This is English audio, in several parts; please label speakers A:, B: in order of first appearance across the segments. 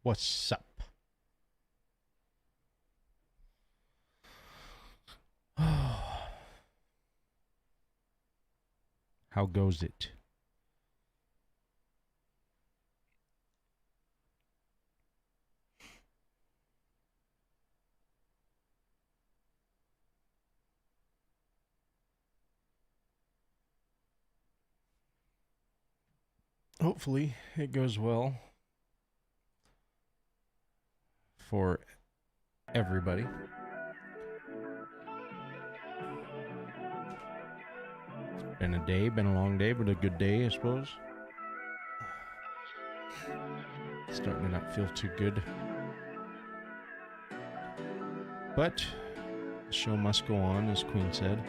A: What's up? How goes it? Hopefully it goes well for everybody. Been a long day, but a good day, I suppose. Starting to not feel too good. But the show must go on, as Queen said.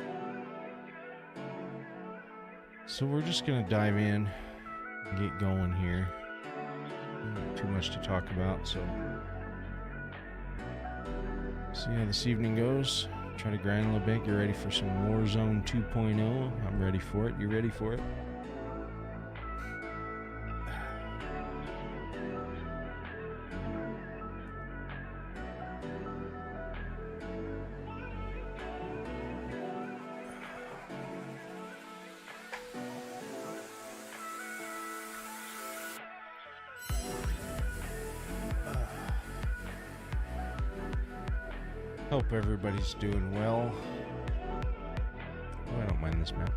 A: So we're just going to dive in and get going here. Not too much to talk about, so see how this evening goes. Try to grind a little bit, get ready for some Warzone 2.0. I'm ready for it. You ready for it? Hope everybody's doing well. Oh, I don't mind this map.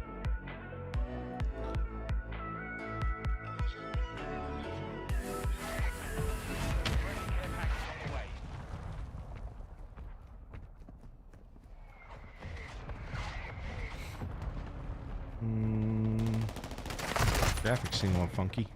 A: Graphics seem a little funky.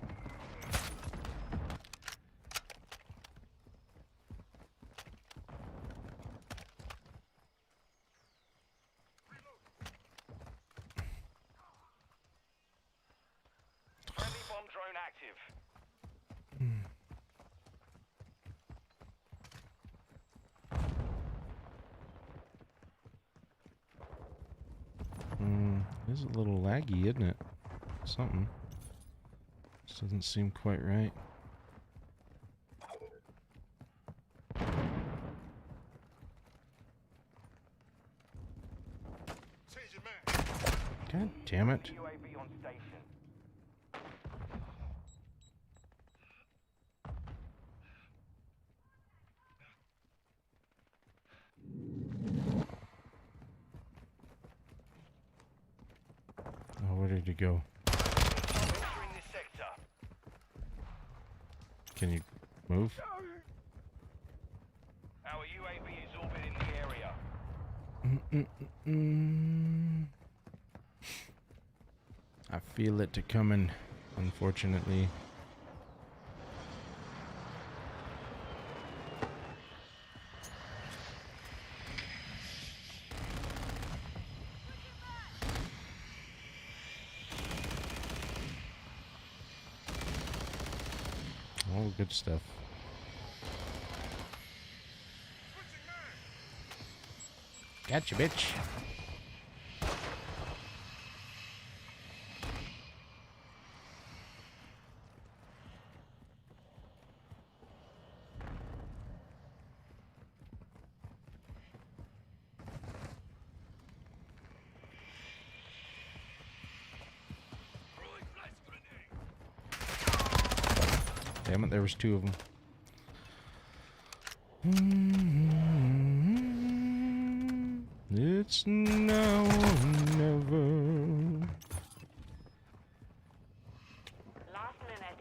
A: It's a little laggy, isn't it? Something. This doesn't seem quite right. God damn it. Oh, where did it go? Can you move?
B: Our UAV is orbiting the area.
A: I feel it coming, unfortunately. Oh, good stuff. Gotcha, bitch. Damn it, there was two of them. It's now or never.
C: Last minute.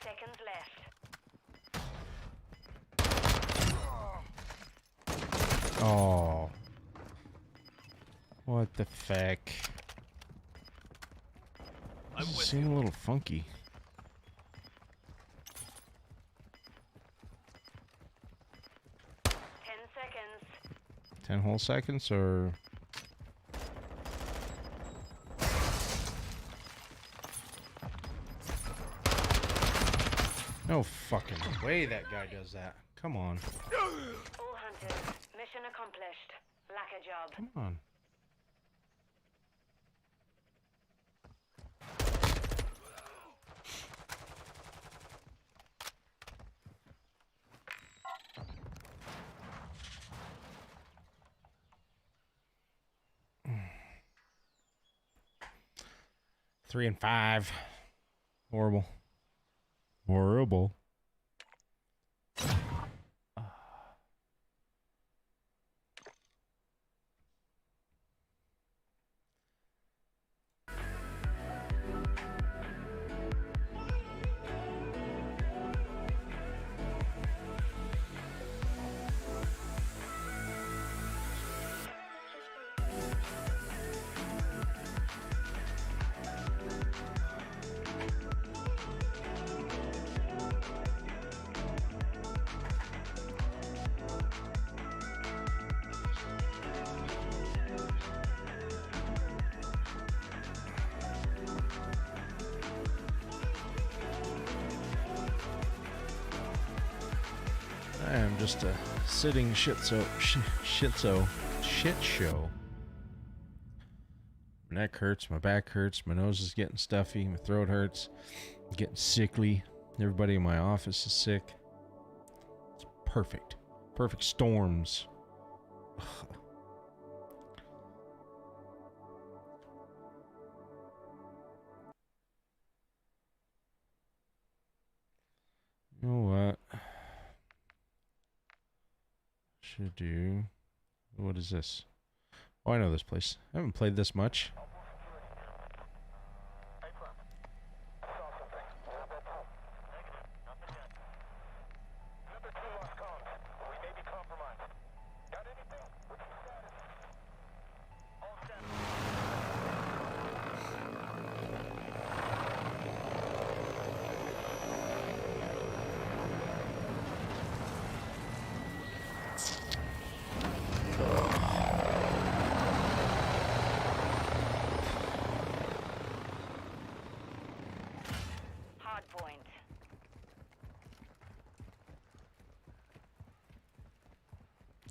C: Seconds left.
A: Oh. What the feck? This seems a little funky. 10 whole seconds, or... No fucking way that guy does that. Come on.
C: All hunters, mission accomplished. Lack a job.
A: Come on. Three and 5. Horrible. Horrible. I am just a sitting shit show. My neck hurts, my back hurts, my nose is getting stuffy, my throat hurts, I'm getting sickly. Everybody in my office is sick. It's perfect. Perfect storms. You know what? Should do. What is this? Oh, I know this place. I haven't played this much.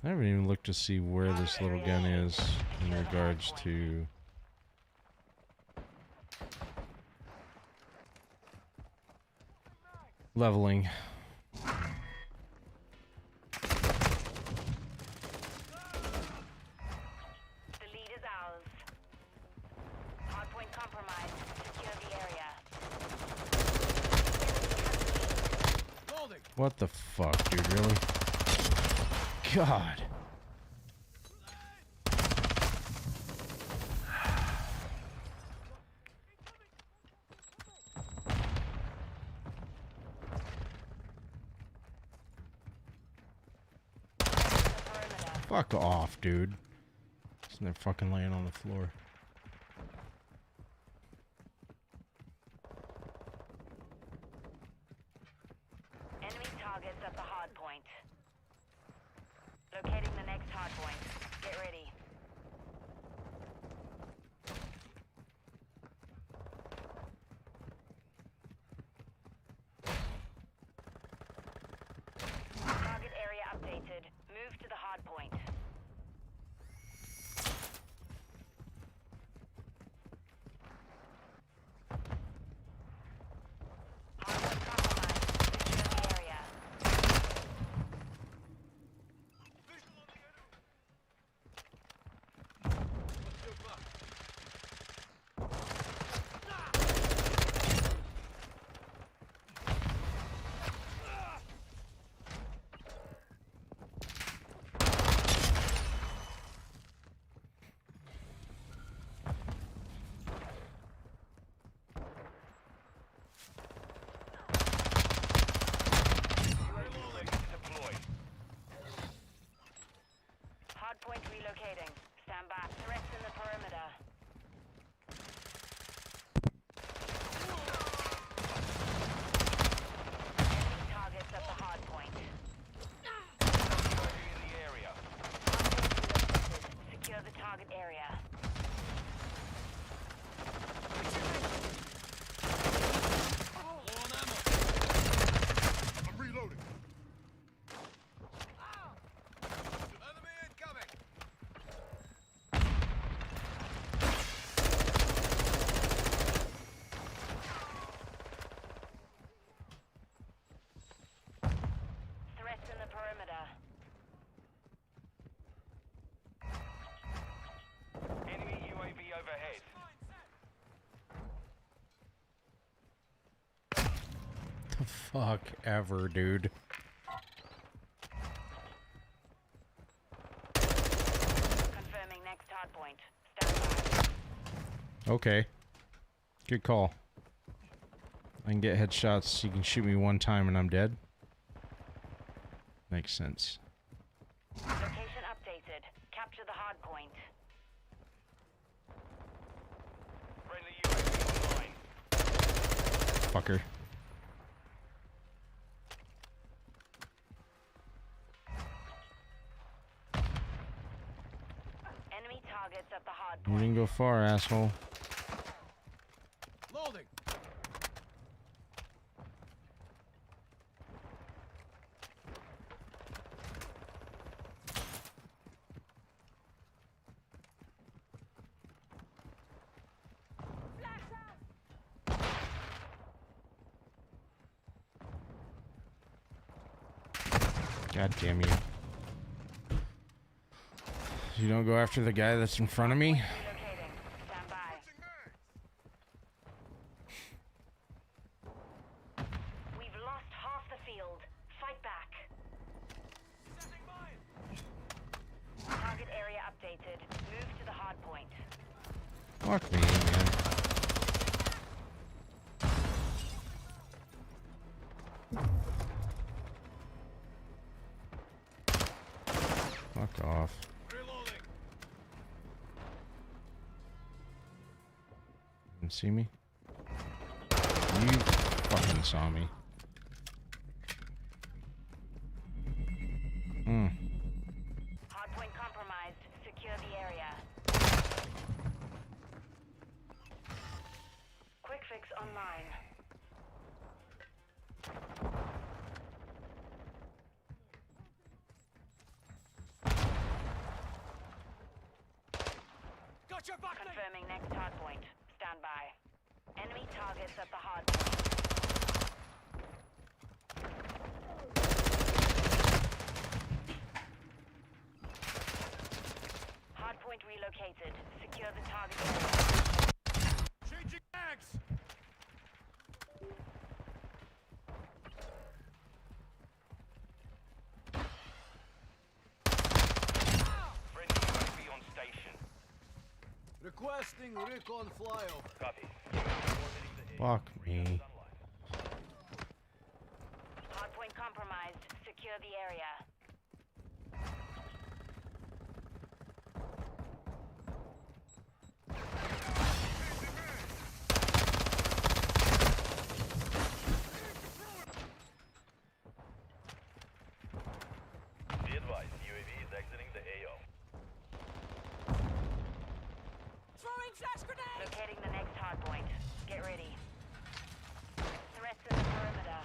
A: I haven't even looked to see where this little gun is in regards to leveling.
C: The lead is ours. Hardpoint compromised. Secure the area.
A: What the fuck, dude, really? God. Fuck off, dude. Isn't there fucking laying on the floor?
C: Enemy targets at the hard point. Locating the next hard point. Get ready. Target area updated. Move to the hard point. Hardpoint compromised. Secure the area. Hardpoint relocating. Stand by. Threats in the perimeter. Enemy targets at the hardpoint.
B: UAV in the area.
C: Hardpoint relocated. target area.
D: I'm reloading. Enemy incoming.
C: Threats in the perimeter.
B: Enemy UAV overhead.
A: The fuck ever, dude.
C: Confirming next hard point. Stand by.
A: Okay. Good call. I can get headshots. You can shoot me one time and I'm dead. Makes sense.
C: Location updated. Capture the hard point.
B: Friendly UAV online.
A: Fucker.
C: Enemy targets at the hard
A: You
C: point.
A: didn't go far, asshole.
D: Loading.
A: God damn you. You don't go after the guy that's in front of me?
C: Relocating. Stand by. We've lost half the field. Fight back. Target area updated. Move to the hard point.
A: Fuck me, man. Fuck off.
D: Reloading.
A: You can see me? You fucking saw me.
C: Hard point compromised. Secure the area. Quick fix online.
D: Got your back.
C: Confirming next hard point. Stand by. Enemy targets at the hard point. Hard point relocated. Secure the target area.
D: Changing mags.
B: Friendly UAV on station.
D: Requesting recon flyover.
B: Copy. Orbiting the
A: Fuck me.
C: Hard point compromised. Secure the area.
B: Be advised, UAV is exiting the AO.
C: Locating the next hard point. Get ready. Threats in the perimeter.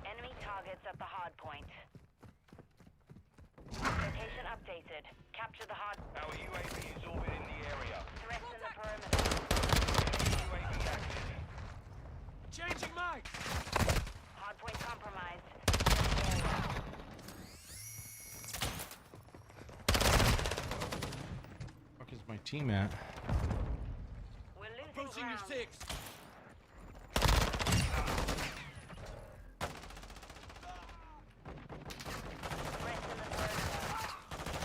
C: Enemy targets at the hard point. Location updated. Capture the hard.
B: Our UAV is orbiting the area.
C: Threats in the perimeter.
B: UAV active.
D: Changing mags.
C: Hard point compromised. Secure the area.
A: Fuck is my team at?
C: We're losing
D: Approaching your
C: ground.
D: six.
C: Threats in the perimeter.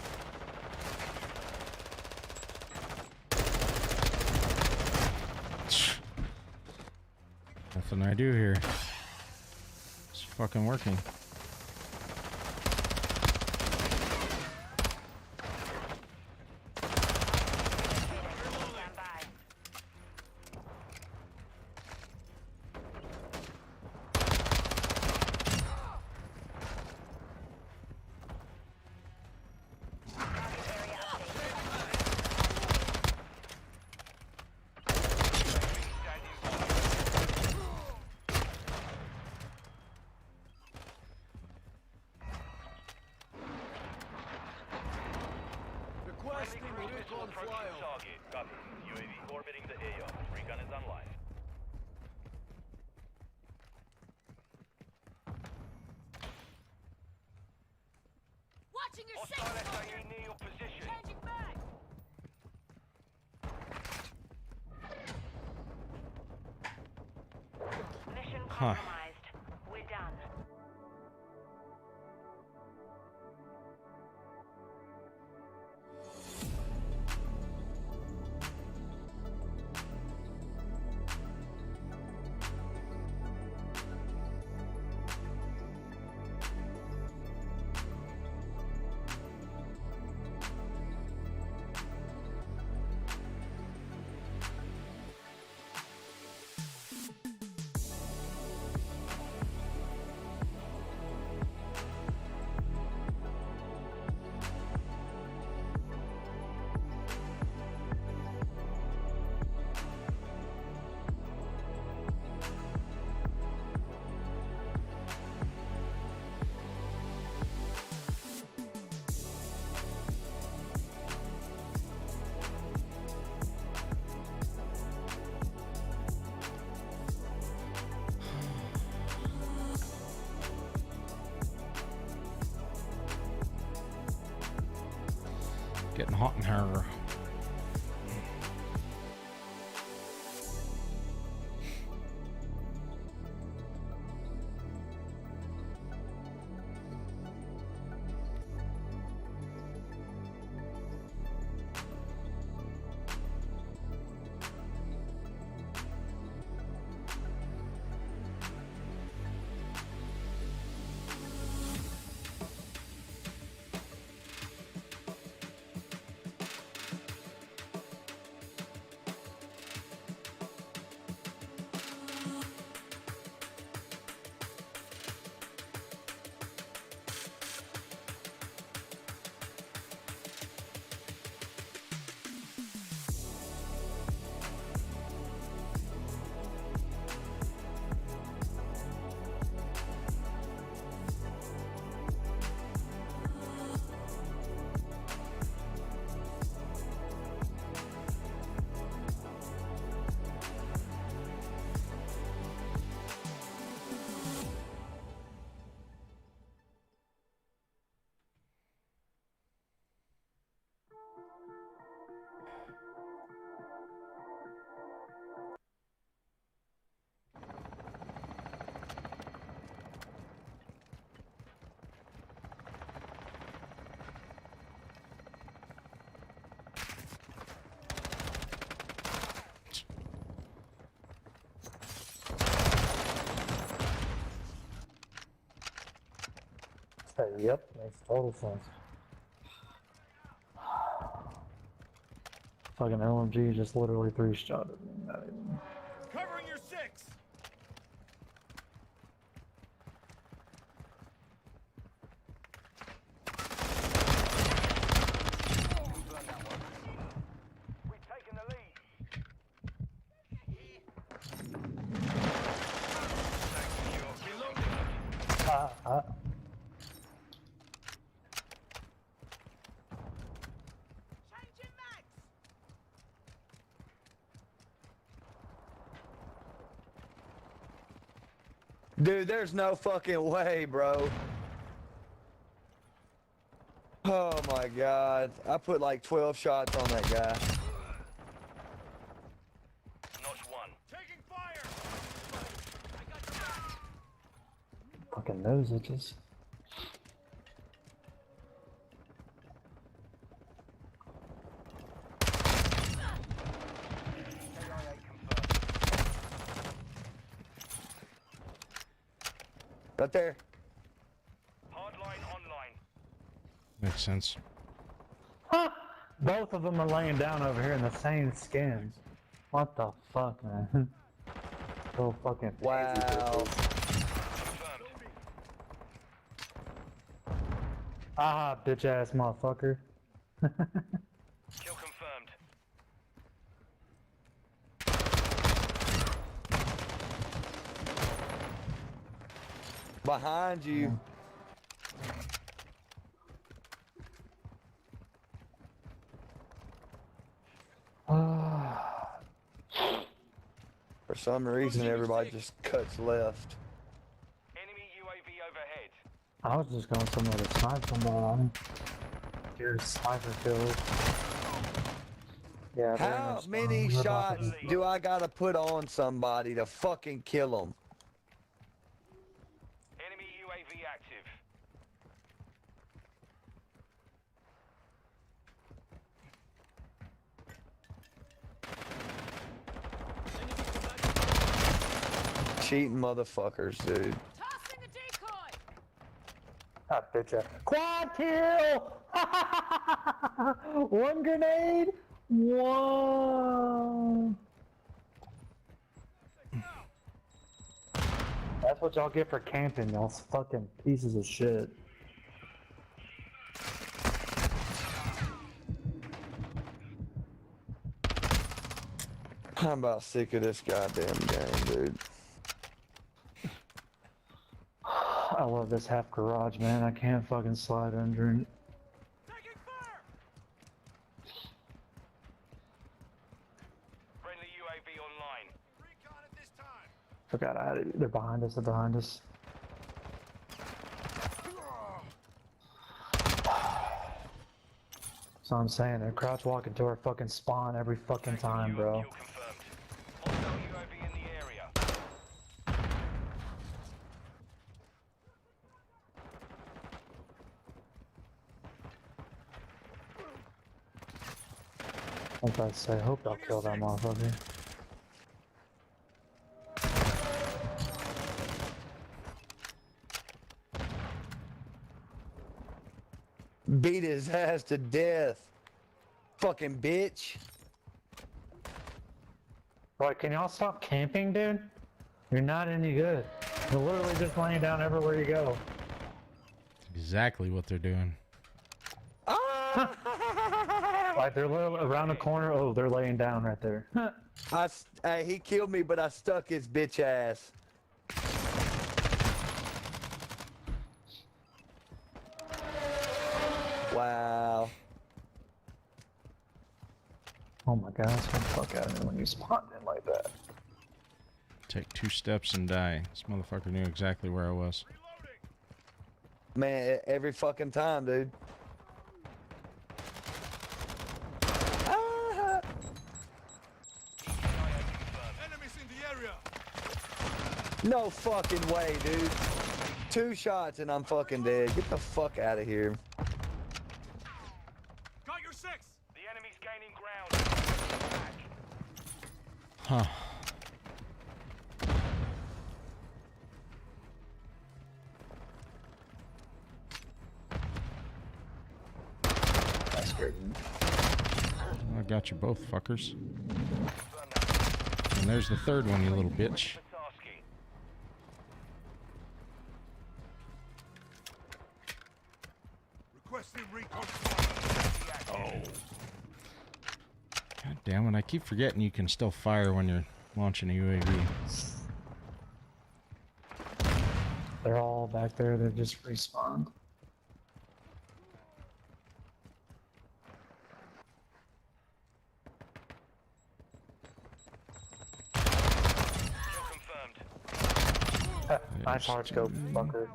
A: Nothing I do here. It's fucking working.
C: Stand by.
D: flyover.
B: target. Copy. UAV orbiting the AO. Recon is online.
E: Watching your
B: Hostile
E: six, soldier!
B: SAE near your position.
E: Changing back!
C: Mission
A: Huh.
C: compromised. We're done.
A: Getting hot in here.
F: Yep, makes total sense. Fucking LMG just literally three-shot at me. Not even.
D: Covering your six!
B: We've taken the lead.
E: Changing mags!
G: Dude, there's no fucking way, bro. Oh my god. I put like 12 shots on that guy.
B: Notch one.
D: Taking fire! I got your back!
F: Fucking nose itches.
G: Right there.
B: Hardline online.
A: Makes sense.
F: Both of them are laying down over here in the same skins. What the fuck, man? So fucking
G: Wow.
B: Confirmed.
F: Ah, bitch ass motherfucker.
B: Kill confirmed.
G: Behind you. For some reason, everybody just cuts left.
B: Enemy UAV overhead.
F: I was just going somewhere to snipe someone. Your sniper kills. Yeah. they're in
G: How
F: their
G: many
F: spawn.
G: shots do I gotta put on somebody to fucking kill them?
B: Enemy UAV active.
G: Cheating motherfuckers, dude.
E: Tossing a decoy.
F: That bitch ass. Quad kill! One grenade! Whoa! That's what y'all get for camping, y'all fucking pieces of shit.
G: I'm about sick of this goddamn game, dude.
F: I love this half garage, man. I can't fucking slide under it.
D: Taking fire!
B: Friendly UAV online.
D: Recon at this time.
F: Forgot I had it. They're behind us, they're behind us. So I'm saying, they're crouch walking to our fucking spawn every fucking time, bro.
B: Kill confirmed. Hostile UAV in the area.
F: Like I say, hope they'll kill that motherfucker.
G: Beat his ass to death. Fucking bitch.
F: Like, can y'all stop camping, dude? You're not any good. You're literally just laying down everywhere you go.
A: Exactly what they're doing.
F: Like, they're literally around the corner. Oh, they're laying down right there.
G: He killed me, but I stuck his bitch ass. Wow.
F: Oh my god, it's gonna fuck out of me when you spawn in like that.
A: Take 2 steps and die. This motherfucker knew exactly where I was.
G: Man, every fucking time, dude. Ah!
D: Enemies in the area.
G: No fucking way, dude. 2 shots and I'm fucking dead. Get the fuck out of here.
D: Got your 6.
B: The enemy's gaining ground. Back.
A: Huh.
F: That scared me.
A: I got you both, fuckers. And there's the third one, you little bitch.
B: Pataski.
D: Requesting recon.
A: God damn it, I keep forgetting you can still fire when you're launching a UAV.
F: They're all back there. They just respawned.
B: Kill confirmed.
F: Nice hard scope, fucker.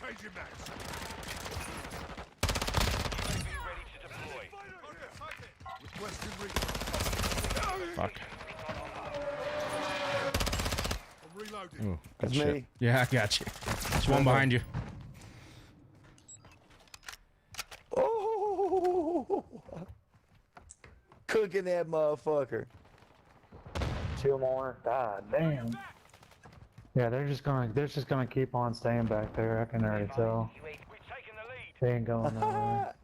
D: Changing max.
B: UAV ready to deploy.
D: Requesting recon.
A: Fuck.
D: I'm reloading.
A: Oh,
G: That's
A: good shit.
G: me.
A: Yeah, I got you. There's one behind you.
G: Oh, cooking that motherfucker.
F: 2 more. God damn. Yeah, they're just gonna keep on staying back there. I can already tell.
B: We've taken the lead.
F: They ain't going nowhere.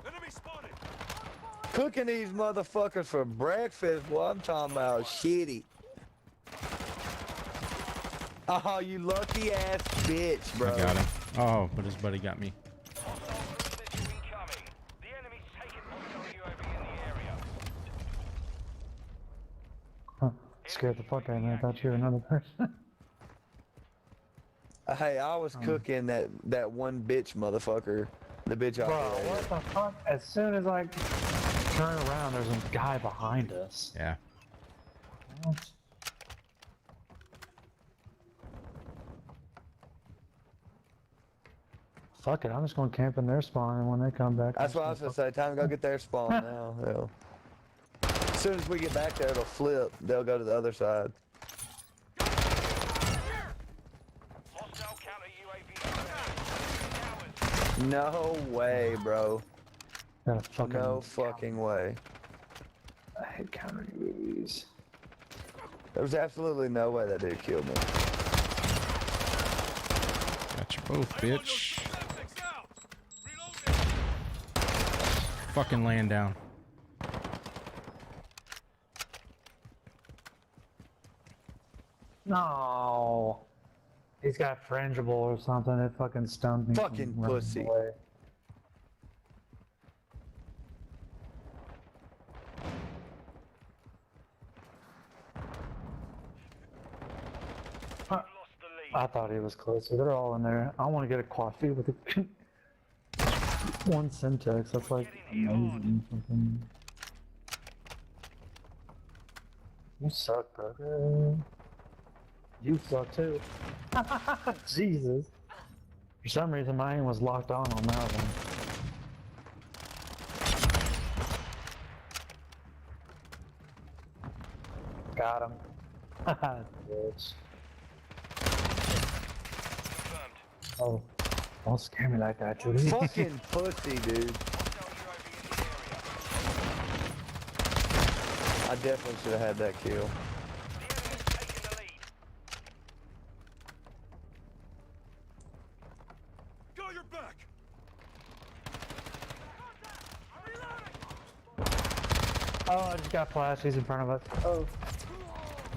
D: Enemy spotted.
G: Cooking these motherfuckers for breakfast. Well, I'm talking about shitty. Oh, you lucky ass bitch, bro.
A: I got him. Oh, but his buddy got me.
B: Hostile missile incoming. The enemy's taken hostile UAV in the area.
F: Huh. Scared the fuck out of me. I thought you were another person.
G: Hey, I was cooking that one bitch motherfucker. The bitch out
F: Bro,
G: there.
F: what the fuck? As soon as I turn around, there's a guy behind us.
A: Yeah.
F: What? Fuck it, I'm just gonna camp in their spawn, and when they come back,
G: That's what I was gonna say. Time to go get their spawn now. Yeah. As soon as we get back there, it'll flip. They'll go to the other side.
B: Hostile counter UAV. Cowards.
G: No way, bro.
F: Gotta fucking
G: No fucking way.
F: I hate counter UAVs.
G: There was absolutely no way that dude killed me.
A: Got you both, bitch.
D: Tactics out. Reloading.
A: Fucking laying down.
F: No. He's got frangible or something. It fucking stunned me. from
G: Fucking
F: running
G: pussy.
F: away.
B: Lost the lead.
F: I thought he was closer. They're all in there. I want to get a coffee with a one Syntax. That's like amazing. Something. You suck, brother. You suck too. Jesus. For some reason, my aim was locked on that one. Got him. Bitch.
B: Confirmed.
F: Oh, don't scare me like that, Judy.
G: Fucking pussy, dude.
B: Hostile UAV in the area.
G: I definitely should have had that kill.
B: The enemy's taking the lead.
D: Got your back.
F: Oh, I just got flash. He's in front of us. Oh,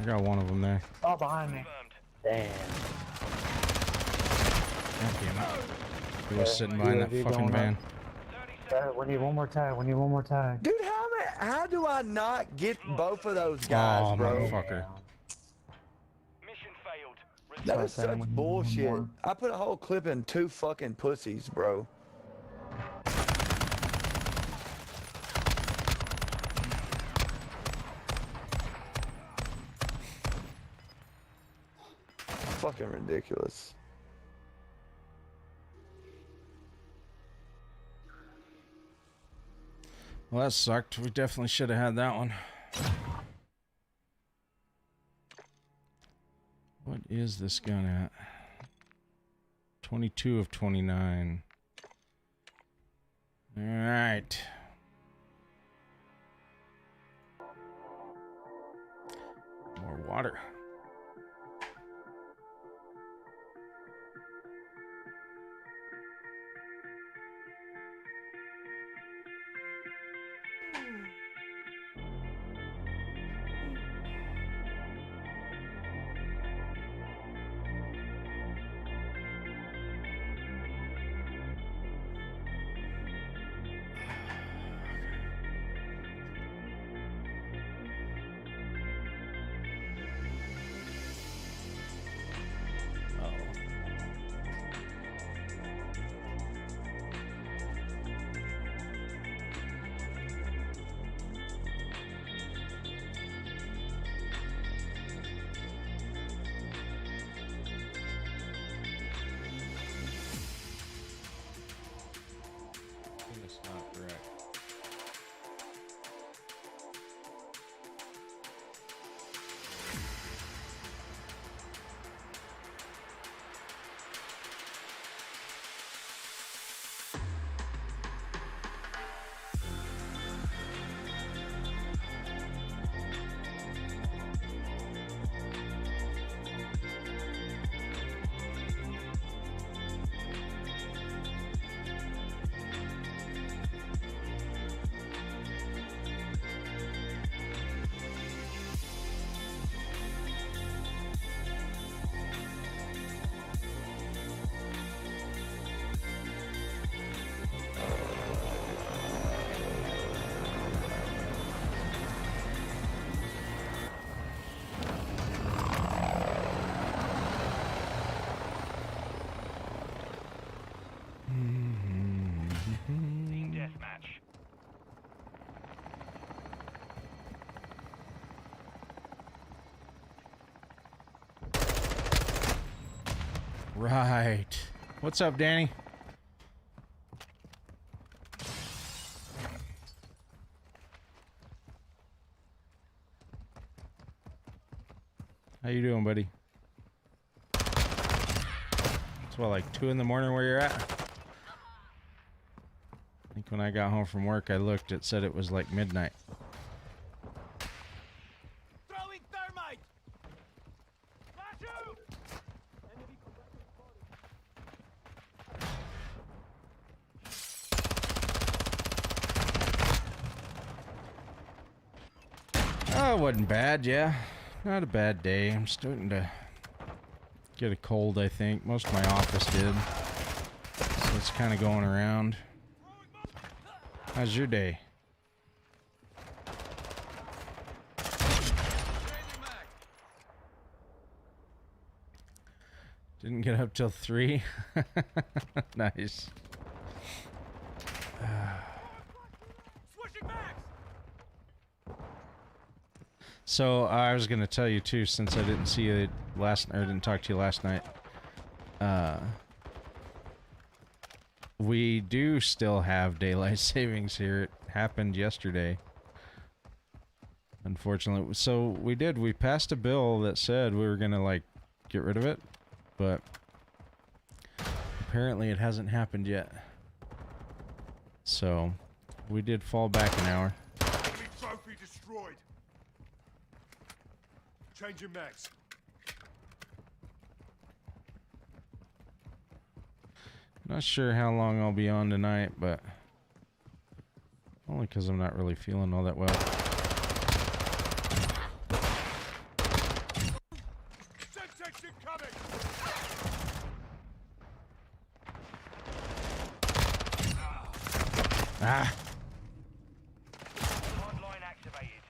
A: I got one of them there.
F: oh, behind me.
B: Confirmed.
F: Damn.
A: God damn it. He was sitting behind that
F: UAV
A: fucking
F: going
A: van.
B: 30 seconds.
F: We need one more tag. We need one more tag.
G: Dude, how do I not get both of those guys,
A: Oh,
G: bro?
A: motherfucker.
B: Mission failed.
G: That
F: Sorry,
G: is
F: Sam,
G: such
F: we need one
G: bullshit.
F: more.
G: I put a whole clip in 2 fucking pussies, bro. Fucking ridiculous.
A: Well, that sucked. We definitely should have had that one. What is this gun at? 22 of 29. All right. More water. Right. What's up, Danny? How you doing, buddy? It's what, like 2 in the morning where you're at? I think when I got home from work, I looked, it said it was like midnight.
D: Throwing thermite! Flash out!
A: Oh, it wasn't bad, yeah. Not a bad day. I'm starting to get a cold, I think. Most of my office did. So it's kind of going around. How's your day? Didn't get up till 3. Nice.
D: Switching max!
A: So I was gonna tell you too, since I didn't see you didn't talk to you last night. We do still have daylight savings here. It happened yesterday, unfortunately. So we passed a bill that said we were gonna like get rid of it, but apparently it hasn't happened yet. So we did fall back an hour.
D: Enemy trophy destroyed. Changing max.
A: Not sure how long I'll be on tonight, but only because I'm not really feeling all that well.
D: Semtex incoming!
A: Ah!
B: Hardline activated.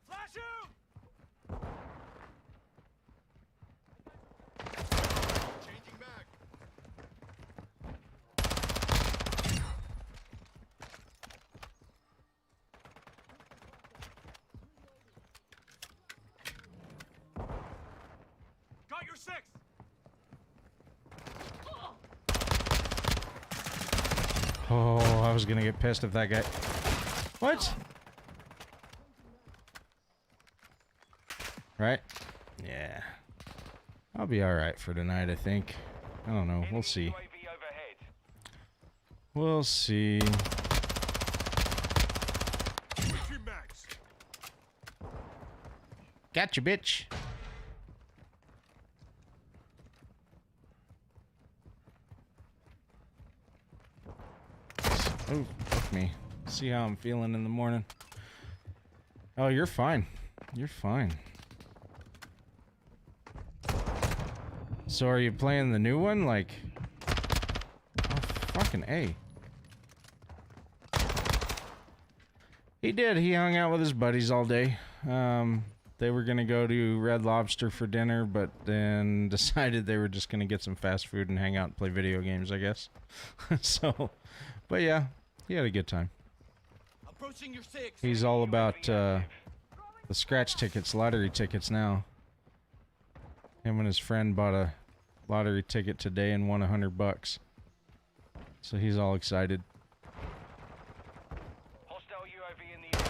D: Flash out! Changing mag. Got your 6!
A: Oh, I was gonna get pissed if that guy... What? Right? Yeah. I'll be alright for tonight, I think. I don't know. We'll see.
B: UAV overhead.
A: We'll see.
D: Switching max.
A: Gotcha, bitch. Oh, fuck me. See how I'm feeling in the morning. Oh, you're fine. You're fine. So are you playing the new one? Like... Oh, fucking A. He did. He hung out with his buddies all day. They were gonna go to Red Lobster for dinner, but then decided they were just gonna get some fast food and hang out and play video games, I guess. So, but yeah, he had a good time.
D: Approaching your 6.
A: He's all about the scratch tickets, lottery tickets now. Him and his friend bought a lottery ticket today and won $100. So he's all excited.
B: Hostile UAV in the air.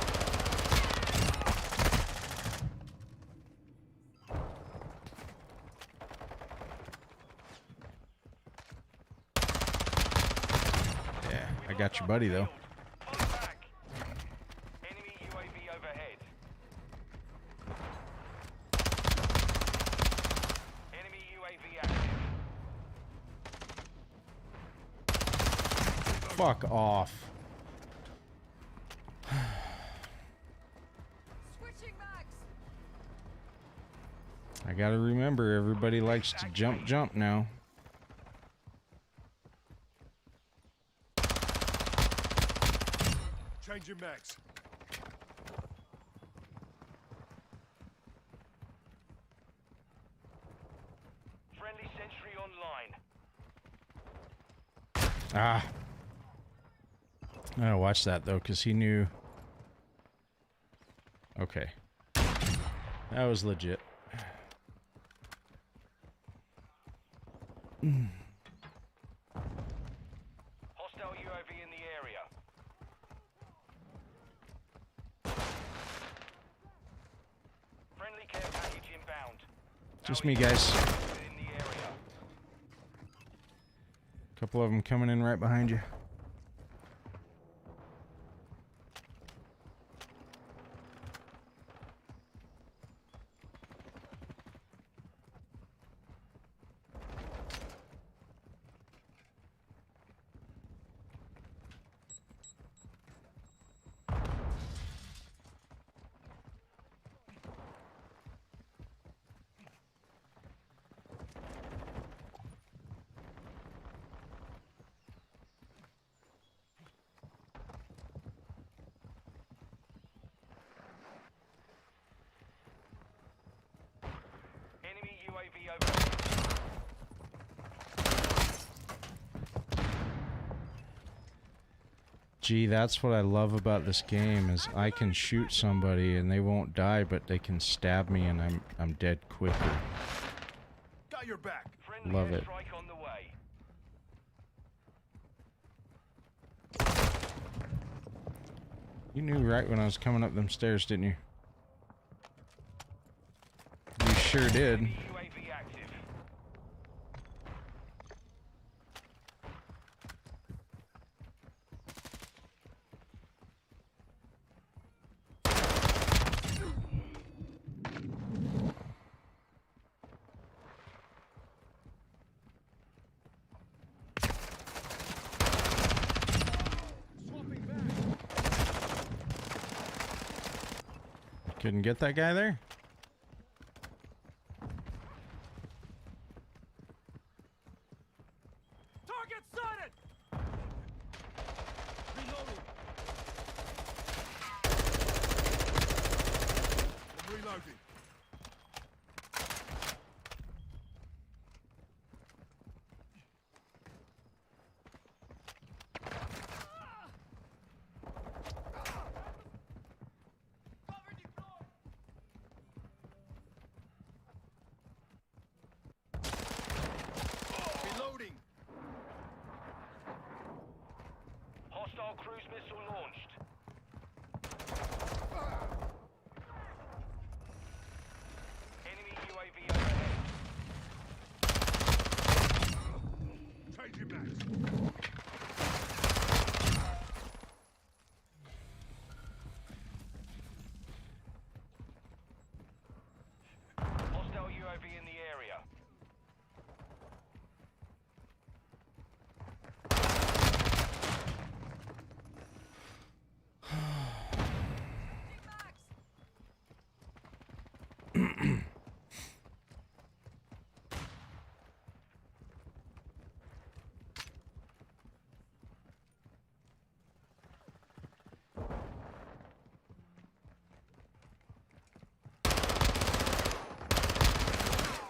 A: Yeah, I got your buddy though.
B: Fall back. Enemy UAV overhead. Enemy UAV active.
A: Fuck off.
E: Switching mags.
A: I gotta remember, everybody likes to jump now.
D: Changing max.
B: Friendly sentry online.
A: Ah. I gotta watch that though, because he knew Okay. That was legit.
B: Hostile UAV in the area. Friendly care package inbound.
A: Just me, guys.
B: In the area.
A: Couple of them coming in right behind you.
B: Enemy UAV overhead.
A: Gee, that's what I love about this game is I can shoot somebody and they won't die, but they can stab me and I'm dead quicker.
D: Got your back.
B: Friendly
A: Love it.
B: airstrike on the way.
A: You knew right when I was coming up them stairs, didn't you? You sure did.
B: Enemy UAV active.
A: Couldn't get that guy there?
D: Target sighted. Reloading. I'm reloading. Reloading.
B: Hostile cruise missile launched. Enemy UAV overhead.
D: Changing mags.
B: Hostile UAV in the area.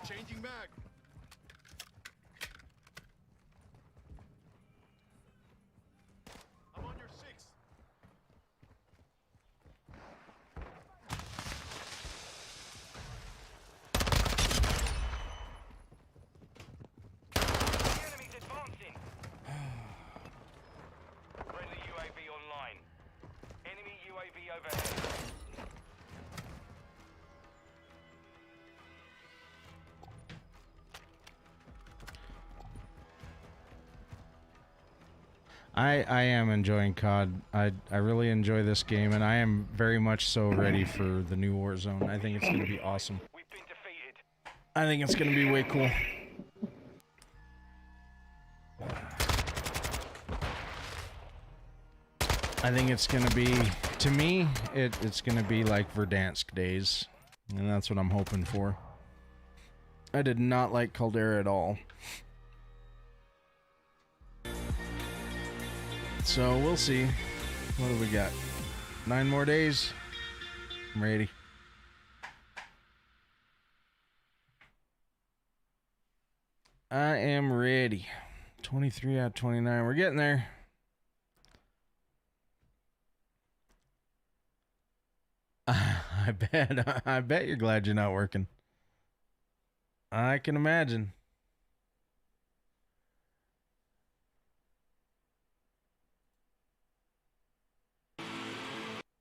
D: Changing mag. I'm on your six.
B: The enemy's advancing. Friendly UAV online. Enemy UAV overhead.
A: I am enjoying COD. I really enjoy this game, and I am very much so ready for the new Warzone. I think it's going to be awesome.
B: We've been defeated.
A: I think it's going to be way cool. I think it's going to be, to me, it's going to be like Verdansk days, and that's what I'm hoping for. I did not like Caldera at all. So we'll see. What do we got? 9 more days. I'm ready. I am ready. 23 out of 29. We're getting there. I bet. I bet you're glad you're not working. I can imagine.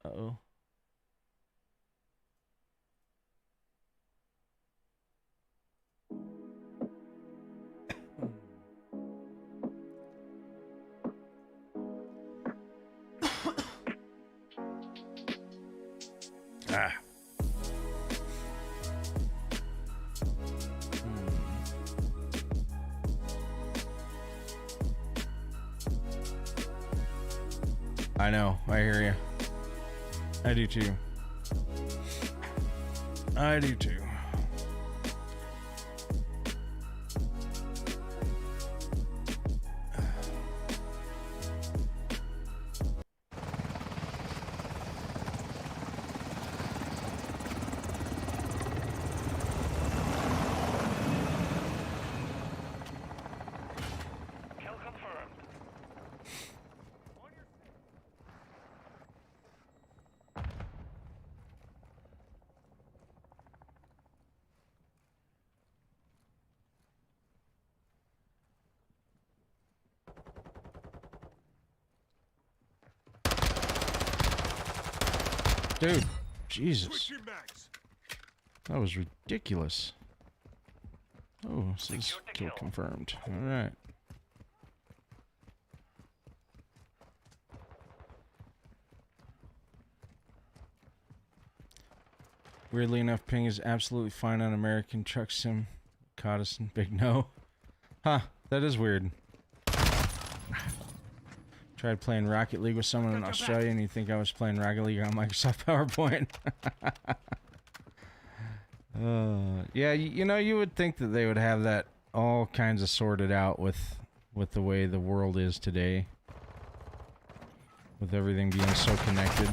A: Uh-oh. Ah. I know. I hear you. I do too. I do too.
B: Kill confirmed.
A: Dude, Jesus.
D: Switching mags.
A: That was ridiculous. Oh, this is
B: Secured the
A: kill
B: kill.
A: confirmed. Alright. Weirdly enough, ping is absolutely fine on American Truck Sim. Caught us in Big No. Huh, that is weird. Tried playing Rocket League with someone in Australia and you think I was playing Rocket League on Microsoft PowerPoint. Yeah, you know, you would think that they would have that all kinds of sorted out with the way the world is today. With everything being so connected.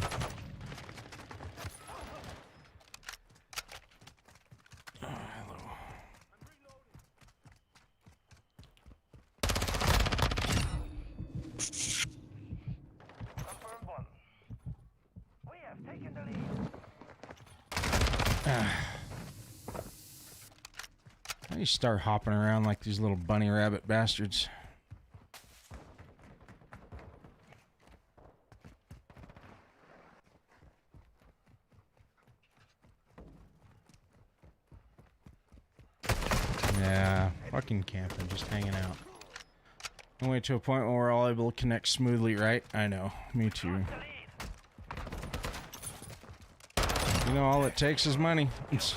B: Confirmed one. We have taken the lead.
A: Why do you start hopping around like these little bunny rabbit bastards? Yeah, fucking camping, just hanging out. And wait to a point where we're all able to connect smoothly, right? I know, me too.
B: The lead.
A: You know, all it takes is money. It's...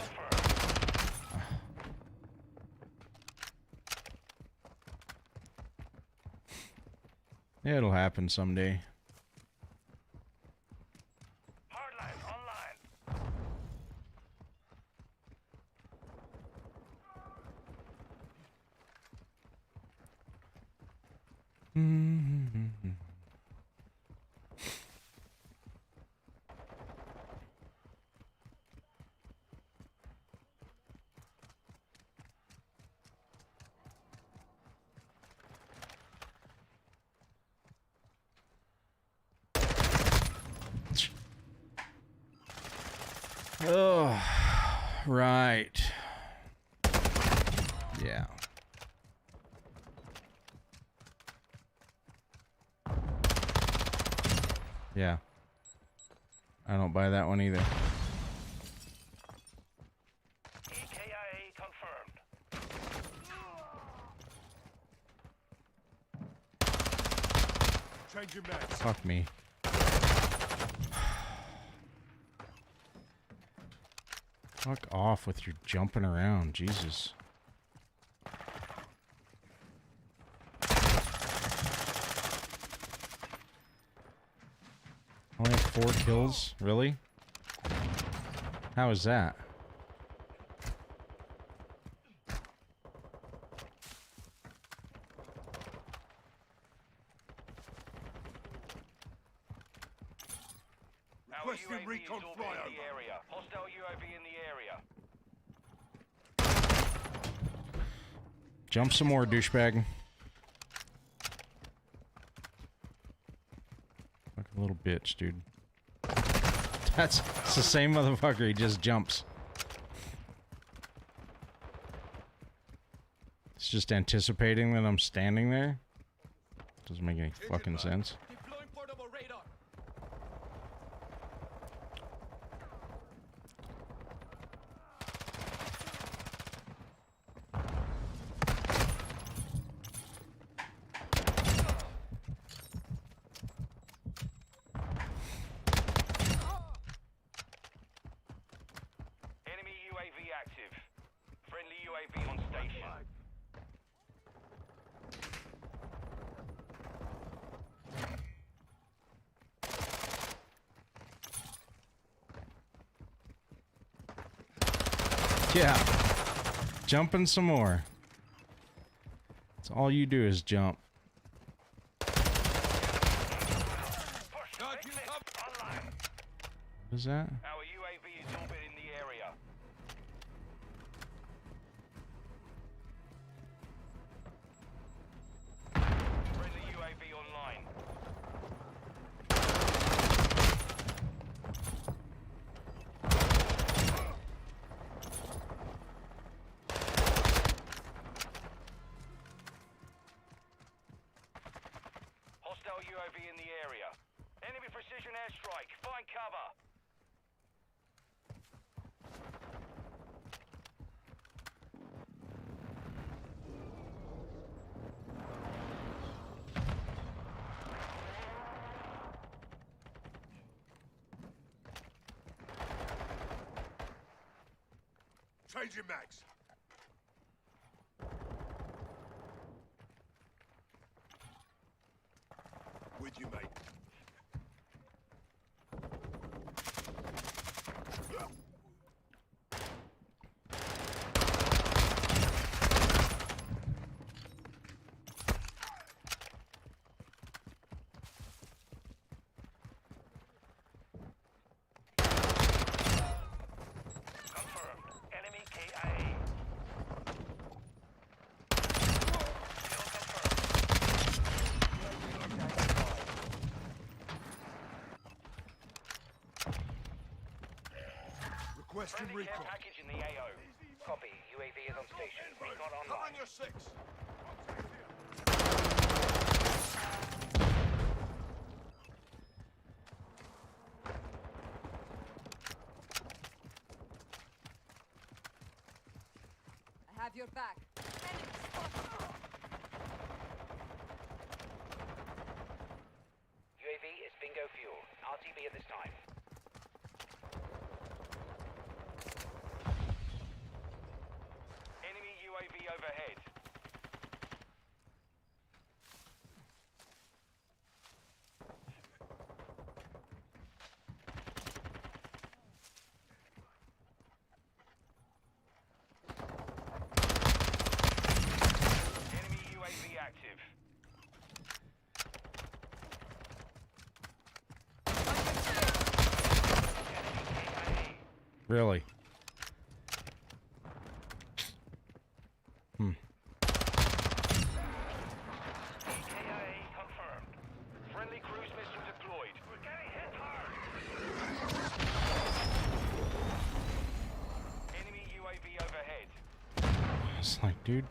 A: Yeah, it'll happen someday.
B: Hardline online.
A: Oh, right. Yeah. Yeah. I don't buy that one either.
B: EKIA confirmed.
D: Changing mags.
A: Fuck me. Fuck off with your jumping around, Jesus. Only have 4 kills? Really? How is that?
B: Our
D: Requesting
B: UAV is
D: recon
B: orbiting
D: flyover.
B: the area. Hostile UAV in the area.
A: Jump some more, douchebag. Like a little bitch, dude. It's the same motherfucker. He just jumps. It's just anticipating that I'm standing there. Doesn't make any fucking sense.
D: Deploying portable radar.
B: Enemy UAV active. Friendly UAV on station.
A: Yeah. Jumping some more. That's all you do is jump.
B: Push. Online.
A: What is that?
B: Our UAV is orbiting the area. Friendly UAV online. Hostile UAV in the area. Enemy precision airstrike. Find cover.
D: Changing mags. With you, mate.
B: Confirmed. Enemy KIA. Kill confirmed.
D: Requesting
B: Friendly care
D: recon.
B: package in the AO. Copy. UAV is on station. Recon
D: Come
B: online.
D: on your six.
E: I have your back. Enemy spotted.
B: UAV is bingo fuel. RTB at this time. Enemy UAV overhead. Enemy UAV active. Enemy KIA.
A: Really?
B: KIA confirmed. Friendly cruise missile deployed. We're getting hit hard. Enemy UAV overhead.
A: It's like, dude.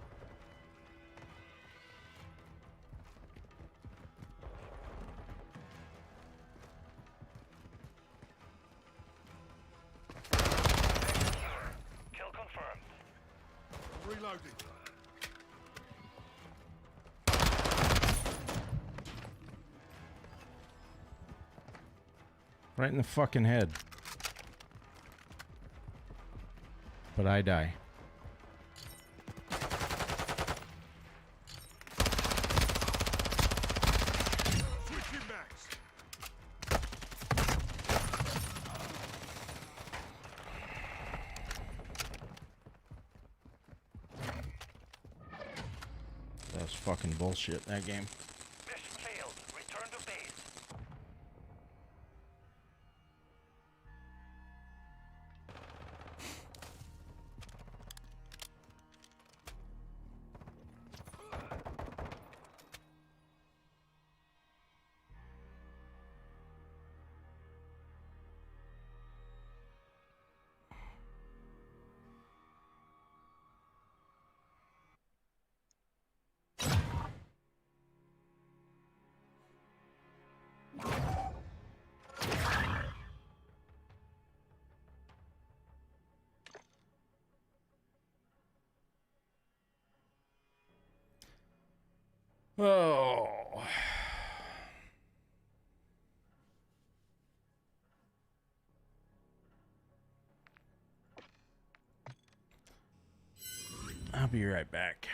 B: Kill confirmed.
D: Reloading.
A: Right in the fucking head. But I die.
D: Switching mags.
A: That was fucking bullshit, that game.
B: Mission failed. Return to base.
A: Oh. I'll be right back.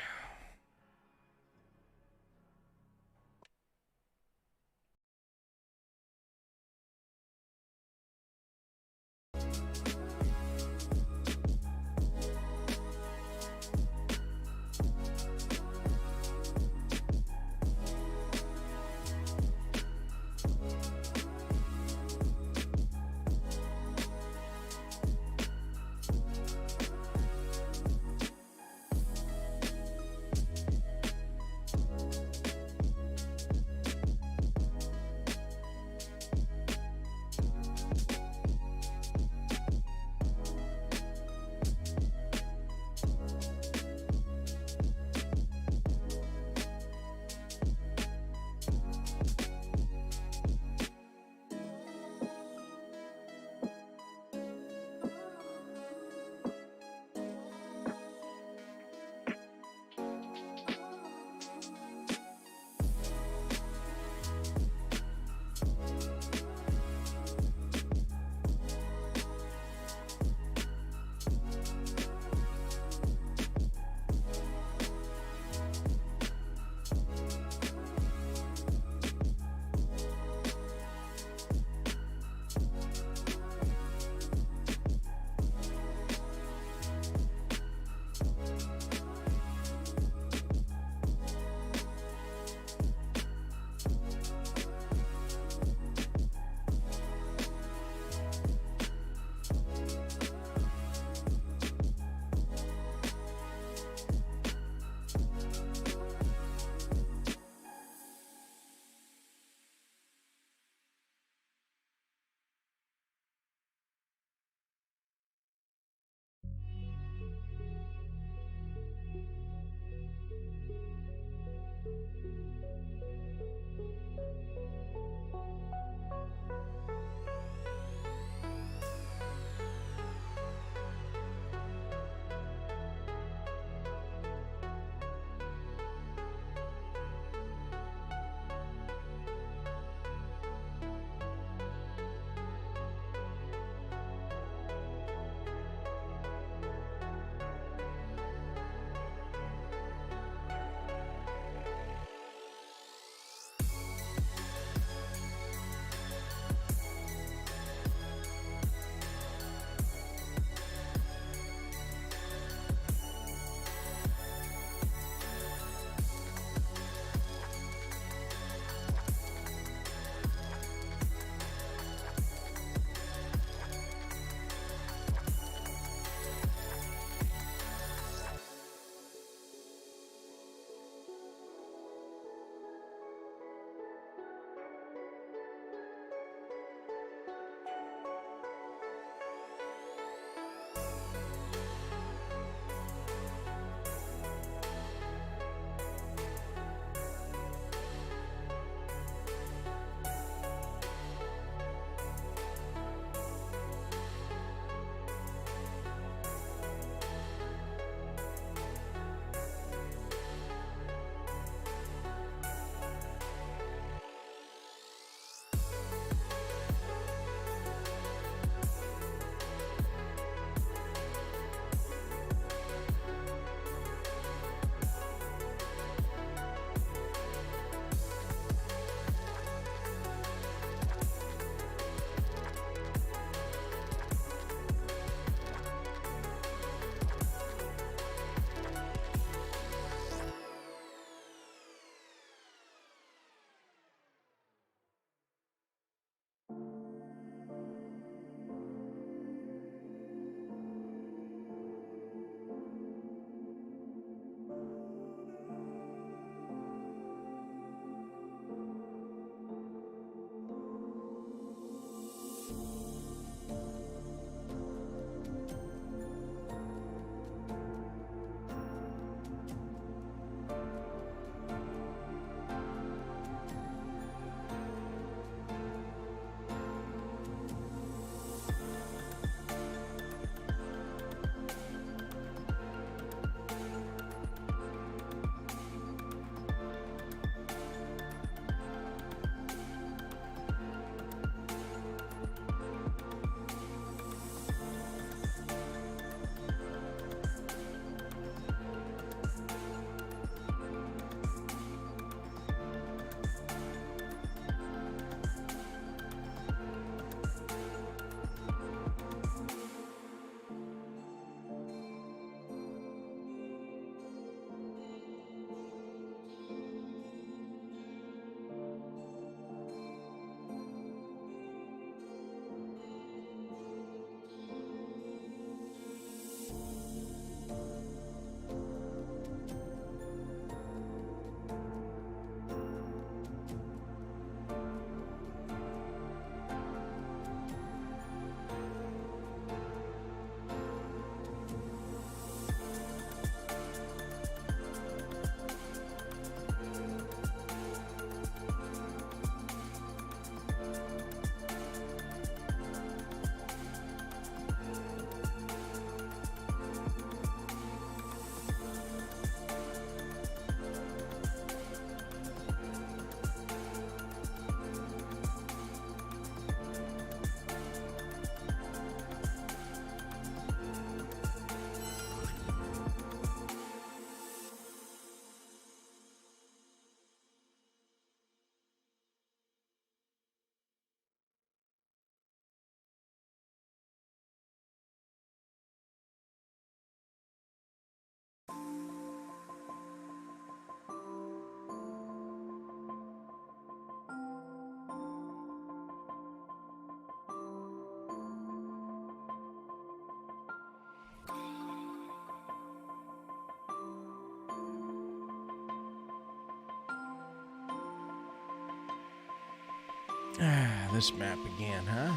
A: This map again, huh?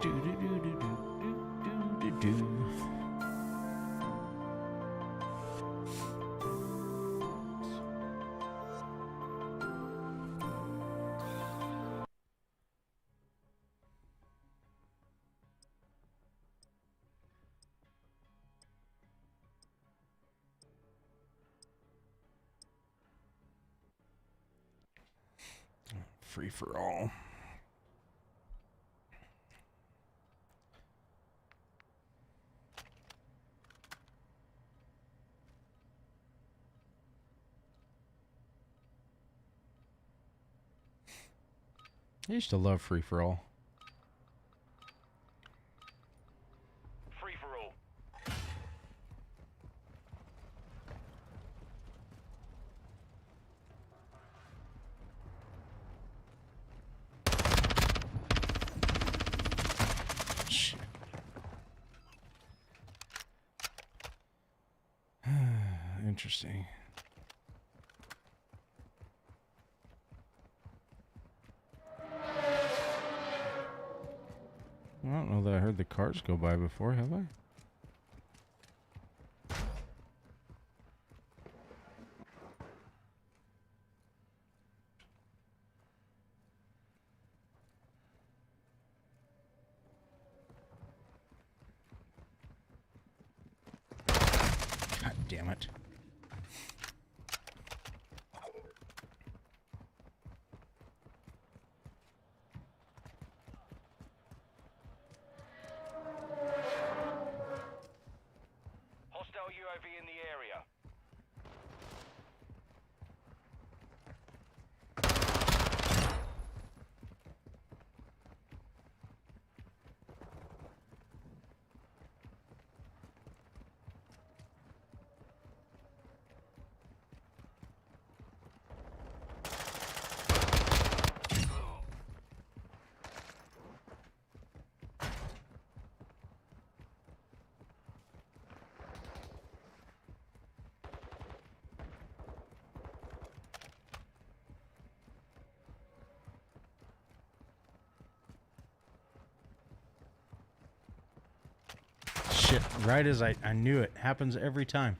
A: Do do do do do do do do. Free for all. I used to love free for all.
B: Free for all.
A: Shit. Interesting. I don't know that I heard the cars go by before, have I? God damn it.
B: Hostile UAV in the area.
A: Shit, right as I knew it. Happens every time.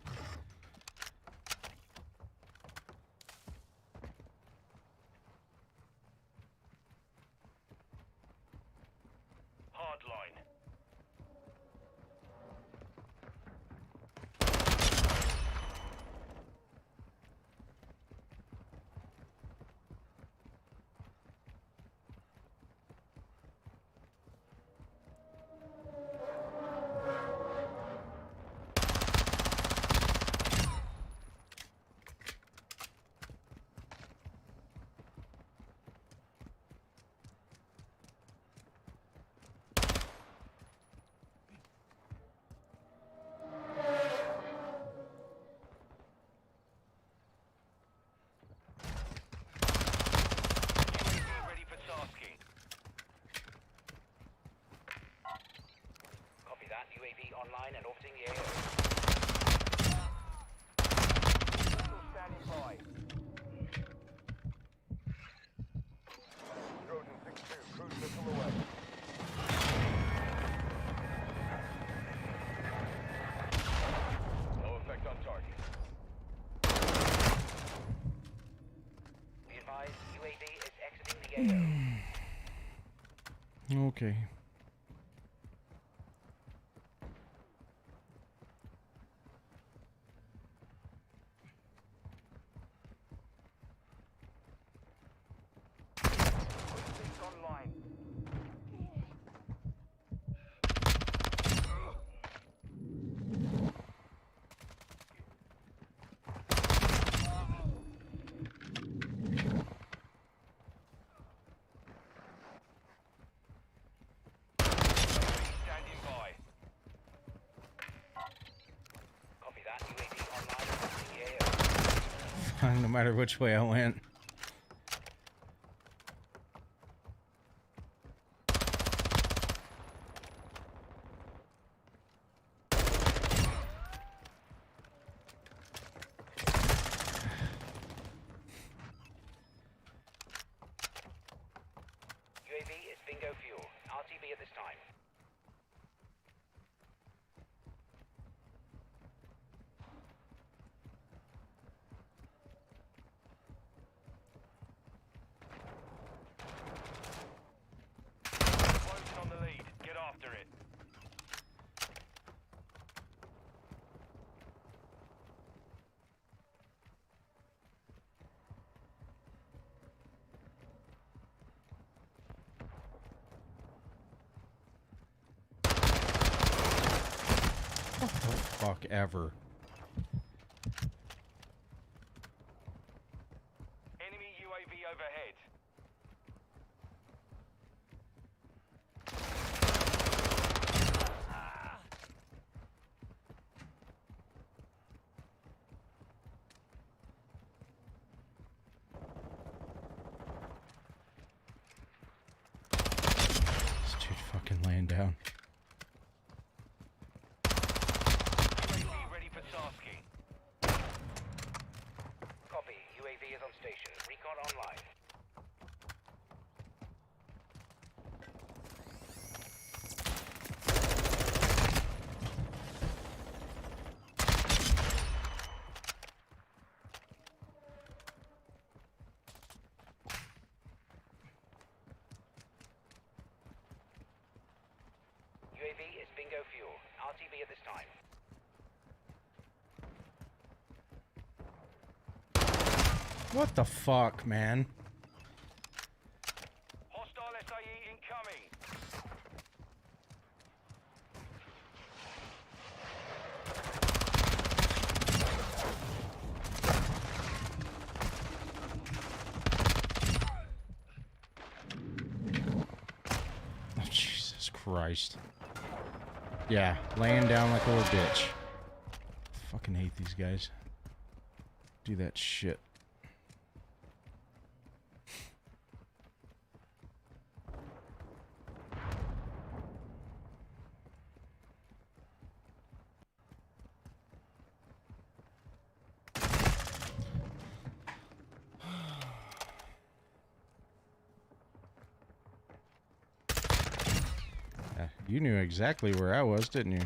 B: Hardline. UAV ready for tasking. Copy that. UAV online and orbiting the area. Still standing by. Trojan 6-2, cruise missile away. No effect on target. Be advised, UAV is exiting the AO.
A: Okay.
B: Six online. Standing by. Copy that. UAV online and orbiting the AO.
A: No matter which way I went. fuck ever.
B: Enemy UAV overhead.
A: This dude fucking laying down.
B: UAV ready for tasking. Copy. UAV is on station. Recon online. UAV is bingo fuel. RTV at this time.
A: What the fuck, man?
B: Hostile SAE incoming.
A: Oh, Jesus Christ. Yeah, laying down like a little bitch. Fucking hate these guys. Do that shit. Yeah, you knew exactly where I was, didn't you?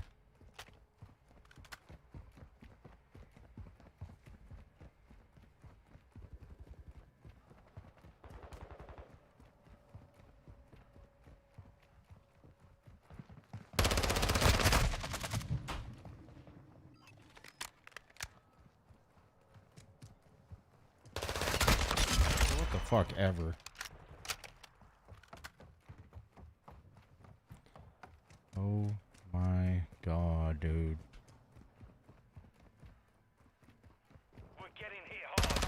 A: What the fuck ever. Oh my god, dude.
B: We're getting hit hard.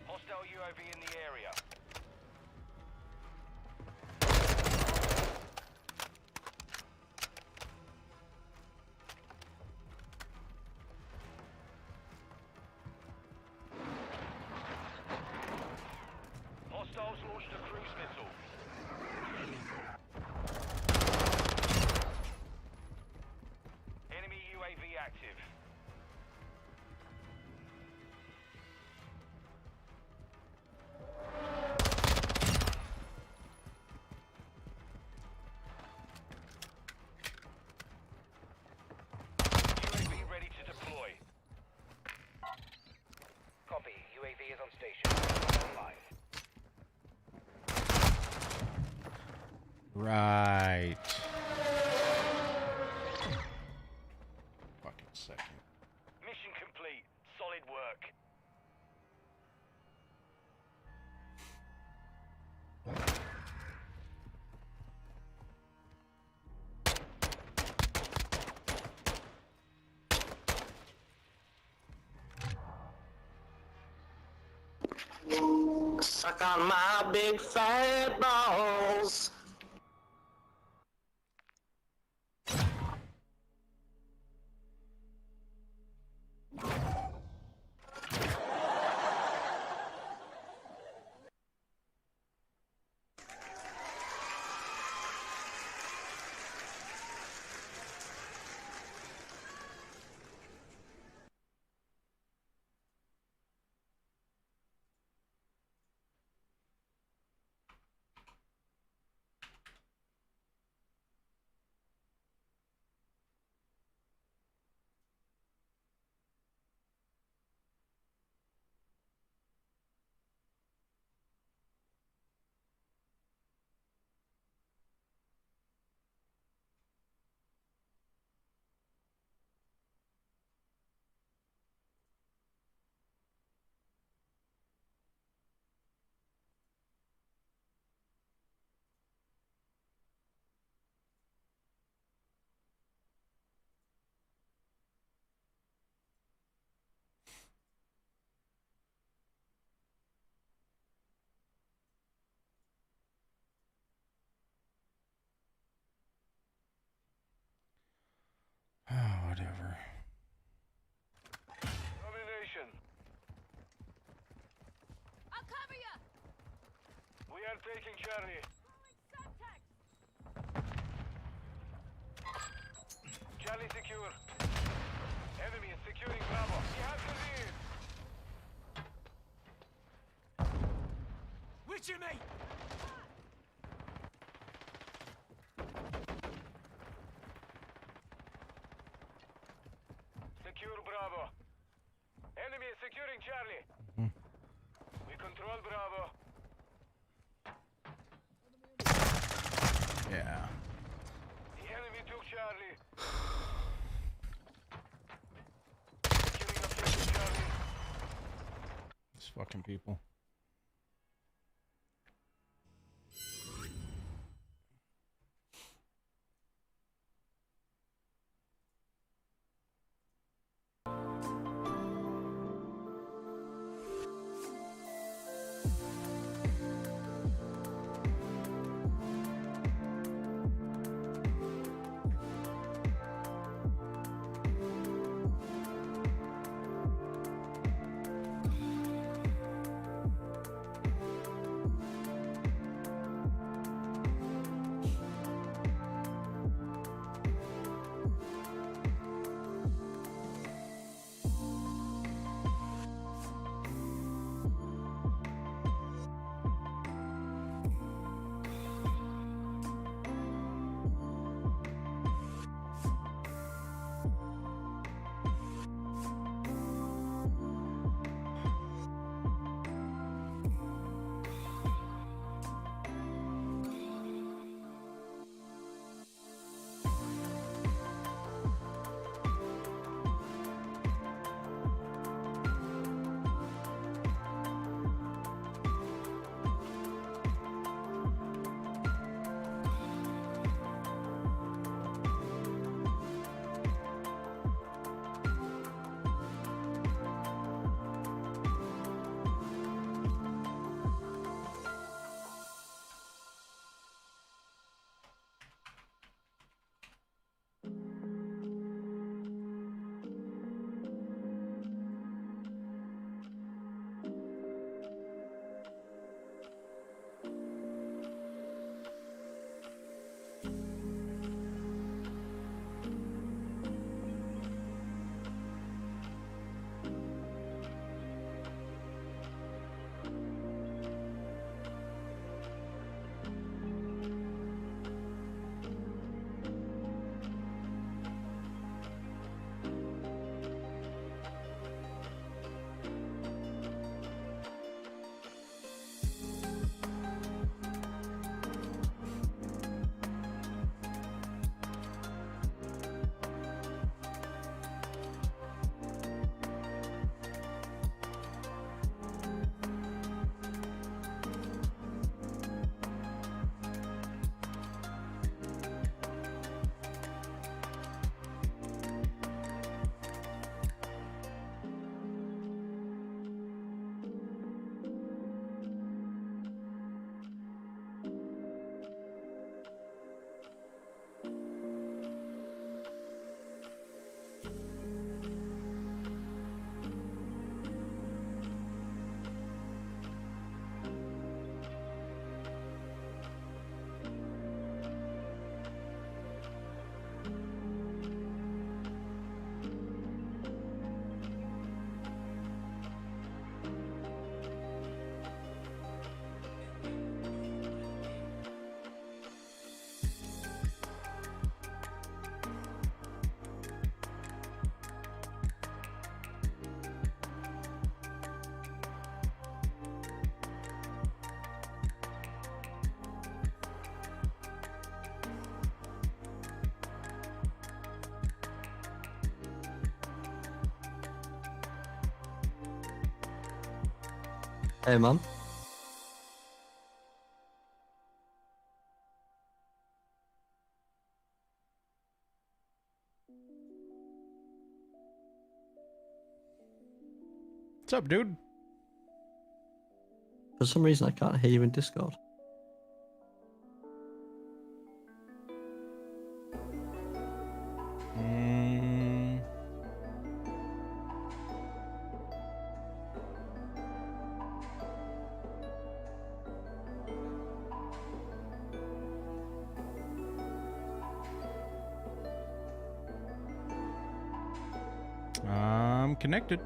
B: Hostile UAV in the area. Hostiles launched a cruise missile. Enemy UAV active. UAV ready to deploy. Copy. UAV is on station. Online.
A: Right. Fucking second.
B: Mission complete. Solid work.
H: Suck on my big fat balls.
B: are taking Charlie. Charlie secure. Enemy is securing Bravo. He has the lead.
D: With you, mate!
B: Secure Bravo. Enemy is securing Charlie. We control Bravo.
A: Yeah.
B: The enemy took Charlie. Securing objective Charlie.
A: These fucking people.
I: Hey, man.
A: What's up, dude?
I: For some reason, I can't hear you in Discord.
A: connected.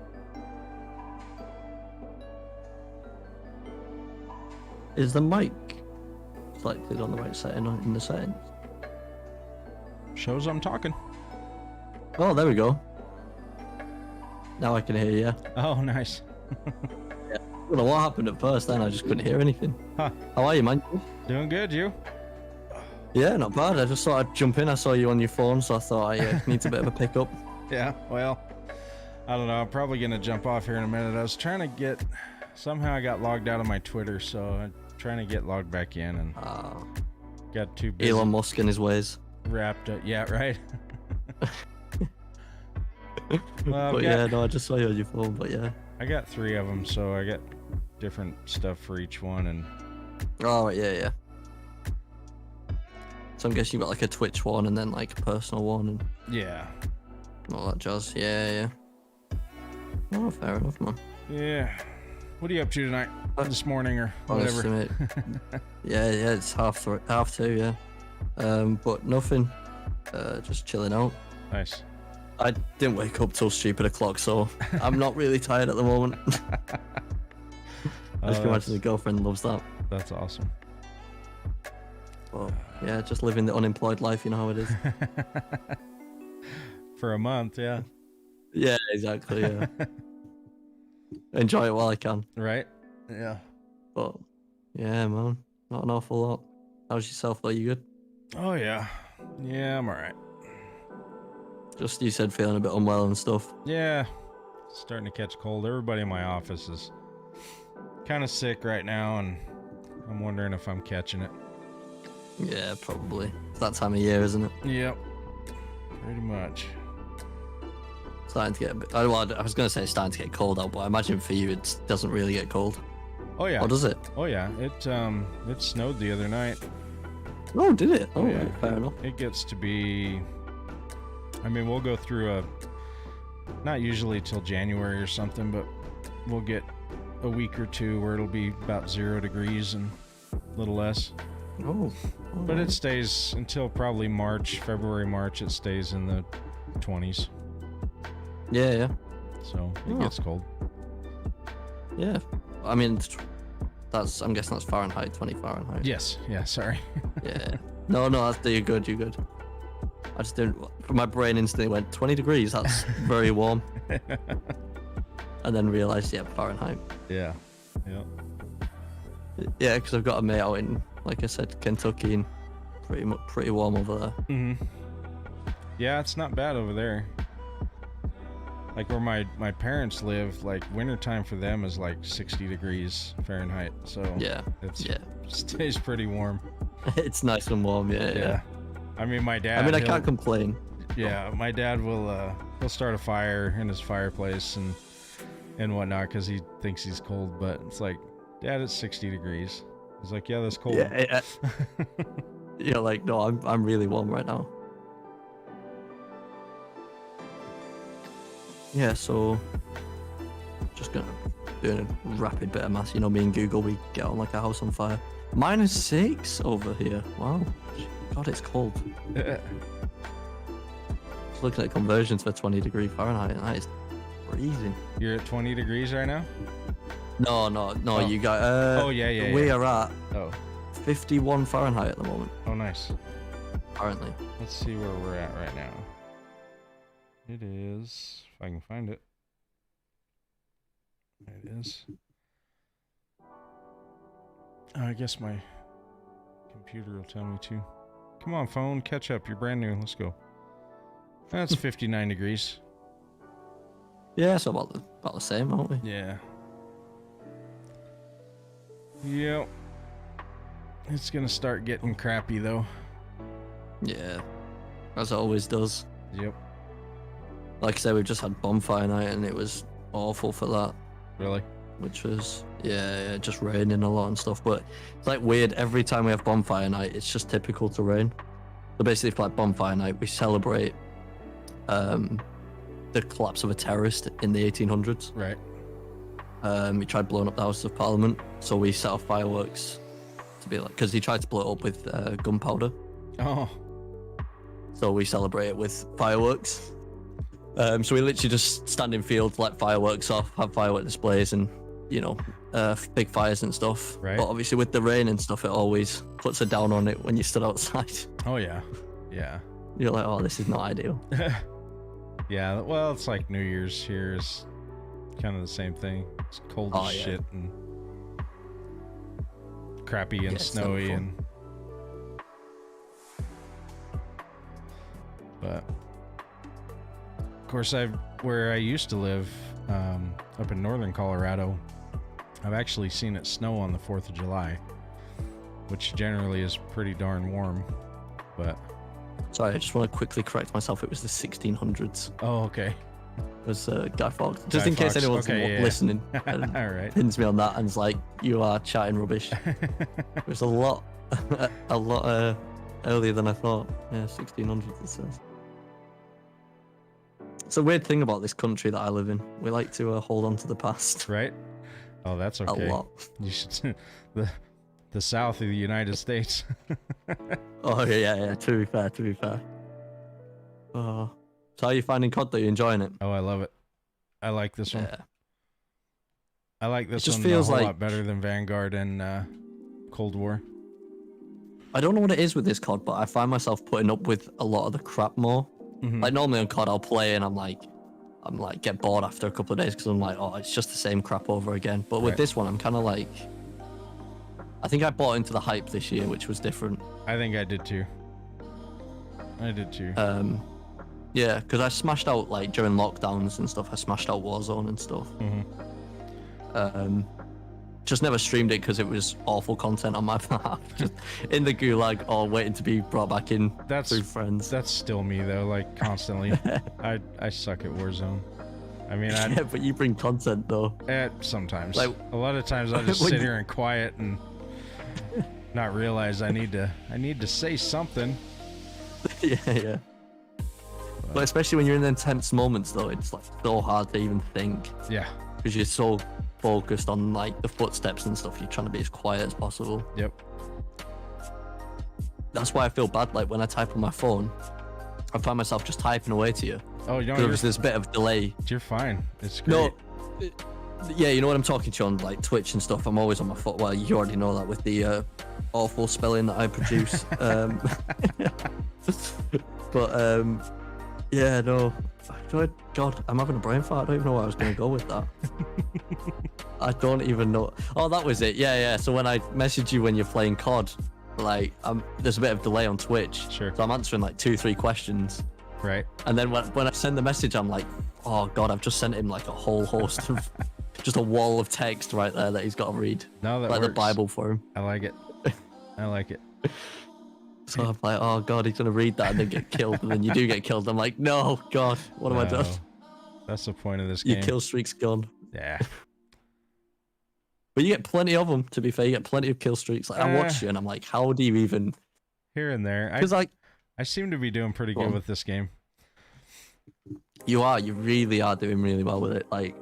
I: Is the mic selected on the right setting in the settings?
A: Shows I'm talking.
I: Oh, there we go. Now I can hear you.
A: Oh, nice.
I: I don't know what happened at first then, I just couldn't hear anything.
A: Huh.
I: How are you, man?
A: Doing good, you?
I: Yeah, not bad. I just thought I'd jump in. I saw you on your phone, so I thought I need a bit of a pickup.
A: Yeah, well, I don't know. I'm probably going to jump off here in a minute. I was trying to get... Somehow I got logged out of my Twitter, so I'm trying to get logged back in and got too busy.
I: Elon Musk and his ways.
A: Wrapped up. Yeah, right? Well,
I: But yeah, no, I just saw you on your phone, but yeah.
A: I got 3 of them, so I got different stuff for each one, and
I: Oh, yeah. So I'm guessing you got like a Twitch one and then like a personal one and
A: yeah.
I: all that jazz. Yeah. Oh, fair enough, man.
A: Yeah. What are you up to tonight? This morning or
I: Honestly,
A: whatever?
I: mate. yeah, it's half 2, yeah. But nothing. Just chilling out.
A: Nice.
I: I didn't wake up till stupid o'clock, so I'm not really tired at the moment. I just can imagine the girlfriend loves that.
A: That's awesome.
I: But yeah, just living the unemployed life, you know how it is.
A: For a month, yeah.
I: Yeah, exactly, yeah. Enjoy it while I can.
A: Right? Yeah.
I: But yeah, man, not an awful lot. How's yourself though? You good?
A: Oh, yeah. Yeah, I'm alright.
I: Just you said feeling a bit unwell and stuff.
A: Yeah. Starting to catch cold. Everybody in my office is kind of sick right now, and I'm wondering if I'm catching it.
I: Yeah, probably. It's that time of year, isn't it?
A: Yep. Pretty much.
I: Starting to get a bit. I was going to say it's starting to get cold out, but I imagine for you it doesn't really get cold.
A: Oh, yeah.
I: Or does it?
A: Oh, yeah. It snowed the other night.
I: Oh, did it? Oh,
A: yeah.
I: right, fair enough.
A: It gets to be... I mean, we'll go through not usually till January or something, but we'll get a week or two where it'll be about 0 degrees and a little less.
I: Oh.
A: But it stays until probably February, March, it stays in the 20s.
I: Yeah.
A: So it gets cold.
I: Yeah. I mean, I'm guessing that's Fahrenheit, 20 Fahrenheit.
A: Yes. Yeah, sorry.
I: Yeah. No, you're good. I just didn't. My brain instantly went 20 degrees. That's very warm. And then realized, yeah, Fahrenheit.
A: Yeah.
I: Yeah, because I've got a mate out in, like I said, Kentucky, and pretty warm over there.
A: Mm-hmm. Yeah, it's not bad over there. Like where my parents live, like wintertime for them is like 60 degrees Fahrenheit. So it stays pretty warm.
I: It's nice and warm. Yeah.
A: I mean, my dad.
I: I can't complain.
A: Yeah, my dad he'll start a fire in his fireplace and whatnot because he thinks he's cold. But it's like, Dad, it's 60 degrees. He's like, yeah, that's cold.
I: Yeah. You're like, no, I'm really warm right now. Yeah, so just gonna do a rapid bit of maths. You know, me and Google, we get on like a house on fire. -6 over here. Wow. God, it's cold. Just looking at conversions for 20 degree Fahrenheit, that is freezing.
A: You're at 20 degrees right now?
I: No,
A: Oh.
I: you got.
A: Yeah.
I: We are at 51 Fahrenheit at the moment.
A: Oh, nice.
I: Apparently.
A: Let's see where we're at right now. It is, if I can find it. There it is. I guess my computer will tell me to. Come on, phone, catch up. You're brand new. Let's go. That's 59 degrees.
I: Yeah, so about the same, aren't we?
A: Yeah. Yep. It's gonna start getting crappy though.
I: Yeah, as it always does.
A: Yep.
I: Like I said, we've just had bonfire night and it was awful for that.
A: Really?
I: Which was, yeah, just raining a lot and stuff. But it's like weird, every time we have bonfire night, it's just typical to rain. So basically, for like bonfire night, we celebrate the collapse of a terrorist in the 1800s.
A: Right.
I: He tried blowing up the House of Parliament, so we set off fireworks to be like, because he tried to blow it up with gunpowder.
A: Oh.
I: So we celebrate it with fireworks. So we literally just stand in fields, let fireworks off, have firework displays, and you know, big fires and stuff.
A: Right.
I: But obviously with the rain and stuff, it always puts a down on it when you stood outside.
A: Oh yeah, yeah,
I: You're like, oh, this is not ideal.
A: yeah. Well, it's like New Year's here is kind of the same thing. It's cold
I: Oh,
A: as
I: yeah.
A: shit and crappy and
I: it's no
A: snowy
I: fun.
A: and. But of course, where I used to live, up in northern Colorado, I've actually seen it snow on the 4th of July, which generally is pretty darn warm. But
I: Sorry, I just want to quickly correct myself. It was the 1600s.
A: oh, okay,
I: It was Guy Fawkes. Just
A: Guy
I: in case
A: Fawkes.
I: anyone's
A: Okay, yeah.
I: listening and
A: all right.
I: pins me on that and is like, you are chatting rubbish. It was a lot earlier than I thought. Yeah, 1600s it says. It's a weird thing about this country that I live in. We like to hold on to the past
A: Right? Oh, that's okay.
I: a lot.
A: You should the south of the United States.
I: Oh yeah. To be fair. So how are you finding COD? Though, you enjoying it?
A: Oh, I love it. I like this one.
I: Yeah.
A: I like this
I: just
A: one
I: feels
A: a whole
I: like-
A: lot better than Vanguard and Cold War.
I: I don't know what it is with this COD, but I find myself putting up with a lot of the crap more.
A: Mhm.
I: Like normally on COD, I'll play and I'm like get bored after a couple of days because I'm like, oh, it's just the same crap over again. But with
A: Right.
I: this one, I'm kind of like, I think I bought into the hype this year, which was different.
A: I think I did too.
I: Yeah, because I smashed out like during lockdowns and stuff. I smashed out Warzone and stuff.
A: Mhm.
I: Just never streamed it because it was awful content on my behalf. Just in the gulag or waiting to be brought back in through friends.
A: That's still me though. Like constantly, I suck at Warzone. I mean,
I: Yeah, but you bring content though.
A: sometimes.
I: Like-
A: a lot of times, I'll just
I: When
A: sit
I: you-
A: here and quiet and not realize I need to say something.
I: Yeah. But especially when you're in the intense moments though, it's like so hard to even think
A: Yeah.
I: because you're so focused on like the footsteps and stuff. You're trying to be as quiet as possible.
A: Yep.
I: That's why I feel bad. Like when I type on my phone, I find myself just typing away to you.
A: Oh, you know,
I: Because there's a bit of delay.
A: you're fine. It's great.
I: No, yeah, you know what I'm talking to you on like Twitch and stuff. I'm always on my phone. Well, you already know that with the awful spelling that I produce. Yeah, no. God, I'm having a brain fart. I don't even know where I was going to go with that. I don't even know. Oh, that was it. Yeah. So when I message you when you're playing COD, like, there's a bit of delay on Twitch.
A: Sure.
I: So I'm answering like 2-3 questions.
A: Right.
I: And then when I send the message, I'm like, oh God, I've just sent him like a whole host of just a wall of text right there that he's got to read.
A: No, that
I: like the
A: works.
I: Bible for him.
A: I like it. I like it.
I: So I'm like, oh God, he's going to read that and then get killed. And then you do get killed. I'm like, no, God, what have I done?
A: No. That's the point of this
I: Your
A: game.
I: kill streak's gone.
A: Yeah.
I: But you get plenty of them, to be fair. You get plenty of kill streaks. Like, I watch you and I'm like, how do you even...
A: Here and there.
I: Because, like...
A: I seem to be doing pretty
I: Go
A: good
I: on.
A: with this game.
I: You really are doing really well with it. Like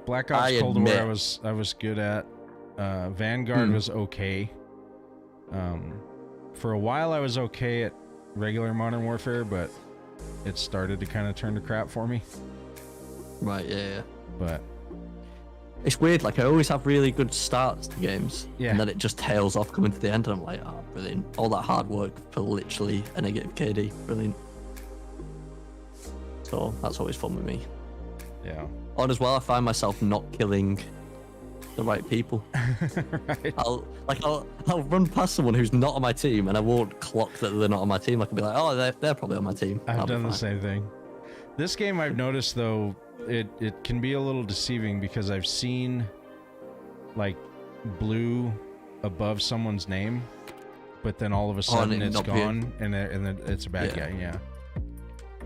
A: Black Ops
I: I
A: Cold War,
I: admit-
A: I was good at. Vanguard
I: Hmm.
A: was okay. For a while, I was okay at regular Modern Warfare, but it started to kind of turn to crap for me.
I: Right, yeah.
A: But
I: It's weird. Like, I always have really good starts to games.
A: Yeah.
I: And then it just tails off coming to the end. And I'm like, oh, brilliant. All that hard work for literally a negative KD. Brilliant. So that's always fun with me.
A: yeah,
I: And as well, I find myself not killing the right people.
A: right.
I: I'll run past someone who's not on my team, and I won't clock that they're not on my team. I can be like, oh, they're probably on my team.
A: I've
I: I'll be
A: done the
I: fine.
A: same thing. This game, I've noticed though, it can be a little deceiving because I've seen like blue above someone's name, but then all of a sudden
I: it
A: it's
I: not be-
A: gone and then it's a bad
I: Yeah.
A: guy. Yeah,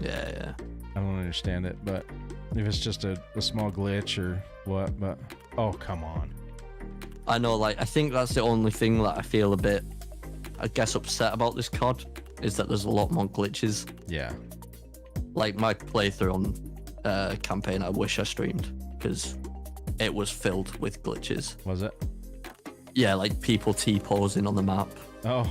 I: Yeah.
A: I don't understand it, but if it's just a small glitch or what, but oh, come on.
I: I know, like, I think that's the only thing that I feel a bit, I guess, upset about this COD, is that there's a lot more glitches.
A: Yeah.
I: Like, my playthrough on campaign, I wish I streamed, because it was filled with glitches.
A: Was it?
I: Yeah, like people T-posing on the map,
A: Oh,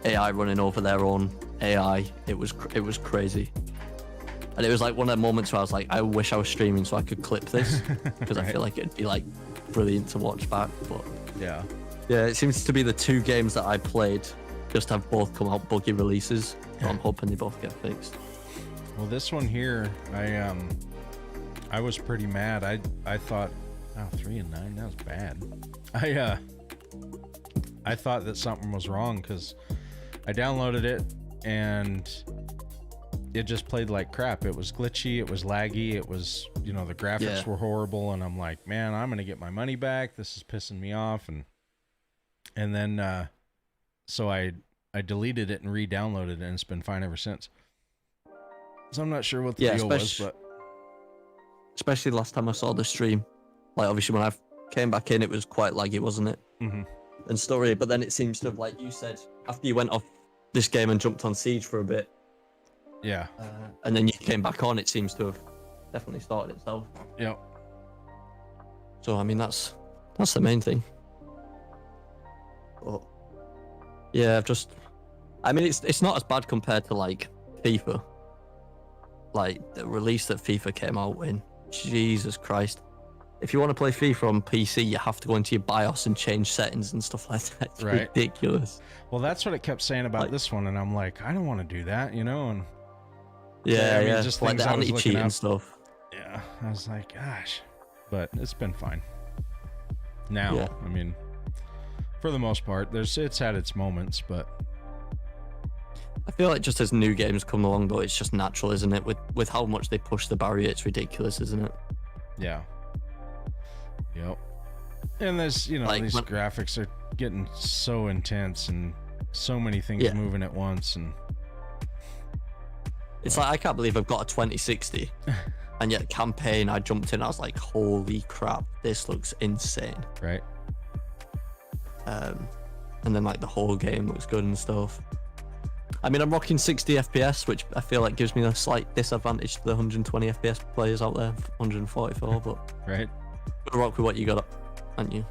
I: AI running over their own AI. It was crazy. And it was like one of the moments where I was like, I wish I was streaming so I could clip this, because I
A: Right.
I: feel like it'd be like brilliant to watch back. But
A: Yeah.
I: yeah, it seems to be the 2 games that I played just have both come out buggy releases. So I'm hoping they both get fixed.
A: Well, this one here, I was pretty mad. I thought, oh, 3 and 9, that was bad. I thought that something was wrong because I downloaded it and it just played like crap. It was glitchy, it was laggy, it was, the graphics were horrible, and I'm like, man, I'm gonna get my money back. This is pissing me off, and then so I deleted it and re-downloaded it, and it's been fine ever since. So I'm not sure what the deal was, but
I: especially last time I saw the stream, like obviously when I came back in, it was quite laggy, wasn't it?
A: mm-hmm.
I: And story, but then it seems to have, like you said, after you went off this game and jumped on Siege for a bit,
A: Yeah.
I: and then you came back on, it seems to have definitely started itself.
A: Yep.
I: So I mean, that's the main thing. But yeah, I mean, it's not as bad compared to like FIFA. Like the release that FIFA came out in, Jesus Christ. If you want to play FIFA on PC, you have to go into your BIOS and change settings and stuff like that. It's
A: Right.
I: ridiculous.
A: Well, that's what it kept saying about
I: Like-
A: this one, and I'm like, I don't want to do that, and
I: Yeah,
A: I mean,
I: yeah.
A: just
I: Like
A: things
I: the
A: I was looking
I: anti-cheat
A: up.
I: and stuff.
A: yeah, I was like, gosh, but it's been fine. Now,
I: Yeah.
A: I mean, for the most part, it's had its moments, but
I: I feel like just as new games come along, though, it's just natural, isn't it? With how much they push the barrier, it's ridiculous, isn't it?
A: yeah, yep. And there's,
I: Like,
A: these
I: when-
A: graphics are getting so intense and so many things
I: Yeah.
A: moving at once, and
I: It's like, I can't believe I've got a 2060. And yet campaign, I jumped in, I was like, holy crap, this looks insane.
A: right,
I: And then like the whole game looks good and stuff. I mean, I'm rocking 60 FPS, which I feel like gives me a slight disadvantage to the 120 FPS players out there, 144, but
A: right.
I: gotta rock with what you got, aren't you?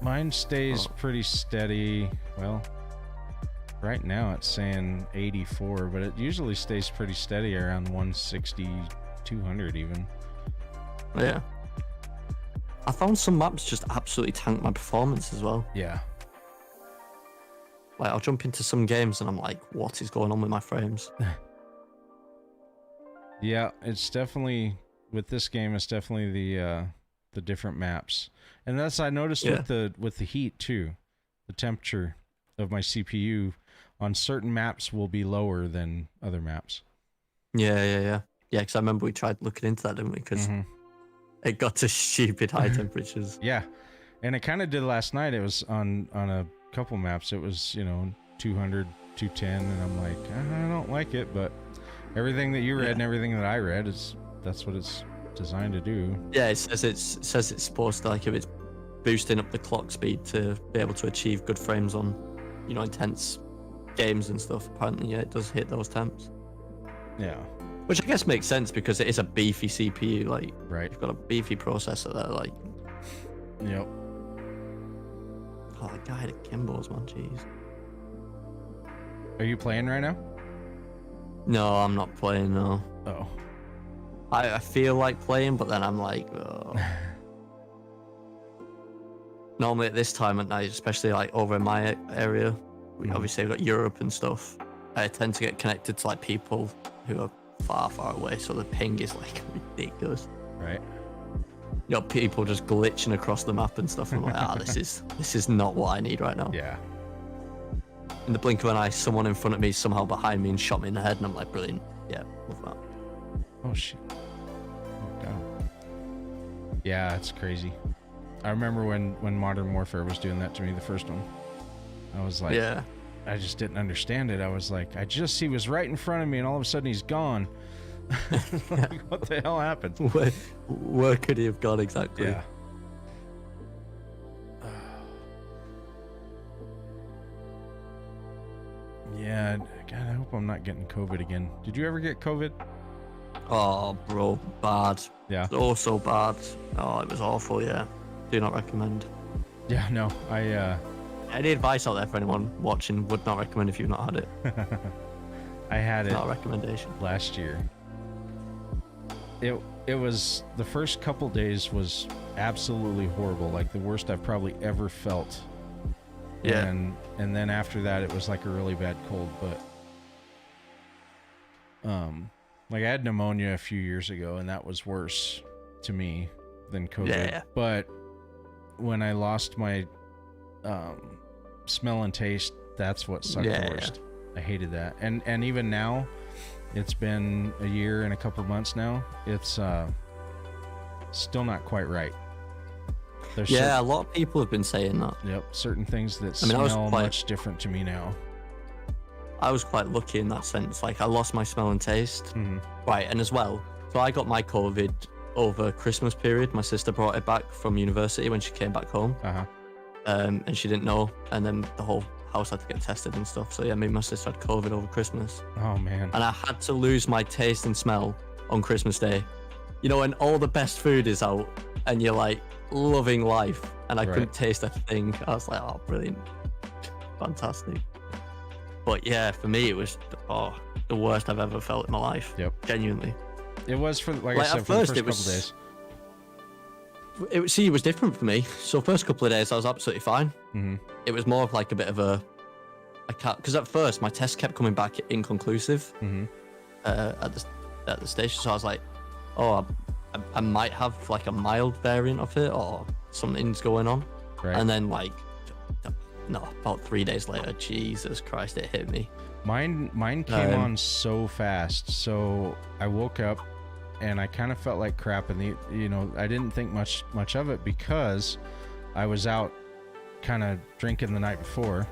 A: Mine stays
I: Oh.
A: pretty steady. Well, right now it's saying 84, but it usually stays pretty steady around 160, 200 even.
I: Yeah. I found some maps just absolutely tank my performance as well.
A: Yeah.
I: Like, I'll jump into some games and I'm like, what is going on with my frames?
A: Yeah, it's definitely, with this game, it's definitely the different maps. And that's, I noticed
I: Yeah.
A: with the heat too. The temperature of my CPU on certain maps will be lower than other maps.
I: Yeah, because I remember we tried looking into that, didn't we? Because
A: Mhm.
I: it got to stupid high temperatures.
A: Yeah. And it kind of did last night. It was on a couple maps. It was, 200, 210, and I'm like, I don't like it, but everything that you read
I: Yeah.
A: and everything that I read that's what it's designed to do.
I: Yeah, it says it's supposed to, like, if it's boosting up the clock speed to be able to achieve good frames on, intense games and stuff. Apparently, yeah, it does hit those temps.
A: Yeah.
I: Which I guess makes sense because it is a beefy CPU. Like,
A: Right.
I: you've got a beefy processor there. Like,
A: Yep.
I: oh, that guy had gimbals, man. Jeez.
A: Are you playing right now?
I: No, I'm not playing. No,
A: Oh.
I: I feel like playing, but then I'm like, oh. Normally at this time at night, especially like over in my area, we obviously got Europe and stuff. I tend to get connected to like people who are far, far away, so the ping is like ridiculous.
A: Right.
I: People just glitching across the map and stuff. I'm like, this is not what I need right now.
A: Yeah.
I: In the blink of an eye, someone in front of me, somehow behind me, and shot me in the head, and I'm like, brilliant. Yeah, love that.
A: Oh shit. Oh god. Yeah, it's crazy. I remember when Modern Warfare was doing that to me, the first one. I was like,
I: Yeah.
A: I just didn't understand it. I was like, he was right in front of me, and all of a sudden he's gone. Like, what the hell happened?
I: Where could he have gone exactly?
A: Yeah. Yeah, God, I hope I'm not getting COVID again. Did you ever get COVID?
I: Oh, bro, bad.
A: Yeah.
I: So bad. Oh, it was awful. Yeah. Do not recommend.
A: Yeah, no,
I: Any advice out there for anyone watching? Would not recommend if you've not had it.
A: I had it
I: Not a recommendation.
A: last year. It was the first couple days was absolutely horrible, like the worst I've probably ever felt.
I: Yeah.
A: And then after that it was like a really bad cold, but like I had pneumonia a few years ago and that was worse to me than COVID.
I: Yeah.
A: But when I lost my smell and taste, that's what sucked the worst. I hated that. And even now, it's been a year and a couple of months now. It's still not quite right. There's
I: a lot of people have been saying that.
A: Yep, certain things that
I: I was
A: smell
I: quite-
A: much different to me now.
I: I was quite lucky in that sense. Like, I lost my smell and taste.
A: Mhm.
I: Right, and as well, so I got my COVID over Christmas period. My sister brought it back from university when she came back home.
A: Uh-huh.
I: And she didn't know. And then the whole house had to get tested and stuff. So yeah, me and my sister had COVID over Christmas.
A: Oh man.
I: And I had to lose my taste and smell on Christmas Day. You know, when all the best food is out and you're like loving life, and I couldn't taste a thing. I was like, oh, brilliant. Fantastic. But yeah, for me, it was the worst I've ever felt in my life.
A: Yep.
I: Genuinely.
A: It was for, like I said,
I: at
A: for the
I: first
A: first
I: it was,
A: couple days.
I: It was different for me. So first couple of days, I was absolutely fine.
A: Mm-hmm.
I: It was more of like a bit of a because at first my test kept coming back inconclusive at the station. So I was like, oh, I might have like a mild variant of it or something's going on.
A: Right.
I: And then like, no, about 3 days later, Jesus Christ, it hit me.
A: Mine came on so fast. So I woke up and I kind of felt like crap, and I didn't think much of it because I was out kind of drinking the night before.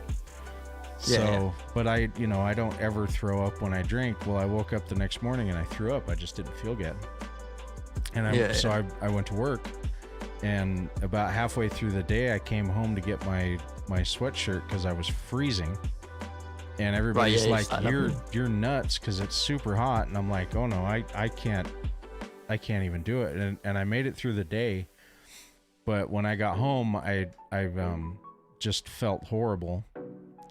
A: So, but I don't ever throw up when I drink. Well, I woke up the next morning and I threw up. I just didn't feel good. And I went to work, and about halfway through the day, I came home to get my sweatshirt because I was freezing. And everybody's like, "You're nuts," because it's super hot. And I'm like, "Oh no, I can't even do it." And I made it through the day, but when I got home, I just felt horrible,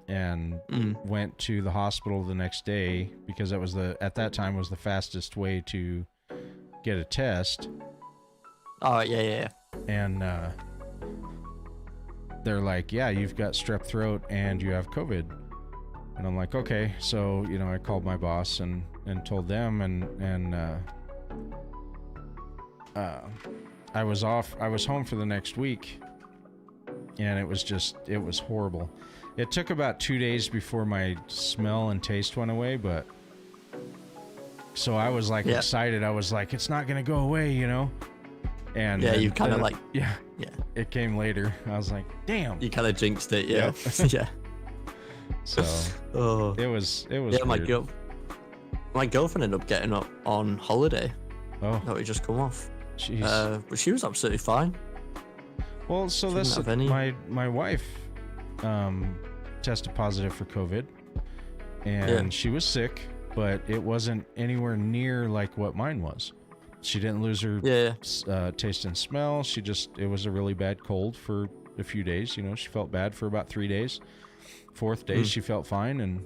A: and went to the hospital the next day because that was at that time was the fastest way to get a test.
I: Oh yeah.
A: And they're like, "Yeah, you've got strep throat and you have COVID." And I'm like, "Okay." So I called my boss and told them, and I was home for the next week, and it was horrible. It took about 2 days before my smell and taste went away, but so I was like excited. I was like, it's not gonna go away, And
I: you kind of like
A: it came later. I was like, damn.
I: You kind of jinxed it, yeah. Yeah.
A: So it was weird.
I: My girlfriend ended up getting up on holiday.
A: Oh,
I: that we just come off.
A: Jeez.
I: But she was absolutely fine.
A: Well, so this my wife tested positive for COVID, and she was sick, but it wasn't anywhere near like what mine was. She didn't lose her taste and smell. It was a really bad cold for a few days. She felt bad for about 3 days. Fourth day, she felt fine,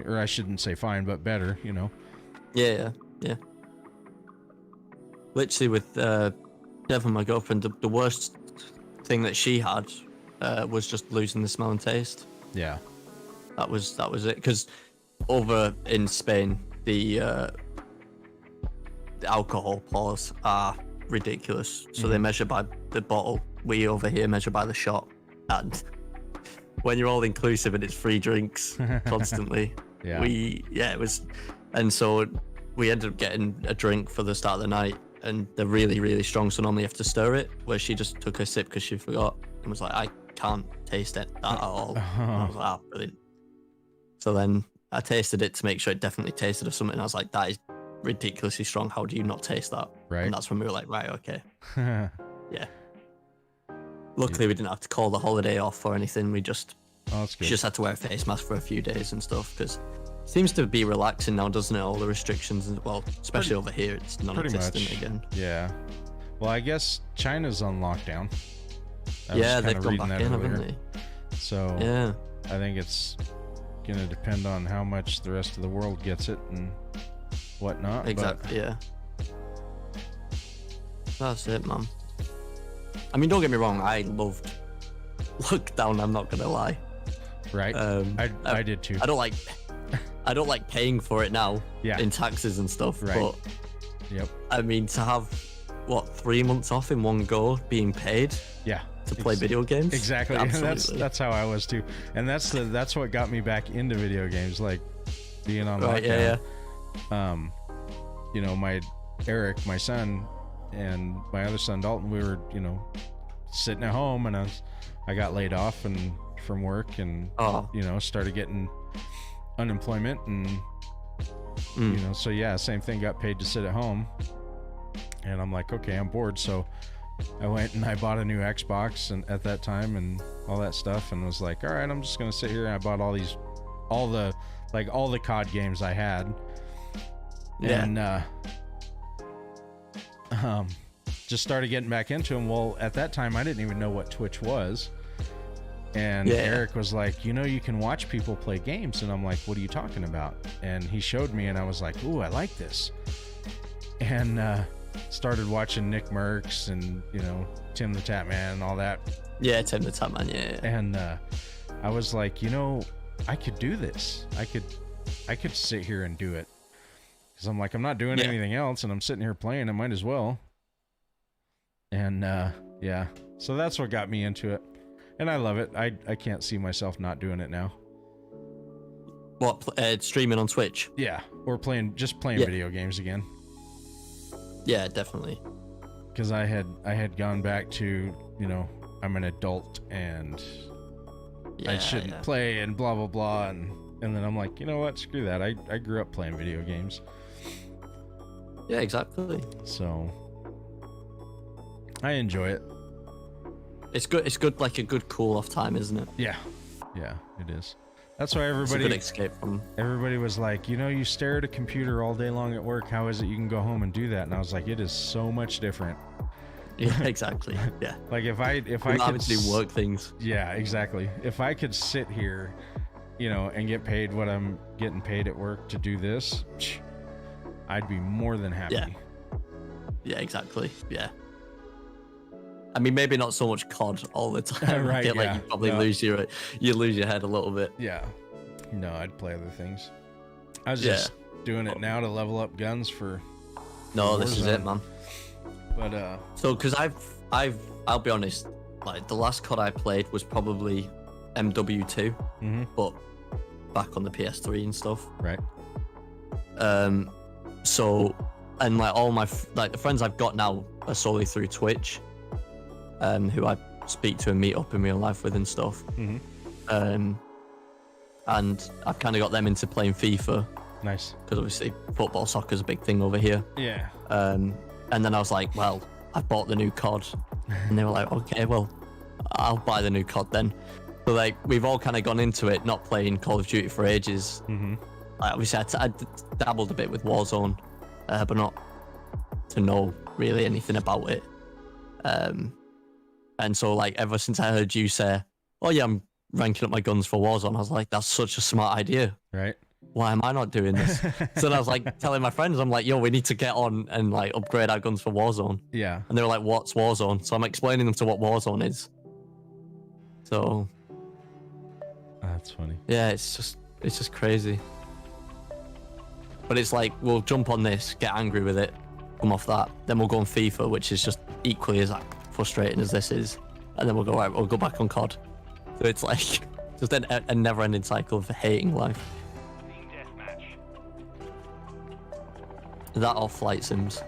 A: or I shouldn't say fine, but better.
I: Yeah. Literally with Devon, my girlfriend, the worst thing that she had was just losing the smell and taste.
A: Yeah,
I: that was it. Because over in Spain, the alcohol pours are ridiculous. So they measure by the bottle. We over here measure by the shot. And when you're all inclusive and it's free drinks constantly, it was. And so we ended up getting a drink for the start of the night, and they're really, really strong. So normally you have to stir it, where she just took a sip because she forgot and was like, I can't taste it at all. I was like, brilliant. So then I tasted it to make sure it definitely tasted of something. I was like, that is ridiculously strong. How do you not taste that?
A: Right.
I: And that's when we were like, right, okay. Yeah. Luckily, we didn't have to call the holiday off or anything. We just, she just had to wear a face mask for a few days and stuff, because it seems to be relaxing now, doesn't it? All the restrictions, well, especially over here, it's non-existent again.
A: Yeah. Well, I guess China's on lockdown.
I: They've gone back in, haven't they?
A: So I think it's gonna depend on how much the rest of the world gets it and whatnot.
I: Exactly. Yeah. That's it, man. I mean, don't get me wrong. I loved lockdown. I'm not gonna lie.
A: Right. I did too.
I: I don't like paying for it now.
A: Yeah.
I: In taxes and stuff.
A: Right.
I: But
A: Yep.
I: I mean, to have 3 months off in one go, being paid
A: Yeah.
I: to play video games.
A: Exactly.
I: Absolutely.
A: That's how I was too, and that's what got me back into video games, like being on
I: Right.
A: lockdown.
I: Yeah.
A: You know, my Eric, my son, and my other son Dalton, we were, you know, sitting at home, and I got laid off and from work, and you know, started getting unemployment, and you know, so yeah, same thing, got paid to sit at home, and I'm like, okay, I'm bored, so I went and I bought a new Xbox and at that time and all that stuff, and was like, all right, I'm just gonna sit here, and I bought all the COD games I had.
I: Yeah.
A: And just started getting back into them. Well, at that time I didn't even know what Twitch was, and Eric was like, you know, you can watch people play games, and I'm like, what are you talking about? And he showed me, and I was like, ooh, I like this, and started watching Nick Merckx and, you know, Tim the Tap Man and all that.
I: Yeah, Tim the Tap Man. Yeah.
A: And I was like, you know, I could do this. I could sit here and do it. Because I'm like, I'm not doing anything else, and I'm sitting here playing. I might as well. And yeah, so that's what got me into it, and I love it. I can't see myself not doing it now.
I: What, streaming on Twitch?
A: Yeah, or playing video games again.
I: Yeah, definitely.
A: Because I had gone back to, you know, I'm an adult and I shouldn't play and blah blah blah, and then I'm like, you know what, screw that. I grew up playing video games.
I: Yeah, exactly.
A: So I enjoy it.
I: It's good, like a good cool off time, isn't it?
A: Yeah, it is. That's why
I: It's a good escape from.
A: Everybody was like, you know, you stare at a computer all day long at work. How is it you can go home and do that? And I was like, it is so much different.
I: Yeah, exactly. Yeah.
A: Like if I could
I: do work things.
A: Yeah, exactly. If I could sit here, you know, and get paid what I'm getting paid at work to do this, I'd be more than happy.
I: Yeah, exactly. Yeah. I mean, maybe not so much COD all the time.
A: Right,
I: I feel like you probably lose your head a little bit.
A: Yeah. No, I'd play other things. I was just doing it now to level up guns for.
I: No, this is it, man.
A: But
I: So, because I'll be honest, like the last COD I played was probably MW2, but back on the PS3 and stuff.
A: Right.
I: So, and like all my the friends I've got now are solely through Twitch. Who I speak to and meet up in real life with and stuff. And I've kind of got them into playing FIFA.
A: Nice.
I: Because obviously football, soccer's a big thing over here.
A: Yeah.
I: And then I was like, well, I bought the new COD. And they were like, okay, well, I'll buy the new COD then. So like, we've all kind of gone into it, not playing Call of Duty for ages. Like, obviously, I dabbled a bit with Warzone, but not to know really anything about it. And so, like, ever since I heard you say, oh, yeah, I'm ranking up my guns for Warzone, I was like, that's such a smart idea.
A: Right.
I: Why am I not doing this? So then I was, like, telling my friends, I'm like, yo, we need to get on and, like, upgrade our guns for Warzone.
A: Yeah.
I: And they were like, what's Warzone? So I'm explaining them to what Warzone is. So.
A: That's funny.
I: Yeah, it's just crazy. But it's like, we'll jump on this, get angry with it, come off that. Then we'll go on FIFA, which is just equally as frustrating as this is, and then we'll go back on COD. So it's like just a never-ending cycle of hating life.
B: Team deathmatch.
I: That or flight sims.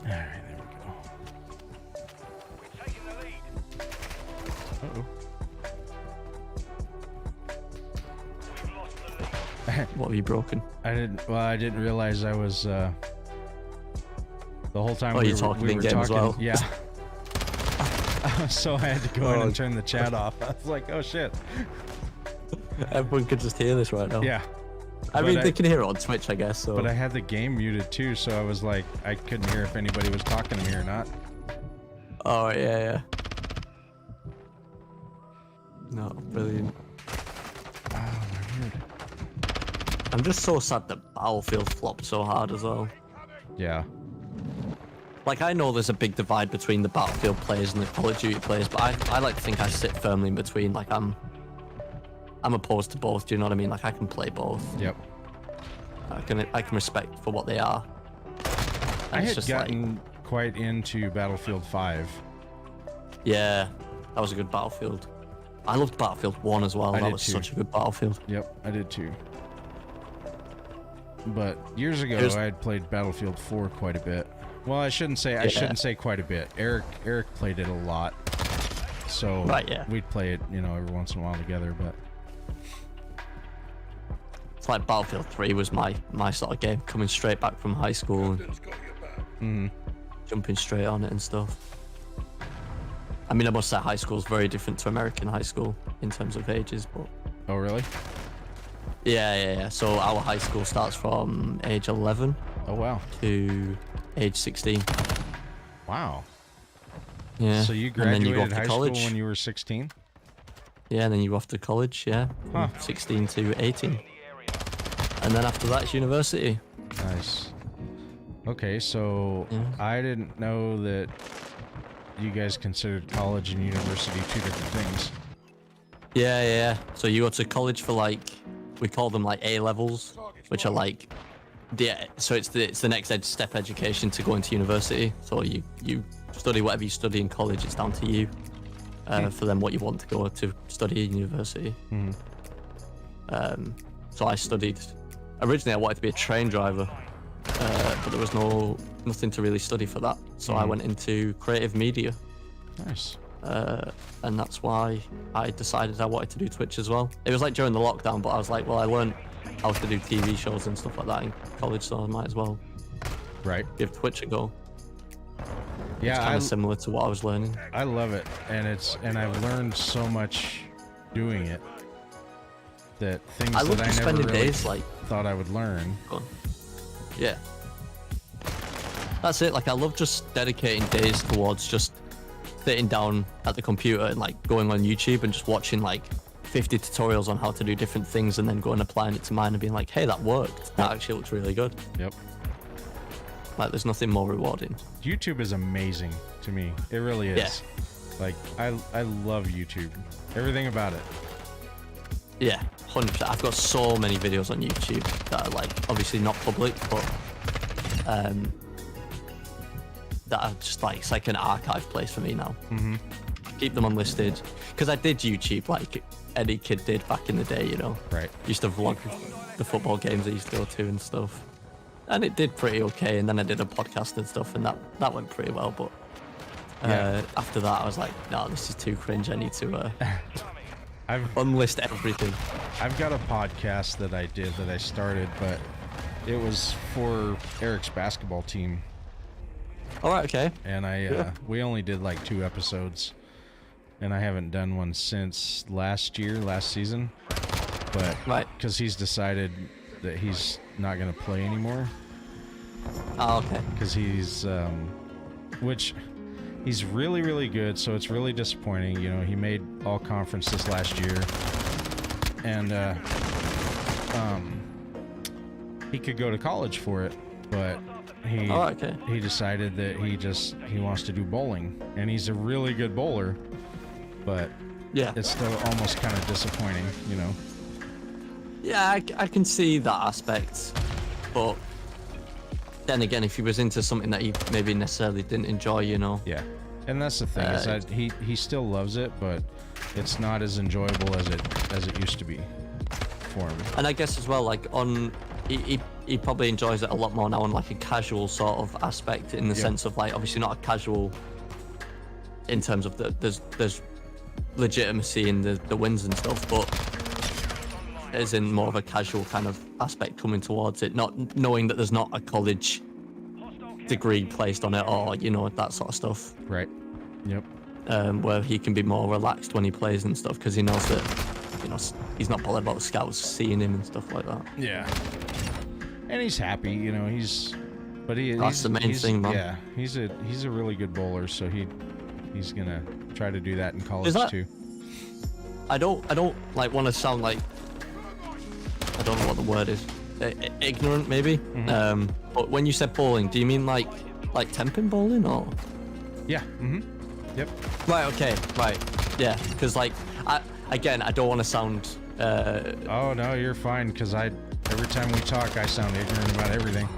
A: All right, there we go.
B: We're taking the lead.
A: Uh-oh.
B: We've lost the lead.
I: What have you broken?
A: I didn't realize I was the whole time
I: Oh,
A: we
I: you're
A: were,
I: talking
A: we
I: in
A: were
I: game
A: talking.
I: as well.
A: Yeah. So I had to go in and turn the chat off. I was like, oh shit.
I: Everyone could just hear this right now.
A: Yeah.
I: I mean, they can hear it on Twitch, I guess. So.
A: But I had the game muted too, so I was like, I couldn't hear if anybody was talking to me or not.
I: Oh yeah. No, brilliant.
A: Oh, my word.
I: I'm just so sad that Battlefield flopped so hard as well.
A: Yeah.
I: Like, I know there's a big divide between the Battlefield players and the Call of Duty players, but I like to think I sit firmly in between. Like, I'm opposed to both, do you know what I mean? Like, I can play both.
A: Yep.
I: I can respect for what they are.
A: I
I: And it's
A: had
I: just
A: gotten quite into Battlefield 5.
I: yeah, that was a good Battlefield. I loved Battlefield 1 as well.
A: I
I: That
A: did
I: was
A: too.
I: such a good Battlefield.
A: Yep, I did too. But years ago, I had played Battlefield 4 quite a bit. Well, I shouldn't say quite a bit. Eric played it a lot. So we'd play it, every once in a while together, but
I: It's like Battlefield 3 was my sort of game, coming straight back from high school and jumping straight on it and stuff. I mean, I must say high school is very different to American high school in terms of ages, but...
A: Oh, really?
I: Yeah. So our high school starts from age 11
A: Oh, wow.
I: to age 16.
A: Wow.
I: Yeah.
A: So you
I: And then you go
A: graduated
I: off to
A: high school
I: college.
A: when you were 16?
I: Yeah, and then you go off to college, yeah.
A: Huh.
I: 16 to 18. And then after that, it's university.
A: Nice. Okay, so
I: Yeah.
A: I didn't know that you guys considered college and university two different things.
I: Yeah. So you go to college for we call them A levels, which are so it's the next step education to go into university. So you study whatever you study in college. It's down to you for them what you want to go to study in university. So I studied. Originally, I wanted to be a train driver, but there was nothing to really study for that. So I went into creative media.
A: Nice.
I: And that's why I decided I wanted to do Twitch as well. It was during the lockdown, but I was well, I learned how to do TV shows and stuff like that in college, so I might as well give Twitch a go.
A: Yeah,
I: it's kind of similar to what I was learning.
A: I love it, and I've learned so much doing it that things
I: I love
A: that I
I: just
A: never
I: spending
A: really
I: days
A: thought I would learn.
I: Yeah. That's it. I love just dedicating days towards just sitting down at the computer and going on YouTube and just watching 50 tutorials on how to do different things and then going and applying it to mine and being hey, that worked. That actually looks really good.
A: Yep.
I: There's nothing more rewarding.
A: YouTube is amazing to me. It really is. Yeah. I love YouTube. Everything about it.
I: Yeah, 100%. I've got so many videos on YouTube that are obviously not public, but that are just it's like an archive place for me now. Keep them unlisted because I did YouTube like any kid did back in the day,
A: Right.
I: Used to vlog the football games I used to go to and stuff, and it did pretty okay. And then I did a podcast and stuff, and that went pretty well. But after that, I was like, no, this is too cringe. I need to unlist everything.
A: I've got a podcast that I started, but it was for Eric's basketball team.
I: All right, okay.
A: And we only did 2 episodes, and I haven't done one since last season. But because he's decided that he's not going to play anymore.
I: Oh, okay.
A: Because he's he's really, really good, so it's really disappointing. He made all conference this last year, and he could go to college for it, but he decided that he wants to do bowling, and he's a really good bowler, but it's still almost kind of disappointing,
I: Yeah, I can see that aspect, but then again, if he was into something that he maybe necessarily didn't enjoy,
A: Yeah, and that's the thing is that he still loves it, but it's not as enjoyable as it used to be for him.
I: And I guess as well, he probably enjoys it a lot more now on a casual sort of aspect, in the sense of obviously not a casual in terms of there's legitimacy in the wins and stuff, but as in more of a casual kind of aspect coming towards it, not knowing that there's not a college degree placed on it or that sort of stuff.
A: Right. Yep.
I: Where he can be more relaxed when he plays and stuff because he knows that he's not bothered about scouts seeing him and stuff like that.
A: Yeah. And he's happy,
I: that's the main thing, man.
A: Yeah, he's a really good bowler, so he he's gonna try to do that in college
I: Is that-
A: too.
I: I don't like want to sound like, I don't know what the word is, ignorant maybe. But when you said bowling, do you mean like 10-pin bowling or?
A: Yeah. Yep.
I: Right. Okay. Right. Yeah. Because like, I don't want to sound.
A: Oh no, you're fine. Because every time we talk, I sound ignorant about everything.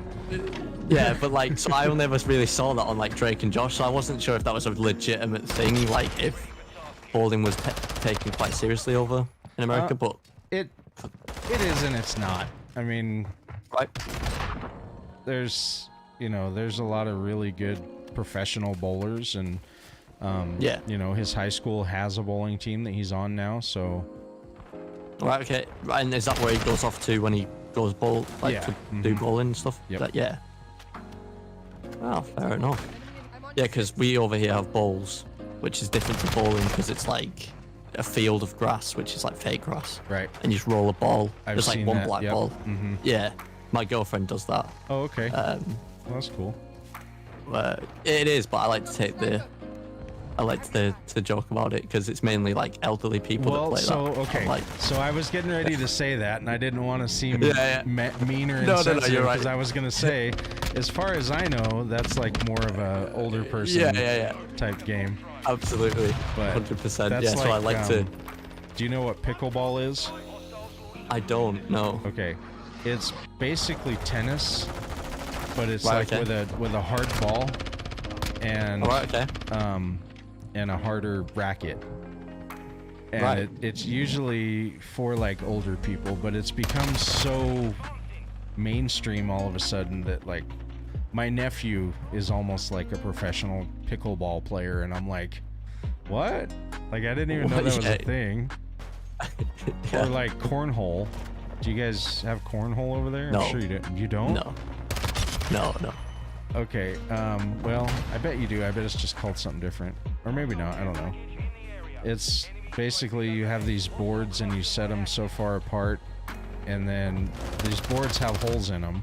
I: Yeah, but like, so I never really saw that on like Drake and Josh, so I wasn't sure if that was a legitimate thing, like if bowling was taken quite seriously over in America, but
A: It is and it's not. I mean,
I: right.
A: there's a lot of really good professional bowlers, and
I: Yeah.
A: his high school has a bowling team that he's on now, so
I: Right. Okay. Right, and is that where he goes off to when he goes bowl, like
A: Yeah.
I: to do bowling and stuff?
A: Yep.
I: Yeah. Oh, fair enough. Yeah, because we over here have bowls, which is different to bowling because it's like a field of grass, which is like fake grass.
A: Right.
I: And you just roll a ball.
A: I've
I: There's like
A: seen
I: one
A: that,
I: black
A: yep.
I: ball. Yeah. My girlfriend does that.
A: Oh, okay. Well, that's cool.
I: It is, but I like to take to joke about it because it's mainly like elderly people that play that.
A: Okay.
I: Like,
A: So I was getting ready to say that, and I didn't want to seem
I: Yeah.
A: mean or
I: No,
A: insensitive
I: you're right.
A: because I was gonna say, as far as I know, that's like more of a older person
I: Yeah.
A: type game.
I: Absolutely.
A: But
I: 100%.
A: that's
I: Yeah, so I like to.
A: Do you know what pickleball is?
I: I don't know.
A: Okay, it's basically tennis, but it's
I: Right,
A: like
I: okay.
A: with a hard ball and
I: Alright, okay.
A: and a harder racket. And
I: Right.
A: it's usually for like older people, but it's become so mainstream all of a sudden that like my nephew is almost like a professional pickleball player, and I'm like, what? Like I didn't even know that was a thing.
I: Yeah.
A: Or like cornhole. Do you guys have cornhole over there?
I: No.
A: I'm sure you don't. You don't?
I: No.
A: Okay. Well, I bet you do. I bet it's just called something different, or maybe not. I don't know. It's basically you have these boards and you set them so far apart, and then these boards have holes in them,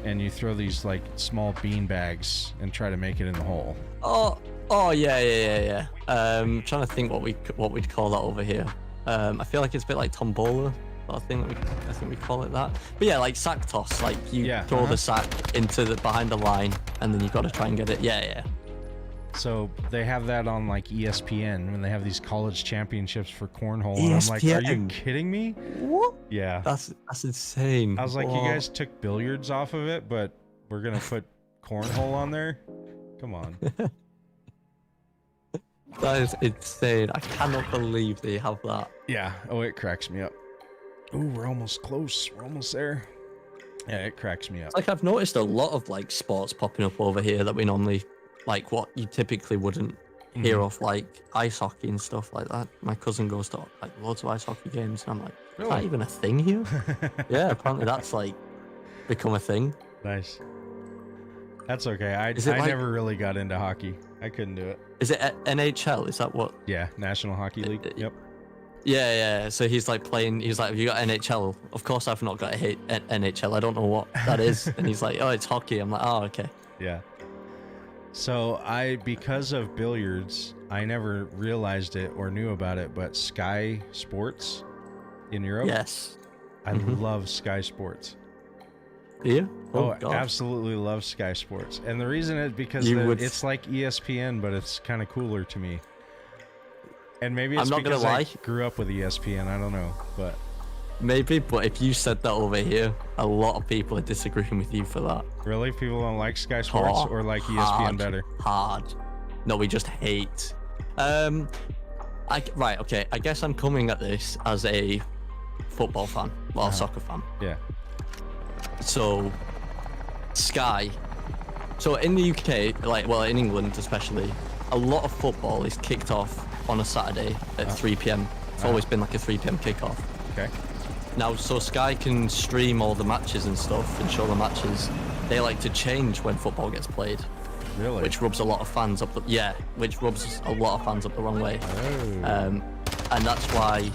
A: and you throw these like small bean bags and try to make it in the hole.
I: Oh yeah. Trying to think what we'd call that over here. I feel like it's a bit like tombola. I think we call it that. But yeah, like sack toss. Like you throw the sack into behind the line, and then you got to try and get it. Yeah.
A: So they have that on like ESPN when they have these college championships for cornhole, and I'm like, are you kidding me?
I: What?
A: Yeah.
I: That's insane.
A: I was like,
I: Whoa.
A: you guys took billiards off of it, but we're gonna put cornhole on there? Come on.
I: That is insane. I cannot believe they have that.
A: Yeah. Oh, it cracks me up. Ooh, we're almost close. We're almost there. Yeah, it cracks me up.
I: Like I've noticed a lot of like sports popping up over here that we normally, like what you typically wouldn't hear of, like ice hockey and stuff like that. My cousin goes to like loads of ice hockey games, and I'm like, is that even a thing here? Yeah, apparently that's like become a thing.
A: Nice. That's okay. I
I: like-
A: never really got into hockey. I couldn't do it.
I: Is it NHL? Is that what?
A: Yeah, National Hockey League. Yep.
I: Yeah. So he's like playing. He's like, have you got NHL? Of course, I've not got a NHL. I don't know what that is. And he's like, oh, it's hockey. I'm like, oh, okay.
A: Yeah. So because of billiards, I never realized it or knew about it, but Sky Sports in Europe.
I: Yes.
A: I love Sky Sports.
I: Do you?
A: Oh,
I: God.
A: absolutely love Sky Sports. And the reason is because it's like ESPN, but it's kind of cooler to me. And maybe it's
I: I'm not
A: because
I: gonna
A: I
I: lie.
A: grew up with ESPN. I don't know, but
I: Maybe, but if you said that over here, a lot of people are disagreeing with you for that.
A: really, people don't like Sky Sports or like ESPN
I: Hard,
A: better.
I: Hard. No, we just hate. Right, okay. I guess I'm coming at this as a football fan, well, soccer fan.
A: Yeah.
I: So, Sky. So in the UK, like, well, in England especially, a lot of football is kicked off on a Saturday at 3 p.m. It's always been like a 3 p.m. kickoff.
A: Okay.
I: Now, so Sky can stream all the matches and stuff and show the matches. They like to change when football gets played,
A: Really?
I: which rubs a lot of fans up. Which rubs a lot of fans up the wrong way.
A: Oh.
I: And that's why,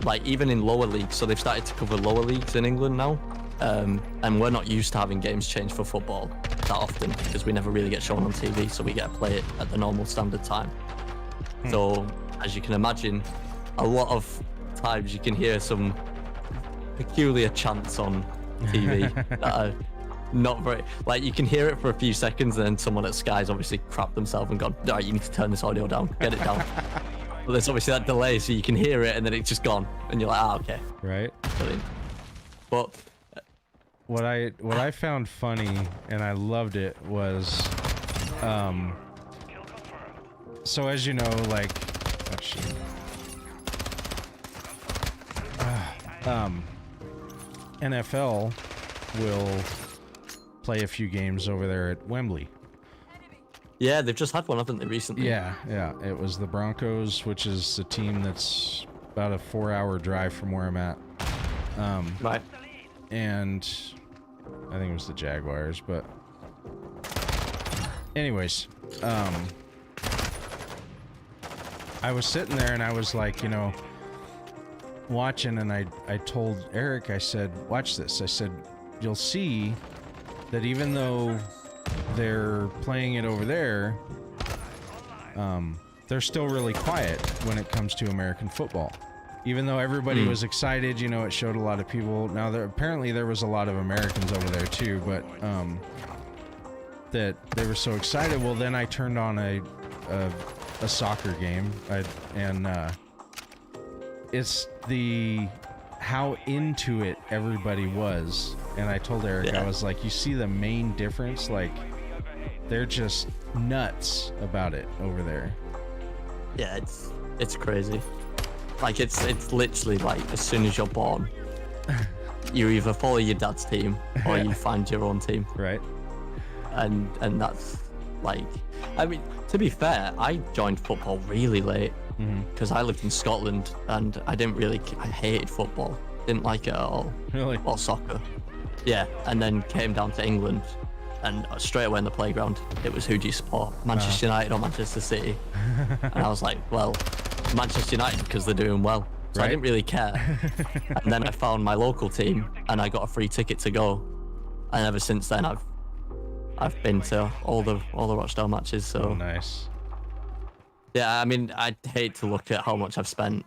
I: like, even in lower leagues, so they've started to cover lower leagues in England now. And we're not used to having games change for football. that often because we never really get shown on TV, so we get to play it at the normal standard time. So, as you can imagine, a lot of times you can hear some peculiar chants on TV that are not very, like, you can hear it for a few seconds and then someone at Sky's obviously crapped themselves and gone, all right, you need to turn this audio down, get it down. But there's obviously that delay, so you can hear it and then it's just gone and you're like, okay,
A: Right.
I: brilliant. But
A: What I found funny and I loved it was, so as you know, like, oh shit. NFL will play a few games over there at Wembley.
I: yeah, they've just had one, haven't they, recently?
A: Yeah. It was the Broncos, which is a team that's about a 4-hour drive from where I'm at.
I: Right.
A: And I think it was the Jaguars, but anyways, I was sitting there and I was like, you know, watching, and I told Eric, I said, watch this. I said, you'll see that even though they're playing it over there, they're still really quiet when it comes to American football. Even though everybody was excited, you know, it showed a lot of people. Now, apparently there was a lot of Americans over there too, but that they were so excited. Well, then I turned on a soccer game, and it's how into it everybody was. And I told Eric, I was like, you see the main difference? Like, they're just nuts about it over there.
I: Yeah, it's crazy. Like, it's literally like, as soon as you're born, you either follow your dad's team or you find your own team.
A: Right.
I: And that's like, I mean, to be fair, I joined football really late because I lived in Scotland and I hated football. Didn't like it at all.
A: Really?
I: Or soccer. Yeah, and then came down to England and straight away in the playground, it was, who do you support? Manchester United or Manchester City? And I was like, well, Manchester United, because they're doing well. So I didn't really care. And then I found my local team and I got a free ticket to go. And ever since then I've been to all the Rochdale matches. So
A: Oh, nice.
I: yeah, I mean, I'd hate to look at how much I've spent,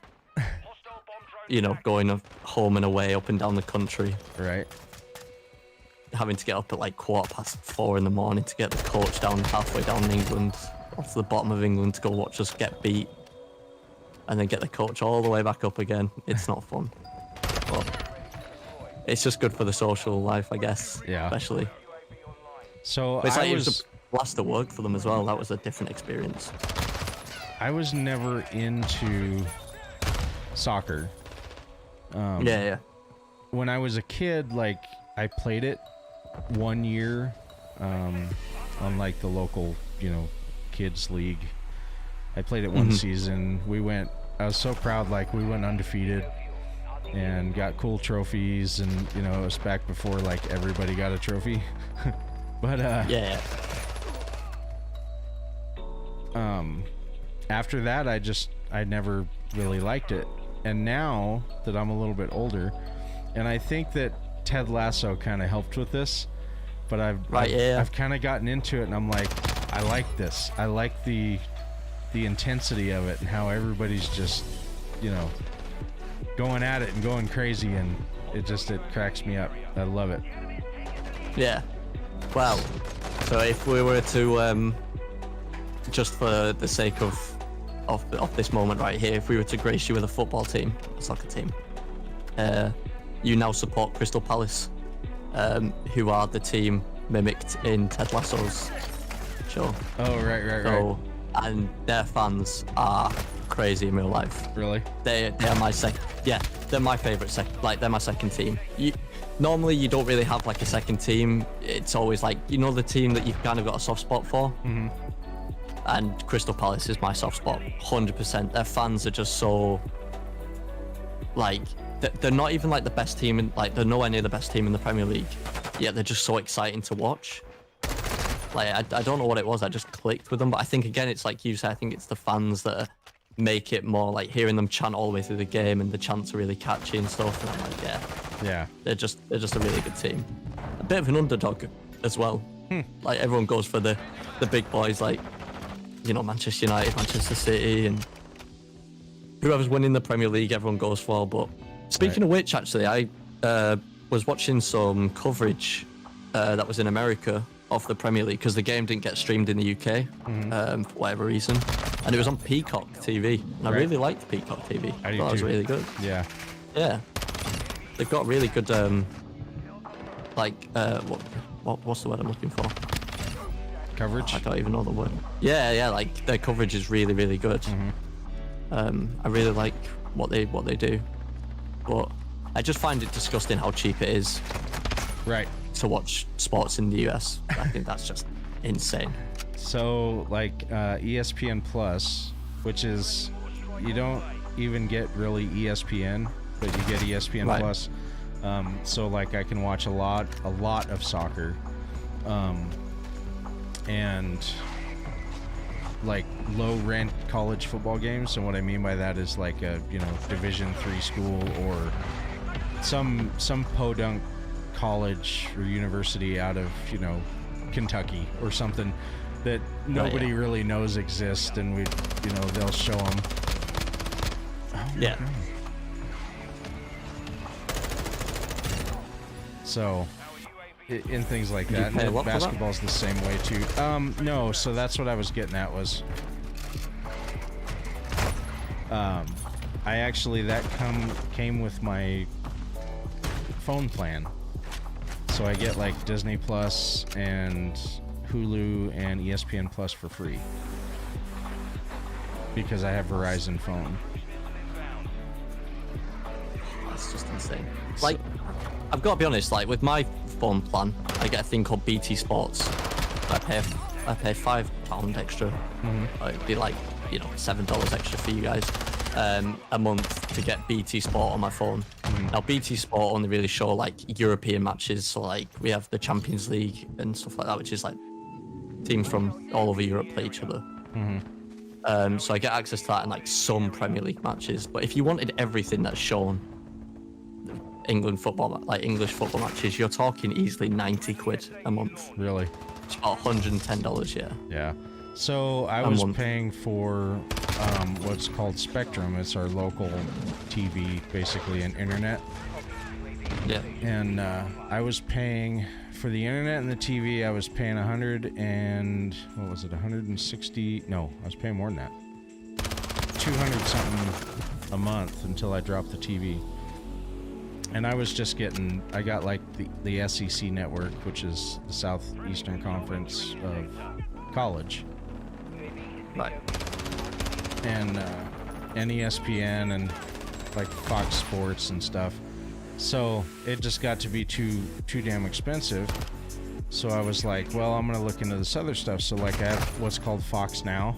I: you know, going home and away up and down the country.
A: Right.
I: Having to get up at like 4:15 in the morning to get the coach down halfway down England, off to the bottom of England to go watch us get beat. And then get the coach all the way back up again. It's not fun. But it's just good for the social life, I guess.
A: Yeah.
I: Especially.
A: So
I: But it's like
A: I
I: it
A: was
I: was a blast to work for them as well. That was a different experience.
A: I was never into soccer.
I: Yeah.
A: When I was a kid, like, I played it 1 year on like the local, you know, kids league. I played it one season. I was so proud, like, we went undefeated and got cool trophies, and, you know, it was back before like everybody got a trophy. But
I: Yeah.
A: after that I never really liked it. And now that I'm a little bit older, and I think that Ted Lasso kind of helped with this, but I've kind of gotten into it, and I'm like, I like this. I like the intensity of it and how everybody's just, you know, going at it and going crazy, and it cracks me up. I love it.
I: Yeah. Well, so if we were to, just for the sake of this moment right here, if we were to grace you with a football team, a soccer team, you now support Crystal Palace, who are the team mimicked in Ted Lasso's show.
A: Oh, right.
I: And their fans are crazy in real life.
A: Really?
I: They are my they're my favorite they're my second team. Normally you don't really have like a second team. It's always like, you know, the team that you've kind of got a soft spot for. And Crystal Palace is my soft spot, 100%. Their fans are just so, like, they're not even like the best team they're nowhere near the best team in the Premier League, yet they're just so exciting to watch. Like, I don't know what it was, I just clicked with them, but I think, again, it's like you said, I think it's the fans that make it more, like, hearing them chant all the way through the game, and the chants are really catchy and stuff, and I'm like, yeah, they're just a really good team. A bit of an underdog as well, Like everyone goes for the big boys, like, you know, Manchester United, Manchester City, and whoever's winning the Premier League, everyone goes for. But speaking of which, actually, I was watching some coverage that was in America of the Premier League because the game didn't get streamed in the UK for whatever reason, and it was on Peacock TV, and I really liked Peacock TV.
A: I do
I: thought it was
A: too.
I: really good.
A: Yeah.
I: Yeah, they've got really good what's the word I'm looking for?
A: Coverage.
I: I don't even know the word. Yeah, like their coverage is really, really good. I really like what they do, but I just find it disgusting how cheap it is
A: Right.
I: to watch sports in the US. I think that's just insane.
A: So like ESPN Plus, which is you don't even get really ESPN, but you get ESPN
I: Right.
A: Plus. So like I can watch a lot of soccer, and like low rent college football games. And what I mean by that is like a Division III school or some podunk college or university out of Kentucky or something that nobody really knows exist, and they'll show them.
I: Yeah.
A: So, in things like that,
I: pay a
A: and
I: lot for that?
A: basketball's the same way too. No, so that's what I was getting at was, I actually came with my phone plan, so I get like Disney Plus and Hulu and ESPN Plus for free because I have Verizon phone.
I: That's just insane. Like, I've got to be honest, like with my phone plan, I get a thing called BT Sports. I pay £5 extra. It'd be like, $7 extra for you guys a month to get BT Sport on my phone. Now BT Sport only really show like European matches, so like we have the Champions League and stuff like that, which is like teams from all over Europe play each other. So I get access to that and like some Premier League matches. But if you wanted everything that's shown, English football matches, you're talking easily 90 quid a month.
A: Really?
I: It's about $110, yeah.
A: Yeah. So I was paying for what's called Spectrum. It's our local TV, basically, and internet.
I: Yeah.
A: And I was paying for the internet and the TV. I was paying 160? No, I was paying more than that. 200 something a month until I dropped the TV. And I was just I got like the SEC network, which is the Southeastern Conference of college.
I: Right.
A: And ESPN and like Fox Sports and stuff. So it just got to be too damn expensive. So I was like, well, I'm gonna look into this other stuff. So like I have what's called Fox Now,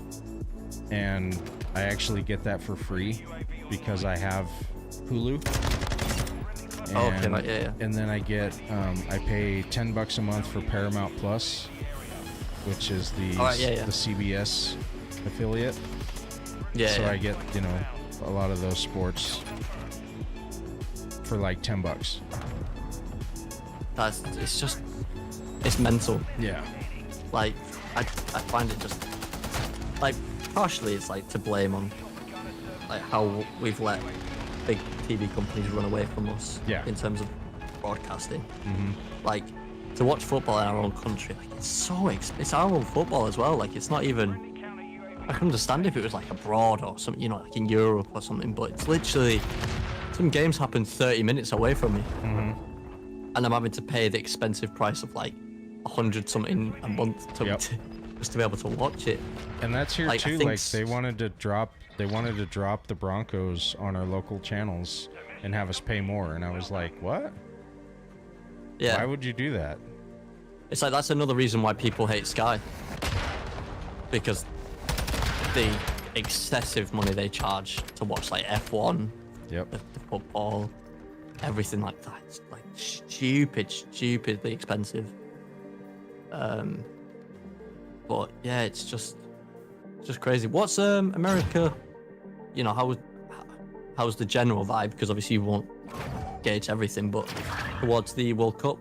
A: and I actually get that for free because I have Hulu. And,
I: right, yeah.
A: And then I get I pay $10 a month for Paramount Plus, which is the CBS affiliate.
I: Yeah.
A: So I get a lot of those sports for like $10.
I: It's mental.
A: Yeah.
I: Like I find it just like partially it's like to blame on like how we've let big TV companies run away from us in terms of broadcasting. Like to watch football in our own country, like it's our own football as well. Like it's not even. I can understand if it was like abroad or something, like in Europe or something, but it's literally some games happen 30 minutes away from me, and I'm having to pay the expensive price of like 100 something a month just to be able to watch it.
A: And that's here too. Like they wanted to drop the Broncos on our local channels and have us pay more, and I was like, what?
I: Yeah.
A: Why would you do that?
I: It's like that's another reason why people hate Sky, because the excessive money they charge to watch like F1, the football, everything like that. It's like stupidly expensive. But yeah, it's just crazy. What's America? How's the general vibe? Because obviously you won't gauge everything, but towards the World Cup.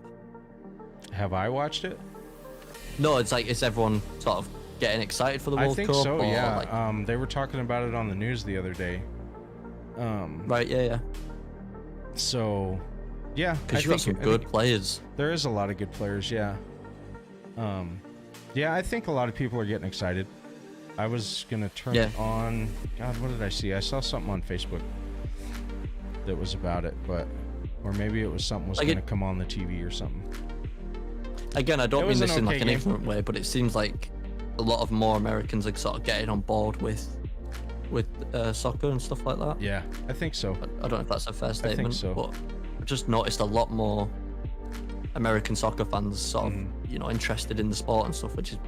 A: Have I watched it?
I: No, it's like, is everyone sort of getting excited for the World
A: I think
I: Cup?
A: so,
I: or,
A: yeah.
I: like-
A: They were talking about it on the news the other day.
I: right, yeah.
A: So, yeah.
I: Because you got some good players.
A: There is a lot of good players, yeah. Yeah, I think a lot of people are getting excited. I was gonna turn it on. God, what did I see? I saw something on Facebook that was about it, or maybe it was something was gonna come on the TV or something.
I: Again, I don't mean this in like an
A: game.
I: ignorant way, but it seems like a lot of more Americans are sort of getting on board with soccer and stuff like that.
A: Yeah, I think so.
I: I don't know if that's a fair statement,
A: so.
I: but I've just noticed a lot more American soccer fans sort of, you know, interested in the sport and stuff, which is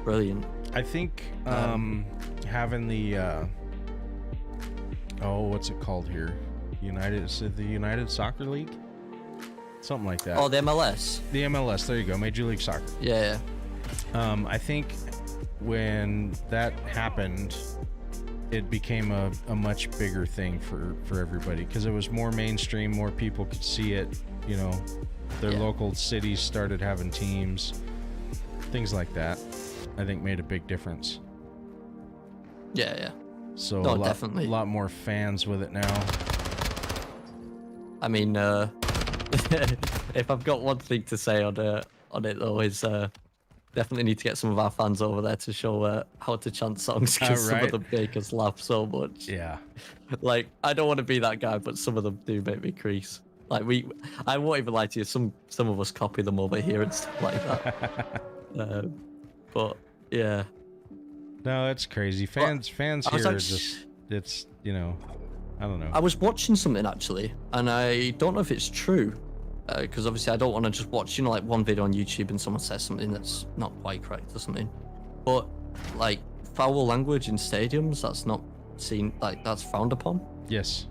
I: brilliant.
A: I think having the what's it called here? Is it the United Soccer League? Something like that.
I: Oh, the MLS.
A: The MLS, there you go, Major League Soccer.
I: Yeah.
A: I think when that happened, it became a much bigger thing for everybody because it was more mainstream, more people could see it, you know, their local cities started having teams, things like that. I think made a big difference.
I: Yeah.
A: So
I: no, definitely
A: a lot more fans with it now.
I: I mean, if I've got one thing to say on it though, is definitely need to get some of our fans over there to show how to chant songs because some of them make us laugh so much.
A: Yeah.
I: Like, I don't want to be that guy, but some of them do make me crease. Like I won't even lie to you. Some of us copy them over here and stuff like that. But yeah.
A: No, it's crazy. Fans here are just, it's, you know, I don't know.
I: I was watching something actually, and I don't know if it's true, because obviously I don't want to just watch, you know, like one video on YouTube and someone says something that's not quite correct or something. But like foul language in stadiums, that's not seen, like that's frowned upon.
A: Yes.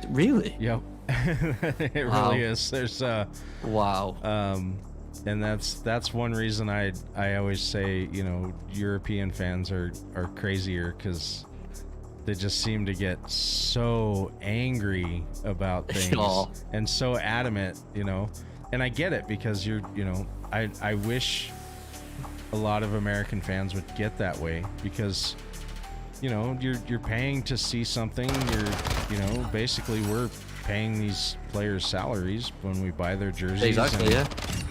I: Really?
A: Yep. It really is. There's
I: wow.
A: And that's one reason I always say, you know, European fans are crazier because they just seem to get so angry about things and so adamant, you know. And I get it because you know, I wish a lot of American fans would get that way because, you know, you're paying to see something. You know, basically we're paying these players salaries when we buy their jerseys.
I: Exactly,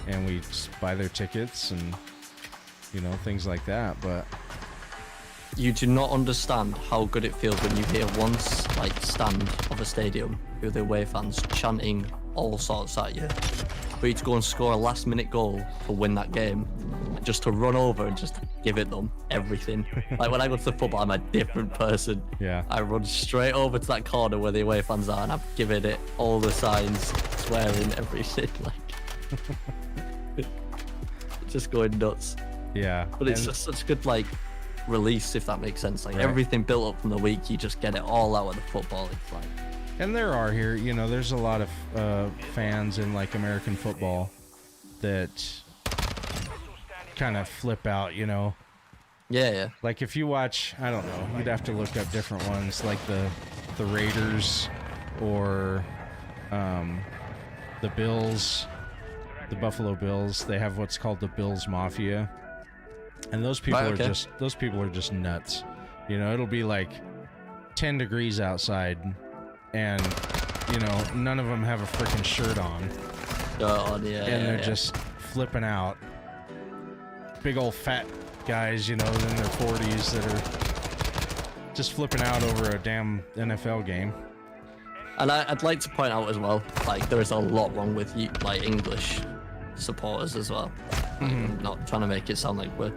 A: and we buy their tickets and, you know, things like that. But
I: you do not understand how good it feels when you hear one like stand of a stadium with the away fans chanting all sorts at you, for you to go and score a last minute goal to win that game, and just to run over and just give it them everything. Like when I go to the football, I'm a different person.
A: Yeah.
I: I run straight over to that corner where the away fans are and I'm giving it all the signs, swearing everything, like just going nuts.
A: Yeah.
I: But it's just such a good like release, if that makes sense. Like everything built up from the week, you just get it all out of the football. It's like,
A: and there are here, you know, there's a lot of fans in like American football that kind of flip out, you know.
I: Yeah.
A: Like if you watch, I don't know, you'd have to look up different ones, like the Raiders or the Bills, the Buffalo Bills. They have what's called the Bills Mafia, and those people are just nuts. You know, it'll be like 10 degrees outside, and you know, none of them have a freaking shirt on. And they're just flipping out. Big old fat guys, you know, in their 40s that are just flipping out over a damn NFL game.
I: And I'd like to point out as well, like there is a lot wrong with you, like English supporters as well. Like, I'm not trying to make it sound like we're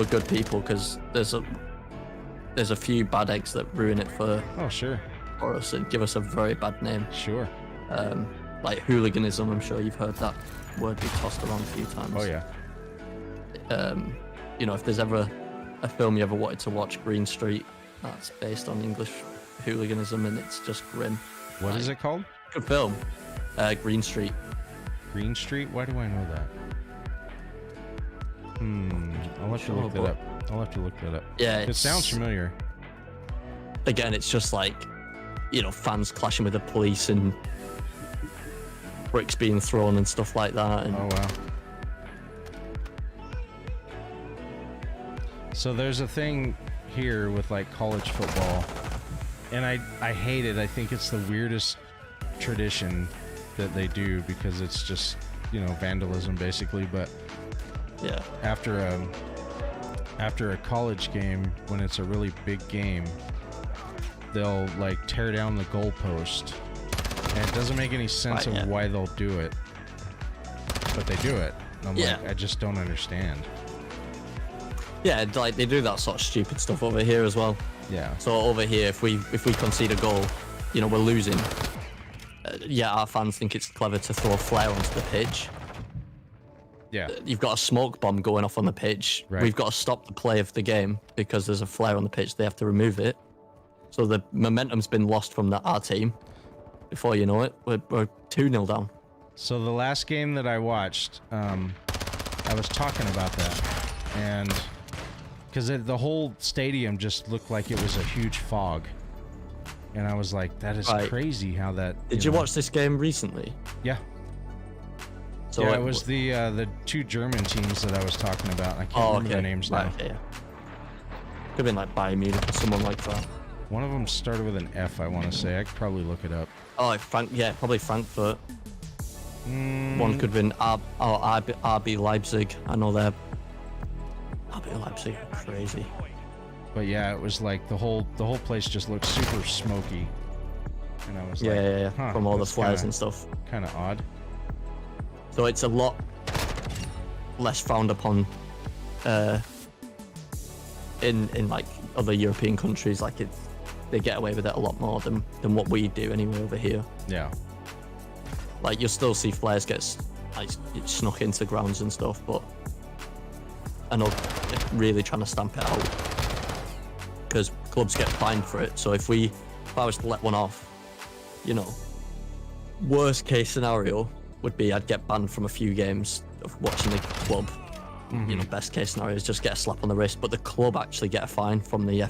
I: good people, because there's a few bad eggs that ruin it for us and give us a very bad name.
A: Sure.
I: Like hooliganism, I'm sure you've heard that word be tossed around a few times.
A: Oh yeah.
I: You know, if there's ever a film you ever wanted to watch, Green Street, that's based on English hooliganism, and it's just grim.
A: What is it called?
I: Good film. Green Street.
A: Green Street? Why do I know that? I'll have to look that up.
I: Yeah,
A: it sounds familiar.
I: Again, it's just like, you know, fans clashing with the police and bricks being thrown and stuff like that. And
A: oh wow. So there's a thing here with like college football, and I hate it. I think it's the weirdest tradition that they do because it's just, you know, vandalism basically. But
I: Yeah.
A: after a college game, when it's a really big game, they'll like tear down the goalpost, and it doesn't make any sense of why they'll do it, but they do it. And I'm like, I just don't understand.
I: Yeah, like they do that sort of stupid stuff over here as well.
A: Yeah.
I: So over here, if we concede a goal, you know, we're losing. Yeah, our fans think it's clever to throw a flare onto the pitch.
A: Yeah.
I: You've got a smoke bomb going off on the pitch.
A: Right.
I: We've got to stop the play of the game because there's a flare on the pitch. They have to remove it. So the momentum's been lost from our team. Before you know it, we're 2-0 down.
A: So the last game that I watched, I was talking about that, and because the whole stadium just looked like it was a huge fog, and I was like, that is crazy how that.
I: Did you watch this game recently?
A: Yeah. So yeah, it was the two German teams that I was talking about. I can't remember their names now.
I: Okay, yeah. Could have been like Bayern Munich or someone like that.
A: One of them started with an F, I want to say. I could probably look it up.
I: Oh, probably Frankfurt. One could have been RB Leipzig. I know they're RB Leipzig, crazy.
A: But yeah, it was like the whole place just looked super smoky, and I was like, huh,
I: from all the flares and stuff.
A: Kind of odd.
I: So it's a lot less frowned upon in like other European countries. Like they get away with it a lot more than what we do anyway over here.
A: Yeah.
I: Like you'll still see flares get like snuck into grounds and stuff, but I know they're really trying to stamp it out because clubs get fined for it. So if I was to let one off, you know, worst case scenario would be I'd get banned from a few games of watching the club. You know, best case scenario is just get a slap on the wrist, but the club actually get a fine from the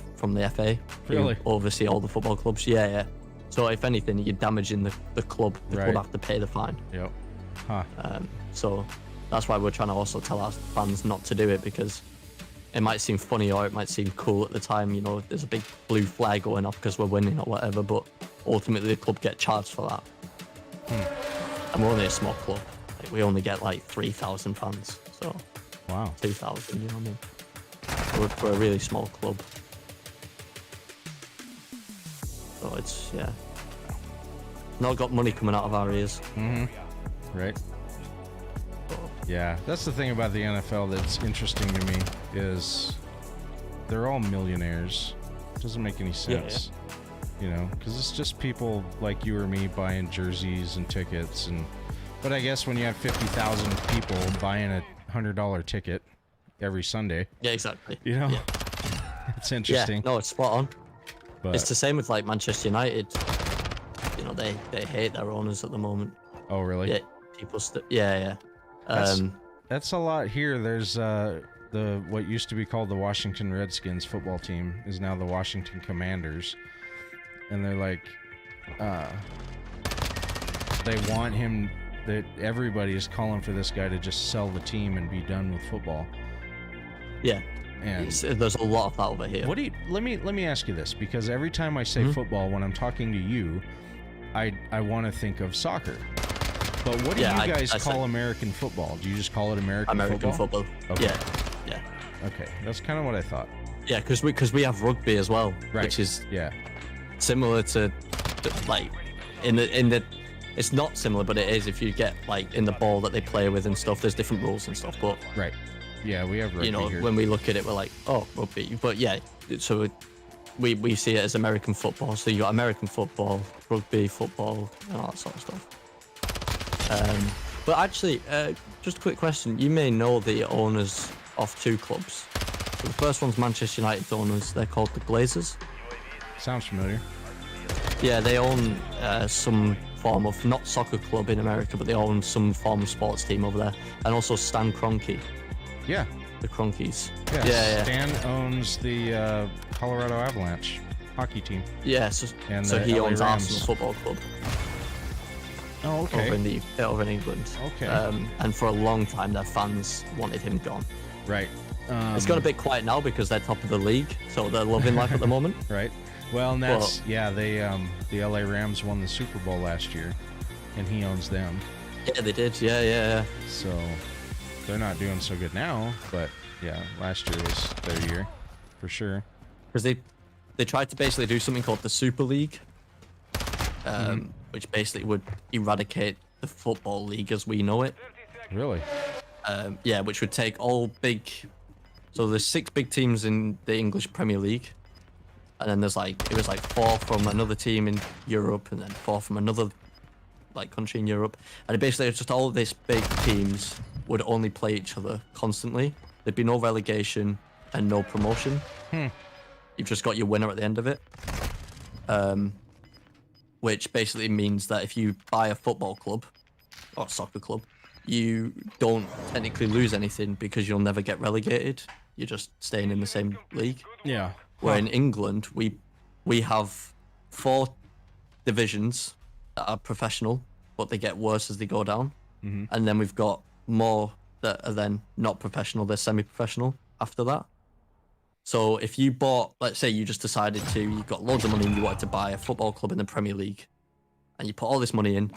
I: FA.
A: Really?
I: Who oversee all the football clubs. Yeah. So if anything, you're damaging the club. The club have to pay the fine.
A: Yep. Huh.
I: So that's why we're trying to also tell our fans not to do it, because it might seem funny or it might seem cool at the time. You know, there's a big blue flag going off because we're winning or whatever, but ultimately the club get charged for that. And we're only a small club. Like, we only get like 3,000 fans. So.
A: Wow.
I: 2,000, you know what I mean? We're a really small club. So it's, not got money coming out of our ears.
A: Right. Yeah, that's the thing about the NFL that's interesting to me is they're all millionaires. It doesn't make any sense. You know, because it's just people like you or me buying jerseys and tickets, but I guess when you have 50,000 people buying a $100 ticket every Sunday.
I: Yeah, exactly.
A: You know, it's interesting.
I: Yeah, no, it's spot on.
A: But
I: it's the same with like Manchester United. You know, they hate their owners at the moment.
A: Oh, really?
I: Yeah, people
A: That's a lot here. There's the what used to be called the Washington Redskins football team is now the Washington Commanders, and they're like, they want him. That everybody is calling for this guy to just sell the team and be done with football.
I: Yeah,
A: and
I: there's a lot of that over here.
A: What do you? Let me ask you this, because every time I say football, when I'm talking to you, I want to think of soccer. But what do you guys call American football? Do you just call it American football?
I: Okay. Yeah.
A: Okay, that's kind of what I thought.
I: Yeah, because we have rugby as well, which is similar to like in the. It's not similar, but it is if you get like in the ball that they play with and stuff. There's different rules and stuff, but
A: yeah, we have rugby.
I: You know,
A: here.
I: when we look at it, we're like, oh, rugby. But yeah, so we see it as American football. So you got American football, rugby, football, and all that sort of stuff. But actually, just a quick question: you may know the owners of two clubs. So the first one's Manchester United owners. They're called the Glazers.
A: Sounds familiar.
I: Yeah, they own some form of, not soccer club in America, but they own some form of sports team over there. And also Stan Kroenke.
A: Yeah.
I: The Kroenkes.
A: Yeah. Stan owns the Colorado Avalanche hockey team.
I: Yeah, so he owns Arsenal Football Club.
A: Oh, okay.
I: over in England.
A: Okay.
I: And for a long time, their fans wanted him gone.
A: Right.
I: It's got a bit quiet now because they're top of the league, so they're loving life at the moment.
A: Right. Well, and that's they the LA Rams won the Super Bowl last year, and he owns them.
I: Yeah, they did. Yeah.
A: So they're not doing so good now, but yeah, last year was their year for sure.
I: Because they tried to basically do something called the Super League, which basically would eradicate the football league as we know it.
A: Really?
I: Yeah, which would take all big. So there's 6 big teams in the English Premier League, and then there's it was 4 from another team in Europe, and then 4 from another country in Europe, and basically it's just all of these big teams would only play each other constantly. There'd be no relegation and no promotion. You've just got your winner at the end of it. Which basically means that if you buy a football club or soccer club, you don't technically lose anything because you'll never get relegated. You're just staying in the same league.
A: Yeah.
I: Where in England, we have 4 divisions that are professional, but they get worse as they go down. And then we've got more that are then not professional, they're semi-professional after that. So if you bought, let's say you just decided you've got loads of money and you wanted to buy a football club in the Premier League, and you put all this money in,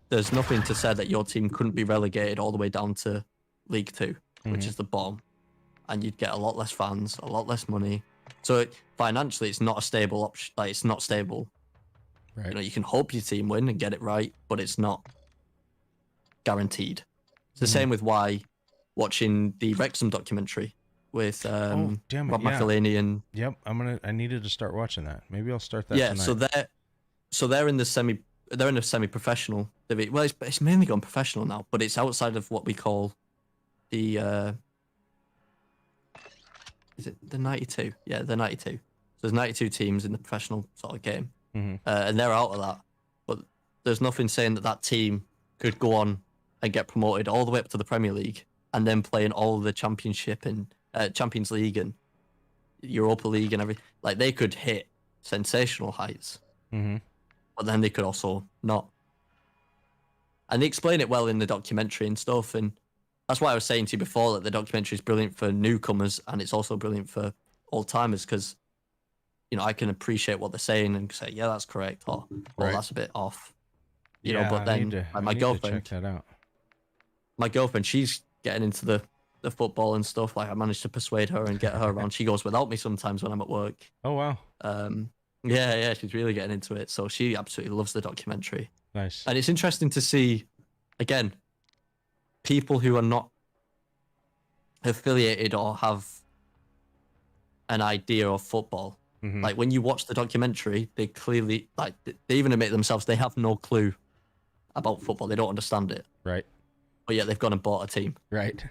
I: there's nothing to say that your team couldn't be relegated all the way down to League 2, which is the bottom. And you'd get a lot less fans, a lot less money. So financially, it's not a stable option. It's not stable.
A: Right.
I: You can hope your team win and get it right, but it's not guaranteed. It's the same with why watching the Wrexham documentary with Rob McElhenney and
A: Yep, I needed to start watching that. Maybe I'll start that tonight.
I: So they're in the semi-professional. Well, it's mainly gone professional now, but it's outside of what we call the is it the 92? Yeah, the 92. So there's 92 teams in the professional sort of game, and they're out of that. But there's nothing saying that team could go on and get promoted all the way up to the Premier League and then play in all the Championship and Champions League and Europa League and everything. They could hit sensational heights, but then they could also not. And they explain it well in the documentary and stuff, and that's why I was saying to you before that the documentary is brilliant for newcomers and it's also brilliant for old timers because, I can appreciate what they're saying and say, yeah, that's correct, or that's a bit off. But then my girlfriend,
A: check that out. My
I: girlfriend, she's getting into the football and stuff. I managed to persuade her and get her around. She goes without me sometimes when I'm at work.
A: Oh wow.
I: Yeah, she's really getting into it. So she absolutely loves the documentary.
A: Nice.
I: And it's interesting to see, again, people who are not affiliated or have an idea of football. When you watch the documentary, they clearly, they even admit themselves, they have no clue about football. They don't understand it.
A: Right.
I: But yet they've gone and bought a team.
A: Right.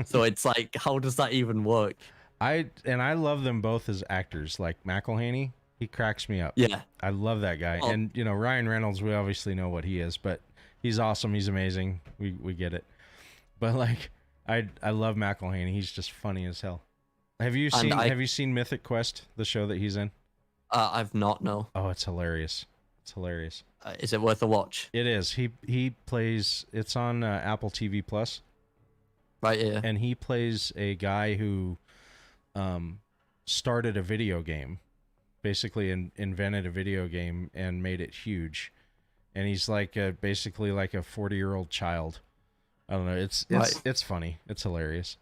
I: So it's how does that even work?
A: I love them both as actors. Like McElhenney, he cracks me up.
I: Yeah.
A: I love that guy. Oh. And, Ryan Reynolds, we obviously know what he is, but he's awesome. He's amazing. We get it. But I love McElhenney. He's just funny as hell. Have you seen Mythic Quest, the show that he's in?
I: I've not, no.
A: Oh, it's hilarious. It's hilarious.
I: Is it worth a watch?
A: It is. He plays. It's on Apple TV Plus.
I: Right, yeah.
A: And he plays a guy who started a video game, basically invented a video game and made it huge. And he's basically like a 40-year-old child. I don't know. It's funny. It's hilarious.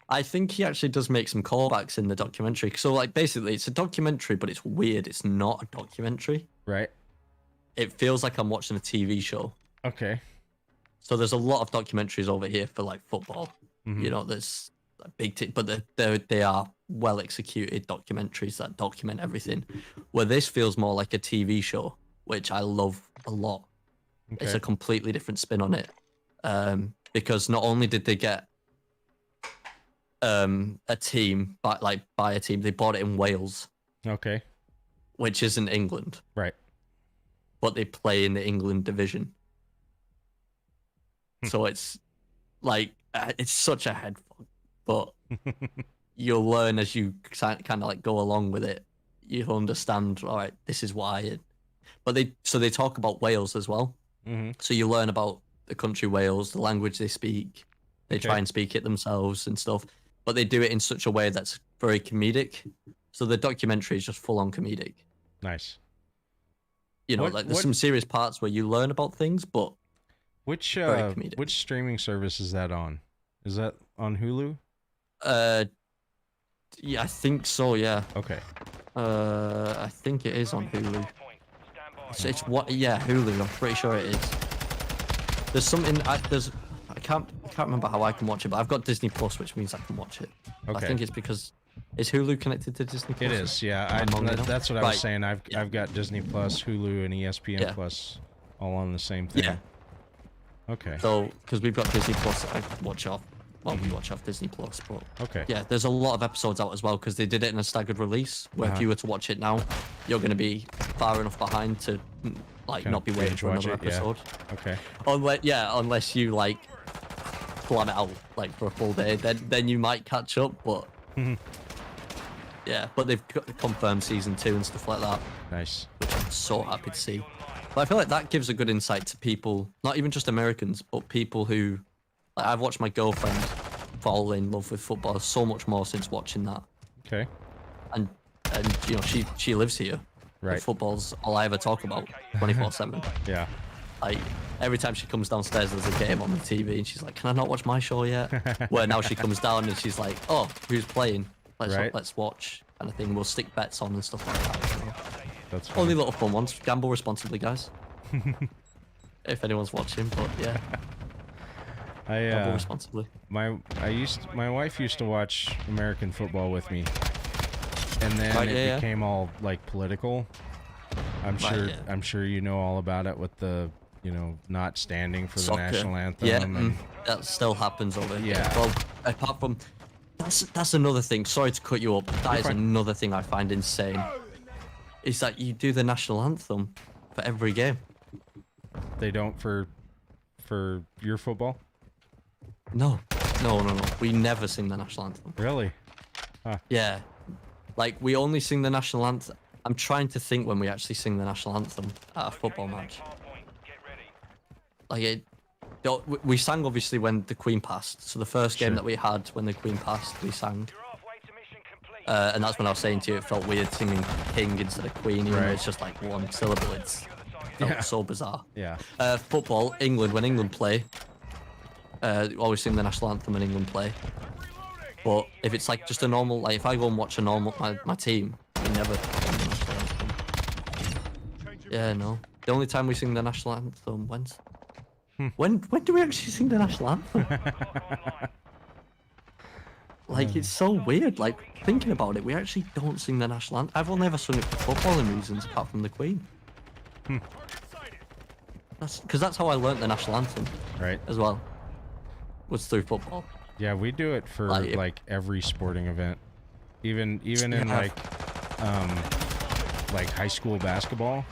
I: I think he actually does make some callbacks in the documentary. So basically it's a documentary, but it's weird. It's not a documentary.
A: Right.
I: It feels like I'm watching a TV show.
A: Okay.
I: So there's a lot of documentaries over here for football. There's a big but they are well executed documentaries that document everything. Where this feels more like a TV show, which I love a lot. Okay. It's a completely different spin on it. Because not only did they get a team, buy a team, they bought it in Wales.
A: Okay.
I: Which isn't England.
A: Right.
I: But they play in the England division. So it's it's such a head fuck, but you'll learn as you kind of go along with it. You'll understand, all right, this is why. But they talk about Wales as well.
A: Mm-hmm.
I: So you learn about the country Wales, the language they speak. They try and speak it themselves and stuff, but they do it in such a way that's very comedic. So the documentary is just full on comedic.
A: Nice.
I: You know, there's some serious parts where you learn about things, but
A: which
I: very comedic.
A: which streaming service is that on? Is that on Hulu?
I: Yeah, I think so. Yeah.
A: Okay.
I: I think it is on Hulu. It's what? Yeah, Hulu. I'm pretty sure it is. There's something. I can't remember how I can watch it, but I've got Disney Plus, which means I can watch it.
A: Okay.
I: I think it's because is Hulu connected to Disney Plus?
A: It is. Yeah. That's what I was saying. I've got Disney Plus, Hulu, and ESPN Plus all on the same thing.
I: Yeah.
A: Okay.
I: So, because we've got Disney Plus, I watch off. Well, we watch off Disney Plus, but
A: okay.
I: Yeah, there's a lot of episodes out as well because they did it in a staggered release. Where if you were to watch it now, you're going to be far enough behind to like
A: Kind
I: not be
A: of
I: waiting for
A: binge
I: another
A: watch it,
I: episode.
A: Okay.
I: Unless you like plan it out like for a full day, then you might catch up. But yeah, but they've confirmed season 2 and stuff like that.
A: Nice.
I: Which I'm so happy to see. But I feel like that gives a good insight to people, not even just Americans, but people who, like, I've watched my girlfriend fall in love with football so much more since watching that.
A: Okay.
I: And you know, she lives here.
A: Right.
I: And football's all I ever talk about 24/7.
A: Yeah.
I: Like every time she comes downstairs, there's a game on the TV, and she's like, "Can I not watch my show yet?" Where now she comes down and she's like, "Oh, who's playing? Let's watch." Kind of thing. We'll stick bets on and stuff like that. You know?
A: That's
I: only little fun ones. Gamble responsibly, guys. If anyone's watching, but yeah. Gamble responsibly.
A: My wife used to watch American football with me, and then it became all like political. I'm sure you know all about it with the not standing for
I: Soccer.
A: the national anthem.
I: Yeah,
A: and
I: that still happens over here.
A: Yeah.
I: Well, apart from that's another thing. Sorry to cut you up. That is another thing I find insane. Is that you do the national anthem for every game?
A: They don't for your football?
I: No. We never sing the national anthem.
A: Really? Huh.
I: Yeah. Like, we only sing the national anthem. I'm trying to think when we actually sing the national anthem at a football match. Like, we sang, obviously, when the Queen passed. So the first game that we had when the Queen passed, we sang. And that's when I was saying to you, it felt weird singing King instead of Queen, even though it's just like one syllable. It's so bizarre.
A: Yeah.
I: Football, England, when England play, always sing the national anthem when England play. But if it's like just a normal, like if I go and watch a normal, my team, we never sing the national anthem. Yeah, no. The only time we sing the national anthem, when's? When do we actually sing the national anthem? Like, it's so weird. Like, thinking about it, we actually don't sing the national anthem. I've only ever sung it for footballing reasons, apart from the Queen. That's how I learnt the national anthem. Right. As well. Was through football.
A: Yeah, we do it for like every sporting event. Even in like high school basketball,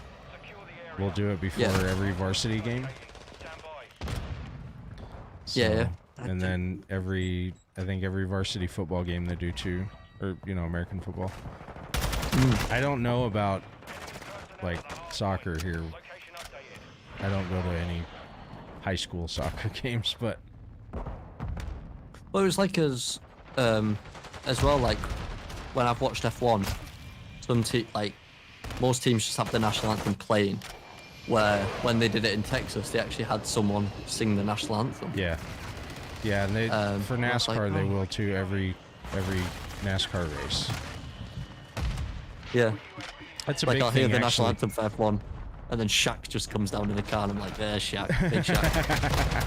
A: we'll do it before every varsity game. So,
I: yeah.
A: And then I think every varsity football game they do too, or American football. I don't know about like soccer here. I don't go to any high school soccer games, but
I: well, it was like as well. Like when I've watched F1, most teams just have the national anthem playing. Where when they did it in Texas, they actually had someone sing the national anthem.
A: Yeah, and they for NASCAR they will too. Every NASCAR race.
I: Yeah,
A: that's a
I: like
A: big
I: I'll
A: thing.
I: Hear the national anthem for F1, and then Shaq just comes down in the car, and I'm like, "There's Shaq, big Shaq."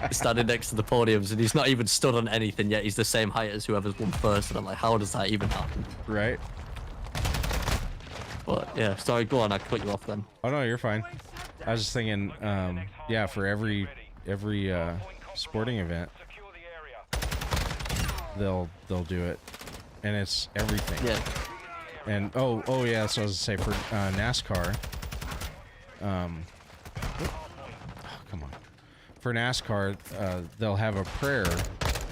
I: He's standing next to the podiums, and he's not even stood on anything yet. He's the same height as whoever's won first, and I'm like, "How does that even happen?"
A: Right.
I: But yeah, sorry, go on. I cut you off then.
A: Oh no, you're fine. I was just thinking, yeah, for every sporting event, they'll do it, and it's everything.
I: Yeah.
A: And oh yeah, so I was gonna say for NASCAR. Come on. For NASCAR, they'll have a prayer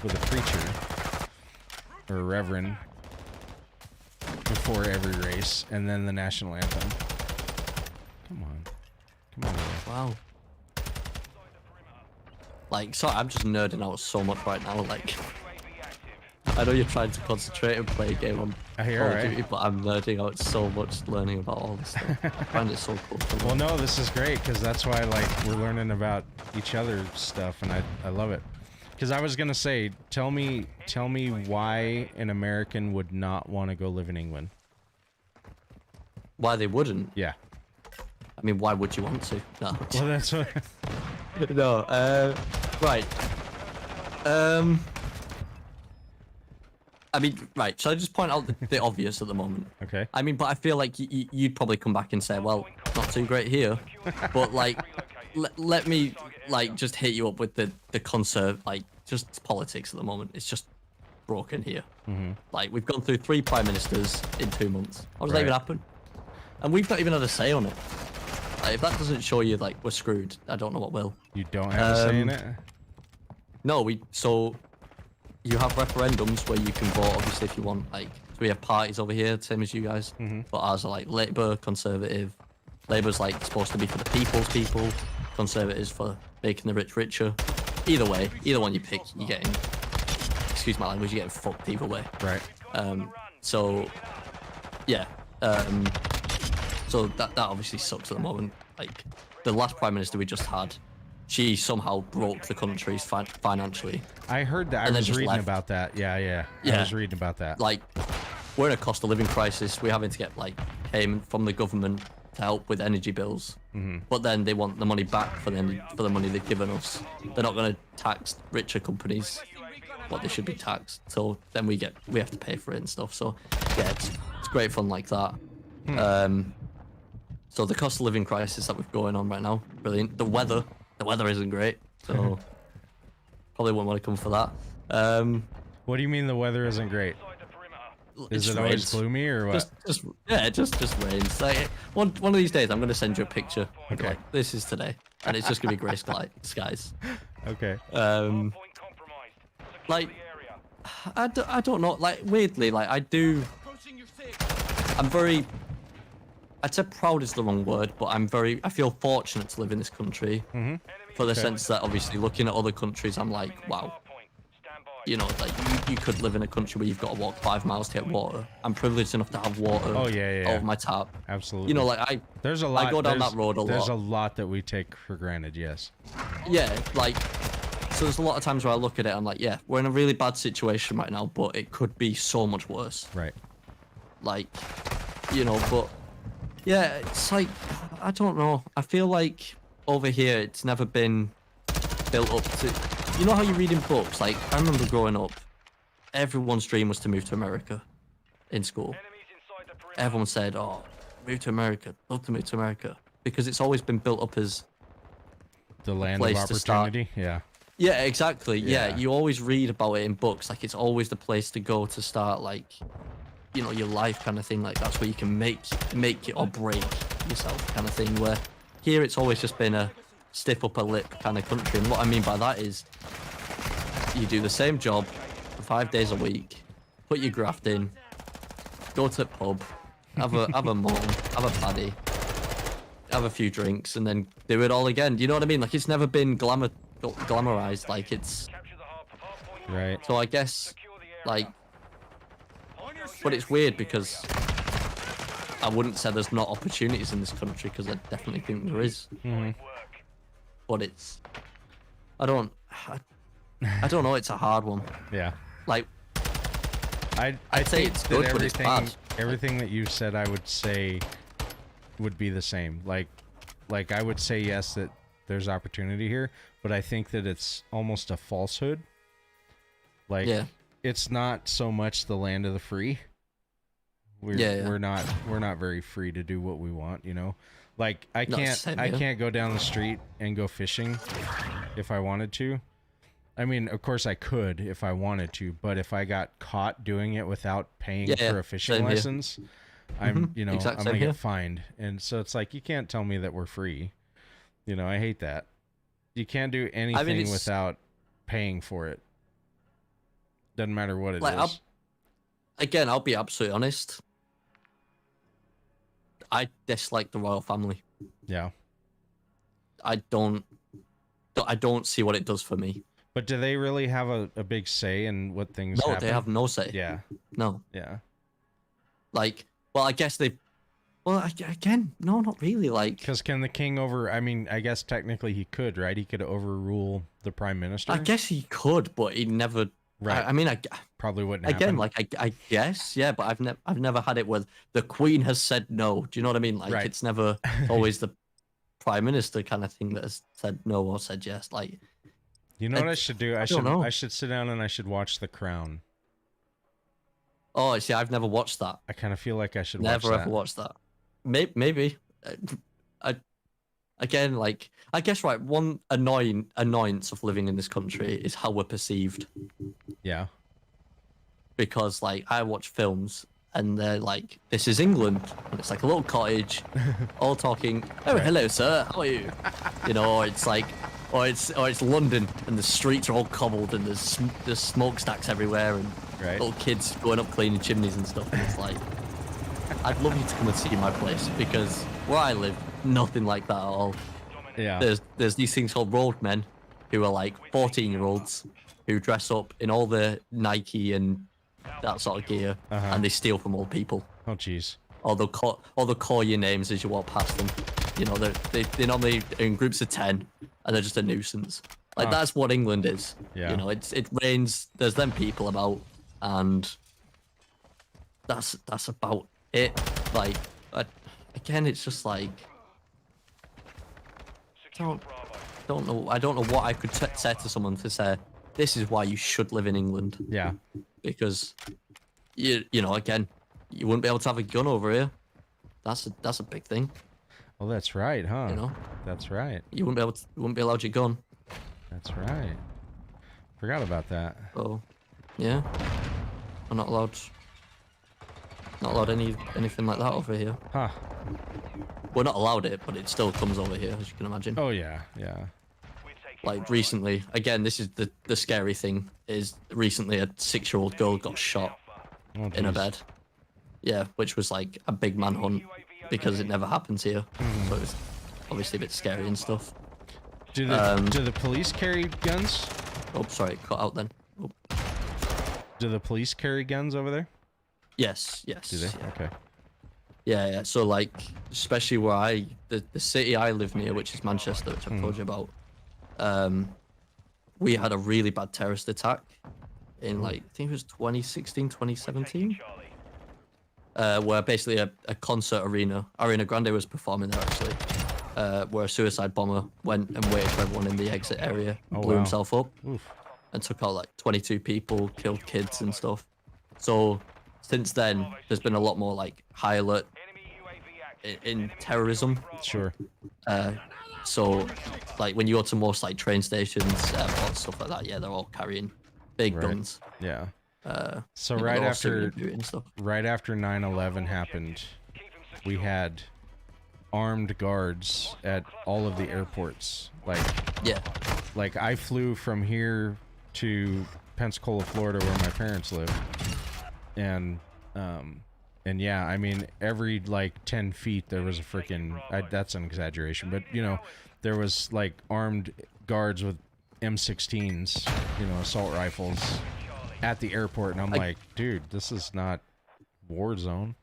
A: with a preacher or a reverend before every race, and then the national anthem. Come on.
I: Wow. Like, sorry, I'm just nerding out so much right now. Like, I know you're trying to concentrate and play a game on
A: I hear,
I: Call of
A: right?
I: Duty, but I'm nerding out so much learning about all this stuff. I find it so cool.
A: Well, no, this is great because that's why like we're learning about each other's stuff, and I love it. Because I was gonna say, tell me why an American would not want to go live in England.
I: Why they wouldn't?
A: Yeah.
I: I mean, why would you want to? No.
A: Well, that's what.
I: No. Right. I mean, right. So I just point out the obvious at the moment.
A: Okay.
I: I mean, but I feel like you'd probably come back and say, well, not too great here. But like, let me like just hit you up with the like just politics at the moment. It's just broken here. Like we've gone through 3 prime ministers in 2 months. How does that even happen? And we've not even had a say on it. Like, if that doesn't show you like we're screwed, I don't know what will.
A: You don't have a say in it.
I: No, so you have referendums where you can vote, obviously, if you want. Like, so we have parties over here, same as you guys. But ours are like Labour, Conservative. Labour's like supposed to be for the people's people. Conservatives for making the rich richer. Either way, either one you pick, you're getting, excuse my language, you're getting fucked either way.
A: Right.
I: So, yeah. So that obviously sucks at the moment. Like, the last Prime Minister we just had, she somehow broke the country financially.
A: I heard that. I was reading about that. Yeah. I was reading about that.
I: Like, we're in a cost of living crisis. We're having to get like payment from the government to help with energy bills. But then they want the money back for the money they've given us. They're not going to tax richer companies what they should be taxed. So then we have to pay for it and stuff. So yeah, it's great fun like that. So the cost of living crisis that we're going on right now, brilliant. The weather isn't great, so probably wouldn't want to come for that.
A: What do you mean the weather isn't great? Is it always gloomy or what?
I: Just rains. Like one of these days, I'm gonna send you a picture.
A: Okay.
I: Like, this is today, and it's just gonna be grey skies.
A: Okay.
I: Like I don't know. Like weirdly, like I'm very. I'd say proud is the wrong word, but I feel fortunate to live in this country. For the sense that obviously looking at other countries, I'm like, wow. You know, like you could live in a country where you've got to walk 5 miles to get water. I'm privileged enough to have water over my tap.
A: Absolutely.
I: You know, like
A: there's a lot.
I: I go down that road a lot.
A: There's a lot that we take for granted, yes.
I: Yeah, like, so there's a lot of times where I look at it, I'm like, yeah, we're in a really bad situation right now, but it could be so much worse.
A: Right.
I: Like, you know, but yeah, it's like, I don't know. I feel like over here, it's never been built up to, you know how you read in books? Like, I remember growing up, everyone's dream was to move to America in school. Everyone said, oh, move to America, love to move to America. Because it's always been built up as
A: the land of opportunity. Yeah.
I: Yeah, exactly. Yeah, you always read about it in books. Like, it's always the place to go to start, like, you know, your life kind of thing. Like, that's where you can make it or break yourself kind of thing. Where here it's always just been a stiff upper lip kind of country. And what I mean by that is you do the same job for 5 days a week, put your graft in, go to the pub, have a mum, have a paddy, have a few drinks, and then do it all again. Do you know what I mean? Like, it's never been glamorized. Like, it's
A: right.
I: So I guess, like, but it's weird because I wouldn't say there's not opportunities in this country, because I definitely think there is. But it's, I don't know. It's a hard one.
A: Yeah.
I: Like,
A: I'd
I: say it's good, but it's bad.
A: Everything that you said, I would say would be the same. Like I would say yes, that there's opportunity here, but I think that it's almost a falsehood. Like, it's not so much the land of the free. We're not very free to do what we want, you know. Like, I can't go down the street and go fishing if I wanted to. I mean, of course I could if I wanted to, but if I got caught doing it without paying for a fishing license, I'm I'm gonna get fined. And so it's like, you can't tell me that we're free. You know, I hate that. You can't do anything without paying for it. Doesn't matter what it is.
I: I'll be absolutely honest. I dislike the royal family.
A: Yeah.
I: don't see what it does for me.
A: But do they really have a big say in what things
I: No,
A: happen?
I: they have no say.
A: Yeah.
I: No.
A: Yeah.
I: Like, well, I guess they. Well, again, no, not really. Like,
A: Because can the king I mean, I guess technically he could, right? He could overrule the prime minister.
I: I guess he could, but he never.
A: Right.
I: I mean,
A: Probably wouldn't
I: again,
A: happen.
I: like I guess, yeah, but I've never had it where the queen has said no. Do you know what I mean? Like,
A: Right.
I: it's never always the prime minister kind of thing that has said no or said yes. Like,
A: You know what I should do? I
I: don't know.
A: should sit down and I should watch The Crown.
I: oh, see, I've never watched that.
A: I kind of feel like I should
I: Never
A: watch
I: ever
A: that.
I: watched that. Maybe. Again, like, I guess, right, one annoyance of living in this country is how we're perceived.
A: Yeah.
I: Because, like, I watch films and they're like, this is England. And it's like a little cottage, all talking, oh, hello, sir, how are you? You know, it's like, or it's London and the streets are all cobbled and there's smokestacks everywhere and
A: Right.
I: little kids going up cleaning chimneys and stuff. And it's like, I'd love you to come and see my place because where I live, nothing like that at all.
A: Yeah.
I: There's these things called roadmen who are like 14-year-olds who dress up in all the Nike and that sort of gear and they steal from old people.
A: Oh, jeez.
I: Or they'll call your names as you walk past them. You know, they're normally in groups of 10 and they're just a nuisance. Like, that's what England is.
A: Yeah.
I: You know, it rains, there's them people about, and that's about it. Like, again, it's just like, I don't know what I could say to someone to say, this is why you should live in England.
A: Yeah.
I: Because, you know, again, you wouldn't be able to have a gun over here. That's a big thing.
A: Well, that's right, huh?
I: You know?
A: That's right.
I: You wouldn't be allowed your gun.
A: That's right. Forgot about that.
I: So, yeah, I'm not allowed anything like that over here.
A: Huh.
I: We're not allowed it, but it still comes over here, as you can imagine.
A: Oh, yeah. Yeah.
I: Like, recently, again, this is the scary thing, is recently a 6-year-old girl got shot
A: Oh,
I: in a
A: jeez.
I: bed. Yeah, which was like a big manhunt because it never happens here. So it's obviously a bit scary and stuff.
A: Do the police carry guns?
I: Oh, sorry, cut out then. Oh.
A: Do the police carry guns over there?
I: Yes.
A: Do they?
I: Yeah.
A: Okay.
I: Yeah. So, like, especially where the city I live near, which is Manchester, which I've told you about, we had a really bad terrorist attack in, like, I think it was 2016, 2017, where basically a concert arena, Arena Grande was performing there, actually, where a suicide bomber went and waited for everyone in the exit area, blew himself up, and took out, like, 22 people, killed kids and stuff. So, since then, there's been a lot more, like, high alert in terrorism.
A: Sure.
I: So, like, when you go to most, like, train stations, airports, stuff like that, yeah, they're all carrying big guns.
A: Yeah. So
I: you know,
A: right
I: they're all
A: after
I: civilian duty and stuff.
A: 9/11 happened, we had armed guards at all of the airports. Like I flew from here to Pensacola, Florida, where my parents live, and yeah, I mean, every like 10 feet there was a freaking, that's an exaggeration, but you know, there was like armed guards with M16s, you know, assault rifles at the airport, and I'm like, dude, this is not war zone.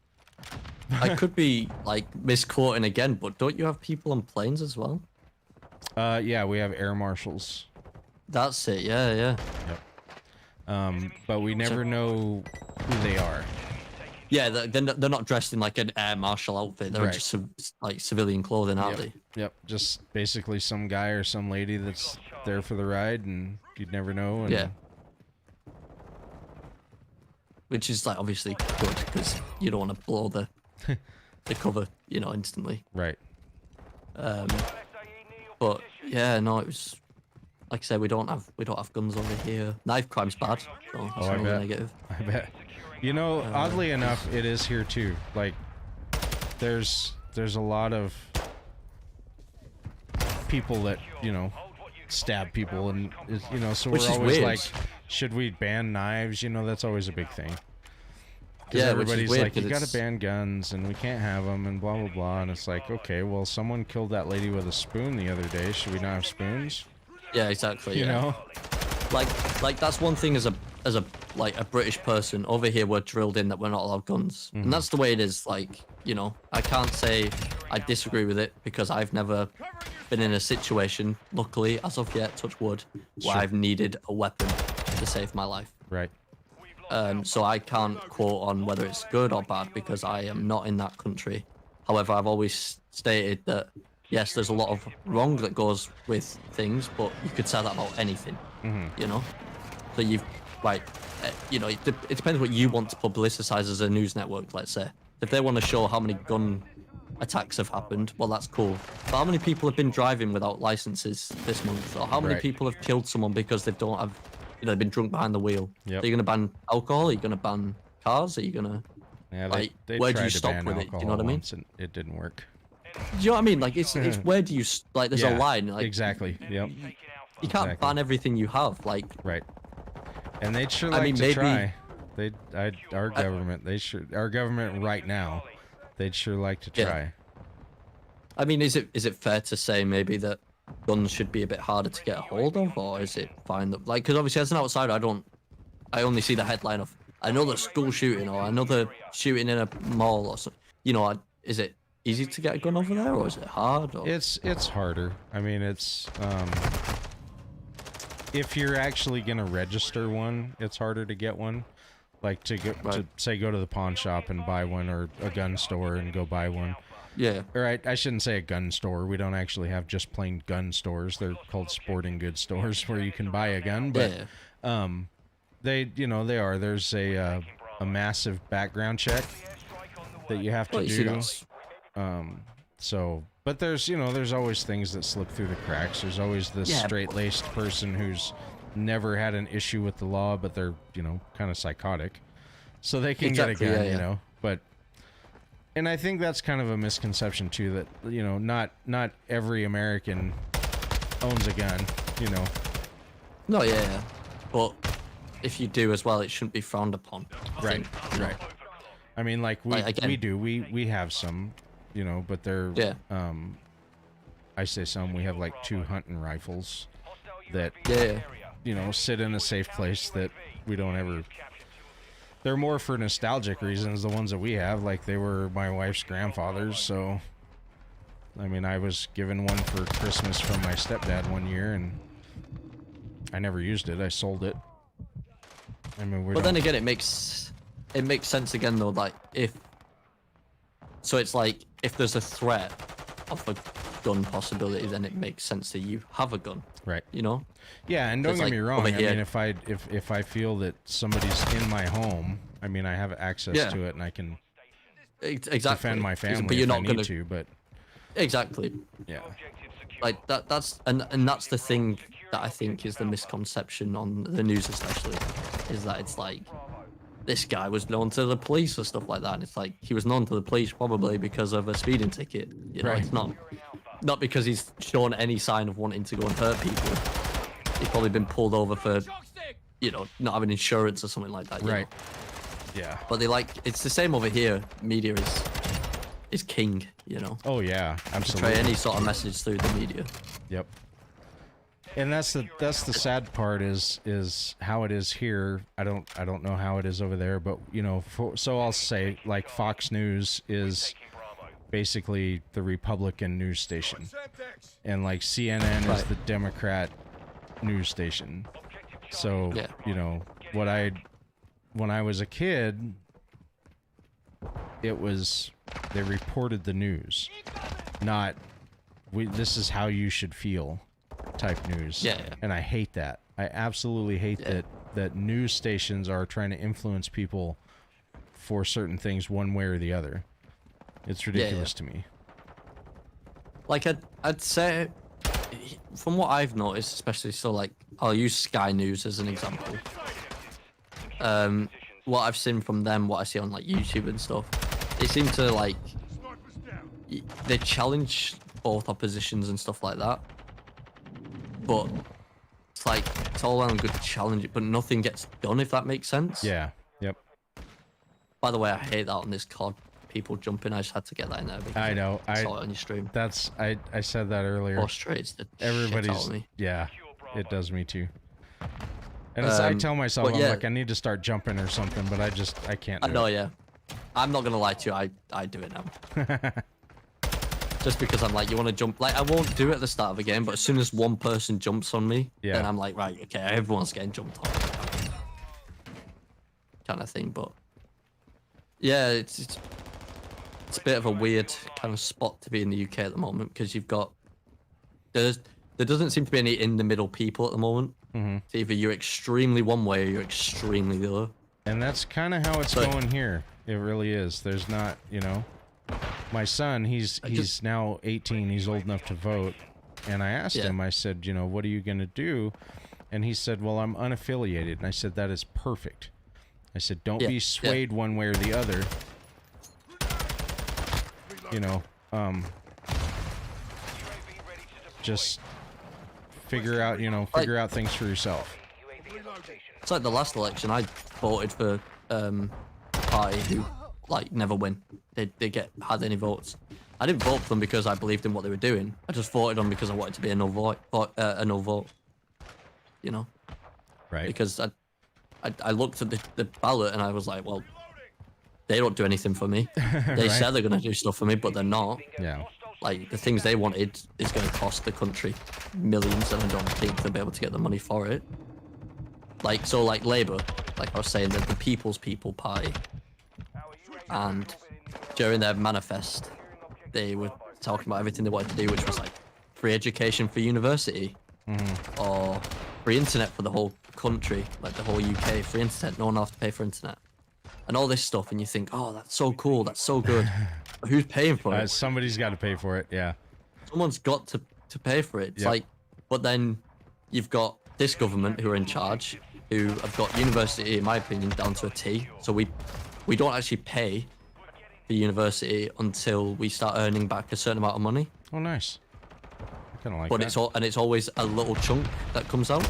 I: I could be, like, misquoting again, but don't you have people on planes as well?
A: Yeah, we have air marshals.
I: That's it, yeah.
A: Yep. But we never know who they are.
I: Yeah, they're not dressed in, like, an air marshal outfit. They're
A: Right.
I: just, like, civilian clothing, aren't they?
A: Yep, just basically some guy or some lady that's there for the ride, and you'd never know. And
I: Yeah. Which is, like, obviously good, because you don't want to blow the cover, you know, instantly.
A: Right.
I: But yeah, no, it was, like I said, we don't have guns over here. Knife crime's bad. So that's
A: I
I: another
A: bet.
I: negative.
A: I bet. You know, oddly enough, it is here too. Like, there's a lot of people that, you know, stab people, and you know, so
I: Which
A: we're
I: is
A: always
I: weird.
A: like, should we ban knives? You know, that's always a big thing. Because
I: Yeah, which is
A: everybody's
I: weird,
A: like, you
I: 'cause
A: gotta
I: it's-
A: ban guns and we can't have them and blah blah blah. And it's like, okay, well, someone killed that lady with a spoon the other day. Should we not have spoons?
I: Yeah, exactly.
A: You
I: yeah.
A: know?
I: Like that's one thing as a like a British person over here, we're drilled in that we're not allowed guns, and that's the way it is. Like, you know, I can't say I disagree with it because I've never been in a situation, luckily as of yet, touch wood, where
A: Sure.
I: I've needed a weapon to save my life.
A: Right.
I: So I can't quote on whether it's good or bad because I am not in that country. However, I've always stated that yes, there's a lot of wrong that goes with things, but you could say that about anything, you know? So you've, like, you know, it depends what you want to publicize as a news network, let's say. If they want to show how many gun attacks have happened, well, that's cool. But how many people have been driving without licenses this month? Or how many
A: Right.
I: people have killed someone because they don't have, you know, they've been drunk behind the wheel?
A: Yep.
I: Are you going to ban alcohol? Are you going to ban cars? Are you going to...
A: Yeah,
I: Like,
A: they
I: where do
A: tried
I: you
A: to
I: stop
A: ban
I: with it? Do you
A: alcohol
I: know what I mean?
A: once and it didn't work.
I: Do you know what I mean? Like, it's where do you... Like, there's
A: Yeah,
I: a line. Like,
A: exactly. Yep.
I: you can't
A: exactly.
I: ban everything you have. Like,
A: Right. And they'd sure
I: I
A: like
I: mean,
A: to
I: maybe-
A: try. Our government, our government right now, they'd sure like to
I: Yeah.
A: try.
I: I mean, is it fair to say maybe that guns should be a bit harder to get a hold of, or is it fine that, like, because obviously as an outsider, I only see the headline of another school shooting or another shooting in a mall or something. You know, is it easy to get a gun over there, or is it hard? Or...
A: It's harder. I mean, it's if you're actually gonna register one, it's harder to get one. Like to go to say go to the pawn shop and buy one, or a gun store and go buy one.
I: Yeah.
A: Or I shouldn't say a gun store. We don't actually have just plain gun stores. They're called sporting goods stores where you can buy a gun. But they are. There's a massive background check that you have to
I: Well, you see,
A: do.
I: that's...
A: So, but there's always things that slip through the cracks. There's always this
I: Yeah,
A: straight-laced person who's never had an issue with the law, but they're, kind of psychotic. So they can
I: Exactly,
A: get a gun,
I: yeah.
A: But, and I think that's kind of a misconception too, that, not every American owns a gun,
I: No, yeah. But if you do as well, it shouldn't be frowned upon. I
A: Right,
I: think, you know?
A: right. I mean, like, we
I: again-
A: do. We have some, but they're,
I: Yeah.
A: I say some, we have like 2 hunting rifles that,
I: Yeah.
A: sit in a safe place that we don't ever... They're more for nostalgic reasons, the ones that we have. Like, they were my wife's grandfather's, so... I mean, I was given one for Christmas from my stepdad one year, and I never used it. I sold it. I mean,
I: But then again, it makes sense again though. Like so it's like if there's a threat of a gun possibility, then it makes sense that you have a gun.
A: Right.
I: You know.
A: Yeah, and don't
I: It's
A: get
I: like
A: me wrong.
I: over
A: I
I: here.
A: mean, if I feel that somebody's in my home, I mean, I have access
I: Yeah.
A: to it, and I can
I: Exactly.
A: defend my family
I: but you're
A: if
I: not
A: I need
I: gonna.
A: to. But
I: Exactly.
A: yeah,
I: Like that's that's the thing that I think is the misconception on the news, especially, is that it's like this guy was known to the police or stuff like that, and it's like he was known to the police probably because of a speeding ticket. You know,
A: Right.
I: it's not because he's shown any sign of wanting to go and hurt people. He's probably been pulled over for, not having insurance or something like that. you
A: right.
I: know?
A: Yeah.
I: But it's the same over here. Media is king.
A: Oh yeah,
I: Portray
A: absolutely.
I: any sort of message through the media.
A: Yep. And that's the sad part is how it is here. I don't know how it is over there, but so I'll say, like, Fox News is basically the Republican news station, and like CNN is
I: Right.
A: the Democrat news station. So
I: Yeah.
A: when I was a kid, they reported the news, not this is how you should feel type news.
I: Yeah, yeah.
A: And I hate that. I absolutely hate that news stations are trying to influence people for certain things one way or the other. It's ridiculous to me.
I: Like I'd say, from what I've noticed, especially like I'll use Sky News as an example. What I've seen from them, what I see on like YouTube and stuff, they seem to like they challenge both oppositions and stuff like that. But it's like it's all well and good to challenge it, but nothing gets done, if that makes sense.
A: Yeah. Yep.
I: By the way, I hate that on this COD. People jumping. I just had to get that in there. Because
A: I know.
I: I saw it on your stream.
A: That's I said that earlier.
I: Frustrates the shit out
A: Everybody's
I: of me.
A: yeah, it does me too. And as I tell myself, I'm like, I need to start jumping or something, but I can't.
I: I
A: Do
I: know,
A: it.
I: yeah. I'm not gonna lie to you. I do it now. Just because I'm like, you want to jump? Like, I won't do it at the start of a game, but as soon as one person jumps on me, then I'm like, right, okay, everyone's getting jumped on. Kind of thing, but yeah, it's a bit of a weird kind of spot to be in the UK at the moment because you've got there doesn't seem to be any in the middle people at the moment. It's either you're extremely one way or you're extremely the other.
A: And that's kind of how it's going here. It really is. There's not, you know, my son, he's now 18. He's old enough to vote. And I asked him, I said, you know, what are you going to do? And he said, well, I'm unaffiliated. And I said, that is perfect. I said, don't be swayed one way or the other. You know, just figure out, you know, figure out things for yourself.
I: It's like the last election, I voted for a party who like never win. They had any votes. I didn't vote for them because I believed in what they were doing. I just voted on because I wanted to be a no vote. You know,
A: right?
I: Because I looked at the ballot and I was like, well, they don't do anything for me. They
A: Right.
I: said they're gonna do stuff for me, but they're not.
A: Yeah.
I: Like the things they wanted is going to cost the country millions, and I don't think they'll be able to get the money for it. Like so, like Labour, like I was saying, the People's People Party, and during their manifest, they were talking about everything they wanted to do, which was like free education for university, or free internet for the whole country, like the whole UK, free internet, no one will have to pay for internet, and all this stuff, and you think, oh, that's so cool, that's so good. But who's paying for it?
A: Somebody's got to pay for it. Yeah.
I: Someone's got to pay for it. It's like, but then you've got this government who are in charge, who have got university, in my opinion, down to a T. So we don't actually pay for university until we start earning back a certain amount of money.
A: Oh, nice. I kind of like
I: but
A: that.
I: it's always a little chunk that comes out.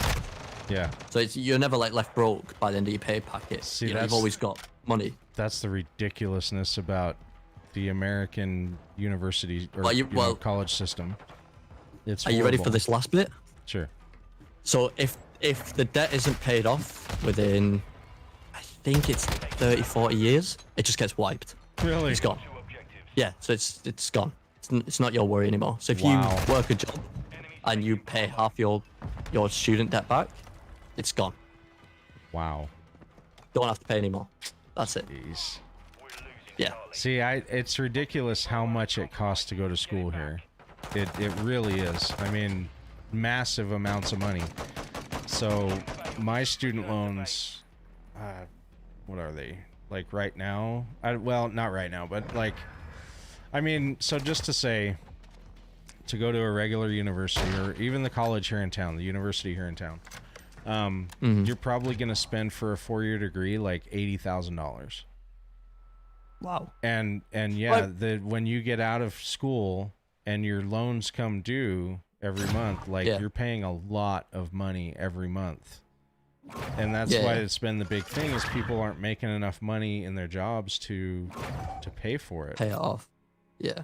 A: Yeah.
I: So you're never like left broke by the end of your pay packet.
A: See,
I: you know, you've always got money.
A: That's the ridiculousness about the American university or college system. It's
I: Are you ready for
A: horrible.
I: this last bit?
A: Sure.
I: So if the debt isn't paid off within, I think it's 30, 40 years, it just gets wiped.
A: Really?
I: It's gone. Yeah, so it's gone. It's not your worry anymore. So if
A: Wow.
I: you work a job and you pay half your student debt back, it's gone.
A: Wow.
I: Don't have to pay anymore. That's it.
A: Jeez.
I: Yeah.
A: See, it's ridiculous how much it costs to go to school here. It really is. I mean, massive amounts of money. So my student loans, what are they? Like right now? Well, not right now, but like, I mean, so just to say, to go to a regular university or even the college here in town, the university here in town, you're probably going to spend for a 4-year degree like $80,000.
I: Wow.
A: And yeah, when you get out of school and your loans come due every month, like you're paying a lot of money every month. And that's why it's been the big thing is people aren't making enough money in their jobs to pay for it.
I: Pay it off. Yeah.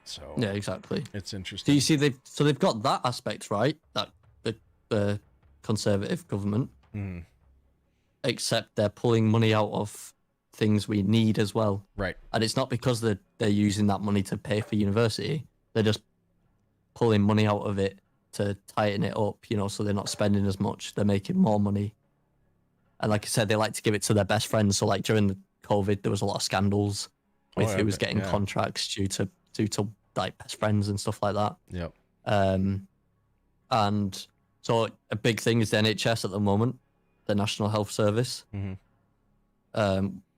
A: So
I: yeah, exactly.
A: It's interesting.
I: So you see, they've got that aspect right, that the conservative government, except they're pulling money out of things we need as well.
A: Right.
I: And it's not because they're using that money to pay for university. They're just pulling money out of it to tighten it up, you know, so they're not spending as much. They're making more money. And like I said, they like to give it to their best friends. So like during the COVID, there was a lot of scandals with who was getting contracts due to like best friends and stuff like that.
A: Yep.
I: And so a big thing is the NHS at the moment, the National Health Service,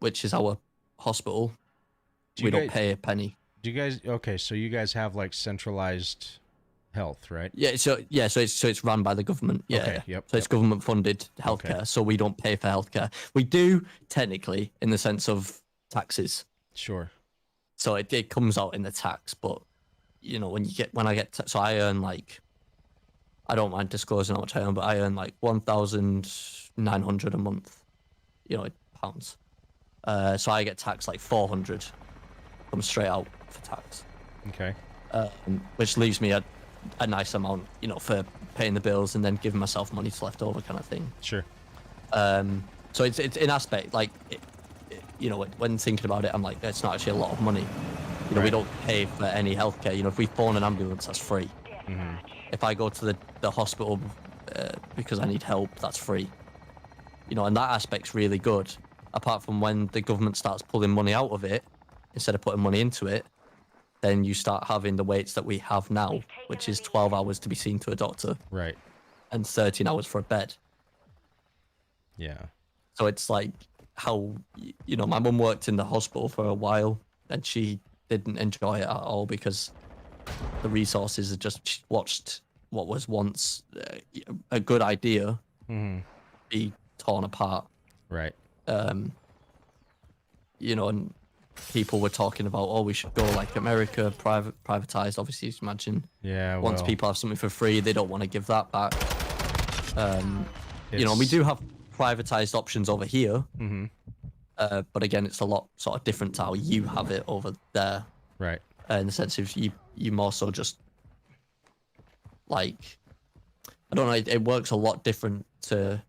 I: which is our hospital. We don't pay a penny.
A: Do you guys? Okay, so you guys have like centralized health, right?
I: Yeah. So it's run by the government. Yeah.
A: Okay, yep,
I: So it's government funded healthcare.
A: Okay.
I: So we don't pay for healthcare. We do technically in the sense of taxes.
A: Sure.
I: So it comes out in the tax, but you know so I earn like, I don't mind disclosing how much I earn, but I earn like 1,900 a month, you know, £500. So I get taxed like 400, comes straight out for tax.
A: Okay.
I: Which leaves me a nice amount, you know, for paying the bills and then giving myself money to left over kind of thing.
A: Sure.
I: So it's in aspect, like, you know, when thinking about it, I'm like, it's not actually a lot of money. You know, we don't pay for any healthcare. You know, if we phone an ambulance, that's free. If I go to the hospital because I need help, that's free. You know, and that aspect's really good. Apart from when the government starts pulling money out of it, instead of putting money into it, then you start having the waits that we have now, which is 12 hours to be seen to a doctor.
A: Right.
I: And 13 hours for a bed.
A: Yeah.
I: So it's like how, you know, my mum worked in the hospital for a while and she didn't enjoy it at all because the resources had just watched what was once a good idea be torn apart.
A: Right.
I: You know, and people were talking about, oh, we should go like America, privatized. Obviously, you can imagine.
A: Yeah.
I: Once people have something for free, they don't want to give that back. You know, we do have privatized options over here. But again, it's a lot sort of different to how you have it over there.
A: Right.
I: In the sense of you more so just like, I don't know, it works a lot different to,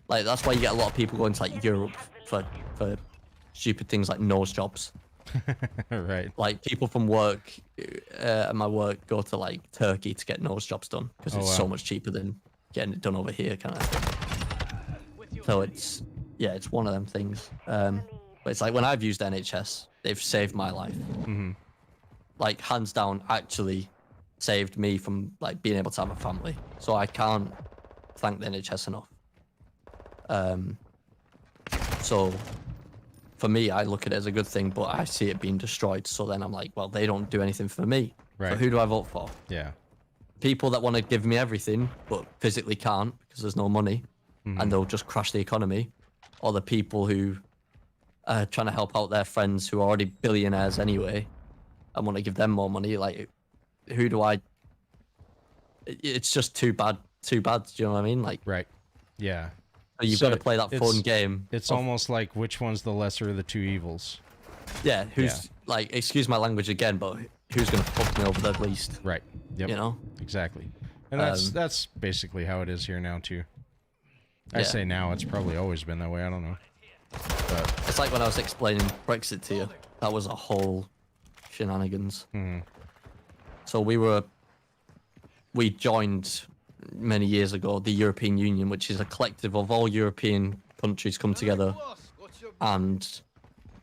I: like, that's why you get a lot of people going to like Europe for stupid things like nose jobs.
A: Right.
I: Like people from work, at my work, go to like Turkey to get nose jobs done because it's so much cheaper than getting it done over here, kind of thing. So it's, yeah, it's one of them things. But it's like when I've used NHS, they've saved my life. Like hands down, actually saved me from like being able to have a family. So I can't thank the NHS enough. So for me, I look at it as a good thing, but I see it being destroyed. So then I'm like, well, they don't do anything for me.
A: Right.
I: So who do I vote for?
A: Yeah.
I: People that want to give me everything, but physically can't because there's no money, and they'll just crash the economy, or the people who are trying to help out their friends who are already billionaires anyway, and want to give them more money. Like, who do I? It's just too bad. Do you know what I mean? Like,
A: Right. Yeah.
I: you've got to play that fun game.
A: It's almost like which one's the lesser of the two evils.
I: Yeah. Who's like? Excuse my language again, but who's gonna fuck me over the least?
A: Right. Yep.
I: You know.
A: Exactly. And that's basically how it is here now too. I
I: Yeah.
A: say now, it's probably always been that way. I don't know. But
I: It's like when I was explaining Brexit to you. That was a whole shenanigans. So we joined many years ago the European Union, which is a collective of all European countries come together, and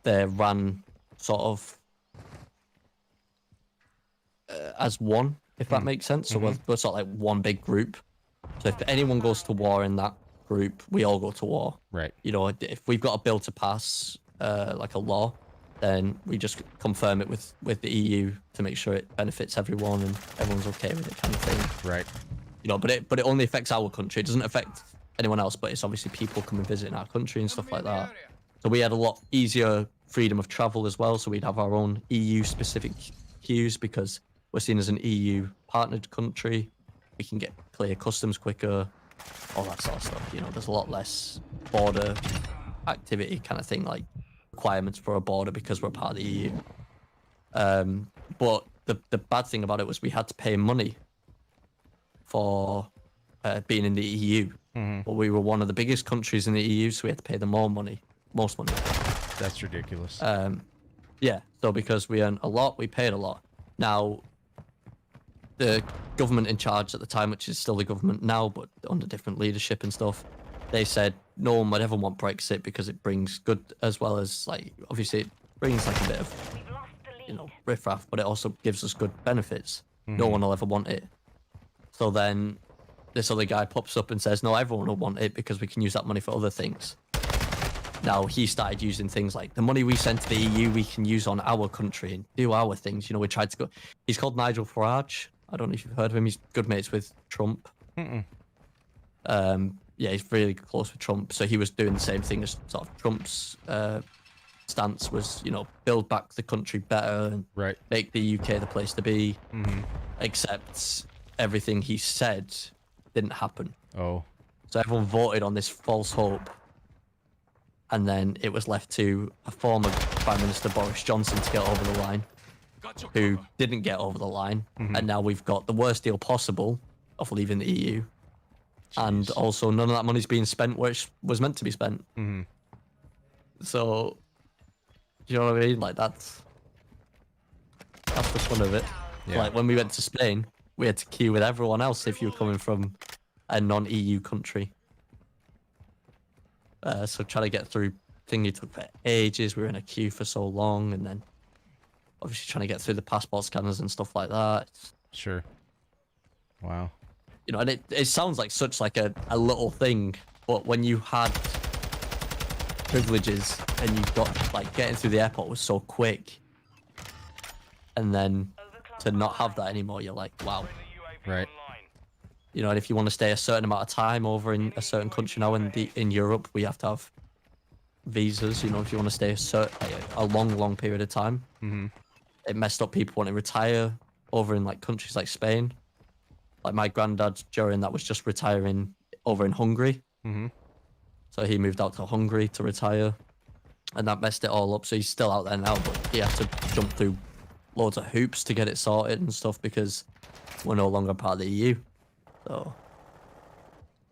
I: they're ran sort of as one, if that makes sense. So we're sort of like one big group. So if anyone goes to war in that group, we all go to war.
A: right.
I: You know, if we've got a bill to pass, like a law, then we just confirm it with the EU to make sure it benefits everyone and everyone's okay with it, kind of thing.
A: Right.
I: You know, but it only affects our country. It doesn't affect anyone else, but it's obviously people coming visiting our country and stuff like that. So we had a lot easier freedom of travel as well. So we'd have our own EU specific queues because we're seen as an EU partnered country. We can get clear customs quicker, all that sort of stuff. You know, there's a lot less border activity kind of thing, like requirements for a border because we're part of the EU. But the bad thing about it was we had to pay money for being in the EU. But we were one of the biggest countries in the EU, so we had to pay them most money.
A: That's ridiculous.
I: Yeah, so because we earned a lot, we paid a lot. Now, the government in charge at the time, which is still the government now, but under different leadership and stuff, they said no one would ever want Brexit because it brings good, as well as, like, obviously it brings like a bit of, you know, riffraff, but it also gives us good benefits. No one will ever want it. So then this other guy pops up and says, no, everyone will want it because we can use that money for other things. Now, he started using things like the money we send to the EU, we can use on our country and do our things. You know, we tried to go. He's called Nigel Farage. I don't know if you've heard of him. He's good mates with Trump. Yeah, he's really close with Trump. So he was doing the same thing as sort of Trump's stance was, you know, build back the country better and make the UK the place to be. Except everything he said didn't happen.
A: Oh.
I: So everyone voted on this false hope and then it was left to a former Prime Minister Boris Johnson to get over the line, who didn't get over the line, and now we've got the worst deal possible of leaving the EU, and also none of that money's being spent where it was meant to be spent. So, you know what I mean? Like that's the fun of it.
A: Yeah.
I: Like when we went to Spain, we had to queue with everyone else if you were coming from a non-EU country. So trying to get through thingy took for ages. We were in a queue for so long, and then obviously trying to get through the passport scanners and stuff like that.
A: Sure. Wow.
I: You know, and it sounds like such like a little thing, but when you had privileges and you got like getting through the airport was so quick, and then to not have that anymore, you're like, wow.
A: Right.
I: You know, and if you want to stay a certain amount of time over in a certain country now in Europe, we have to have visas. You know, if you want to stay a long period of time. It messed up people wanting to retire over in like countries like Spain. Like my granddad during that was just retiring over in Hungary. So he moved out to Hungary to retire, and that messed it all up. So he's still out there now, but he had to jump through loads of hoops to get it sorted and stuff because we're no longer part of the EU. So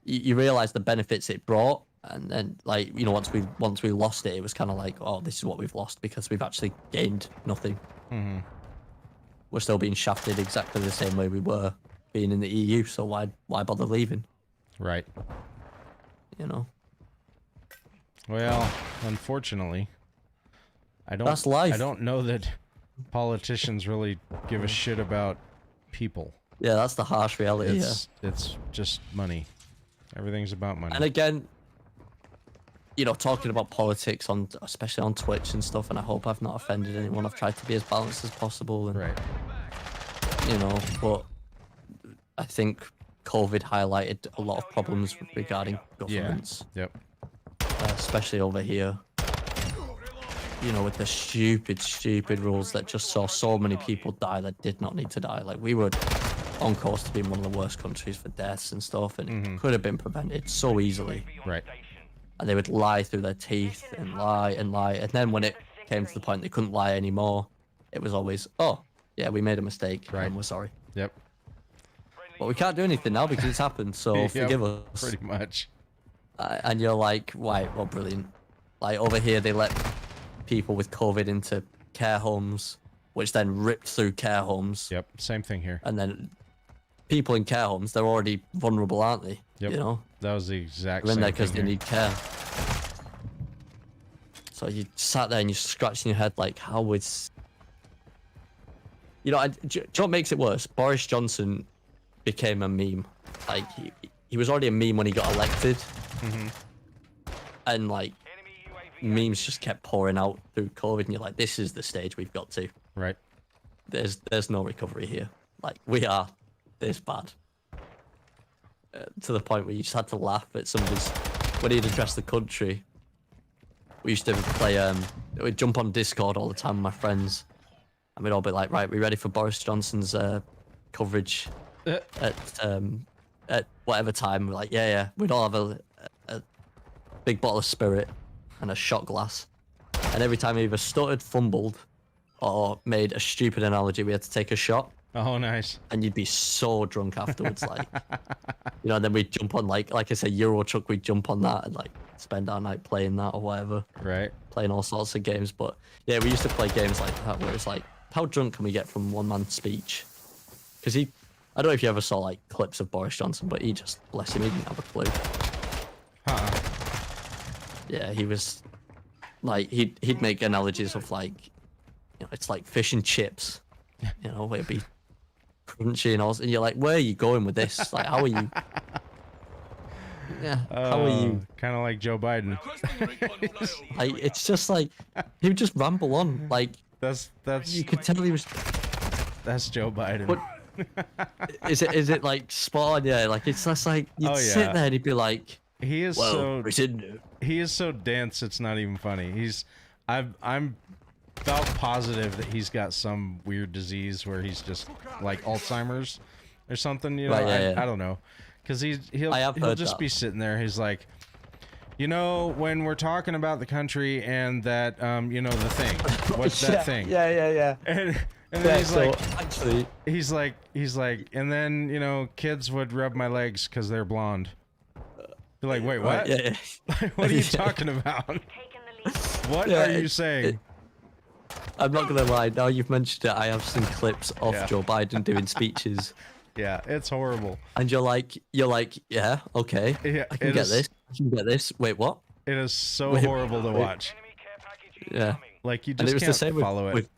I: you realize the benefits it brought, and then like, you know, once we lost it, it was kind of like, oh, this is what we've lost because we've actually gained nothing. We're still being shafted exactly the same way we were being in the EU. So why bother leaving?
A: Right.
I: You know.
A: Well, unfortunately,
I: That's life.
A: I don't know that politicians really give a shit about people.
I: Yeah, that's the harsh reality.
A: It's just money. Everything's about money.
I: And again, you know, talking about politics especially on Twitch and stuff, and I hope I've not offended anyone. I've tried to be as balanced as possible, and
A: right.
I: You know, but I think COVID highlighted a lot of problems regarding governments.
A: Yeah. Yep.
I: Especially over here. You know, with the stupid rules that just saw so many people die that did not need to die. Like, we were on course to being one of the worst countries for deaths and stuff, and it could have been prevented so easily.
A: Right.
I: And they would lie through their teeth and lie and lie. And then when it came to the point they couldn't lie anymore, it was always, oh, yeah, we made a mistake, and we're sorry.
A: Yep.
I: But we can't do anything now because it's happened, so forgive us.
A: Pretty much.
I: And you're like, right, well, brilliant. Like, over here, they let people with COVID into care homes, which then ripped through care homes.
A: Yep, same thing here.
I: And then people in care homes, they're already vulnerable, aren't they?
A: Yep.
I: You know?
A: That was the exact
I: they're in
A: same
I: there because
A: thing
I: they
A: here.
I: need care. So you sat there and you're scratching your head like, how is... You know, do you know what makes it worse? Boris Johnson became a meme. Like, he was already a meme when he got elected. And, like, memes just kept pouring out through COVID, and you're like, this is the stage we've got to.
A: Right.
I: There's no recovery here. Like, we are this bad. To the point where you just had to laugh at somebody's... When he'd address the country, we used to play... We'd jump on Discord all the time with my friends, and we'd all be like, right, we ready for Boris Johnson's coverage at whatever time? We're like, yeah. We'd all have a big bottle of spirit and a shot glass, and every time he either stuttered, fumbled, or made a stupid analogy, we had to take a shot.
A: Oh, nice.
I: And you'd be so drunk afterwards, like, you know. And then we'd jump on like I said, Euro Truck. We'd jump on that and like spend our night playing that or whatever.
A: Right.
I: Playing all sorts of games, but yeah, we used to play games like that where it's like, how drunk can we get from one man's speech? Because I don't know if you ever saw like clips of Boris Johnson, but he just, bless him, he didn't have a clue. Yeah, he was like, he'd make analogies of like, you know, it's like fish and chips, you know, it'd be crunchy and all, and you're like, where are you going with this? Like, how are you? Yeah, how are you?
A: Kind of like Joe Biden.
I: Like, it's just like, he would just ramble on, like,
A: That's
I: you could tell he was.
A: That's Joe Biden.
I: But is it like spot on? Yeah, like it's just like you'd
A: Oh,
I: sit
A: yeah.
I: there and he'd be like,
A: He is
I: well,
A: he is so dense. It's not even funny. I'm about positive that he's got some weird disease where he's just like Alzheimer's or something. You know,
I: Right, yeah.
A: I don't know, because he'll
I: I have heard
A: just
I: that.
A: be sitting there. He's like, You know, when we're talking about the country and that, you know, the thing. What's that thing?
G: Yeah.
A: And then he's like,
I: actually,
A: he's like, and then, you know, kids would rub my legs because they're blonde. They're like, wait, what?
I: yeah.
A: What are you talking about?
C: Taking the lead.
A: What
I: Yeah,
A: are you saying?
I: I'm not gonna lie. Now you've mentioned it, I have seen clips of
A: Yeah.
I: Joe Biden doing speeches,
A: Yeah, it's horrible.
I: and you're like, yeah, okay,
A: Yeah,
I: I can
A: it
I: get
A: is-
I: this. I can get this. Wait, what?
A: It is so
I: Wait,
A: horrible to
I: wait.
A: watch.
B: Enemy care package
I: Yeah.
B: incoming.
A: Like, you
I: And it
A: just
I: was the
A: can't
I: same
A: follow it.
I: with.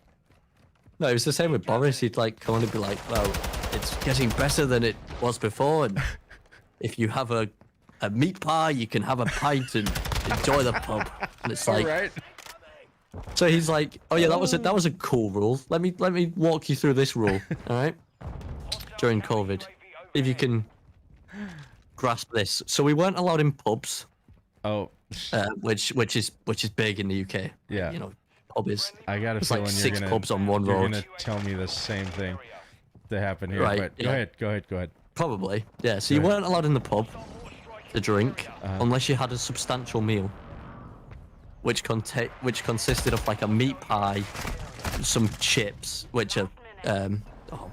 I: No, it was the same with Boris. He'd like come on and be like, "Well, it's getting better than it was before, and if you have a meat pie, you can have a pint and enjoy the pub." And it's
A: All
I: like,
A: right.
I: so he's like, "Oh yeah, that was a cool rule. Let me walk you through this rule, all right?" During COVID, if you can grasp this. So we weren't allowed in pubs,
A: Oh,
I: which is big in the UK.
A: Yeah.
I: You know, pub is.
A: I got a
I: It's
A: feeling
I: like
A: you're
I: 6
A: gonna,
I: pubs on one
A: you're
I: road.
A: gonna tell me the same thing that happened here.
I: Right,
A: But
I: yeah.
A: go ahead.
I: Probably, yeah. So you
A: Right.
I: weren't allowed in the pub to drink unless you had a substantial meal, which consisted of like a meat pie, some chips, which are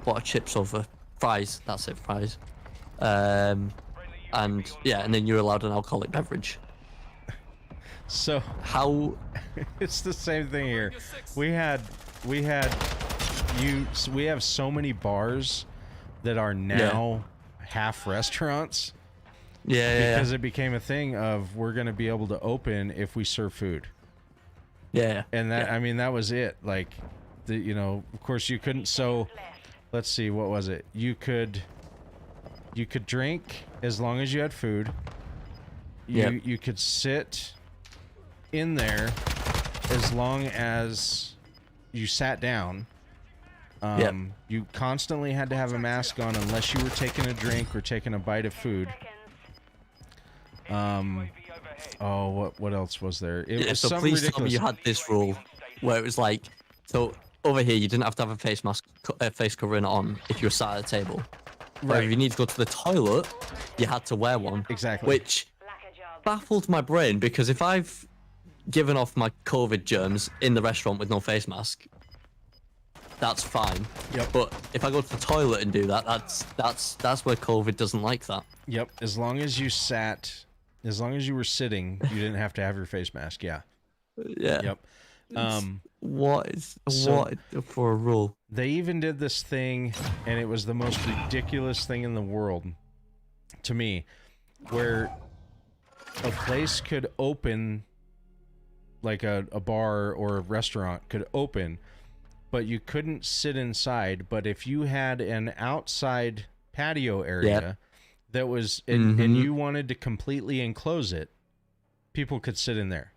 I: what are chips over fries? That's it, fries. And yeah, and then you're allowed an alcoholic beverage.
A: So
I: How?
A: it's the same thing here. We have so many bars that are now half restaurants
I: Yeah,
A: because it became a thing of we're going to be able to open if we serve food.
I: yeah.
A: And that,
I: yeah.
A: I mean, that was it. Like, you know, of course you couldn't. So let's see, what was it? You could drink as long as you had food. You could sit in there as long as you sat down. You constantly had to have a mask on unless you were taking a drink or taking a bite of food. Oh, what else was there? It
I: Yeah,
A: was
I: so
A: some
I: please
A: ridiculous.
I: tell me you had this rule where it was like, so over here you didn't have to have a face mask, face covering on if you were sat at a table. But
A: Right.
I: if you need to go to the toilet, you had to wear one.
A: Exactly.
I: Which
C: Lack a job.
I: baffled my brain because if I've given off my COVID germs in the restaurant with no face mask, that's fine.
A: Yep.
I: But if I go to the toilet and do that, that's where COVID doesn't like that.
A: Yep. As long as you were sitting, you didn't have to have your face mask. Yeah.
I: Yeah.
A: Yep.
I: What for a rule?
A: They even did this thing, and it was the most ridiculous thing in the world to me, where a place could open, like a bar or a restaurant could open, but you couldn't sit inside. But if you had an outside patio area that was, and you wanted to completely enclose it, people could sit in there.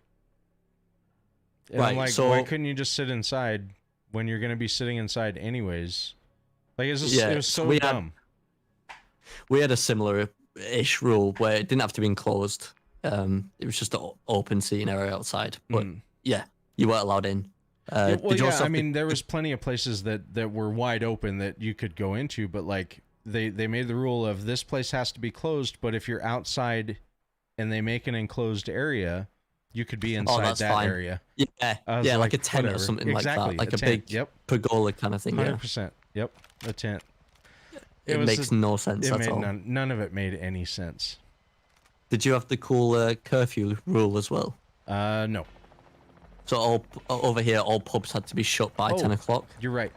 A: And I'm
I: Right,
A: like,
I: so-
A: why couldn't you just sit inside when you're going to be sitting inside anyways? Like, it was so
I: we
A: dumb.
I: We had a similar-ish rule where it didn't have to be enclosed. It was just an open seating area outside. But yeah, you weren't allowed in.
A: Yeah, well,
I: did you
A: yeah,
I: also
A: I
I: have to-
A: mean, there was plenty of places that were wide open that you could go into, but like they made the rule of this place has to be closed, but if you're outside and they make an enclosed area, you could be inside
I: that's
A: that
I: fine.
A: area.
I: Yeah,
A: I was
I: yeah, like
A: like,
I: a tent
A: whatever.
I: or something
A: Exactly,
I: like that, like
A: a
I: a
A: tent,
I: big
A: yep.
I: pergola kind of thing. Yeah,
A: 100%. Yep, a tent.
I: it
A: was
I: makes no sense
A: It
I: at
A: made
I: all.
A: none of it made any sense.
I: Did you have the cool curfew rule as well?
A: No.
I: So over here, all pubs had to be shut by 10 o'clock.
A: You're right.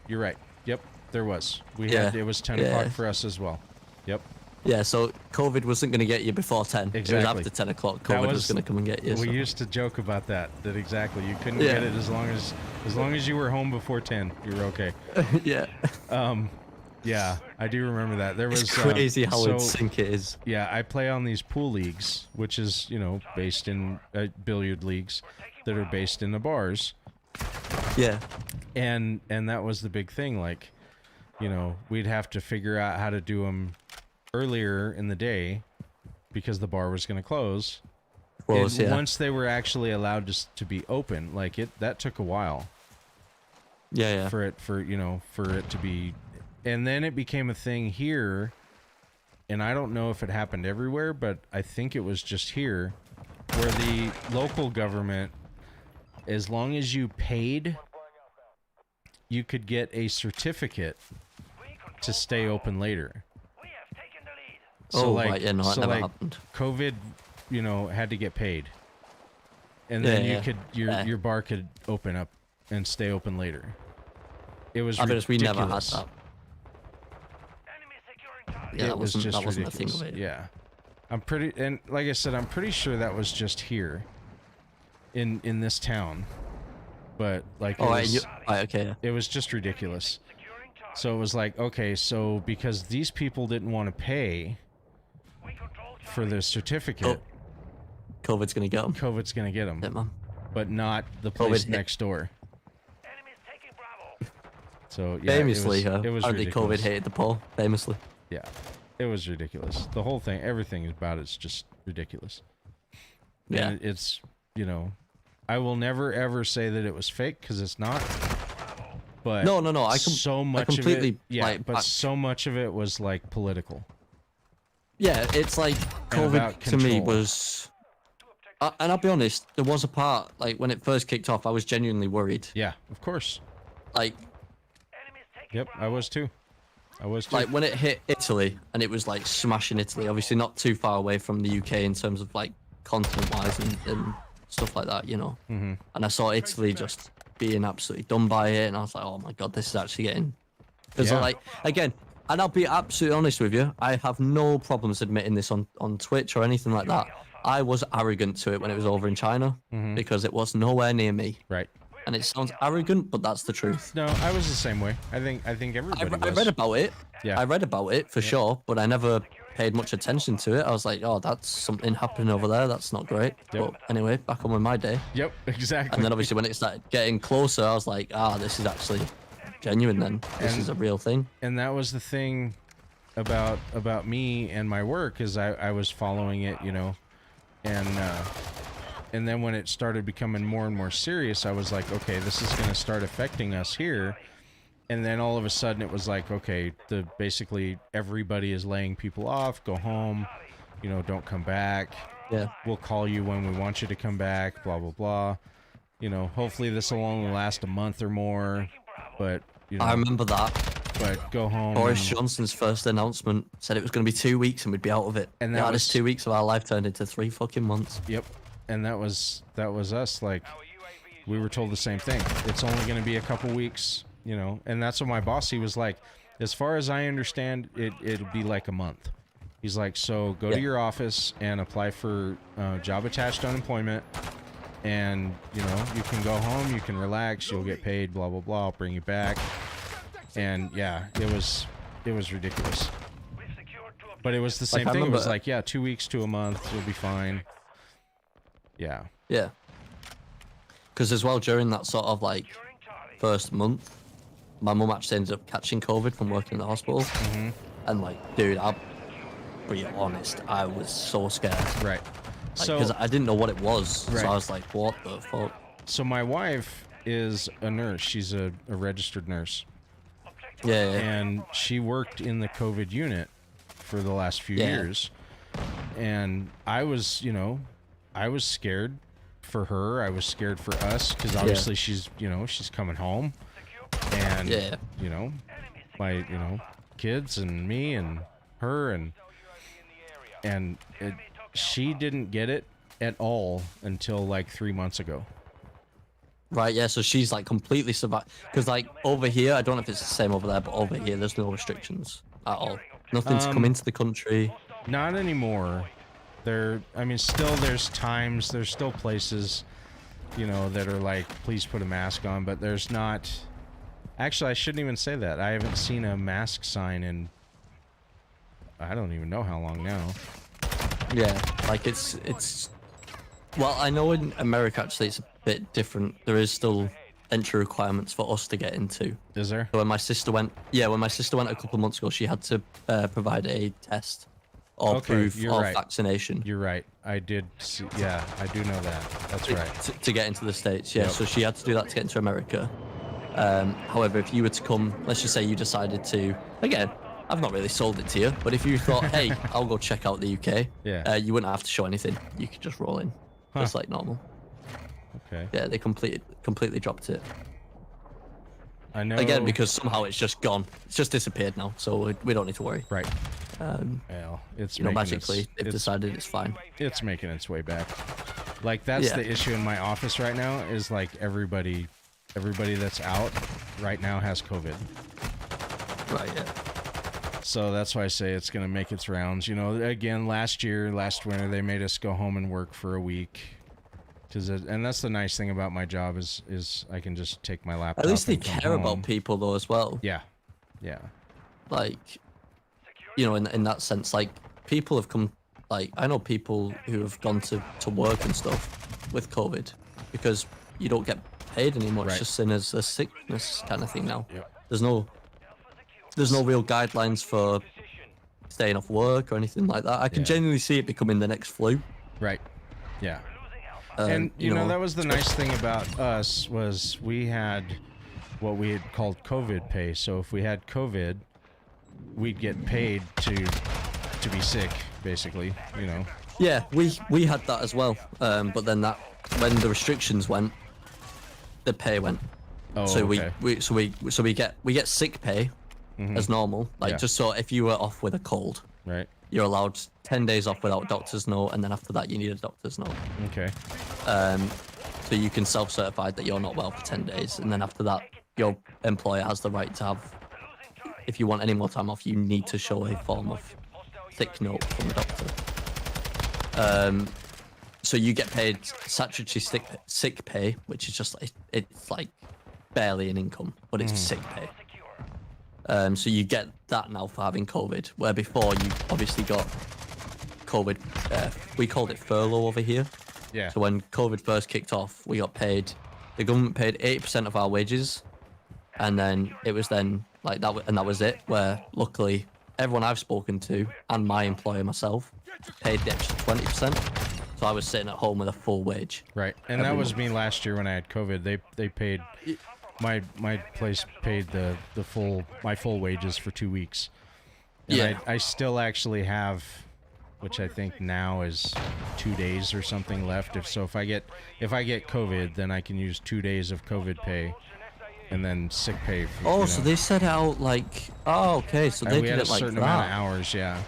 A: Yep, there was. It was 10
I: Yeah.
A: o'clock for us as well. Yep.
I: Yeah, so COVID wasn't going to get you before 10. It
A: Exactly.
I: was after 10 o'clock.
A: That
I: COVID was going to come and get you.
A: We
I: so.
A: used to joke about that exactly. You couldn't
I: Yeah.
A: get it as long as you were home before 10. You were okay.
I: Yeah.
A: Yeah, I do remember that. There was
I: It's crazy how in
A: so,
I: sync it is.
A: Yeah, I play on these pool leagues, which is, based in billiard leagues that are based in the bars.
I: Yeah.
A: And that was the big thing. Like, we'd have to figure out how to do them earlier in the day because the bar was going to close.
I: Close,
A: And
I: yeah.
A: once they were actually allowed to be open, that took a while
I: Yeah.
A: for it to be, and then it became a thing here. And I don't know if it happened everywhere, but I think it was just here where the local government, as long as you paid, you could get a certificate to stay open later.
B: We have taken the lead.
A: So
I: Oh,
A: like,
I: right, yeah, no, that
A: so
I: never
A: like
I: happened.
A: COVID, you know, had to get paid, and
I: Yeah,
A: then you
I: yeah,
A: could
I: yeah.
A: your bar could open up and stay open later. It was
I: I bet we never had
A: ridiculous.
I: that.
B: Enemy securing target.
I: Yeah,
A: It
I: that
A: was
I: wasn't
A: just
I: that wasn't a thing
A: ridiculous.
I: of it.
A: Yeah, I'm pretty, and like I said, I'm pretty sure that was just here, in this town, but like
I: Oh,
A: it
I: okay.
A: was just ridiculous.
B: Securing target.
A: So it was like, okay, so because these people didn't want to pay
B: We control target.
A: for the certificate,
I: COVID's gonna get them.
A: COVID's gonna get them,
I: Yeah, man.
A: but not the place
I: hit.
A: next door.
B: Enemies taking Bravo.
A: So yeah,
I: Famously,
A: it was
I: apparently
A: ridiculous.
I: COVID hated the poll. Famously.
A: Yeah, it was ridiculous. The whole thing, everything about it's just ridiculous.
I: Yeah.
A: And it's, you know, I will never ever say that it was fake because it's not. But
I: No.
A: so much
I: completely
A: of it, yeah,
I: like,
A: but so much of it was like political.
I: Yeah, it's like COVID
A: about
I: to me
A: control.
I: was, and I'll be honest, there was a part like when it first kicked off, I was genuinely worried.
A: Yeah, of course.
I: Like
B: Enemies taking
A: Yep,
B: Bravo.
A: I was too.
I: like when it hit Italy and it was like smashing Italy, obviously not too far away from the UK in terms of like continent wise and stuff like that, you know.
A: Mm-hmm.
I: And I saw Italy just being absolutely done by it, and I was like, oh my god, this is actually getting. Because
A: Yeah.
I: like again, and I'll be absolutely honest with you, I have no problems admitting this on Twitch or anything like that. I was arrogant to it when it was over in China because it was nowhere near me.
A: Right.
I: And it sounds arrogant, but that's the truth.
A: No, I was the same way. I think everybody
I: I
A: was.
I: read about it.
A: Yeah.
I: I read about it for sure, but I never paid much attention to it. I was like, oh, that's something happening over there. That's not great.
A: Yep.
I: But anyway, back on with my day.
A: Yep, exactly.
I: And then obviously when it started getting closer, I was like, this is actually genuine then. This
A: And-
I: is a real thing.
A: And that was the thing about me and my work is I was following it, you know, and then when it started becoming more and more serious, I was like, okay, this is going to start affecting us here. And then all of a sudden it was like, okay, basically everybody is laying people off, go home, you know, don't come back.
I: Yeah.
A: We'll call you when we want you to come back, blah, blah, blah. You know, hopefully this will only last a month or more, but, you know,
I: I remember that.
A: but go home.
I: Boris
A: and-
I: Johnson's first announcement said it was going to be 2 weeks and we'd be out of it.
A: And
I: And
A: that
I: now
A: was-
I: this 2 weeks of our life turned into 3 fucking months.
A: Yep. And that was us. Like, we were told the same thing. It's only going to be a couple weeks, you know. And that's what my boss, he was like, as far as I understand, it'll be like a month. He's like, so go to
I: Yeah.
A: your office and apply for job attached unemployment. And, you know, you can go home, you can relax, you'll get paid, blah, blah, blah. I'll bring you back. And yeah, it was ridiculous.
B: We've secured two
A: But it was the same
I: I
A: thing. It was
I: remember-
A: like, yeah, 2 weeks to a month, you'll be fine. Yeah.
I: Yeah. Because as well, during that sort of like
B: securing Charlie.
I: first month, my mum actually ended up catching COVID from working in the hospital.
A: Mm-hmm.
I: And like, dude, I'll be honest, I was so scared.
A: Right.
I: Because I didn't know what it was.
A: Right.
I: So I was like, what the fuck?
A: So my wife is a nurse. She's a registered nurse.
I: Yeah, yeah.
A: And she worked in the COVID unit for the last few
I: Yeah.
A: years. And I was, you know, I was scared for her. I was scared for us because obviously she's, you know, she's coming home. And,
I: Yeah.
A: you know, my, you know, kids and me and her and she didn't get it at all until like 3 months ago.
I: Right, yeah, so she's like completely survived. Because like over here, I don't know if it's the same over there, but over here, there's no restrictions at all. Nothing to come into the country.
A: Not anymore. I mean, still there's times, there's still places, you know, that are like, please put a mask on, but there's not. Actually, I shouldn't even say that. I haven't seen a mask sign in, I don't even know how long now.
I: Yeah, like it's. Well, I know in America actually it's a bit different. There is still entry requirements for us to get into.
A: Is there?
I: So when my sister went, a couple of months ago, she had to provide a test or
A: Okay,
I: proof
A: you're
I: of
A: right.
I: vaccination.
A: You're right. I did see, yeah, I do know that. That's right.
I: To get into the States, yeah.
A: Yep.
I: So she had to do that to get into America. However, if you were to come, let's just say you decided to, again, I've not really sold it to you, but if you thought, hey, I'll go check out the UK,
A: Yeah.
I: you wouldn't have to show anything. You could just roll in. just like normal.
A: Okay.
I: Yeah, they completely dropped it.
A: I know.
I: Again, because somehow it's just gone. It's just disappeared now, so we don't need to worry.
A: Right.
I: Well,
A: it's
I: you know,
A: making
I: magically they've decided it's fine.
A: It's making its way back. Like that's the issue in my office right now. Is like everybody that's out right now has COVID.
I: Right. Yeah.
A: So that's why I say it's gonna make its rounds. You know, again, last winter, they made us go home and work for a week. And that's the nice thing about my job is I can just take my laptop.
I: At least they
A: and come
I: care
A: home.
I: about people though as well.
A: Yeah. Yeah.
I: Like, you know, in that sense, like people have come. Like I know people who have gone to work and stuff with COVID because you don't get paid anymore.
A: Right.
I: It's just seen as a sickness kind of thing now.
A: Yep.
I: There's no real guidelines for staying off work or anything like that. I can genuinely see it becoming the next flu.
A: Right. Yeah.
I: And
A: And you know that was the nice thing about us was we had what we had called COVID pay. So if we had COVID, we'd get paid to be sick, basically. You know.
I: Yeah, we had that as well. But then when the restrictions went, the pay went.
A: Oh,
I: so
A: okay.
I: we get sick pay as normal. Like just so if you were off with a cold,
A: Right.
I: you're allowed 10 days off without doctor's note, and then after that you need a doctor's note.
A: Okay.
I: So you can self-certify that you're not well for 10 days, and then after that your employer has the right to have, if you want any more time off, you need to show a form of sick note from the doctor. So you get paid statutory sick pay, which is just like, it's like barely an income, but it's sick pay. So you get that now for having COVID, where before you obviously got COVID. We called it furlough over here.
A: Yeah.
I: So when COVID first kicked off, we got paid. The government paid 80% of our wages, and then it was then like that, and that was it. Where luckily everyone I've spoken to and my employer myself paid the extra 20%. So I was sitting at home with a full wage.
A: Right. And that was me last year when I had COVID. They paid my place paid my full wages for 2 weeks. And
I: Yeah.
A: I still actually have, which I think now is 2 days or something left. If I get COVID, then I can use 2 days of COVID pay, and then sick pay. For,
I: Oh, so they set out like, oh, okay, so they
A: we
I: did
A: had a
I: it like
A: certain
I: that.
A: amount of hours. Yeah.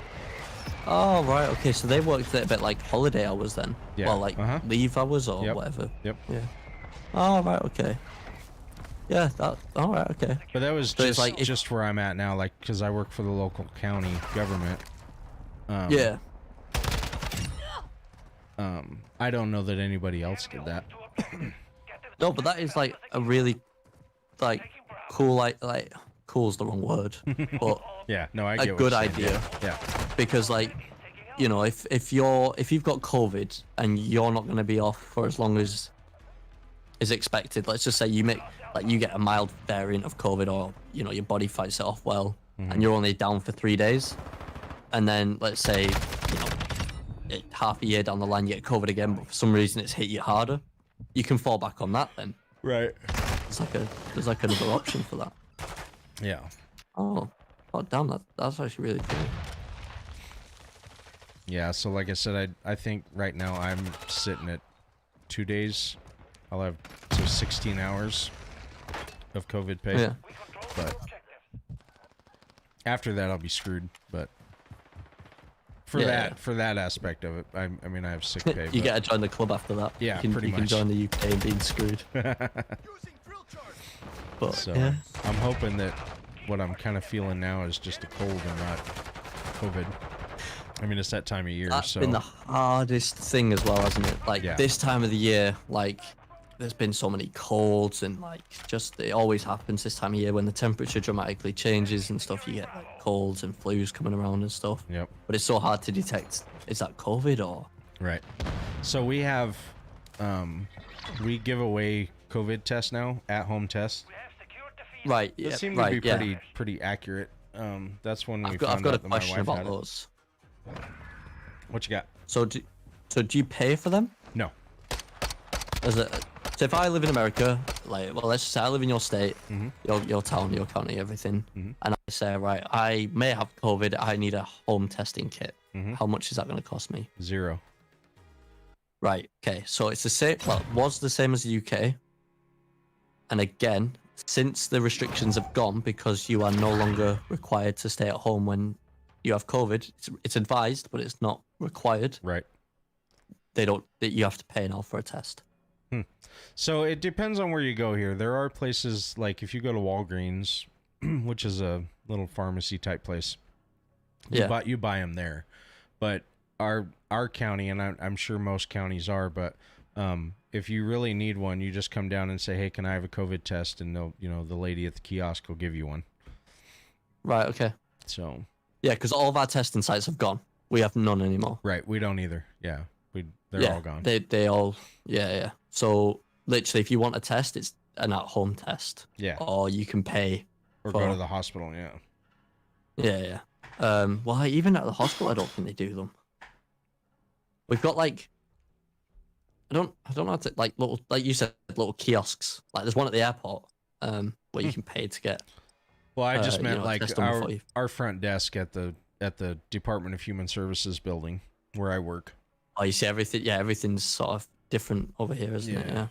I: Oh, right, okay, so they worked it a bit like holiday hours then.
A: Yeah,
I: Well, like leave hours or
A: Yep.
I: whatever.
A: Yep.
I: Yeah. Oh, right, okay. Yeah, all right, okay.
A: But that was
I: So it's
A: just
I: like if-
A: just where I'm at now, like because I work for the local county government.
I: Yeah.
A: I don't know that anybody else did that.
I: No, but that is like a really, like, cool, like cool's the wrong word, but
A: Yeah. No, I
I: a
A: get what
I: good
A: you're saying.
I: idea.
A: Yeah.
I: Because like, you know, if you've got COVID and you're not going to be off for as long as is expected, let's just say you get a mild variant of COVID, or you know your body fights it off well, and you're only down for 3 days, and then let's say half a year down the line you get COVID again, but for some reason it's hit you harder, you can fall back on that then.
A: Right.
I: There's like another option for that.
A: Yeah.
I: Oh damn, that's actually really cool.
A: Yeah. So like I said, I think right now I'm sitting at 2 days. I'll have 16 hours of COVID pay.
I: Yeah.
A: But after that, I'll be screwed. But for that aspect of it, I mean, I have sick pay.
I: You
A: but-
I: gotta join the club after that.
A: Yeah,
I: you
A: pretty
I: can
A: much.
I: join the UK and being screwed. But
A: So
I: yeah.
A: I'm hoping that what I'm kind of feeling now is just a cold and not COVID. I mean, it's that time of year,
I: That's
A: so
I: been the hardest thing as well, hasn't it? Like
A: Yeah.
I: this time of the year, like there's been so many colds and like just it always happens this time of year when the temperature dramatically changes and stuff. You get like colds and flus coming around and stuff.
A: Yep.
I: But it's so hard to detect. Is that COVID or?
A: Right. So we have, we give away COVID tests now, at-home tests.
I: Right.
A: They
I: Yeah.
A: seem
I: right.
A: to be
I: yeah.
A: pretty accurate. That's when we
I: I've
A: found
I: got a
A: out that my
I: question
A: wife
I: about
A: had it.
I: those.
A: What you got?
I: So do you pay for them?
A: No.
I: So if I live in America, like, well, let's just say I live in your state, your town, your county, everything, and I say, right, I may have COVID, I need a home testing kit. How much is that going to cost me?
A: 0.
I: Right. Okay. So it's the same. Well, it was the same as the UK. And again, since the restrictions have gone because you are no longer required to stay at home when you have COVID, it's advised, but it's not required.
A: Right.
I: You have to pay now for a test.
A: So it depends on where you go here. There are places like if you go to Walgreens, which is a little pharmacy type place, you buy them there. But our county, and I'm sure most counties are, but if you really need one, you just come down and say, "Hey, can I have a COVID test?" And they'll, the lady at the kiosk will give you one.
I: Right. Okay.
A: So.
I: Yeah, because all of our testing sites have gone. We have none anymore.
A: Right. We don't either. Yeah. They're all gone.
I: They all. Yeah. So literally, if you want a test, it's an at-home test.
A: Yeah.
I: Or you can pay.
A: Or go to the hospital. Yeah.
I: Yeah. Well, even at the hospital, I don't think they do them. We've got like. I don't know how to little, like you said, little kiosks. Like there's one at the airport, where you can pay to get.
A: Well, I just meant like
I: our
A: our front desk at the Department of Human Services building where I work.
I: Oh, you see everything. Yeah, everything's sort of different over here, isn't it? Yeah.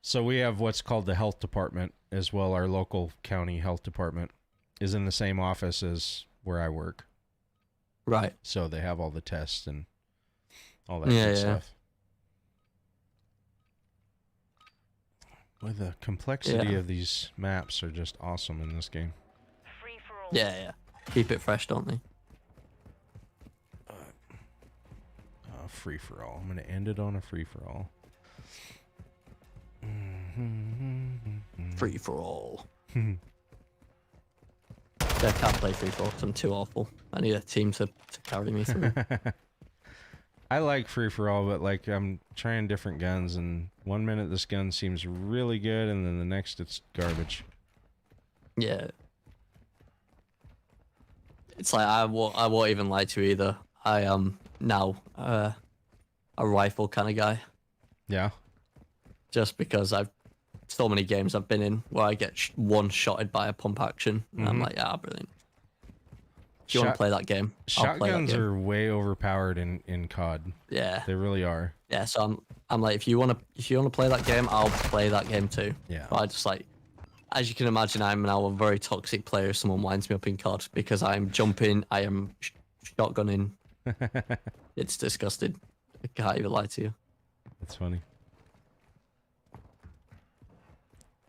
A: So we have what's called the health department as well. Our local county health department is in the same office as where I work.
I: Right.
A: So they have all the tests and all that good stuff. Well, the complexity of these maps are just awesome in this game.
C: Free for all.
I: Yeah. Keep it fresh, don't they?
A: Free for all. I'm going to end it on a free for all.
I: Free for all. I can't play free for all because I'm too awful. I need a team to carry me through.
A: I like free for all, but like I'm trying different guns, and one minute this gun seems really good, and then the next it's garbage.
I: Yeah. It's like I won't even lie to you either. I am now a rifle kind of guy.
A: Yeah.
I: Just because I've so many games I've been in where I get one-shotted by a pump action, and I'm like, yeah, brilliant. Do you want to play that game?
A: Shotguns are way overpowered in COD.
I: Yeah,
A: they really are.
I: Yeah, so I'm like, if you want to play that game, I'll play that game too.
A: Yeah.
I: But I just like, as you can imagine, I'm now a very toxic player if someone winds me up in COD because I'm jumping, I am shotgunning. It's disgusting. I can't even lie to you.
A: That's funny.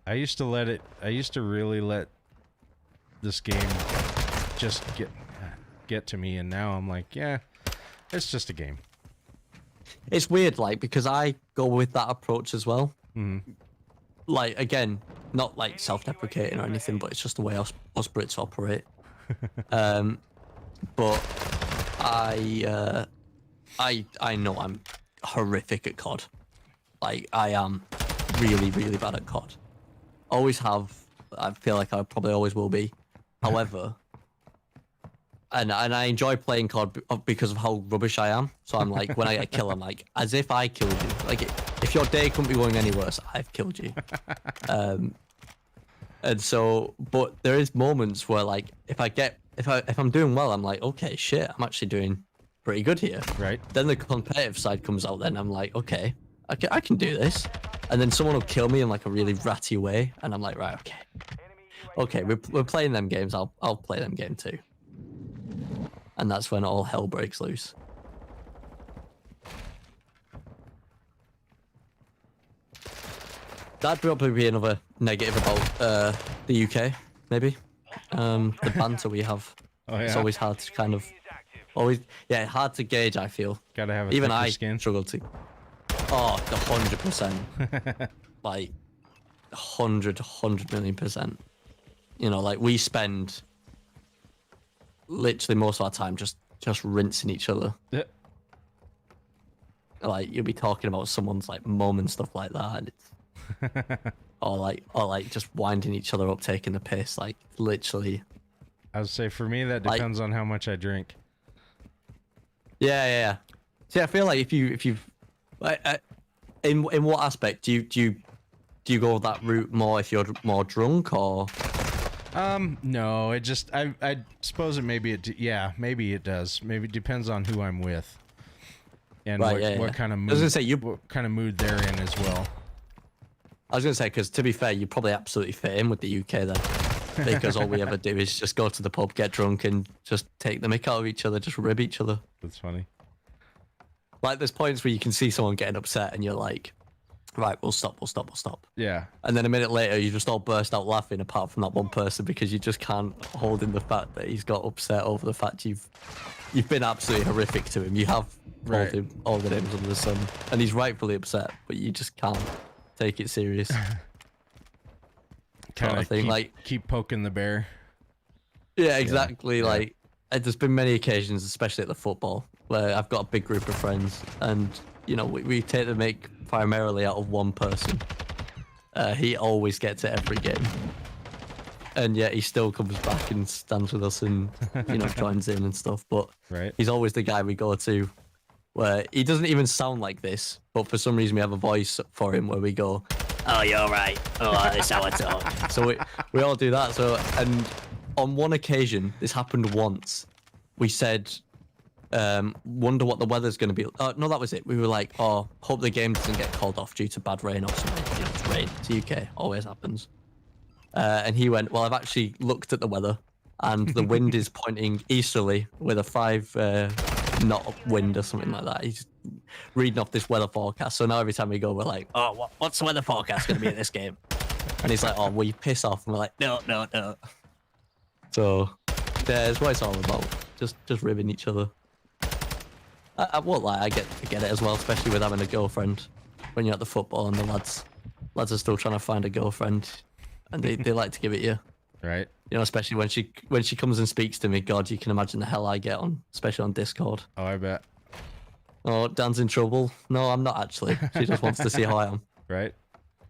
A: I used to really let this game just get to me, and now I'm like, yeah, it's just a game.
I: It's weird, like, because I go with that approach as well.
A: Mm-hmm.
I: Like, again, not like self-deprecating or anything, but it's just the way us Brits operate. But I know I'm horrific at COD. Like, I am really, really bad at COD. Always have. I feel like I probably always will be. However, and I enjoy playing COD because of how rubbish I am. So I'm like, when I get a kill, I'm like, as if I killed you. Like, if your day couldn't be going any worse, I've killed you. And so, but there is moments where, like, if I'm doing well, I'm like, okay, shit, I'm actually doing pretty good here.
A: Right.
I: Then the competitive side comes out. Then I'm like, okay, I can do this. And then someone will kill me in like a really ratty way, and I'm like, right, okay, we're playing them games. I'll play them game too. And that's when all hell breaks loose. That'd probably be another negative about the UK, maybe. The banter we have.
A: Oh, yeah.
I: It's always hard to kind of hard to gauge. I feel
A: gotta have a
I: even
A: thicker
I: I
A: skin.
I: struggle to. Oh, 100%. Like 100 million%. You know, like we spend literally most of our time just rinsing each other.
A: Yeah.
I: Like you'll be talking about someone's like mum and stuff like that, and it's or like just winding each other up, taking the piss. Like literally.
A: I would say for me that depends on how much I drink.
I: Yeah. See, I feel like if you've in what aspect do you go that route more if you're more drunk or?
A: No, it just I suppose it maybe it does. Maybe it depends on who I'm with. and
I: Right,
A: what,
I: yeah,
A: what
I: yeah.
A: kind of mood,
I: I was gonna say, you-
A: what kind of mood they're in as well.
I: I was gonna say, because to be fair, you probably absolutely fit in with the UK then, because all we ever do is just go to the pub, get drunk, and just take the mick out of each other, just rib each other.
A: That's funny.
I: Like there's points where you can see someone getting upset, and you're like, right, we'll stop.
A: Yeah.
I: And then a minute later, you just all burst out laughing, apart from that one person, because you just can't hold in the fact that he's got upset over the fact you've been absolutely horrific to him. You have told
A: Right.
I: him all the names under the sun, and he's rightfully upset, but you just can't take it serious.
A: Kind of
I: thing,
A: keep,
I: like-
A: keep poking the bear.
I: Yeah, exactly.
A: yeah.
I: Like, there's been many occasions, especially at the football, where I've got a big group of friends, and you know, we take the make primarily out of one person. He always gets it every game, and yet he still comes back and stands with us and you know joins in and stuff. But
A: Right.
I: he's always the guy we go to, where he doesn't even sound like this, but for some reason we have a voice for him where we go, "Oh, you're right. Oh, that's how I talk." So we all do that. So, and on one occasion, this happened once. We said, wonder what the weather's going to be. Oh, no, that was it. We were like, oh, hope the game doesn't get called off due to bad rain or something. You know, it's rain. It's UK. Always happens. And he went, well, I've actually looked at the weather, and the wind is pointing easterly with a 5 knot wind or something like that. He's reading off this weather forecast. So now every time we go, we're like, oh, what's the weather forecast going to be in this game? And he's like, oh, well, you piss off. And we're like, no. So, yeah, it's what it's all about. Just ribbing each other. I won't lie, I get it as well, especially with having a girlfriend. When you're at the football and the lads are still trying to find a girlfriend, and they like to give it you.
A: Right.
I: You know, especially when she comes and speaks to me. God, you can imagine the hell I get on, especially on Discord.
A: Oh, I bet.
I: Oh, Dan's in trouble. No, I'm not actually. She just wants to see how I am.
A: Right.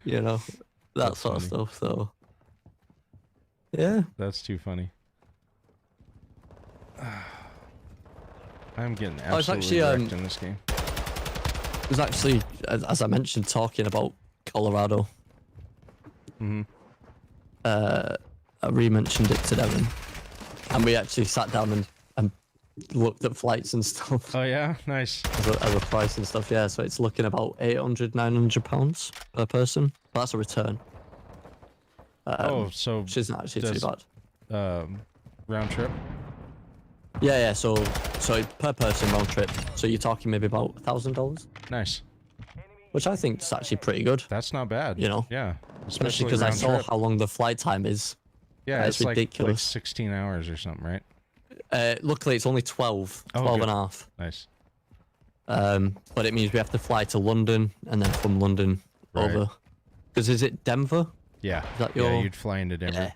I: You know, that
A: That's
I: sort
A: funny.
I: of stuff. So, yeah.
A: That's too funny. I'm getting
I: Oh, it's
A: absolutely
I: actually,
A: wrecked in this game.
I: It was actually, as I mentioned, talking about Colorado.
A: Mm-hmm.
I: I re-mentioned it to Devin, and we actually sat down and looked at flights and stuff
A: Oh yeah, nice.
I: as a price and stuff. Yeah, so it's looking about £800-900 per person. But that's a return.
A: So
I: which isn't actually too
A: does-
I: bad.
A: Round trip.
I: Yeah. So per person round trip. So you're talking maybe about $1,000,
A: Nice.
I: which I think is actually pretty good.
A: That's not bad.
I: You know?
A: Yeah.
I: Especially because I
A: round
I: saw
A: trip.
I: how long the flight time is.
A: Yeah,
I: it's
A: it's like
I: ridiculous.
A: 16 hours or something, right?
I: Luckily, it's only 12
A: Oh,
I: and
A: good.
I: a half.
A: Nice.
I: But it means we have to fly to London and then from London
A: Right.
I: over. Because is it Denver?
A: Yeah.
I: that
A: Yeah,
I: your-
A: you'd fly into Denver.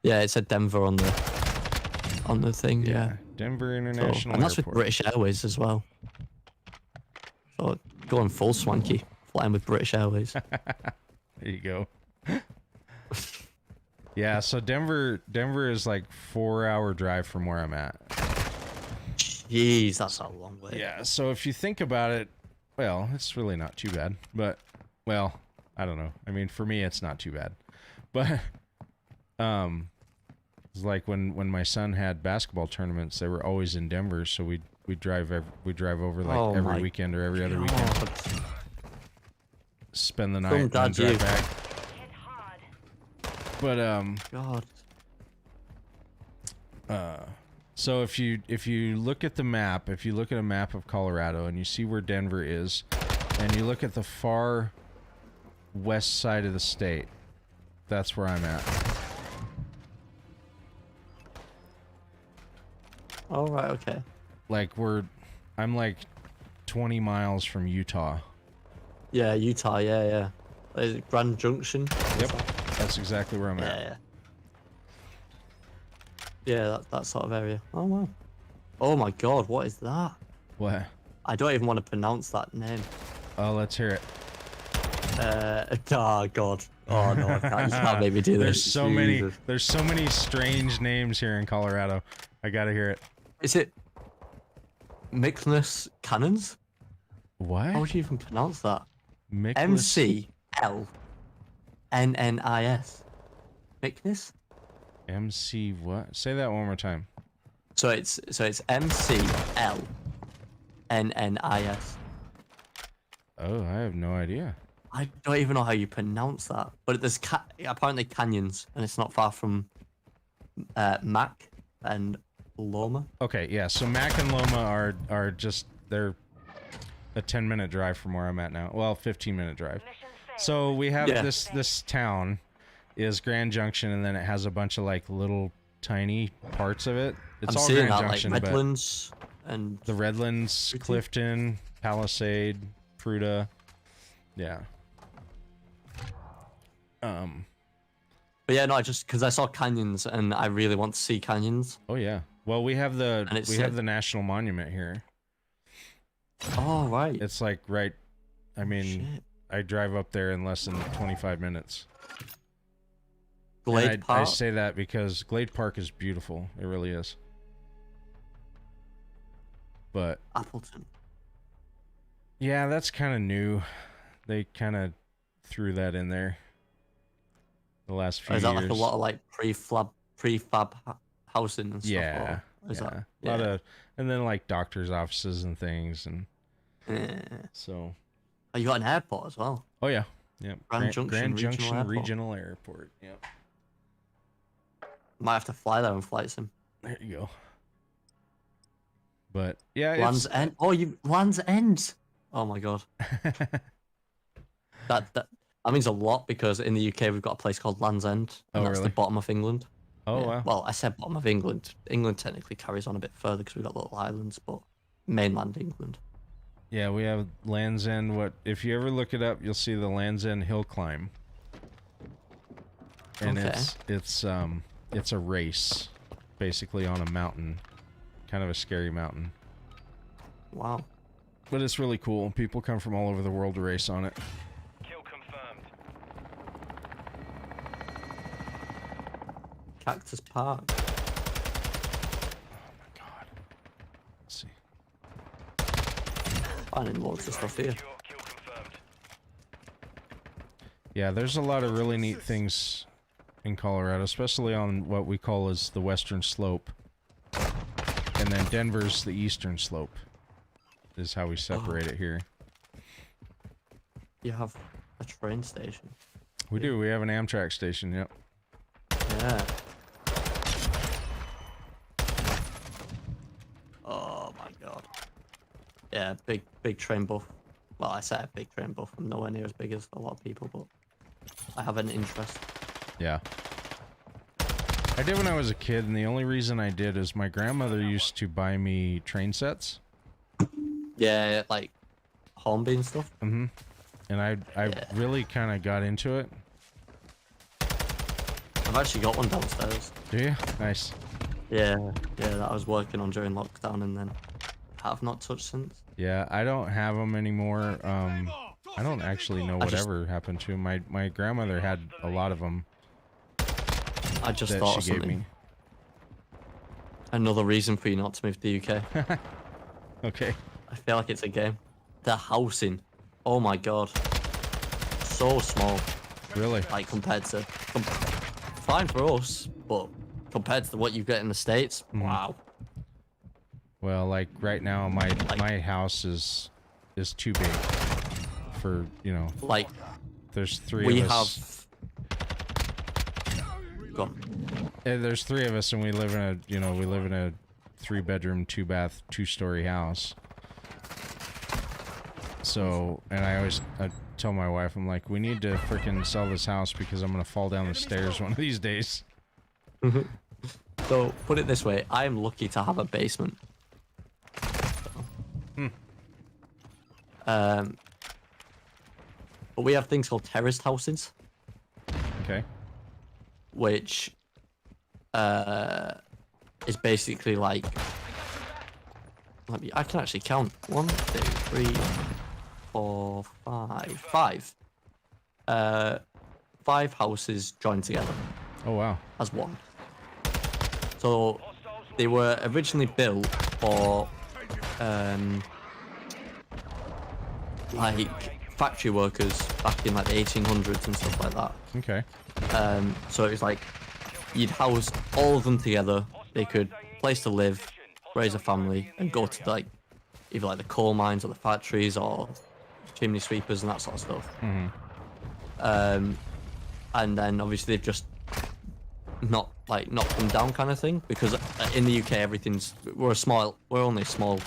I: Yeah, it said Denver on the thing. Yeah.
A: Denver
I: So,
A: International
I: and that's with
A: Airport.
I: British Airways as well. So going full swanky, flying with British Airways.
A: There you go. Yeah, so Denver is like 4-hour drive from where I'm at.
I: Jeez, that's a long way.
A: Yeah, so if you think about it, well, it's really not too bad. But, well, I don't know. I mean, for me, it's not too bad. But, it's like when my son had basketball tournaments, they were always in Denver, so we drive over like
I: Oh my
A: every weekend or every other weekend.
I: God.
A: Spend the
I: Some
A: night and
I: dad
A: drive
I: you.
A: back.
C: Hit hard.
A: But
I: God.
A: so if you look at the map, if you look at a map of Colorado and you see where Denver is, and you look at the far west side of the state, that's where I'm at.
I: All right. Okay.
A: Like I'm like 20 miles from Utah.
I: Yeah, Utah. Yeah. Is it Grand Junction?
A: Yep, that's exactly where I'm at.
I: Yeah. Yeah, that sort of area. Oh wow. Oh my God, what is that?
A: What?
I: I don't even want to pronounce that name.
A: Oh, let's hear it.
I: Oh God. Oh no, I can't, you can't make me do
A: There's
I: this.
A: so
I: Jesus.
A: there's so many strange names here in Colorado. I gotta hear it.
I: Is it Mickless Cannons?
A: What?
I: How would you even pronounce that?
A: Mickless-
I: MCLNNIS. Mickness?
A: MC what? Say that one more time.
I: So it's MCL N-N-I-S.
A: Oh, I have no idea.
I: I don't even know how you pronounce that. But there's apparently canyons, and it's not far from Mac and Loma.
A: Okay, yeah. So Mac and Loma are just they're a 10-minute drive from where I'm at now. Well, 15-minute drive. So we have this town is Grand Junction, and then it has a bunch of like little tiny parts of it. It's
I: I'm
A: all
I: seeing
A: Grand
I: that,
A: Junction,
I: like
A: but
I: Redlands and
A: the Redlands,
I: Fruita?
A: Clifton, Palisade, Fruita, yeah.
I: But yeah, no, I just because I saw canyons and I really want to see canyons.
A: Oh yeah. Well, we have the
I: And it's
A: the National Monument here.
I: Oh right.
A: It's like right. I mean,
I: Shit.
A: I drive up there in less than 25 minutes.
I: Glade
A: And I
I: Park.
A: say that because Glade Park is beautiful. It really is. But
I: Appleton.
A: yeah, that's kind of new. They kind of threw that in there the last few
I: Is that
A: years.
I: like a lot of like prefab housing and stuff?
A: Yeah,
I: or is
A: yeah.
I: that
A: A lot of, and then like doctors' offices and things, and
I: yeah.
A: so.
I: Oh, you got an airport as well.
A: Oh yeah, yeah.
I: Grand Junction Regional
A: Regional Airport. Yep.
I: Might have to fly there and flight sim.
A: There you go. But yeah,
I: Land's End. Oh, Land's End. Oh my god. that means a lot because in the UK we've got a place called Land's End, and that's
A: really?
I: the bottom of England.
A: Oh
I: Yeah.
A: wow.
I: Well, I said bottom of England. England technically carries on a bit further because we've got little islands, but mainland England.
A: Yeah, we have Land's End. What if you ever look it up, you'll see the Land's End hill climb. And
I: Okay.
A: it's a race, basically on a mountain, kind of a scary mountain.
I: Wow.
A: But it's really cool. People come from all over the world to race on it.
B: Kill confirmed.
I: Cactus Park.
A: Oh my god. Let's see.
I: Finding loads of stuff here.
B: Secure. Kill confirmed.
A: Yeah, there's a lot of really neat things in Colorado, especially on what we call as the western slope. And then Denver's the eastern slope, is how we separate it here.
I: You have a train station.
A: We do. We have an Amtrak station, yep.
I: Yeah. Oh my god. Yeah, big train buff. Well, I say a big train buff. I'm nowhere near as big as a lot of people, but I have an interest.
A: Yeah. I did when I was a kid, and the only reason I did is my grandmother used to buy me train sets.
I: Yeah, like Hornby and stuff.
A: Mm-hmm. And I
I: Yeah.
A: really kind of got into it.
I: I've actually got one downstairs.
A: Do you? Nice.
I: Yeah, that I was working on during lockdown and then have not touched since.
A: Yeah, I don't have them anymore. I don't actually know
I: just-
A: whatever happened to 'em. My grandmother had a lot of them
I: I just
A: that
I: thought of
A: she gave
I: something.
A: me.
I: Another reason for you not to move to the UK.
A: Okay.
I: I feel like it's a game. The housing. Oh my god. So small.
A: Really?
I: Like compared to fine for us, but compared to what you get in the States, wow.
A: Well, like right now, my house is too big for, you know.
I: Like
A: There's three
I: we
A: of us.
I: Go on.
A: There's three of us, and we live in a 3-bedroom, 2-bath, 2-story house. So, and I tell my wife, I'm like, we need to freaking sell this house because I'm gonna fall down the stairs one of these days.
I: So put it this way, I am lucky to have a basement. But we have things called terraced houses,
A: Okay.
I: which is basically like, I can actually count 1, 2, 3, 4, 5. 5 houses joined together
A: Oh wow.
I: as one. So they were originally built for like factory workers back in like the 1800s and stuff like that.
A: Okay.
I: So it was like you'd house all of them together. They could place to live, raise a family, and go to like either like the coal mines or the factories or chimney sweepers and that sort of stuff. And then obviously they've just knocked them down kind of thing, because in the UK we're only a small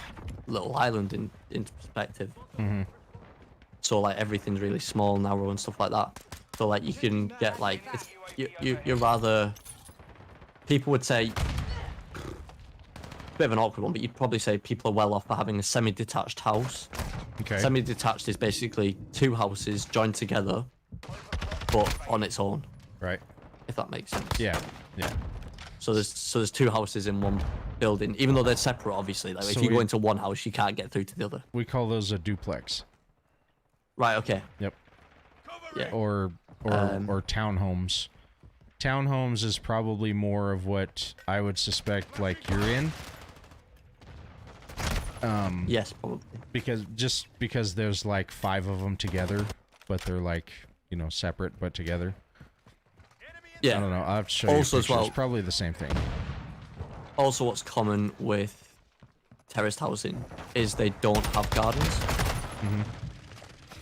I: little island in perspective. So like everything's really small, narrow and stuff like that. So like you can get like you're rather, people would say, bit of an awkward one, but you'd probably say people are well off for having a semi-detached house.
A: Okay.
I: Semi-detached is basically two houses joined together, but on its own.
A: Right.
I: If that makes sense.
A: Yeah. Yeah.
I: So there's two houses in one building, even though they're separate. Obviously, like
A: So
I: if you go
A: we-
I: into one house, you can't get through to the other.
A: We call those a duplex.
I: Right. Okay.
A: Yep.
I: Yeah.
A: Or townhomes. Townhomes is probably more of what I would suspect like you're in.
I: Yes, probably.
A: Because there's like 5 of them together, but they're like, you know, separate but together.
I: Yeah.
A: I don't know. I'll have to show you
I: Also, as
A: pictures.
I: well-
A: Probably the same thing.
I: Also, what's common with terraced housing is they don't have gardens.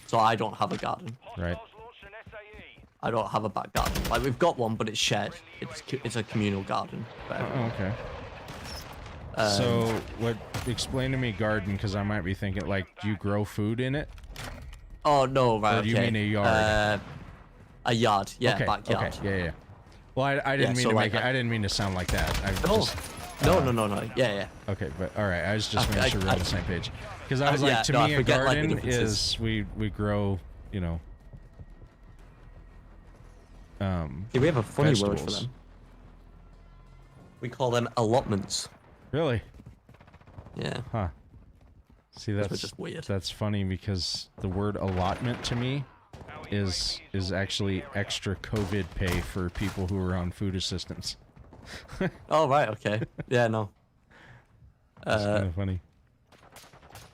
I: So I don't have a garden.
A: Right.
B: Hostiles launched an SAE.
I: I don't have a back garden. Like we've got one, but it's shared. It's a communal garden. For everyone.
A: Oh, okay. So, explain to me garden, because I might be thinking, like, do you grow food in it?
I: Oh no, right.
A: Or do you
I: okay.
A: mean a yard?
I: A yard, yeah,
A: Okay,
I: backyard.
A: okay, yeah. Well, I didn't mean
I: so
A: to
I: like
A: make it. I didn't mean to sound like that.
I: No. Yeah.
A: Okay, but all right. I was just making sure we're on the same page. Because I was
I: yeah,
A: like, to
I: no, I
A: me, a
I: forget, like, the
A: garden
I: differences.
A: is we grow, you know.
I: Yeah, we have a funny word for
A: vegetables.
I: them. We call them allotments.
A: Really?
I: Yeah.
A: Huh. See,
I: Which
A: that's
I: was just weird.
A: That's funny because the word allotment to me is actually extra COVID pay for people who are on food assistance.
I: Oh right, okay. Yeah, no.
A: It's kind of funny.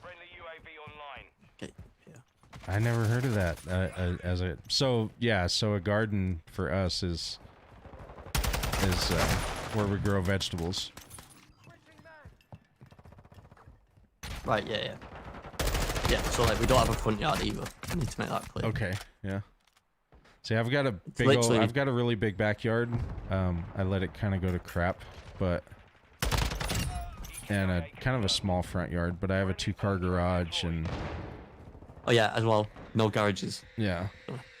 B: Friendly UAV online.
I: Okay, yeah.
A: I never heard of that. So a garden for us is where we grow vegetables.
I: Right, yeah. Yeah, so like we don't have a front yard either. I need to make that clear.
A: Okay, yeah. See, I've got a
I: literally-
A: I've got a really big backyard. I let it kind of go to crap, and a kind of a small front yard, but I have a 2-car garage and
I: Oh yeah, as well. No garages.
A: yeah.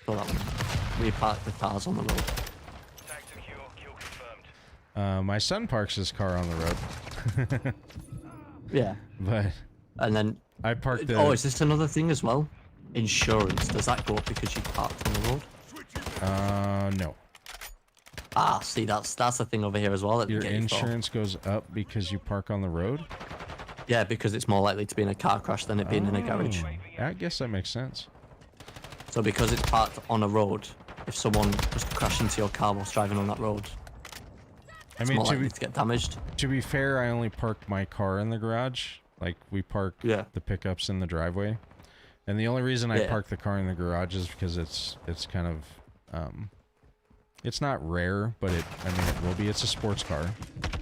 I: So that one. We park the cars on the road.
B: Tag secure. Kill confirmed.
A: My son parks his car on the road,
I: Yeah.
A: but
I: And then
A: I parked the.
I: oh, is this another thing as well? Insurance. Does that go up because you parked on the road?
A: No.
I: Ah, see, that's the thing over here as well. That we
A: Your
I: get you for.
A: insurance goes up because you park on the road?
I: Yeah, because it's more likely to be in a car crash than it being in a garage.
A: Oh, I guess that makes sense.
I: So because it's parked on a road, if someone was to crash into your car whilst driving on that road,
A: I
I: it's
A: mean,
I: more
A: to
I: likely to get damaged.
A: be fair, I only parked my car in the garage. Like, we park
I: Yeah.
A: the pickups in the driveway. And the only reason I
I: Yeah.
A: park the car in the garage is because it's kind of, it's not rare, but it will be. It's a sports car.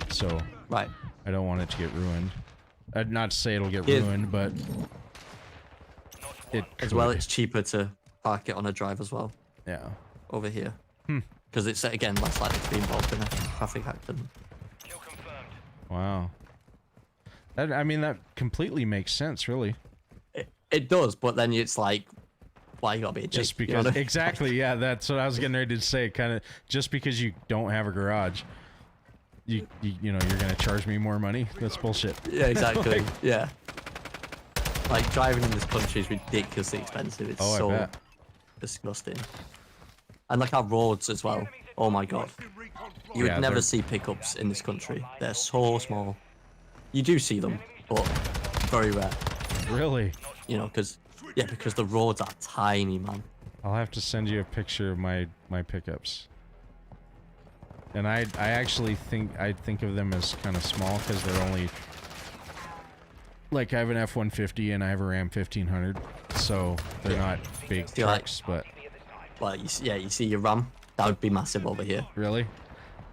A: So
I: Right.
A: I don't want it to get ruined. Not to say it'll get
I: Yeah.
A: ruined, but it
I: As well,
A: could.
I: it's cheaper to park it on a drive as well
A: Yeah.
I: over here. Because it's, again, less likely to be involved in a traffic accident.
B: Kill confirmed.
A: Wow. That completely makes sense, really.
I: It does, but then it's like, why you gotta be a dick?
A: Just
I: you know
A: because,
I: what I mean?
A: exactly, yeah, that's what I was getting ready to say. Kind of, just because you don't have a garage, you know, you're gonna charge me more money. That's bullshit.
I: Yeah, exactly. Yeah. Like, driving in this country is ridiculously expensive. It's
A: Oh, I
I: so
A: bet.
I: disgusting. And like our roads as well. Oh my god. You would
A: Yeah,
I: never
A: they're-
I: see pickups in this country. They're so small. You do see them, but very rare.
A: Really?
I: You know, because the roads are tiny, man.
A: I'll have to send you a picture of my pickups. And I actually think of them as kind of small because they're only like I have an F-150 and I have a Ram 1500, so they're not big
I: Feel like-
A: trucks, but
I: Well, you see your Ram? That would be massive over here.
A: really,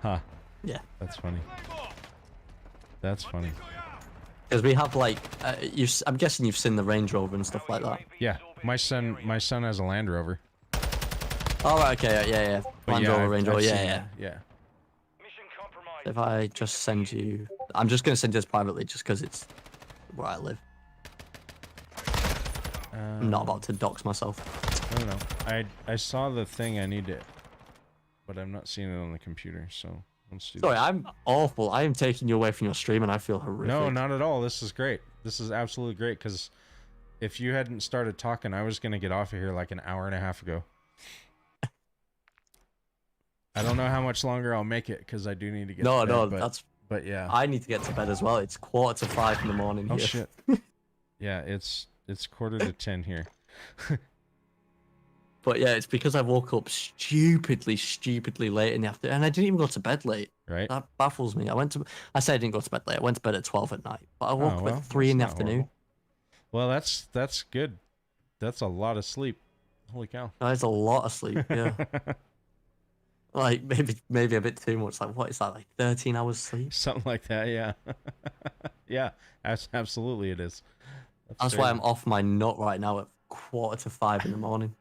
A: huh?
I: Yeah.
A: That's funny. That's funny.
I: Because we have like, I'm guessing you've seen the Range Rover and stuff like that.
A: Yeah, my son has a Land Rover.
I: Oh, right, okay, yeah.
A: But
I: Land
A: yeah,
I: Rover,
A: I've-
I: Range
A: I've
I: Rover,
A: seen
I: yeah.
A: that, yeah.
B: Mission compromised.
I: If I just send you, I'm just gonna send you this privately, just because it's where I live. I'm not about to dox myself.
A: I don't know. I saw the thing I need to, but I'm not seeing it on the computer. So let's do.
I: Sorry,
A: this.
I: I'm awful. I am taking you away from your stream, and I feel horrific.
A: No, not at all. This is great. This is absolutely great because if you hadn't started talking, I was gonna get off of here like an hour and a half ago. I don't know how much longer I'll make it because I do need to get.
I: No,
A: to bed,
I: no,
A: but, But yeah.
I: I need to get to bed as well. It's 4:45 in the morning
A: Oh
I: here.
A: shit. Yeah, it's 9:45 here.
I: But yeah, it's because I woke up stupidly late in the afternoon, and I didn't even go to bed late.
A: Right.
I: That baffles me. I said I didn't go to bed late. I went to bed at 12 at night, but I woke up
A: well,
I: at 3 in the
A: that's not
I: afternoon.
A: horrible. Well, that's good. That's a lot of sleep. Holy cow.
I: That is a lot of sleep. Yeah. Like maybe a bit too much. Like what is that? Like 13 hours sleep?
A: Something like that, yeah. Yeah, absolutely it is.
I: That's why I'm off my nut right now at 4:45 in the morning.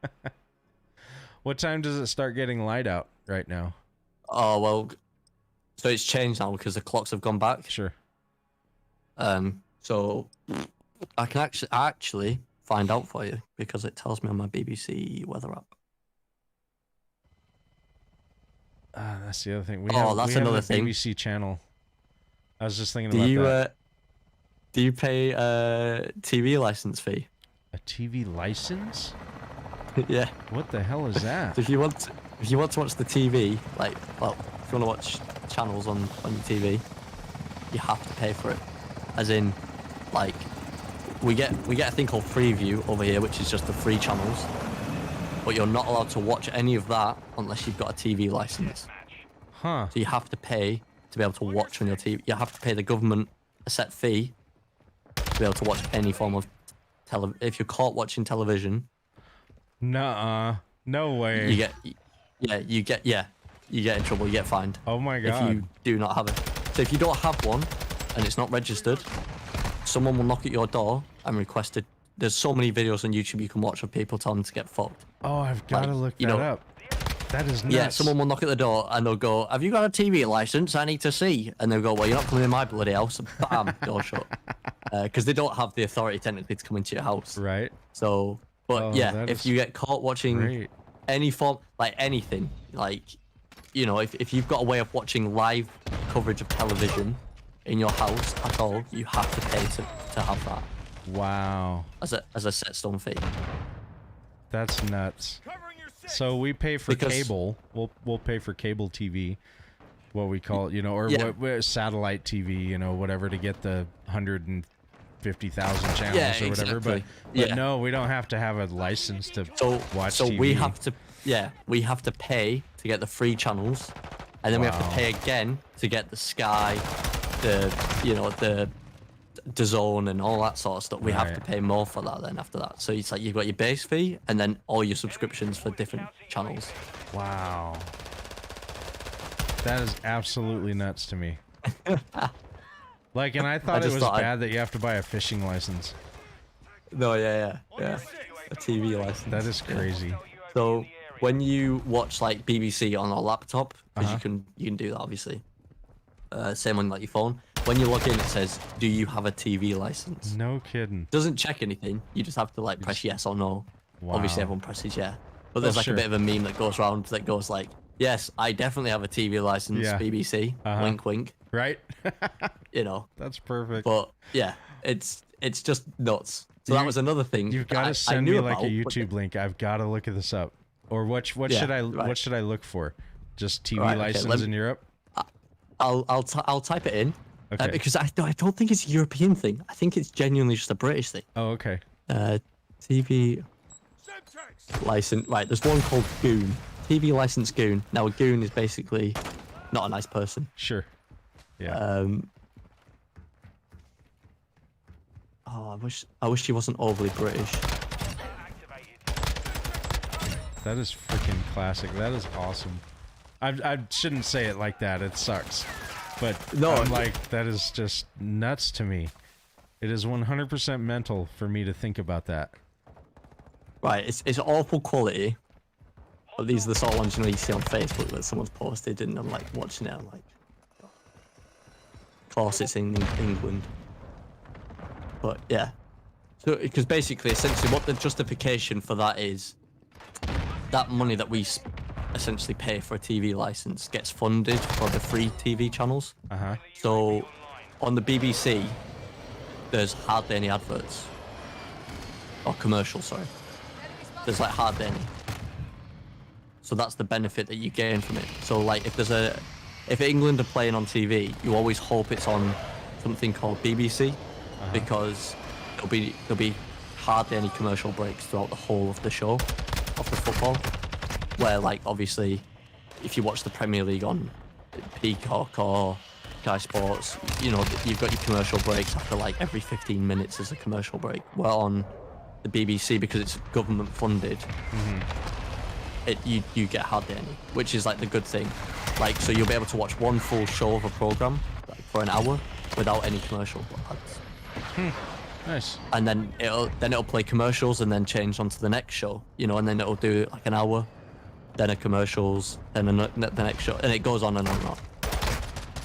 A: What time does it start getting light out right now?
I: Oh well, so it's changed now because the clocks have gone back.
A: Sure.
I: So I can actually find out for you because it tells me on my BBC weather app.
A: That's the other thing.
I: That's
A: we have
I: another
A: a
I: thing.
A: BBC channel. I was just thinking
I: Do
A: about
I: you
A: that.
I: do you pay a TV license fee?
A: A TV license?
I: Yeah.
A: What the hell is that?
I: So if you want to watch the TV, like, well, if you want to watch channels on your TV, you have to pay for it. As in, like, we get a thing called Freeview over here, which is just the free channels. But you're not allowed to watch any of that unless you've got a TV license.
A: Huh.
I: So you have to pay to be able to watch on your TV. You have to pay the government a set fee to be able to watch any form of if you're caught watching television.
A: Nuh-uh. No way.
I: You get in trouble. You get fined.
A: Oh my god.
I: If you do not have it. So if you don't have one and it's not registered, someone will knock at your door and request it. There's so many videos on YouTube you can watch of people telling them to get fucked.
A: Oh, I've got to look that up. That is nuts.
I: Yeah, someone will knock at the door and they'll go, "Have you got a TV license? I need to see." And they'll go, "Well, you're not coming in my bloody house." Bam, door shut. Because they don't have the authority technically to come into your house.
A: Right.
I: So, but
A: Oh,
I: yeah,
A: that
I: if
A: is
I: you get caught watching
A: great.
I: any form, like anything, like, you know, if you've got a way of watching live coverage of television in your house at all, you have to pay to have that.
A: Wow.
I: As a set stone fee.
A: That's nuts. So we pay for
I: Because-
A: cable. We'll pay for cable TV, what we call it, you know, or
I: Yeah.
A: what satellite TV, you know, whatever, to get the 150,000 channels
I: Yeah,
A: or whatever.
I: exactly.
A: But
I: Yeah.
A: no, we don't have to have a license to watch
I: So
A: TV.
I: we have to pay to get the free channels, and then we have
A: Wow.
I: to pay again to get the Sky, the DAZN and all that sort of stuff. We have to
A: Right.
I: pay more for that then after that. So it's like you've got your base fee and then all your subscriptions for different channels.
A: Wow. That is absolutely nuts to me. Like, and I thought it
I: just
A: was
I: thought
A: bad that you have to buy a fishing license.
I: No, yeah. A TV license.
A: That is crazy.
I: So when you watch like BBC on a laptop, because
A: Uh-huh.
I: you can do that obviously. Same on like your phone. When you log in, it says, "Do you have a TV license?"
A: No kidding.
I: Doesn't check anything. You just have to like press yes or no. Obviously,
A: Wow.
I: everyone presses yeah. But there's like
A: sure.
I: a bit of a meme that goes around that goes like, "Yes, I definitely have a TV license."
A: Yeah.
I: BBC.
A: Uh-huh.
I: Wink, wink.
A: Right?
I: You know.
A: That's perfect.
I: But yeah, it's just nuts. So that was another thing.
A: You've
I: that
A: got
I: I
A: to send
I: knew
A: me like
I: about,
A: a
I: but-
A: YouTube link. I've got to look at this up. Or what
I: Yeah,
A: should I
I: right.
A: what should I look for? Just TV
I: Right, okay,
A: license in Europe?
I: I'll type it in.
A: Okay.
I: Because I don't think it's a European thing. I think it's genuinely just a British thing.
A: Oh, okay.
I: TV license. Right, there's one called Goon. TV license Goon. Now, a Goon is basically not a nice person.
A: Sure. Yeah.
I: Oh, I wish she wasn't overly British.
A: That is freaking classic. That is awesome. I shouldn't say it like that. It sucks. But
I: No,
A: I'm like, that is just nuts to me. It is 100% mental for me to think about that.
I: Right, it's awful quality. But these are the sort of ones, you know, you see on Facebook that someone's posted and I'm like watching it, I'm like, of course it's in England. But yeah. So, because basically, essentially what the justification for that is, that money that we essentially pay for a TV license gets funded for the free TV channels.
A: Uh-huh.
I: So on the BBC, there's hardly any adverts. Or commercials, sorry. There's like hardly any. So that's the benefit that you gain from it. So like if England are playing on TV, you always hope it's on something called BBC, because there'll be hardly any commercial breaks throughout the whole of the show, of the football. Where like obviously, if you watch the Premier League on Peacock or Sky Sports, you know you've got your commercial breaks after like every 15 minutes is a commercial break. Well, on the BBC, because it's government funded, you get hardly any, which is like the good thing. Like, so you'll be able to watch one full show of a program like, for an hour without any commercial ads.
A: Nice.
I: And then it'll play commercials and then change onto the next show, you know, and then it'll do like an hour, then a commercials, then the next show, and it goes on and on and on.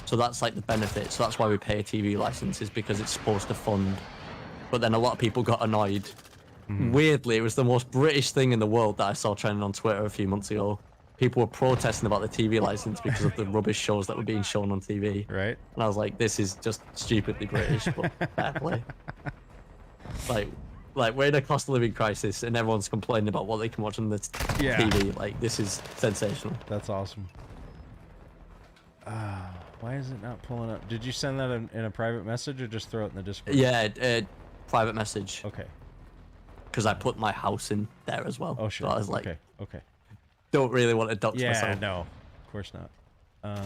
I: So that's like the benefit. So that's why we pay a TV license, is because it's supposed to fund. But then a lot of people got annoyed. Weirdly, it was the most British thing in the world that I saw trending on Twitter a few months ago. People were protesting about the TV license because of the rubbish shows that were being shown on TV.
A: Right.
I: And I was like, this is just stupidly British, but fair play. Like we're in a cost of living crisis and everyone's complaining about what they can watch on the TV. Like, this is sensational.
A: That's awesome. Why is it not pulling up? Did you send that in a private message or just throw it in the Discord?
I: Yeah, private message.
A: Okay.
I: Because I put my house in there as well.
A: Oh, sure.
I: So I was like,
A: okay.
I: don't really want to dox myself.
A: Yeah, no. Of course not. I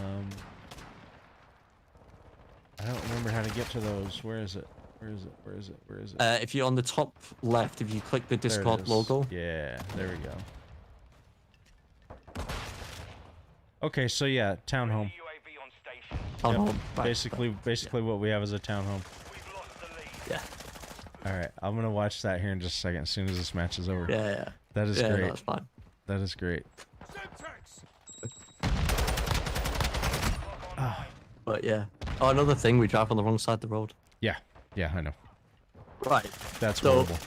A: don't remember how to get to those. Where is it? Where is it?
I: If you're on the top left, if you click the
A: There it
I: Discord
A: is.
I: logo.
A: Yeah, there we go. Okay, so yeah, townhome.
B: UAV on station.
I: Oh,
A: Yep.
I: no, right,
A: Basically what we have is a townhome.
B: We've lost the lead.
I: Yeah.
A: Alright, I'm gonna watch that here in just a second, as soon as this match is over.
I: Yeah.
A: That is
I: Yeah,
A: great.
I: that's fine.
A: That is great.
I: But yeah. Oh, another thing, we drive on the wrong side of the road.
A: Yeah, I know.
I: Right.
A: That's
I: So,
A: horrible.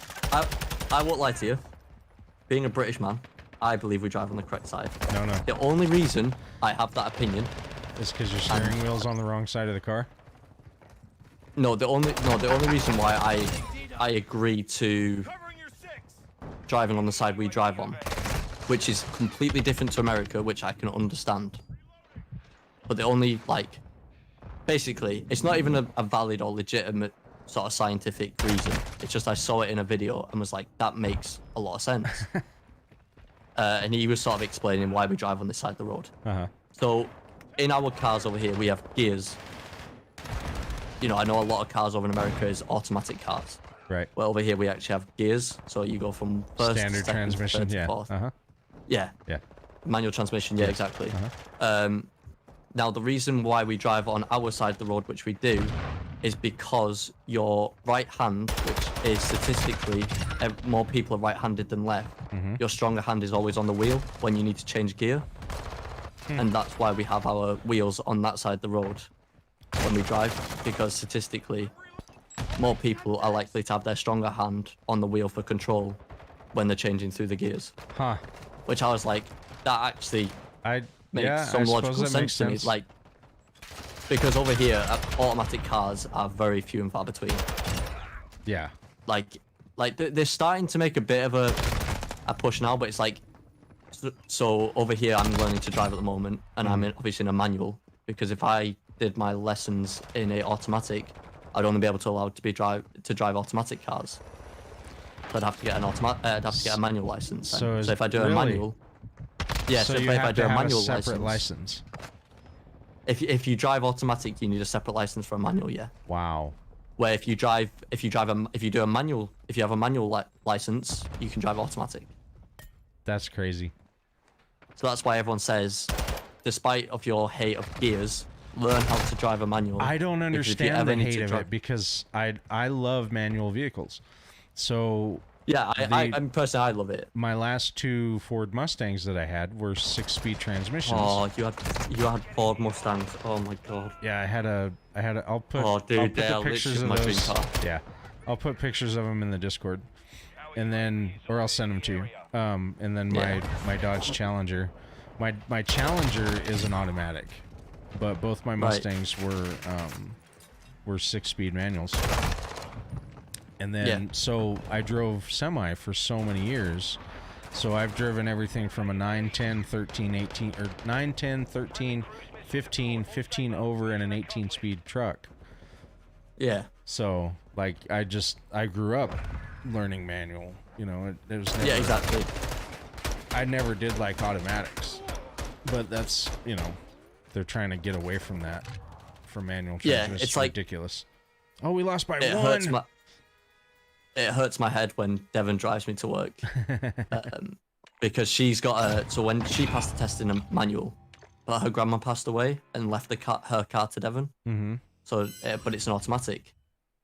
I: I won't lie to you. Being a British man, I believe we drive on the correct side.
A: No.
I: The only reason I have that opinion.
A: It's because your steering wheel's on the wrong side of the car?
I: No, the only reason why I agree to driving on the side we drive on, which is completely different to America, which I can understand. But the only, like, basically, it's not even a valid or legitimate sort of scientific reason. It's just I saw it in a video and was like, that makes a lot of sense. And he was sort of explaining why we drive on this side of the road. So, in our cars over here, we have gears. You know, I know a lot of cars over in America is automatic cars.
A: Right.
I: Well, over here we actually have gears, so you go from first,
A: Standard
I: second,
A: transmission,
I: third to
A: yeah.
I: fourth.
A: Yeah.
I: Manual transmission, yeah, exactly. Now, the reason why we drive on our side of the road, which we do, is because your right hand, which is statistically more people are right-handed than left, your stronger hand is always on the wheel when you need to change gear. And that's why we have our wheels on that side of the road when we drive, because statistically, more people are likely to have their stronger hand on the wheel for control when they're changing through the gears. Which I was like, that actually makes some logical sense to me. Like, because over here, automatic cars are very few and far between.
A: Yeah.
I: Like they're starting to make a bit of a push now, but it's like, so over here I'm learning to drive at the moment, and I'm obviously in a manual, because if I did my lessons in a automatic, I'd only be able to allow to drive automatic cars. So I'd have to get a manual license. So if I do a manual,
A: so if I do a manual license.
I: If you drive automatic, you need a separate license for a manual. Yeah.
A: Wow.
I: Where if you have a manual license, you can drive automatic.
A: That's crazy.
I: So that's why everyone says, despite of your hate of gears, learn how to drive a manual.
A: I don't
I: Because if you
A: understand
I: ever
A: the
I: need
A: hate
I: to
A: of
I: drive-
A: it because I love manual vehicles. So
I: Yeah, I'm personally I love it.
A: my last 2 Ford Mustangs that I had were 6-speed transmissions.
I: Oh, you had Ford Mustangs. Oh my god.
A: Yeah, I had a. I'll put.
I: Oh, dude,
A: I'll put
I: they
A: the
I: are
A: pictures of
I: literally my dream
A: those.
I: car.
A: Yeah, I'll put pictures of them in the Discord, and then, or I'll send them to you. And then my Dodge Challenger, my Challenger is an automatic, but both my Mustangs were 6-speed manuals. And then, so I drove semi for so many years. So I've driven everything from a 9, 10, 13, 18, or 9, 10, 13, 15, 15 over, and an 18-speed truck.
I: Yeah.
A: So, like, I grew up learning manual. You know, it was never...
I: Yeah, exactly.
A: I never did like automatics. But that's, you know, they're trying to get away from that. From manual transmission.
I: It's like...
A: ridiculous. Oh, we lost by 1!
I: It hurts my head when Devon drives me to work. Because she's got so when she passed the test in a manual, but her grandma passed away and left her car to Devon.
A: Mm-hmm.
I: So, but it's an automatic.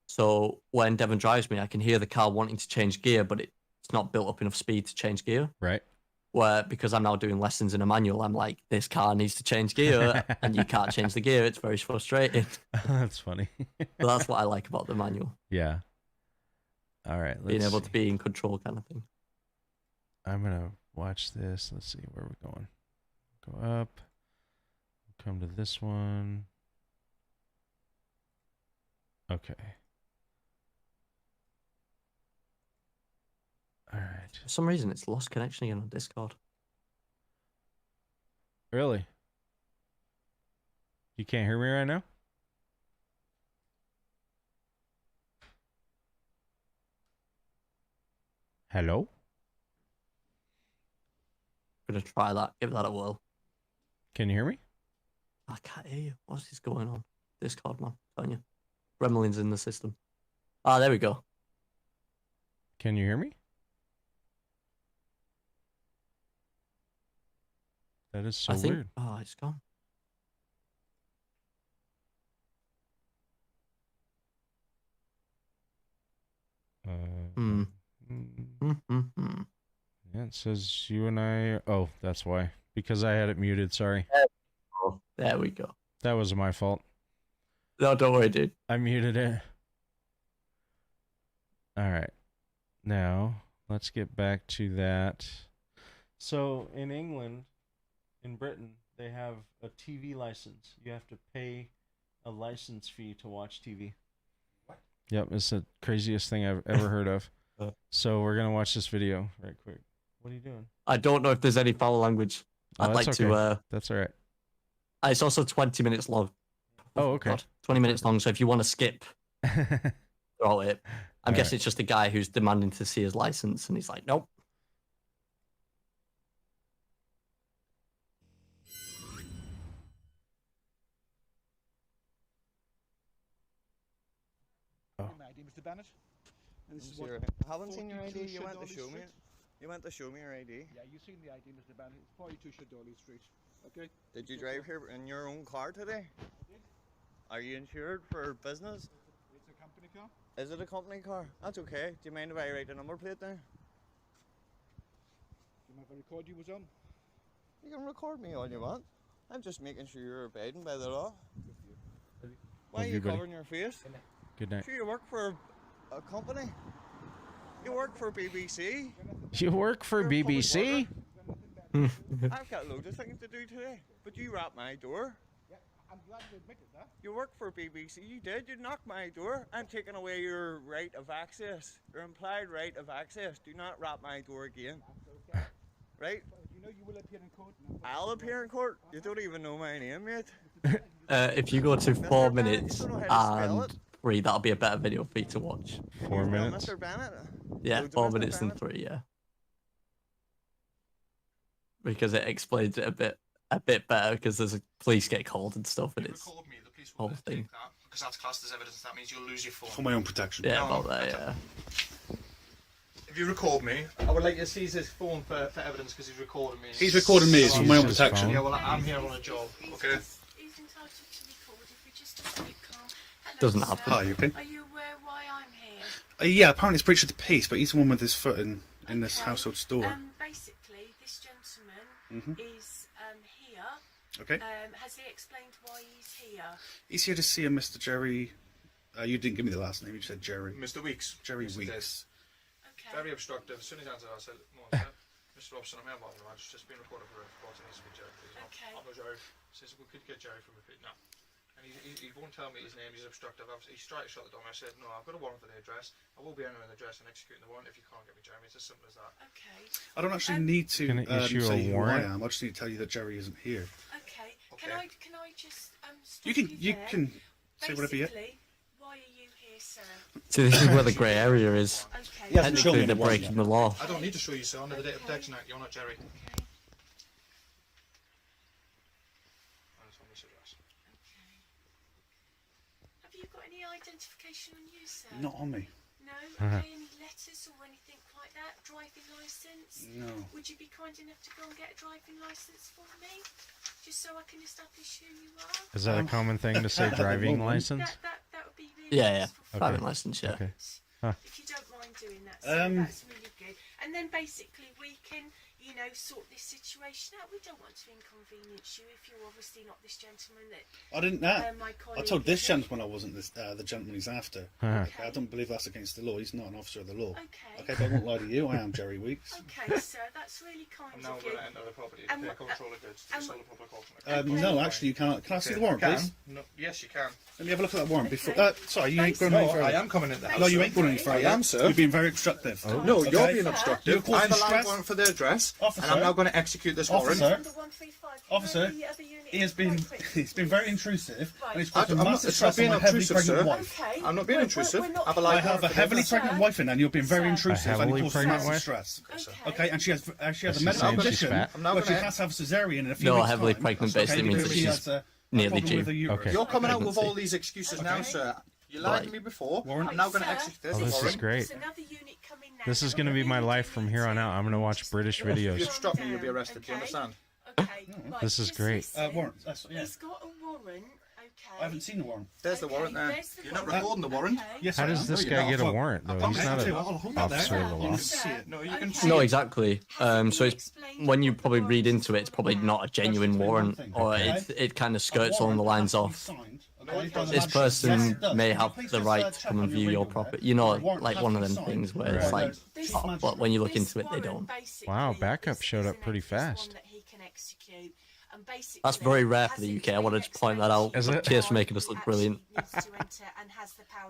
I: So when Devon drives me, I can hear the car wanting to change gear, but it's not built up enough speed to change gear.
A: Right.
I: Where, because I'm now doing lessons in a manual, I'm like, this car needs to change gear, and you can't change the gear. It's very frustrating.
A: That's funny.
I: But that's what I like about the manual.
A: Yeah. All right.
I: Being able to be in control kind of thing.
A: I'm going to watch this. Let's see where we're going. Go up. Come to this one. Okay. All right.
I: For some reason, it's lost connection again on Discord.
A: Really? You can't hear me right now? Hello?
I: I'm going to try that. Give that a whirl.
A: Can you hear me?
I: I can't hear you. What's this going on? Discord, man. I'm telling you. Gremlins in the system. Ah, there we go.
A: Can you hear me? That is so weird.
I: Oh, it's gone.
A: Yeah, it says you and I... Oh, that's why. Because I had it muted, sorry.
I: Oh, there we go.
A: That was my fault.
I: No, don't worry, dude.
A: I muted it. Alright. Now, let's get back to that. So, in England, in Britain, they have a TV license. You have to pay a license fee to watch TV. What? Yep, it's the craziest thing I've ever heard of. So, we're going to watch this video right quick. What are you doing?
I: I don't know if there's any foul language. I'd like to...
A: That's all right.
I: It's also 20 minutes long.
A: Oh, okay.
I: God, 20 minutes long, so if you want to skip through it. I'm guessing it's just a guy who's demanding to see his license, and he's like, nope.
J: Mr. Bennett. And this is what
G: I haven't seen your ID. You went to show me. You went to show me your ID.
J: Yeah, you've seen the ID, Mr. Bennett. It's 42 Shadoli Street. Okay.
G: Did you drive here in your own car today?
J: I did.
G: Are you insured for business?
J: It's a company car.
G: Is it a company car? That's okay. Do you mind if I write a number plate there?
J: Do you mind if I record you was on?
G: You can record me all you want. I'm just making sure you're abiding by the law. Why are you covering your face?
A: Good night.
G: Sure, you work for a company? You work for BBC?
A: You work for BBC?
G: I've got loads of things to do today, but you rapped my door.
J: Yeah, I'm glad you admitted that.
G: You work for BBC, you did, you knocked my door. I'm taking away your right of access, your implied right of access. Do not rap my door again.
J: That's okay.
G: Right?
J: You know you will appear in court.
G: I'll appear in court? You don't even know my name yet.
I: If you go to 4 minutes
G: you don't know how to spell
I: and 3, that'll be a better video for you to watch.
A: 4 minutes?
G: Mr. Bennett?
I: Yeah,
G: Loads of
I: 4
G: Mr.
I: minutes and
G: Bennett?
I: 3, yeah. Because it explains it a bit better, because there's a police get called and stuff, and it's
K: Record me, the police
I: whole
K: will
I: thing.
K: take that, because that's classed as evidence. That means you'll lose your phone.
J: For my own protection.
I: Yeah,
K: No,
I: about that, yeah.
K: If you record me, I would like you to seize his phone for evidence because he's recording me.
J: He's recording me, it's for my own
A: His
J: protection.
A: phone.
K: Yeah, well, I'm here on a job, okay?
I: Doesn't happen.
K: Hi, you okay?
L: Are you aware why I'm here?
K: Yeah, apparently it's breach of the peace, but he's the one with his foot in this household store.
L: Basically, this gentleman is here.
K: Okay.
L: Has he explained why he's here?
K: He's here to see a Mr. Jerry. You didn't give me the last name. You said Jerry.
M: Mr. Weeks.
K: Jerry
M: Yes,
K: Weeks.
L: Okay.
M: Very obstructive. As soon as he answered, I said, "No, sir, Mr. Robson, I'm here about the match. It's just been recorded for reporting. Needs to be Jerry, please."
L: Okay.
M: I'm not Jerry. He says we could get Jerry from repeat. No. And he won't tell me his name. He's obstructive. He's tried to shut the door. I said, "No, I've got a warrant for the address. I will be entering the address and executing the warrant if you can't get me Jeremy. It's as simple as that."
L: Okay.
K: I don't actually need to
A: Can it issue
K: say
A: a
K: who
A: warrant?
K: I am. I just need to tell you that Jerry isn't here.
L: Okay. Can I just stop
K: You can
L: there?
K: say whatever you.
L: Basically, why are you here, sir?
I: See, this is where the grey area is.
L: Okay.
K: Yeah, show
I: Technically,
K: me
I: they're
K: the one,
I: breaking the law.
M: I don't need to show you, sir. Under the Data Protection Act, you're not Jerry.
L: Okay.
M: And it's on this address.
L: Okay. Have you got any identification on you, sir?
K: Not on me.
L: No? Okay, any letters or anything like that? Driving licence?
K: No.
L: Would you be kind enough to go and get a driving licence for me? Just so I can establish who you are?
A: Is that a common thing to say, driving license?
L: That would be really
I: Yeah,
L: useful for
I: driving
L: me.
I: license, yeah.
A: Okay.
L: If you don't mind doing that, sir, that's really good. And then basically we can, sort this situation out. We don't want to inconvenience you if you're obviously not this gentleman that
K: I didn't.
L: my
K: I
L: colleague
K: told this
L: is.
K: gentleman I wasn't the gentleman he's after.
A: Okay.
K: I don't believe that's against the law. He's not an officer of the law.
L: Okay.
K: Okay, but I won't lie to you. I am Jerry Weeks.
L: Okay, sir, that's really kind
M: I'm now
L: of
M: going
L: you.
M: to enter the property
L: And
M: to
L: what-
M: control of goods to
L: and
M: sell
L: what-
M: a public auction.
K: No, actually, you can't. Can I see the warrant,
M: Can?
K: please?
M: No, yes, you can.
K: Let me have a look at that warrant before.
L: Okay.
K: Sorry, you ain't going any
M: No,
K: further.
M: I am coming in the house.
K: No, you ain't going any
L: I
K: further.
M: am, sir.
K: You're being very obstructive.
M: No,
K: Okay?
M: you're being
K: You're
M: obstructive.
K: causing
M: I have a
K: stress.
M: live warrant for the address,
K: Officer.
M: and I'm now going to execute this warrant.
K: Officer.
L: Under 135,
K: Officer,
L: the other unit
K: He has been he's been very intrusive and he's
M: I'm
K: causing
M: not,
K: massive
M: it's not
K: stress on
M: being
K: my heavily
M: intrusive,
K: pregnant
M: sir.
K: wife.
L: Okay.
M: I'm not being intrusive.
L: We're not
M: I have a
K: I
M: live
K: have a
M: warrant for
K: heavily
M: this.
K: pregnant wife in and you're being very
L: Sir.
K: intrusive and
A: heavily
K: he causes
A: pregnant
K: massive
A: wife?
K: stress.
L: Okay.
K: Okay, and she has
A: Is
K: a
A: she
K: medical
A: saying she's
K: condition
A: fat?
M: I'm now
K: where she
M: gonna-
K: has to have a cesarean in a few
I: No,
K: weeks'
I: heavily
K: time.
I: pregnant
K: Okay,
I: basically means
K: because
I: that
K: she
I: she's
K: has a
I: nearly
K: problem
I: due.
K: with her uterus.
A: Okay.
M: You're coming out with
I: Pregnancy.
M: all these excuses
K: Okay.
M: now, sir. You lied to
K: Right.
M: me before.
K: Warrant.
M: I'm now going to
L: Sir,
M: execute this
A: Oh, this is
M: warrant.
A: great.
L: There's another unit coming now.
A: This is going to be my life from here on out. I'm going to watch British
M: If you
A: videos.
M: obstruct me, you'll be arrested. Do you
L: Okay.
M: understand?
L: Okay. Right,
A: This is
L: just
A: great.
L: listen.
K: Warrant. That's, yeah.
L: He's got a warrant. Okay.
K: I haven't seen the warrant.
M: There's the
L: Okay,
M: warrant there.
L: there's the
M: You're not
L: warrant.
M: recording the warrant.
L: Okay.
K: Yes,
A: How
K: I
A: does
K: am.
A: this
M: No,
A: guy
M: you're
A: get a
M: not.
A: warrant, though?
K: Okay,
A: He's not
K: I'll
A: an
K: hold that there.
A: officer of the
K: You
A: law.
K: can see it.
M: No, you can
L: Okay.
M: see
I: No,
M: it.
I: exactly. So it's when you probably read into it, it's probably not a genuine warrant, or it kind of skirts along the lines of this person may have the right to come and view your property. You know, like one of them things where it's like, oh, but when you look into it, they don't.
A: Wow, backup showed up pretty fast.
I: That's very rare for the UK. I wanted to point that out.
A: Is it?
I: Cheers for making us look brilliant.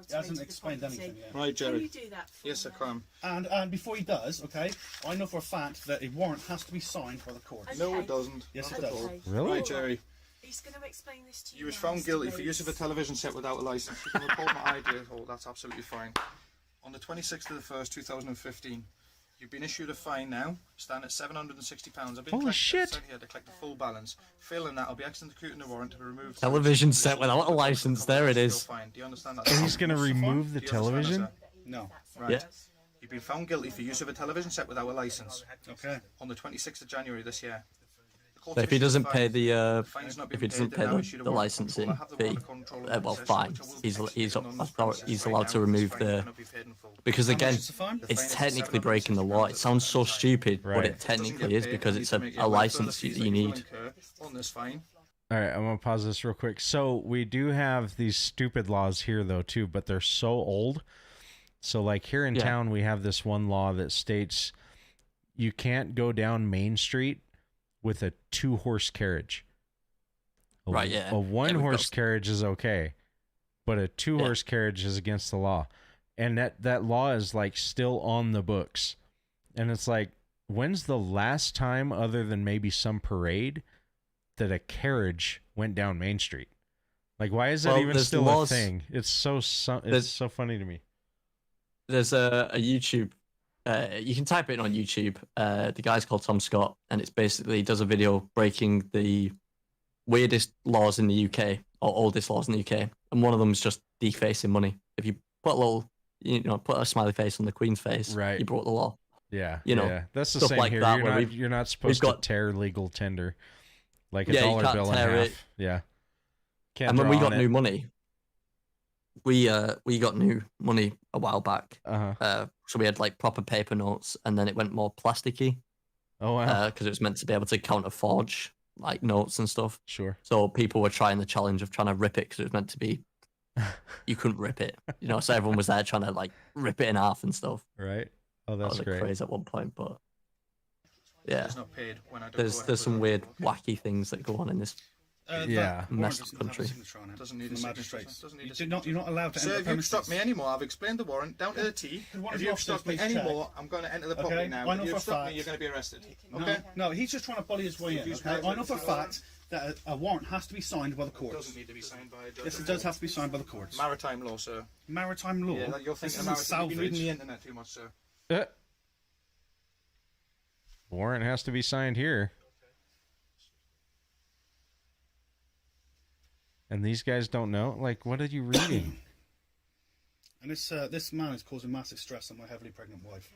K: He hasn't explained anything yet.
M: Right,
L: Can
M: Jerry.
L: you do that for
M: Yes, I
L: me?
M: can.
K: And before he does, okay, I know for a fact that a warrant has to be signed by the court.
M: No, it doesn't.
K: Yes,
M: Not
K: it
M: at
K: does.
M: all.
A: Really?
M: Right, Jerry.
L: He's going to explain this to you.
M: You was
L: now,
M: found
L: Mr.
M: guilty for use of a
L: Bates.
M: television set without a license. You can report my ID. Oh, that's absolutely fine. On the 26th of the 1st, 2015, you've been issued a fine now, stand at £760. I've been
A: Holy shit.
M: sent here to collect the full balance. Failing that, I'll be executing the warrant to remove
I: Television set without a license. There it is.
M: Fine. Do you understand that?
A: And he's going to remove the
M: Do you understand that,
A: television?
M: sir?
K: No.
M: Right.
I: Yeah.
M: You've been found guilty for use of a television set without a license
K: Okay.
M: on the 26th of January this year. The court
I: So if he
M: issued
I: doesn't
M: fine.
I: pay the
M: Fine's not
I: if
M: been
I: he doesn't
M: paid,
I: pay
M: they've now issued a
I: the
M: warrant of
I: licensing
M: control. I have the
I: fee,
M: warrant of control of
I: well,
M: possession,
I: fine.
M: which I will
I: He's
M: be executing on this basis.
I: he's
M: Right
I: allowed
M: now,
I: to
M: this
I: remove
M: fine
I: the
M: cannot be paid in full.
I: because
K: How much
I: again,
K: is the fine?
M: The fine
I: it's
M: is
I: technically breaking the
M: £760
I: law. It sounds so stupid, but
A: Right.
I: it technically
M: Doesn't
I: is
M: get paid,
I: because
M: you
I: it's
M: need to make
I: a
M: your
I: license
M: further fees
I: that
M: that
I: you
M: will
I: need.
M: incur on this fine.
A: All right, I'm going to pause this real quick. So we do have these stupid laws here, though, too, but they're so old. So, like, here in
I: Yeah.
A: town, we have this one law that states you can't go down Main Street with a 2-horse carriage.
I: Right, yeah.
A: A
I: Yeah, we've
A: 1-horse
I: got-
A: carriage is okay, but a 2-horse carriage is against the law. And that law is, like, still on the books. And it's like, when's the last time, other than maybe some parade, that a carriage went down Main Street? Like, why is that
I: Well,
A: even
I: there's
A: still
I: laws-
A: a thing? It's so funny to me.
I: There's a YouTube. You can type it in on YouTube. The guy's called Tom Scott, and it's basically he does a video breaking the weirdest laws in the UK or oldest laws in the UK, and one of them is just defacing money. If you put a little, put a smiley face on the Queen's face,
A: Right.
I: you broke the law.
A: Yeah,
I: You know,
A: yeah. That's the
I: stuff
A: same
I: like
A: here.
I: that
A: You're
I: where
A: not,
I: we've-
A: you're not supposed
I: got-
A: to tear legal tender, like a
I: Yeah, you
A: dollar
I: can't
A: bill in
I: tear
A: half.
I: it.
A: Yeah. Can't
I: And when
A: draw
I: we got
A: on
I: new
A: it.
I: money, we got new money a while back.
A: Uh-huh.
I: So we had like proper paper notes, and then it went more plasticky.
A: Oh wow.
I: Because it was meant to be able to counter forge like notes and stuff.
A: Sure.
I: So people were trying the challenge of trying to rip it because it was meant to be. You couldn't rip it, you know. So everyone was there trying to like rip it in half and stuff.
A: Right. Oh,
I: That
A: that's
I: was a
A: great.
I: craze at one point, but yeah,
M: It's not paid when I don't
I: there's some weird, wacky things that go on in this
A: Yeah.
I: mess country.
M: Doesn't need
J: From
M: a
J: the magistrates.
M: signature. Doesn't need a
J: You're not allowed to
M: Sir,
J: enter
M: if you've stopped
J: premises.
M: me anymore, I've explained the warrant down to the T.
J: Can one
M: If
J: of the
M: you've
J: officers
M: stopped me
J: please check?
M: anymore, I'm going to enter the property
J: Okay,
M: now.
J: I
M: If
J: know
M: you've
J: for a
M: stopped me,
J: fact-
M: you're going to be arrested.
J: No,
M: Okay?
J: no, he's just trying to bully his way in. Okay, I know for a fact that a warrant has to be signed by the
M: It
J: courts.
M: doesn't need to be signed by a judge.
J: Yes, it does have to be signed by the courts.
M: Maritime law, sir.
J: Maritime law.
M: Yeah, you're
J: This
M: thinking
J: isn't
M: maritime. You've been reading
J: salvage.
M: the internet too much, sir.
A: Warrant has to be signed here. And these guys don't know? Like, what are you reading?
J: And this man is causing massive stress on my heavily pregnant wife.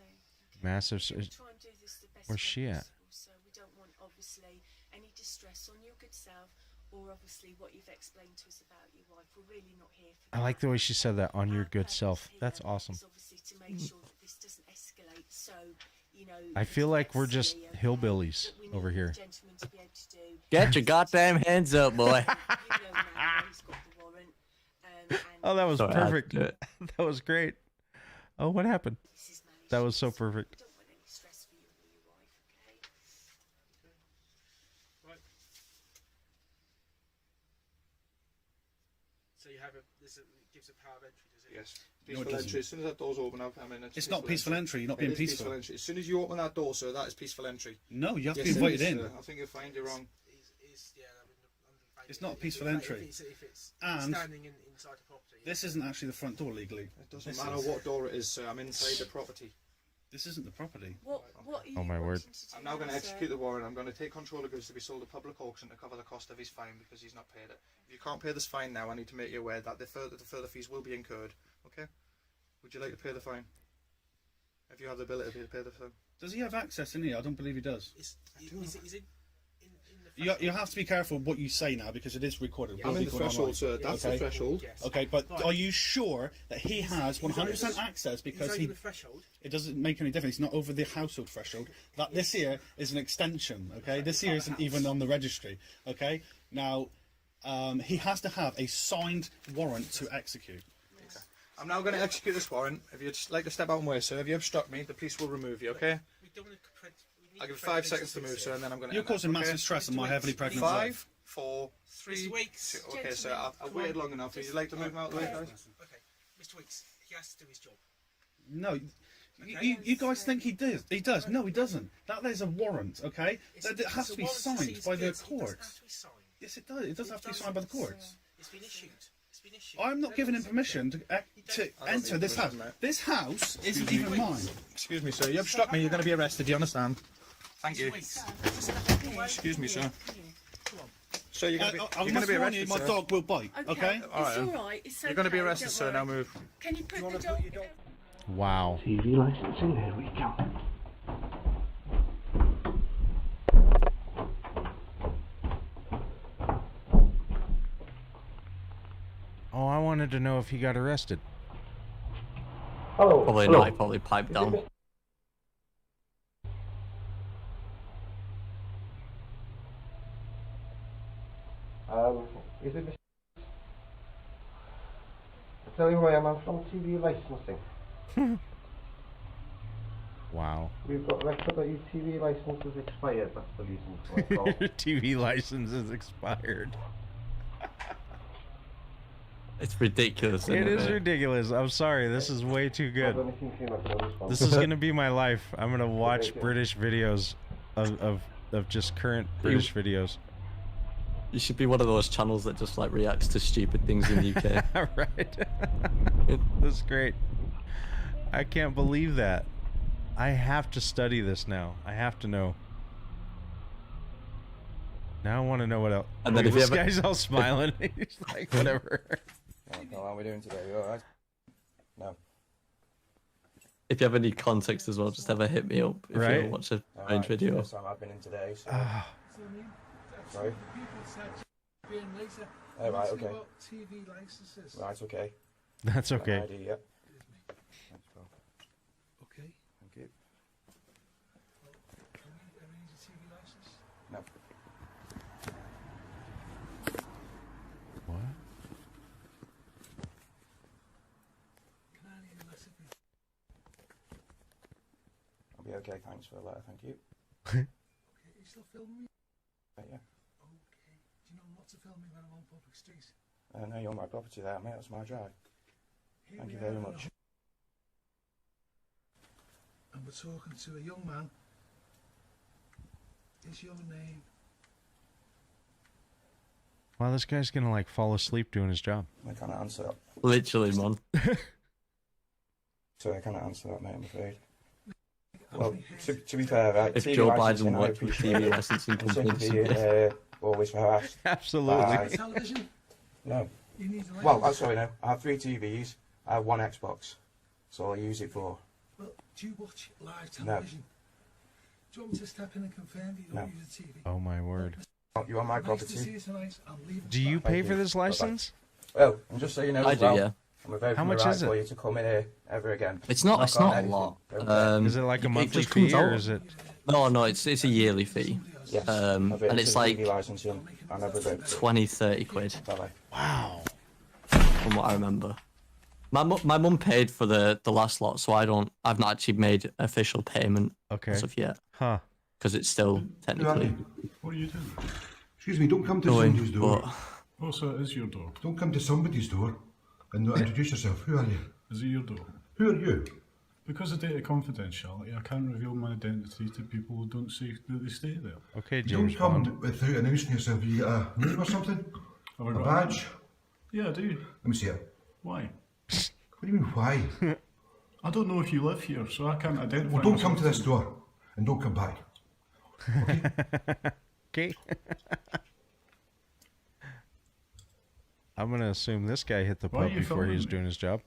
A: Massive.
L: Try and do this the best
A: Where's
L: way
A: she at?
L: possible, so we don't want obviously any distress on your good self, or obviously what you've explained to us about your wife. We're really not here for
A: I like the way she said that, on your good
L: purpose
A: self.
L: here
A: That's awesome.
L: is obviously to make sure that this doesn't escalate. So, you know,
A: I feel like we're just
L: silly, okay?
A: hillbillies
L: What we need
A: over
L: the
A: here.
L: gentleman to be able to do
I: Get your goddamn hands up, boy.
L: you know now he's got the warrant, and
A: Oh, that was
I: Sorry, I had to
A: perfect.
I: do it.
A: That was great. Oh, what happened?
L: this is managed.
A: That was so perfect.
L: We don't want any stress for you or your wife, okay?
D: So you have this gives a power of entry, does it?
M: Yes.
J: No, it
M: Peaceful
J: doesn't.
M: entry. As soon as that door's open, I'm in.
J: It's not peaceful entry. You're not being
M: It is
J: peaceful.
M: entry. As soon as you open that door, sir, that is peaceful entry.
J: No, you have to
M: Yes,
J: be
M: it
J: invited
M: is,
J: in.
M: sir. I think you'll find you're wrong.
J: It's not a peaceful entry.
D: If it's
J: And
D: standing inside the property.
J: this isn't actually the front door legally.
M: It doesn't
J: This
M: matter
J: is-
M: what door it is, sir. I'm inside the property.
J: This isn't the property.
L: What are you
A: Oh, my word.
L: wanting to do
M: I'm now going to
L: sir?
M: execute the warrant. I'm going to take control of goods to be sold at public auction to cover the cost of his fine because he's not paid it. If you can't pay this fine now, I need to make you aware that the further fees will be incurred. Okay? Would you like to pay the fine? If you have the ability to pay the fine.
J: Does he have access in here? I don't believe he does.
D: Is it in the
J: You have to be careful what you say now because it is recorded.
M: I'm
J: Will
M: in
J: be
M: the
J: recorded
M: threshold,
J: online.
M: sir. That's
J: Okay.
M: the threshold.
D: Yes.
J: Okay, but
D: Right.
J: are you sure that he has 100% access because
D: over
J: he?
D: the threshold?
J: It doesn't make any difference. He's not over the household threshold. That this here is an extension. Okay, this here isn't even on the registry. Okay, now he has to have a signed warrant to execute.
M: I'm now going to execute this warrant. If you'd just like to step out and way, sir, if you obstruct me, the police will remove you, okay?
D: We don't want to.
M: I'll give you 5 seconds to move, sir, and then I'm going to.
J: You're causing massive stress on my heavily pregnant wife.
M: 5, 4, 3.
D: Mr. Weeks.
M: Okay, sir, I've waited long enough. Would you like to move him out of the way, guys?
D: Okay, Mr. Weeks, he has to do his job.
J: No, you guys think he does. He does. No, he doesn't. That is a warrant. Okay, that it has to be signed by the courts. Yes, it does. It does have to be signed by the courts.
D: It's been issued. It's been issued.
J: I'm not giving him permission to enter this house. This house isn't even mine.
M: Excuse me, sir. You obstruct me, you're going to be arrested. Do you understand? Thank you. Excuse me, sir. Sir, you're going to
J: I
M: be
J: must warn
M: arrested,
J: you, my
M: sir.
J: dog will bite. Okay.
L: It's all right. It's okay.
M: You're going to be arrested,
L: don't
M: sir.
L: worry.
M: Now move.
L: Can you put the dog?
A: Wow.
H: TV licensing, here we go.
A: Oh, I wanted to know if he got arrested.
H: Hello.
I: Probably
H: hello.
I: not. He probably piped down.
H: Is it? I'll tell you who I am. I'm from TV licensing.
A: Wow.
H: We've got record that your TV license is expired. That's the reason for my call.
A: Your TV license is expired.
I: It's ridiculous.
A: It
I: isn't
A: is ridiculous. I'm sorry. This is way too good. This is gonna be my life. I'm gonna watch British videos of just current British videos.
I: You should be one of those channels that just like reacts to stupid things in the UK.
A: Right. That's great. I can't believe that. I have to study this now. I have to know. Now I want to know what else.
I: And then if you
A: this
I: ever-
A: guy's all smiling. He's like, whatever.
N: How are we doing today? You alright? No.
I: If you have any context as well, just ever hit me up if
A: Right.
I: you watch a strange video.
N: Yes, I've been in today, so... Sorry?
J: Being later.
N: Oh, right, okay.
J: TV licenses.
N: Right, okay.
A: That's okay.
N: ID, yeah. Thanks, pal.
D: Okay.
N: Thank you.
D: Can we arrange a TV license?
N: No.
A: What?
D: Can I leave a letter for you?
N: I'll be okay, thanks for the letter, thank you.
D: Okay, you still filming me?
N: Yeah.
D: Okay. Do you know not to film me when I'm on public streets?
N: No, you're my property there, mate. That's my drive.
D: Here
N: Thank
D: we
N: you very
D: are,
N: much.
D: And we're talking to a young man. Is your name?
A: Wow, this guy's gonna like fall asleep doing his job.
N: I can't answer that.
I: Literally, man.
N: Sorry, I can't answer that, mate, I'm afraid. Well, to be fair, right,
I: If
N: TV
I: Joe
N: licensing,
I: Biden
N: I
I: worked with
N: appreciate
I: TV
N: it.
I: licensing
N: I'm sick of
I: companies.
N: being always harassed.
A: Absolutely.
D: Television?
N: No.
D: You need a
N: Well,
D: license.
N: I'm sorry, no. I have 3 TVs. I have 1 Xbox. That's all I use it for.
D: Well, do you watch live
N: No.
D: television? Do you want me to step in and confirm that you don't use a TV?
A: Oh my word.
N: You on my
D: Nice to see
N: property?
D: you tonight. I'm leaving.
A: Do you
N: Thank
A: pay
N: you.
A: for this
N: Bye-bye.
A: license?
N: Well, and just so you know
I: I
N: as
I: do,
N: well,
I: yeah.
N: I'm a very
A: How
N: from
A: much
N: the right
A: is it?
N: for you to come in here ever again.
I: It's not.
N: Knock
I: It's
N: on
I: not a
N: anything.
I: lot.
N: Don't care.
A: Is it like a
I: it
A: monthly
I: just comes
A: fee or
I: out.
A: is it?
I: No, it's a yearly fee.
N: Yes.
I: And it's like
N: TV licensing and everything.
I: 20-30 quid.
N: Bye-bye.
A: Wow.
I: From what I remember. My mum paid for the last lot, so I've not actually made official payment
A: Okay.
I: as of yet.
A: Huh.
I: Because it's still technically
O: What are you doing?
P: Excuse me, don't come to
I: going,
P: somebody's door.
I: but
O: Oh, so it is your door.
P: Don't come to somebody's door and not introduce yourself. Who are you?
O: Is it your door?
P: Who are you?
O: Because of data confidentiality, I can't reveal my identity to people who don't say that they stay there.
A: Okay,
P: You
A: James
P: don't come
A: Bond.
P: without announcing yourself. You get a name or something?
O: Have I
P: A
O: got
P: badge?
O: Yeah, I do.
P: Let me see it.
O: Why?
P: What do you mean, why?
O: I don't know if you live here, so I can't identify
P: Well, don't come
O: myself
P: to this door and don't come back.
A: Okay. I'm gonna assume this guy hit the
O: Why are
A: pub
O: you
A: before he was
O: filming me?
A: doing his job.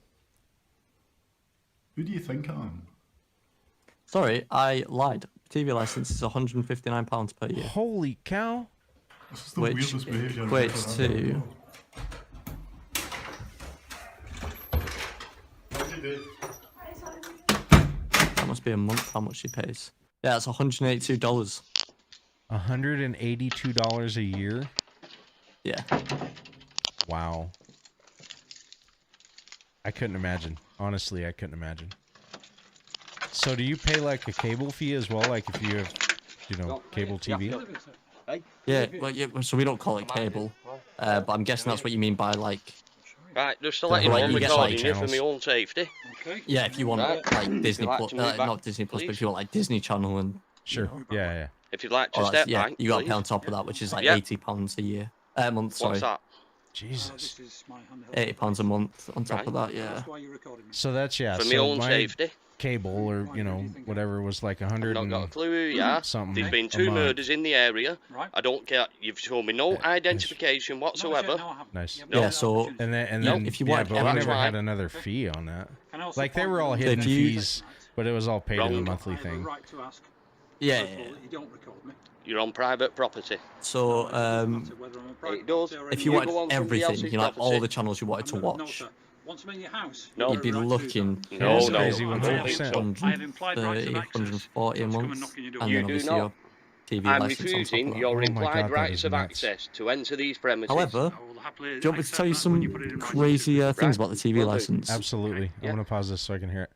O: Who do you think I am?
I: sorry, I lied. TV license is £159 per year,
A: Holy cow!
O: This is the
I: which
O: weirdest behaviour I've
I: equates
O: ever had.
I: to that must be a month. How much she pays? Yeah, it's $182.
A: $182 a year.
I: Yeah.
A: Wow. I couldn't imagine. Honestly, I couldn't imagine. So do you pay like a cable fee as well? Like if you have, cable TV?
I: Yeah, well, so we don't call it cable, but I'm guessing that's what you mean by like.
H: Right, just to let you
I: Like,
H: know, I'm
I: you get,
H: recording
I: like,
H: you for my
A: channels.
H: own safety.
I: Yeah, if you want like Disney
H: like
I: Plus,
H: to move back,
I: not Disney Plus, but
H: please?
I: if you want like Disney Channel and
A: Sure. Yeah.
H: If you'd like to
I: oh,
H: step
I: that's, yeah,
H: back,
I: you got to
H: please.
I: pay on top of that, which is like
H: Yeah.
I: £80 a year, month. Sorry,
H: What's that?
A: Jesus.
I: £80 a month on top of
H: Right.
I: that. Yeah.
A: So that's
H: For my
A: so
H: own safety.
A: cable or whatever was like
H: I've
A: 100
H: not got a
A: and
H: clue who you are.
A: something.
H: There's been
A: a
H: 2
A: month.
H: murders in the area. I don't care. You've shown me no identification whatsoever.
A: Nice.
H: No.
I: Yeah. So
A: And then
H: No,
I: if you
A: yeah,
I: want
A: but we
I: every-
A: never
H: Right.
A: had another fee on that. Like they were all
I: So
A: hidden
I: if you-
A: fees, but it was all paid in a
H: Wrong.
A: monthly thing.
I: yeah.
H: You're on private property.
I: So
H: It does.
I: if you
H: go
I: wanted
H: on somebody
I: everything,
H: else's
I: all
H: property.
I: the channels you wanted to watch,
H: No.
I: you'd be looking
H: No,
A: That's
H: no,
A: crazy,
H: I don't think
A: 100%.
H: so.
I: 130, 140 a month, and
H: You
I: then
H: do
I: obviously
H: not.
I: your TV
H: I'm
I: license on top
H: refusing
I: of that.
H: your
A: Oh my
H: implied
A: God, that
H: rights
A: is
H: of
A: nuts.
H: access to enter these premises.
I: However, do you want me to tell you some crazy things about the TV
H: Will do.
I: license?
A: Absolutely.
H: Yeah.
A: I'm gonna pause this so I can hear it.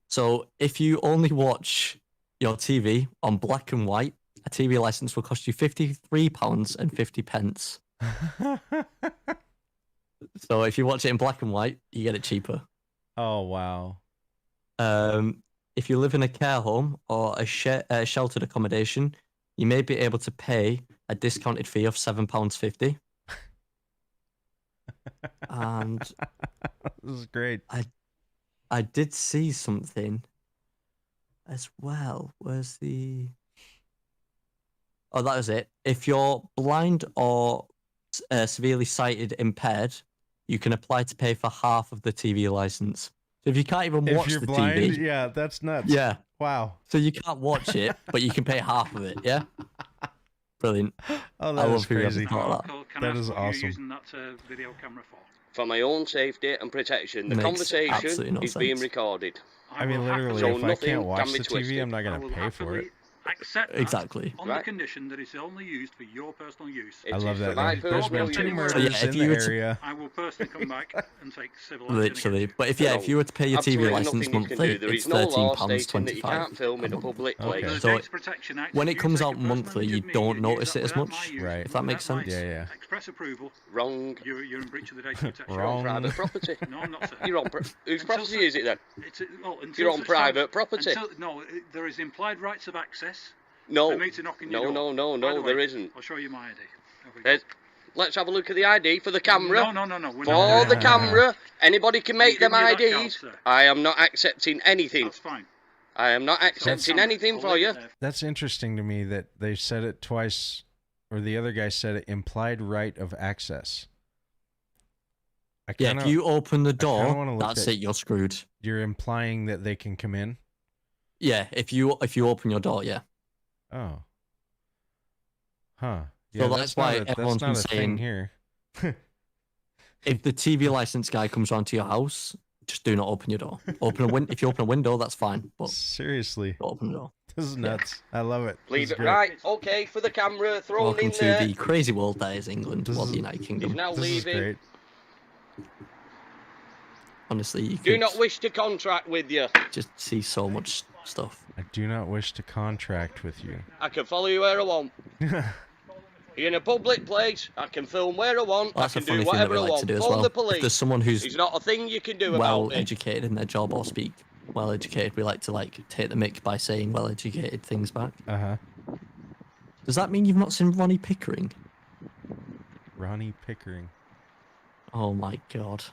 I: So if you only watch your TV on black and white, a TV license will cost you £53.50. So if you watch it in black and white, you get it cheaper.
A: Oh wow.
I: If you live in a care home or a sheltered accommodation, you may be able to pay a discounted fee of £7.50. And
A: This is great.
I: I did see something as well. Where's the... Oh, that was it. If you're blind or severely sighted impaired, you can apply to pay for half of the TV license. So if you can't even
A: If
I: watch
A: you're
I: the
A: blind,
I: TV...
A: yeah, that's nuts.
I: Yeah.
A: Wow.
I: So you can't watch it, but you can pay half of it, yeah? Brilliant.
A: Oh,
I: I
A: that
I: love
A: is
I: whoever
A: crazy.
I: thought that.
A: That is awesome.
Q: Using that video camera for?
H: for my own safety and protection. The
I: Makes
H: conversation
I: absolutely no
H: is being
I: sense.
H: recorded.
A: I mean, literally,
H: So
A: if I
H: nothing
A: can't
H: can
A: watch
H: be
A: the TV,
H: twisted.
A: I'm not going to pay for it.
Q: Accept that
I: Exactly.
Q: on
H: Right.
Q: the condition that it's only used for your personal use.
A: I love that.
H: my
A: There's been
H: personal
A: 2
H: use.
A: murders
I: So, yeah, if
A: in
I: you
A: the
I: were to-
A: area.
Q: I will personally come back and take civil action.
I: Literally.
Q: against
I: But if you were to pay your TV
H: Absolutely
I: license
H: nothing you can
I: monthly,
H: do. There
I: it's
H: is no law
I: £13.25.
H: stating that you can't film in a public place.
Q: The
I: So
Q: Data Protection Act,
I: when
Q: if
I: it
Q: you
I: comes
Q: take
I: out
Q: a personal
I: monthly,
Q: image
I: you
Q: of me,
I: don't
Q: use
I: notice
Q: that
I: it as
Q: without
I: much.
Q: my use,
A: Right.
I: If that makes
Q: without
I: sense.
Q: my
A: Yeah.
Q: Express approval.
H: Wrong.
Q: You're in breach of the Data Protection
H: You're on
A: Wrong.
H: private property.
Q: No, I'm not, sir.
H: You're on whose property is it then?
Q: It's, well, until
H: You're on
Q: such
H: private
Q: time-
H: property.
Q: No, there is implied rights of access.
H: No.
Q: For me to knock on your
H: No,
Q: door.
H: no,
Q: By the
H: no,
Q: way,
H: there isn't.
Q: I'll show you my ID.
H: Let's have a look at the ID for the camera.
Q: No. We're
H: For
Q: not.
H: the camera, anybody can make them
Q: give me that card,
H: IDs.
Q: sir.
H: I am not accepting anything.
Q: That's fine.
H: I am not accepting anything for you.
A: That's interesting to me that they said it twice, or the other guy said it, implied right of access.
I: Yeah, if you open the
A: wanna
I: door,
A: look
I: that's
A: at-
I: it, you're screwed.
A: You're implying that they can come in?
I: Yeah, if you open your door, yeah.
A: Oh. Huh.
I: So
A: Yeah,
I: that's why
A: not a,
I: everyone's
A: that's
I: been
A: not a thing
I: saying
A: here.
I: if the TV license guy comes round to your house, just do not open your door. If you open a window, that's fine. But
A: seriously,
I: don't open the door.
A: This is nuts. I love it.
H: Leave
A: This is
H: it
A: great.
H: right. Okay, for the camera, thrown
I: Welcome
H: in
I: to
H: there.
I: the crazy world that is England, well, the United Kingdom.
H: He's now
A: This is
H: leaving.
A: great.
I: Honestly, you
H: Do
I: could
H: not wish to contract with you.
I: just see so much stuff.
A: I do not wish to contract with you.
H: I can follow you where I want. You're in a public place. I can film where I want.
I: Well, that's
H: I
I: a
H: can
I: funny
H: do
I: thing that
H: whatever
I: we
H: I
I: like to
H: want.
I: do as
H: Phone
I: well.
H: the
I: If
H: police.
I: there's someone who's
H: It's not a thing you can do
I: well
H: about it.
I: educated in their job or speak well educated, we like to take the mick by saying well educated things back.
A: Uh-huh.
I: Does that mean you've not seen Ronnie Pickering?
A: Ronnie Pickering.
I: Oh my god.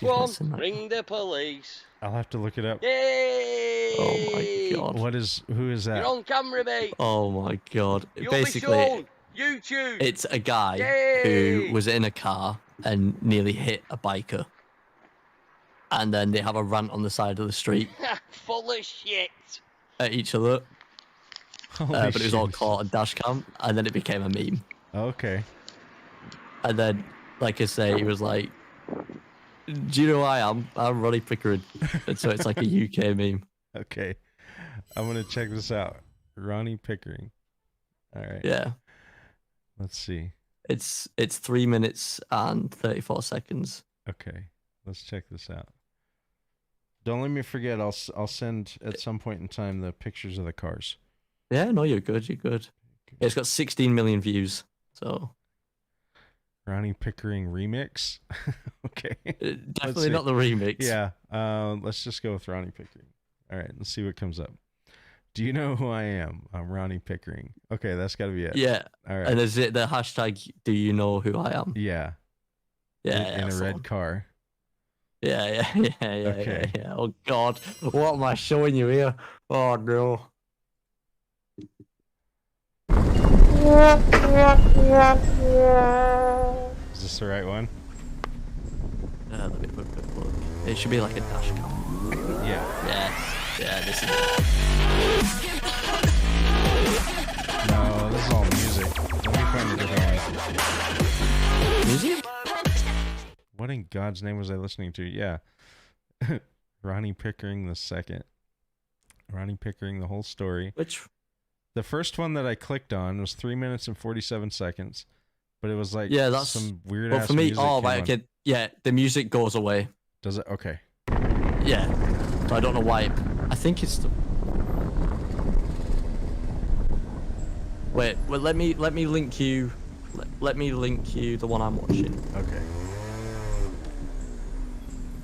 H: Go on,
I: Listen, that-
H: ring the police.
A: I'll have to look it up.
H: Yay!
I: Oh my god.
A: Who is that?
H: You're on camera, mate.
I: Oh my god.
H: You'll
I: Basically,
H: be shown. YouTube.
I: it's a guy
H: Yay!
I: who was in a car and nearly hit a biker. And then they have a rant on the side of the street
H: Full of shit.
I: at each other.
A: Holy
I: But it was all
A: shit.
I: caught on dash cam, and then it became a meme.
A: Okay.
I: And then, like I say, he was like, do you know who I am? I'm Ronnie Pickering. And so it's like a UK meme.
A: Okay. I'm going to check this out. Ronnie Pickering. All right.
I: Yeah.
A: Let's see.
I: It's 3 minutes and 34 seconds.
A: Okay. Let's check this out. Don't let me forget. I'll send at some point in time the pictures of the cars.
I: Yeah, no, you're good. You're good. It's got 16 million views. So
A: Ronnie Pickering remix. Okay. Let's
I: definitely
A: see.
I: not the remix.
A: Yeah. Let's just go with Ronnie Pickering. All right. Let's see what comes up. Do you know who I am? I'm Ronnie Pickering. Okay, that's got to be it.
I: Yeah.
A: All right.
I: And is it the hashtag? Do you know who I am?
A: Yeah.
I: Yeah.
A: In
I: that's
A: a
I: the
A: red
I: one.
A: car.
I: Yeah.
A: Okay.
I: Yeah. Oh God, what am I showing you here? Oh no.
A: Is this the right one?
I: Let me put a quick look. It should be like a dash cam.
A: Yeah.
I: Yeah, this is
A: No, this is all music. Let me find a different one.
I: music.
A: What in God's name was I listening to? Yeah. Ronnie Pickering the second. Ronnie Pickering, the whole story.
I: Which?
A: The first one that I clicked on was 3 minutes and 47 seconds, but it was like
I: Yeah, that's
A: some weird
I: Well,
A: ass
I: for me,
A: music.
I: oh
A: came
I: right,
A: on.
I: okay. Yeah, the music goes away.
A: Does it? Okay.
I: Yeah. So I don't know why. I think it's the. Wait. Well, let me link you. Let me link you the one I'm watching.
A: Okay.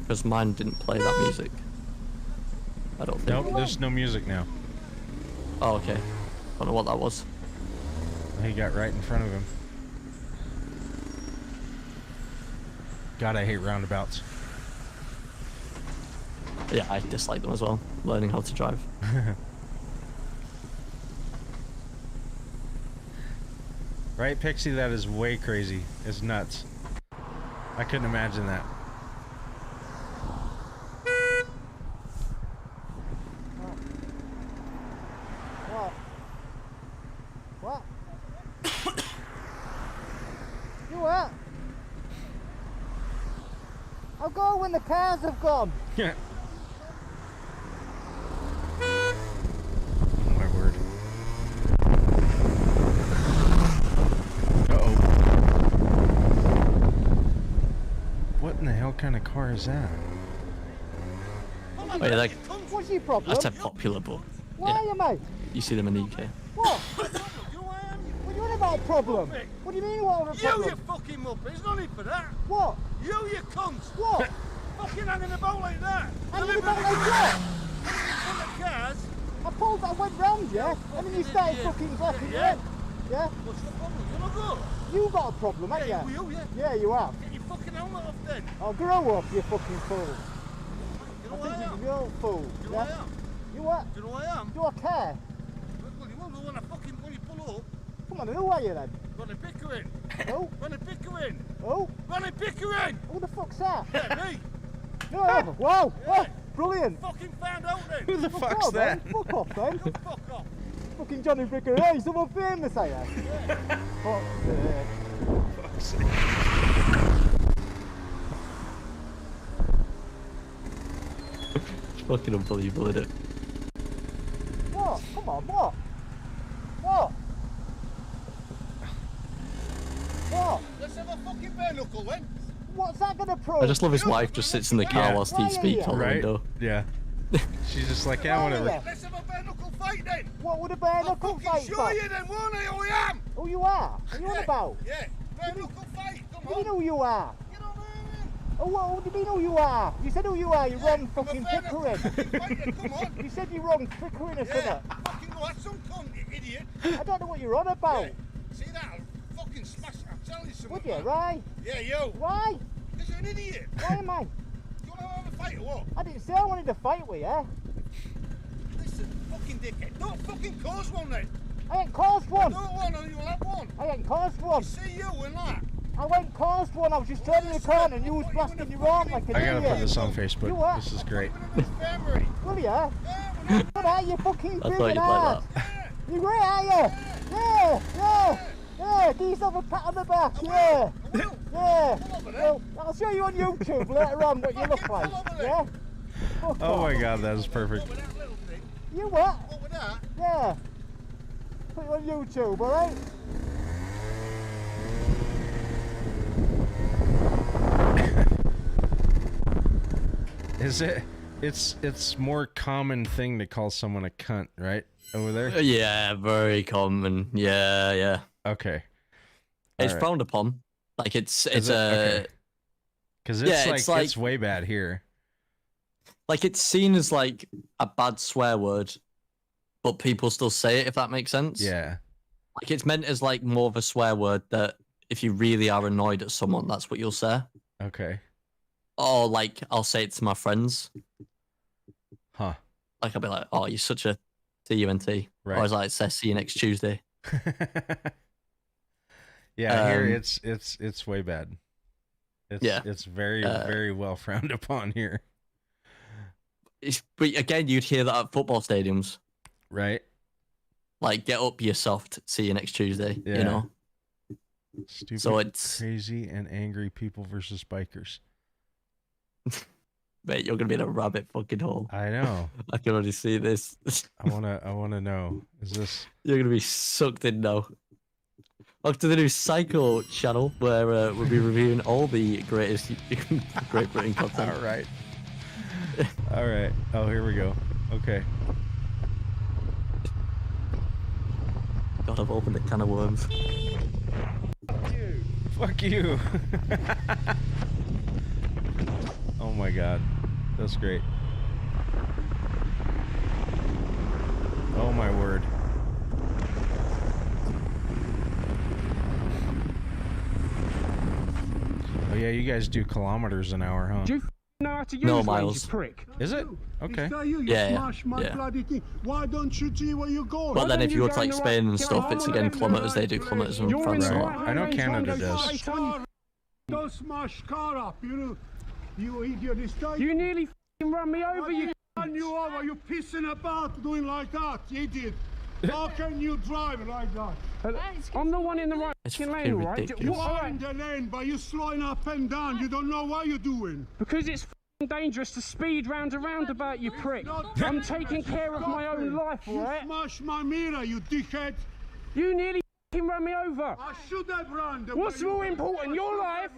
I: Because mine didn't play that music. I don't think.
A: Nope, there's no music now.
I: Oh, okay. Don't know what that was.
A: He got right in front of him. God, I hate roundabouts.
I: Yeah, I dislike them as well. Learning how to drive.
A: Right, Pixie? That is way crazy. It's nuts. I couldn't imagine that.
R: What? You what? I'll go when the cars have gone.
A: Yeah. Oh my word. Uh-oh. What in the hell kind of car is that?
I: Wait, like,
R: What's your problem?
I: that's a popular book.
R: Why are you, mate?
I: You see them in the UK.
R: What? What are you on about problem? What do you mean what a problem?
G: You fucking muppet, there's no need for that.
R: What?
G: You cunts.
R: What?
G: Fucking hanging about like that.
R: Hanging about like what?
G: In the cars.
R: I pulled, I went round, yeah? And then you started fucking blocking your head. Yeah?
G: What's the problem? You're not good.
R: You got a problem, haven't you?
G: Yeah.
R: Yeah, you have.
G: Get your fucking helmet off then.
R: Oh, grow up, you fucking fool.
G: You know what I am?
R: You're a fool.
G: You know what I am?
R: You what?
G: Do you know what I am?
R: Do I care?
G: Well, you will do when you pull up.
R: Come on, who are you then?
G: Ronnie Pickering.
R: Who?
G: Ronnie Pickering.
R: Who?
G: Ronnie Pickering.
R: Who the fuck's that?
G: Yeah, me.
R: No, wow, wow, brilliant.
G: Fucking found out then.
A: Who the fuck's that?
R: Then. Fuck off then.
G: Fuck off.
R: Fucking Johnny Pickering. Hey, someone famous, are you?
A: Fuck's sake.
I: It's fucking unbelievable, isn't it?
R: What? Come on, what? What? What?
G: Let's have a fucking bare knuckle then.
R: What's that gonna prove?
I: I just love his wife just sits in the car whilst he speaks on the window.
A: Yeah. She's just like, yeah, whatever.
G: Let's have a bare knuckle fight then.
R: What would a bare knuckle fight
G: Show
R: for?
G: you then, won't I? Who I am?
R: Who you are? What are you on about?
G: Yeah, bare knuckle fight. Come
R: What do you
G: on.
R: mean who you are? Oh, what do you mean who you are? You said who you are, you wrong fucking Pickering.
G: Come on.
R: You said you wrong Pickering or something.
G: Fucking go at some cunt, you idiot.
R: I don't know what you're on about.
G: See that? I'll fucking smash. I'm telling you something.
R: Would you, right?
G: Yeah, you.
R: Why?
G: Because you're an idiot.
R: Why am I?
G: Do you want to have a fight or what?
R: I didn't say I wanted to fight with you.
G: Listen, fucking dickhead. Don't fucking cause one then.
R: I ain't caused one.
G: Don't one or you'll have one.
R: I ain't caused one.
G: See you and that.
R: I ain't caused one. I was just turning the corner and you was blasting your arm like an
A: I
R: idiot.
A: gotta put this on
R: You
A: Facebook.
R: what?
A: This is great.
R: Will ya? What are you fucking
I: I thought
R: doing
I: you
R: hard? You great, are you? Yeah, yeah, yeah. Give yourself a pat on the back. Yeah, yeah. Well, I'll show you on YouTube later on what you look like. Yeah. Fuck
A: Oh my
R: off.
A: god, that is perfect.
R: You what?
G: What with that?
R: Yeah. Put it on YouTube, alright?
A: Is it? It's more common thing to call someone a cunt, right? Over there?
I: Yeah, very common. Yeah, yeah.
A: Okay.
I: It's
A: Alright.
I: frowned upon. Like it's
A: Is
I: a
A: it? Okay. Because it's,
I: yeah,
A: like it's way bad here.
I: like it's seen as like a bad swear word, but people still say it, if that makes sense.
A: Yeah.
I: Like it's meant as like more of a swear word that if you really are annoyed at someone, that's what you'll say.
A: Okay.
I: Or like I'll say it to my friends.
A: Huh.
I: Like I'll be like, "Oh, you're such a TUNT."
A: Right.
I: Or I was like, "Say see you next Tuesday."
A: Yeah, here it's way bad. It's,
I: yeah.
A: It's very well frowned upon here.
I: But again, you'd hear that at football stadiums.
A: Right.
I: Like, get up, you soft. See you next Tuesday.
A: Yeah.
I: You know.
A: Stupid,
I: So it's
A: crazy and angry people versus bikers.
I: Mate, you're gonna be in a rabbit fucking hole.
A: I know.
I: I can already see this.
A: I wanna know. Is this?
I: You're gonna be sucked in now. Welcome to the new Psycho channel, where we'll be reviewing all the greatest Great Britain content.
A: All right. All right. Oh, here we go. Okay.
I: God, I've opened a can of worms.
A: Fuck you. Oh my god. That's great. Oh my word. Oh yeah, you guys do kilometers an hour, huh?
S: Do you know how to use
I: No
S: one,
I: miles.
S: you prick?
A: Is it? Okay.
I: Yeah,
S: smash my
I: yeah.
S: bloody thing. Why don't you see where you're going?
I: But then if you go to like
S: go in the
I: Spain
S: right-
I: and stuff, it's again kilometers. They do kilometers in
S: You're in
I: France.
S: the
I: a
S: right
I: lot.
A: I know
S: highway,
A: Canada
S: trying to
A: does.
S: fight. Don't smash car up, you idiot. You nearly f***ing run me over, you
T: Run you over, you pissing about doing like that, idiot.
S: How can you drive like that?
T: I'm the one in the right
I: It's
T: lane,
I: fucking
T: right?
I: ridiculous.
S: You are in the lane, but you're slowing up and down. You don't know what you're doing.
T: Because it's dangerous to speed round a roundabout, you prick. I'm taking care of my own life, alright?
S: You smashed my mirror, you dickhead.
T: You nearly ran me over.
S: I should have run.
T: What's more important, your life?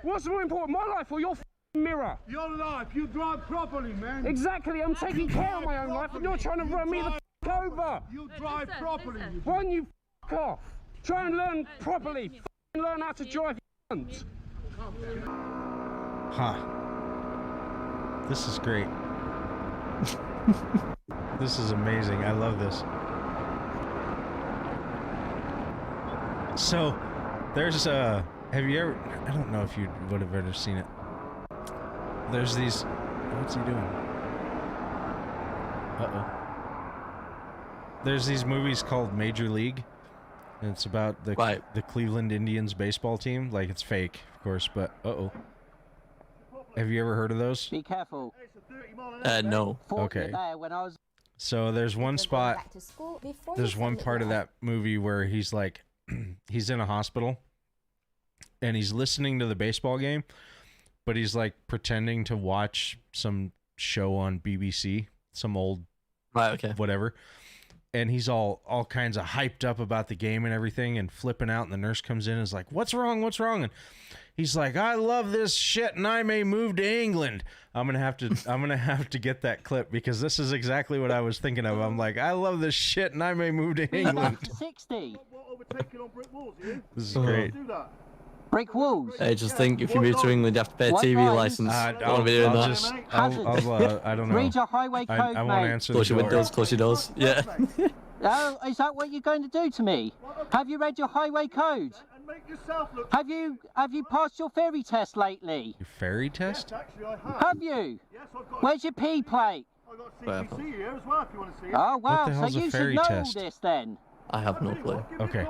T: What's more important, my life or your mirror?
S: Your life. You drive properly, man.
T: Exactly, I'm taking care of my own life and you're trying to run me the over.
S: You drive properly.
T: Why don't you off? Try and learn properly. Learn how to drive, you cunt.
A: Huh. This is great. This is amazing. I love this. So, there's have you ever, I don't know if you would have ever seen it. There's these, what's he doing? Uh-oh. There's these movies called Major League, and it's about the Cleveland Indians baseball team. Like, it's fake, of course, but uh-oh. Have you ever heard of those?
U: Be careful.
I: No.
A: Okay.
U: When I was...
A: So there's one spot, there's one part of that movie where he's like, he's in a hospital, and he's listening to the baseball game, but he's like pretending to watch some show on BBC, some old whatever. And he's all kinds of hyped up about the game and everything and flipping out, and the nurse comes in and is like, what's wrong? What's wrong? And he's like, I love this shit and I may move to England. I'm gonna have to get that clip because this is exactly what I was thinking of. I'm like, I love this shit and I may move to England.
U: 60.
A: This is great.
U: Brick walls.
I: I just think if you move to England, you have to pay a TV license. I don't want to be doing that.
A: I don't know.
U: Read your highway code,
A: I won't answer
I: Close
A: the
I: your
A: door.
I: windows, close your doors. Yeah.
U: Oh, is that what you're going to do to me? Have you read your highway code? Have you passed your ferry test lately?
A: Your ferry test?
U: Have you? Where's your P plate?
S: CPC here as well, if you want to see it.
U: Oh wow,
A: What the
U: so
A: hell's a
U: you should
A: ferry
U: know
A: test?
U: all this then.
I: I have no clue.
A: Okay.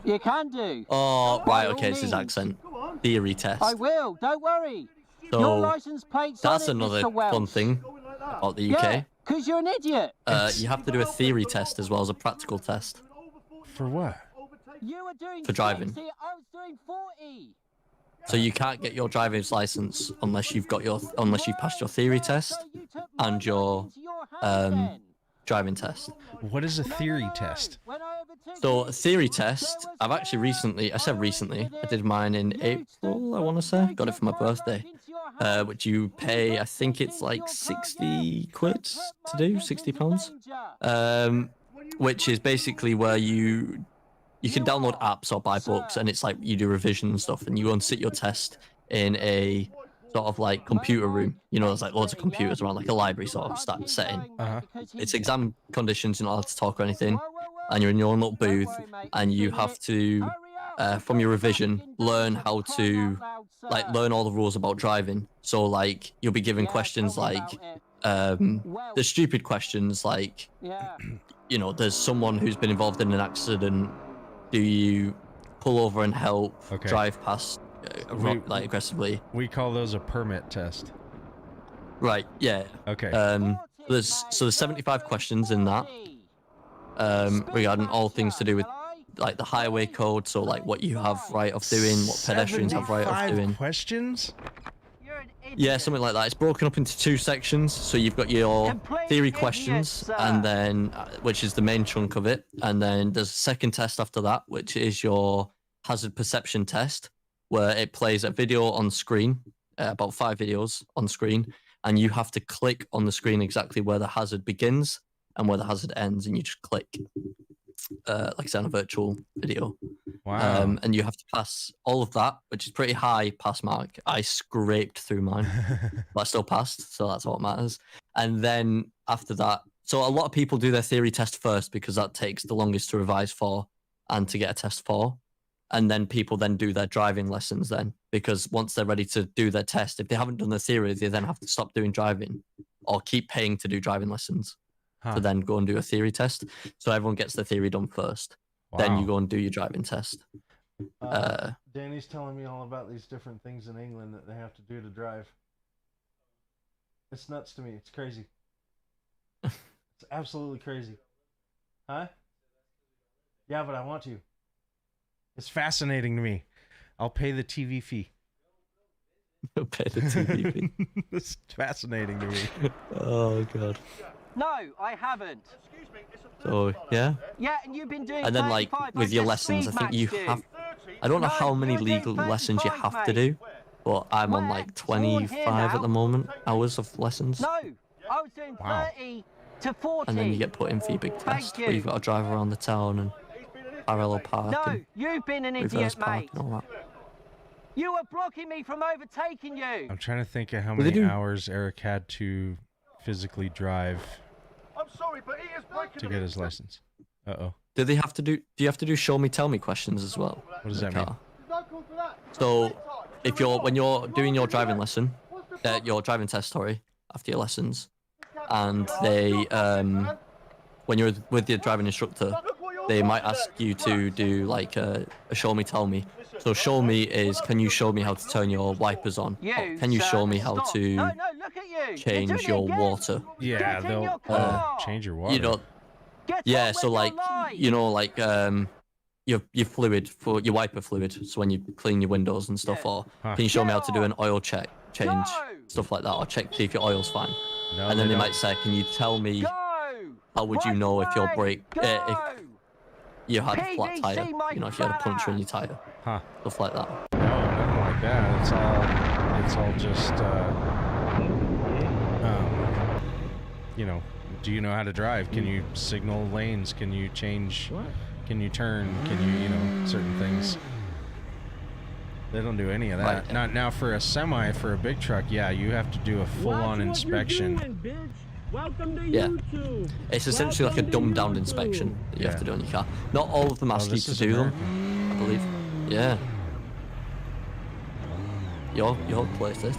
U: You can do.
I: Oh,
U: By
I: right,
U: all
I: okay, it's his
U: means.
I: accent. Theory test.
U: I will, don't worry.
I: So,
U: your license plate's
I: that's
U: on it,
I: another
U: Mr. Welsh.
I: fun thing about the UK.
U: Yeah, because you're an idiot.
I: You have to do a theory test as well as a practical test.
A: For what?
U: You were doing
I: For driving.
U: 60, I was doing 40.
I: So you can't get your driver's license unless you've passed your theory test and your driving test.
A: What is a theory test?
I: So a theory test, I did mine in April, I want to say. Got it for my birthday. Which you pay, I think it's like 60 quid to do, £60. Which is basically where you can download apps or buy books, and it's like you do revision and stuff, and you go and sit your test in a sort of like computer room. You know, there's like loads of computers around, like a library sort of setting. It's exam conditions, you're not allowed to talk or anything, and you're in your own little booth, and you have to, from your revision, learn how to, like, learn all the rules about driving. So, like, you'll be given questions like, the stupid questions like, you know, there's someone who's been involved in an accident. Do you pull over and help, drive past, like, aggressively?
A: We call those a permit test.
I: Right, yeah.
A: Okay.
I: There's 75 questions in that, regarding all things to do with, like, the highway code, so, like, what you have right of doing, what pedestrians have right of doing.
A: Questions?
I: Yeah, something like that. It's broken up into two sections. So you've got your theory questions, and then which is the main chunk of it, and then there's a second test after that, which is your hazard perception test, where it plays a video on screen, about 5 videos on screen, and you have to click on the screen exactly where the hazard begins and where the hazard ends, and you just click, like I said, on a virtual video.
A: Wow.
I: And you have to pass all of that, which is pretty high pass mark. I scraped through mine, but I still passed, so that's what matters. And then after that, so a lot of people do their theory test first because that takes the longest to revise for and to get a test for. And then people then do their driving lessons then, because once they're ready to do their test, if they haven't done the theory, they then have to stop doing driving or keep paying to do driving lessons to then go and do a theory test. So everyone gets the theory done first. Then you go and do your driving test.
A: Danny's telling me all about these different things in England that they have to do to drive. It's nuts to me. It's crazy. It's absolutely crazy. Huh? Yeah, but I want to. It's fascinating to me. I'll pay the TV fee.
I: You'll pay the TV fee.
A: It's fascinating to me.
I: Oh god.
U: No, I haven't.
I: So yeah.
U: Yeah, and you've been doing
I: And then like
U: 35,
I: with your lessons, I think you have. I don't know how many legal lessons you have to do, but I'm on like 25 at the moment hours of lessons.
U: No, I was doing 30 to 40.
I: And then you get put in for your big test, where you've got to drive around the town and parallel park.
U: No,
I: and
U: you've been an
I: reverse
U: idiot,
I: park
U: mate.
I: and all that.
U: You were blocking me from overtaking you.
A: I'm trying to think of how
I: Well, they
A: many
I: do-
A: hours Eric had to physically drive
B: I'm sorry, but he is breaking
A: to get his license. Uh-oh.
I: Do they have to do? Do you have to do show me, tell me questions as well?
A: What does
I: in
A: that
I: the
A: mean?
I: car? So, if when you're doing your driving lesson, your driving test, sorry, after your lessons, and they when you're with your driving instructor, they might ask you to do like a show me, tell me. So show me is, can you show me how to turn your wipers on? Or can you show me how to change your water?
A: Yeah, they'll change your water.
I: You know, yeah. So like, you know, like your fluid for your wiper fluid. So when you clean your windows and stuff, or can you show me how to do an oil change, stuff like that, or check see if your oil's fine.
A: No,
I: and then they might say, can you tell me how would you know if your brake, if you had a flat tire, you know, if you had a puncture in your tire, stuff like that.
A: No, nothing like that. It's all just, you know, do you know how to drive? Can you signal lanes? Can you change? Can you turn? Can you know, certain things? They don't do any of that.
I: Right.
A: Not now for a semi, for a big truck. Yeah, you have to do a full-on inspection.
T: Welcome to
I: Yeah.
T: YouTube.
I: It's essentially like a dumbed down inspection that you have to do on your car. Not all of them ask you
A: this
I: to
A: is
I: do
A: American.
I: them, I believe. Yeah. Your place it.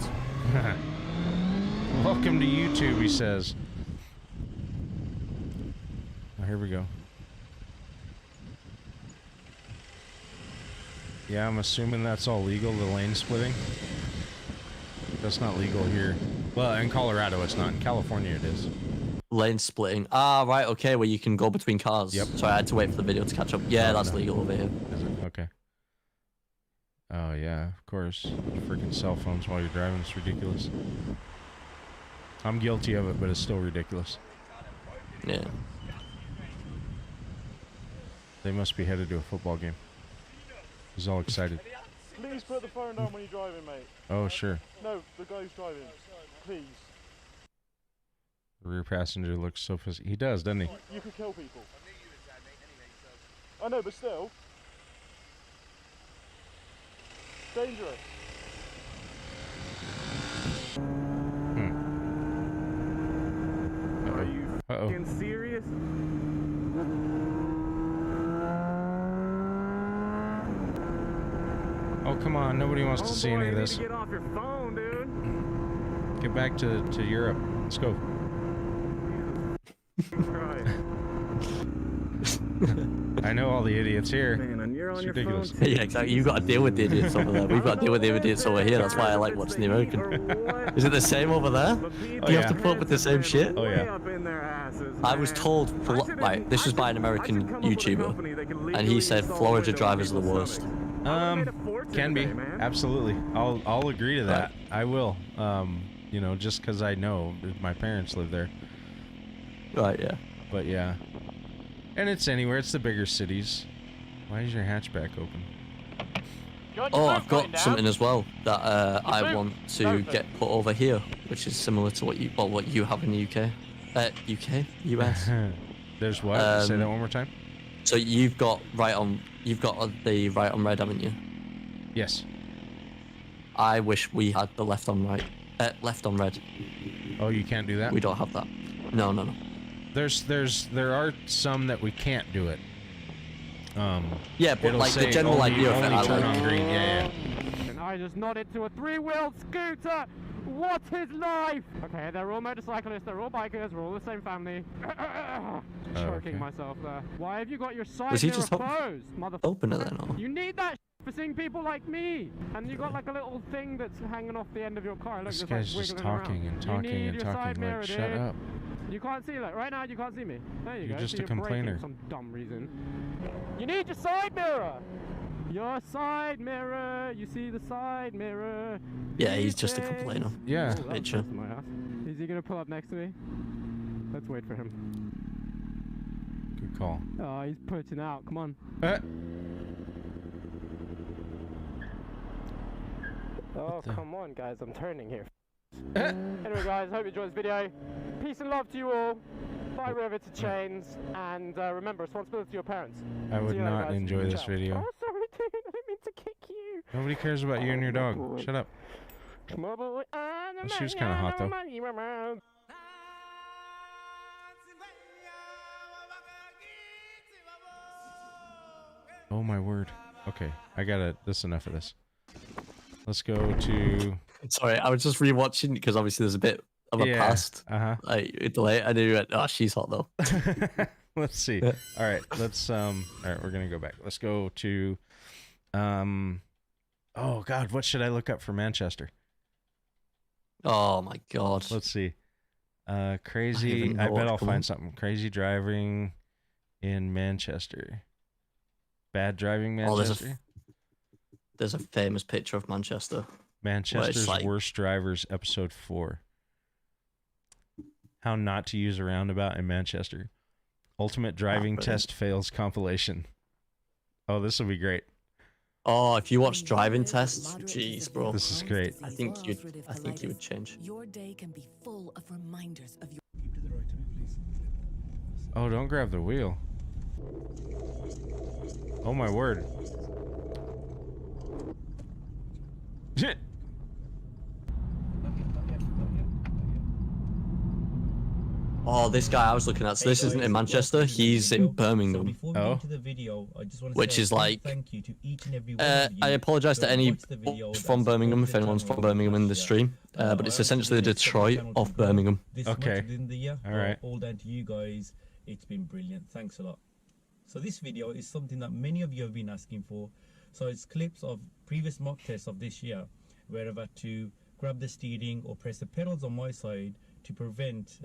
A: Welcome to YouTube, he says. Oh, here we go. Yeah, I'm assuming that's all legal, the lane splitting. That's not legal here. Well, in Colorado it's not. In California it is.
I: Lane splitting. Ah, right, okay, where you can go between cars.
A: Yep.
I: Sorry, I had to wait for the video to catch up. Yeah, that's
A: no.
I: legal over here.
A: Is it? Okay. Oh, yeah, of course. Freaking cell phones while you're driving, it's ridiculous. I'm guilty of it, but it's still ridiculous.
I: Yeah.
A: They must be headed to a football game. He's all excited.
B: Please put the phone down when you're driving, mate.
A: Oh, sure.
B: No, the guy's driving. Please.
A: The rear passenger looks so he does, doesn't he?
B: You could kill people. I know, but still. Dangerous.
A: Are you
T: fucking serious?
A: Oh, come on. Nobody wants to see any of this.
T: Get off your phone, dude.
A: Get back to Europe. Let's go. I know all the idiots here.
T: Man, you're on
A: it's
T: your
A: ridiculous.
T: phone.
I: Yeah, exactly. You've got to deal with the idiots over there. We've got to deal with the idiots over here. That's why I like watching the American. Is it the same over there? Do you have to put up with the same shit?
A: Oh, yeah.
I: I was told, like, this was by an American YouTuber, and he said Florida drivers are the worst.
A: Can be. Absolutely. I'll agree to that. I will. You know, just because I know my parents live there.
I: Right, yeah.
A: But yeah. And it's anywhere. It's the bigger cities. Why is your hatchback open?
I: Oh, I've got something as well that I want to get put over here, which is similar to what you have in the UK. US.
A: There's what? Say that one more time.
I: So you've got the right on red, haven't you?
A: Yes.
I: I wish we had the left on right. Left on red.
A: Oh, you can't do that?
I: We don't have that. No.
A: There are some that we can't do it.
I: Yeah, but
A: it'll
I: like the
A: say
I: general idea of it,
A: only
I: I
A: turn
I: like.
A: on green. Yeah.
T: And I just nodded to a three-wheeled scooter. What is life? Okay, they're all motorcyclists, they're all bikers, we're all the same family. Choking myself there. Why have you got your side
I: Was he
T: mirror
I: just
T: closed,
I: open it then? Or?
T: You need that for seeing people like me. And you got like a little thing that's hanging off the end of your car. Look,
A: This
T: just
A: guy's
T: like
A: just
T: wiggling
A: talking
T: around.
A: and talking
T: you need
A: and
T: your side
A: talking.
T: mirror,
A: Like,
T: dude.
A: shut up.
T: You can't see, like, right now you can't see me. There you
A: You're
T: go.
A: just
T: So
A: a
T: you're braking
A: complainer.
T: for some dumb reason. You need your side mirror! Your side mirror! You see the side mirror!
I: Yeah, he's just a complainer.
A: Yeah.
T: Oh, that was
I: Picture.
T: close to my ass. Is he gonna pull up next to me? Let's wait for him.
A: Good call.
T: Oh, he's pushing out. Come on. Oh, come on, guys. I'm turning here. Anyway, guys, hope you enjoyed this video. Peace and love to you all. Buy River to chains. And remember, responsibility to your parents.
A: I would
T: See you later,
A: not
T: guys.
A: enjoy this
T: Ciao.
A: video.
T: Oh, sorry, dude. I didn't mean to kick you.
A: Nobody cares about you and your dog. Shut up.
T: That
A: She was kind of hot though. Oh my word. Okay, I gotta. That's enough of this. Let's go to.
I: Sorry, I was just rewatching because obviously there's a bit of a past. Like delay. I knew it. Oh, she's hot though.
A: Let's see. All right, let's all right, we're gonna go back. Let's go to oh god, what should I look up for Manchester?
I: Oh my god.
A: Let's see. Crazy. I bet I'll find something. Crazy driving in Manchester. Bad driving Manchester.
I: There's a famous picture of Manchester.
A: Manchester's Worst Drivers, episode 4. How not to use a roundabout in Manchester. Ultimate driving test fails compilation. Oh, this will be great.
I: Oh, if you watch driving tests, jeez, bro.
A: This is great.
I: I think you would change.
F: Your day can be full of reminders of your.
A: Oh, don't grab the wheel. Oh my word.
I: Oh, this guy I was looking at. So this isn't in Manchester. He's in Birmingham.
A: Oh.
I: Which is like. I apologize to any from Birmingham if anyone's from Birmingham in the stream. But it's essentially the Detroit of Birmingham.
A: Okay.
V: All right. All down to you guys. It's been brilliant. Thanks a lot. So this video is something that many of you have been asking for. So it's clips of previous mock tests of this year where I've had to grab the steering or press the pedals on my side to prevent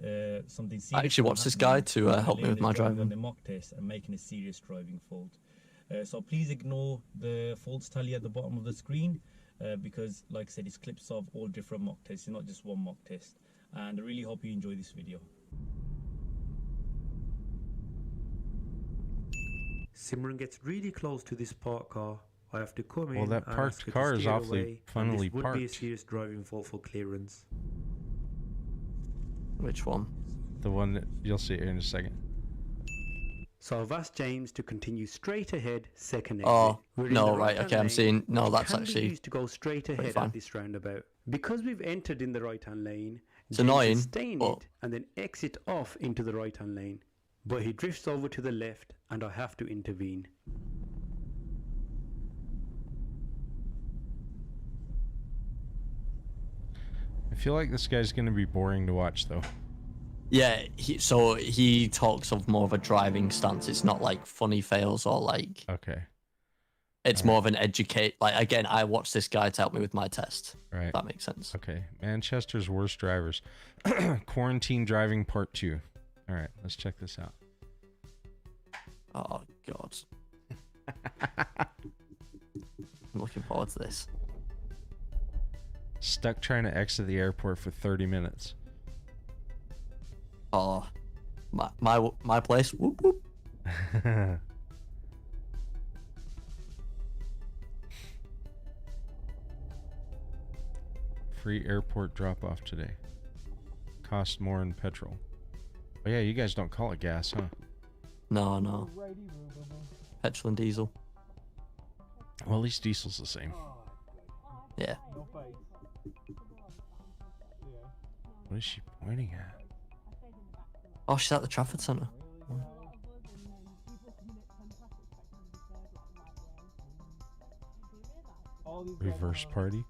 V: something serious.
I: I actually watched this guy to help me with my driving.
V: On the mock test and making a serious driving fault. So please ignore the faults tally at the bottom of the screen because, like I said, it's clips of all different mock tests. It's not just one mock test. And I really hope you enjoy this video.
W: Simran gets really close to this parked car. I have to come in.
A: Well, that
W: and
A: parked
W: ask her to
A: car is
W: steer
A: awfully
W: away, and
A: funnily
W: this would be a
A: parked.
W: serious driving fault for clearance.
I: Which one?
A: The one that you'll see here in a second.
W: So I've asked James to continue straight ahead, second exit.
I: Oh,
W: We're in
I: no,
W: the
I: right,
W: right-hand
I: okay, I'm
W: lane,
I: seeing. No,
W: which
I: that's
W: can be
I: actually.
W: used to go straight
I: pretty
W: ahead
I: fine.
W: at this roundabout. Because we've entered in the right-hand lane,
I: It's
W: James
I: annoying,
W: is stay in
I: but-
W: it and then exit off into the right-hand lane. But he drifts over to the left, and I have to intervene.
A: I feel like this guy's gonna be boring to watch though.
I: Yeah, so he talks of more of a driving stance. It's not like funny fails or like.
A: Okay.
I: It's more of an educate. Like again, I watched this guy to help me with my test.
A: Right.
I: If that makes sense.
A: Okay. Manchester's Worst Drivers. Quarantine Driving Part 2. All right, let's check this out.
I: Oh god. I'm looking forward to this.
A: Stuck trying to exit the airport for 30 minutes.
I: Oh, my place. Whoop whoop.
A: Free airport drop off today. Cost more in petrol. Oh yeah, you guys don't call it gas, huh?
I: No. Petrol and diesel.
A: Well, at least diesel's the same.
I: Yeah.
A: What is she pointing at?
I: Oh, she's at the Trafford Centre.
A: Reverse party?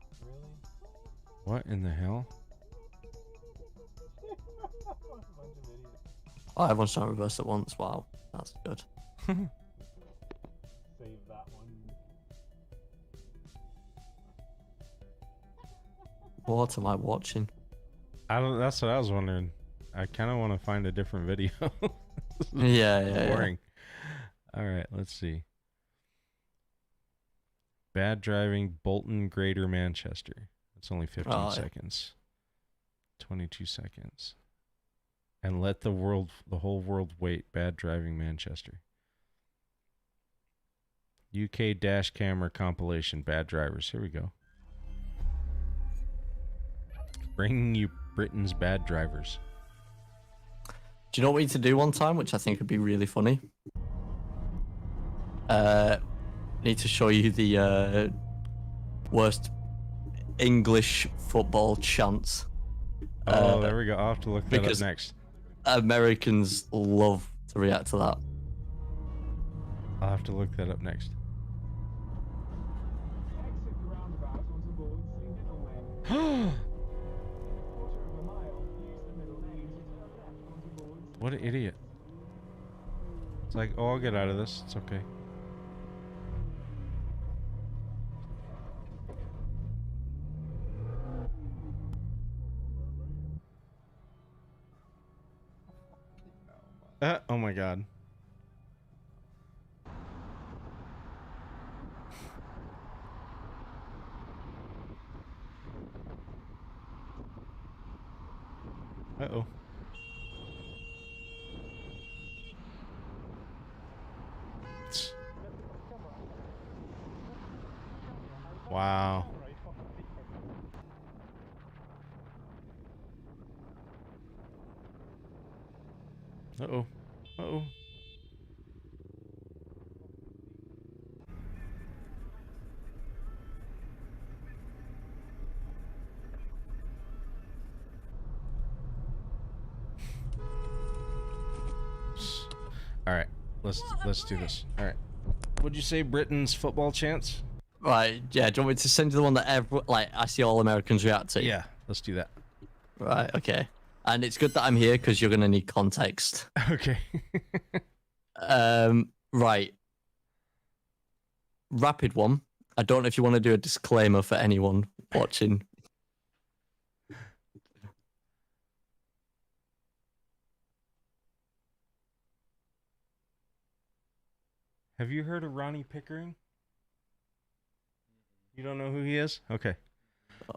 A: What in the hell?
I: Oh, everyone's trying to reverse at once. Wow, that's good.
O: Save that one.
I: What am I watching?
A: I don't. That's what I was wondering. I kind of want to find a different video.
I: Yeah.
A: Boring. All right, let's see. Bad driving, Bolton, Greater Manchester. It's only 15 seconds. 22 seconds. And let the whole world wait. Bad driving, Manchester. UK dash camera compilation. Bad drivers. Here we go. Bringing you Britain's bad drivers.
I: Do you know what we need to do one time, which I think would be really funny? Need to show you the worst English football chants.
A: Oh, there we go. I'll have to look that up next.
I: Americans love to react to that.
A: I'll have to look that up next. What an idiot. It's like, oh, I'll get out of this. It's okay. Oh my god. Uh-oh. Wow. Uh-oh. Uh-oh. All right, let's do this. All right, would you say Britain's football chants?
I: Right, yeah. Do you want me to send you the one that I see all Americans react to?
A: Yeah, let's do that.
I: Right, okay. And it's good that I'm here because you're gonna need context.
A: Okay.
I: Right. Rapid one. I don't know if you want to do a disclaimer for anyone watching.
A: Have you heard of Ronnie Pickering? You don't know who he is? Okay.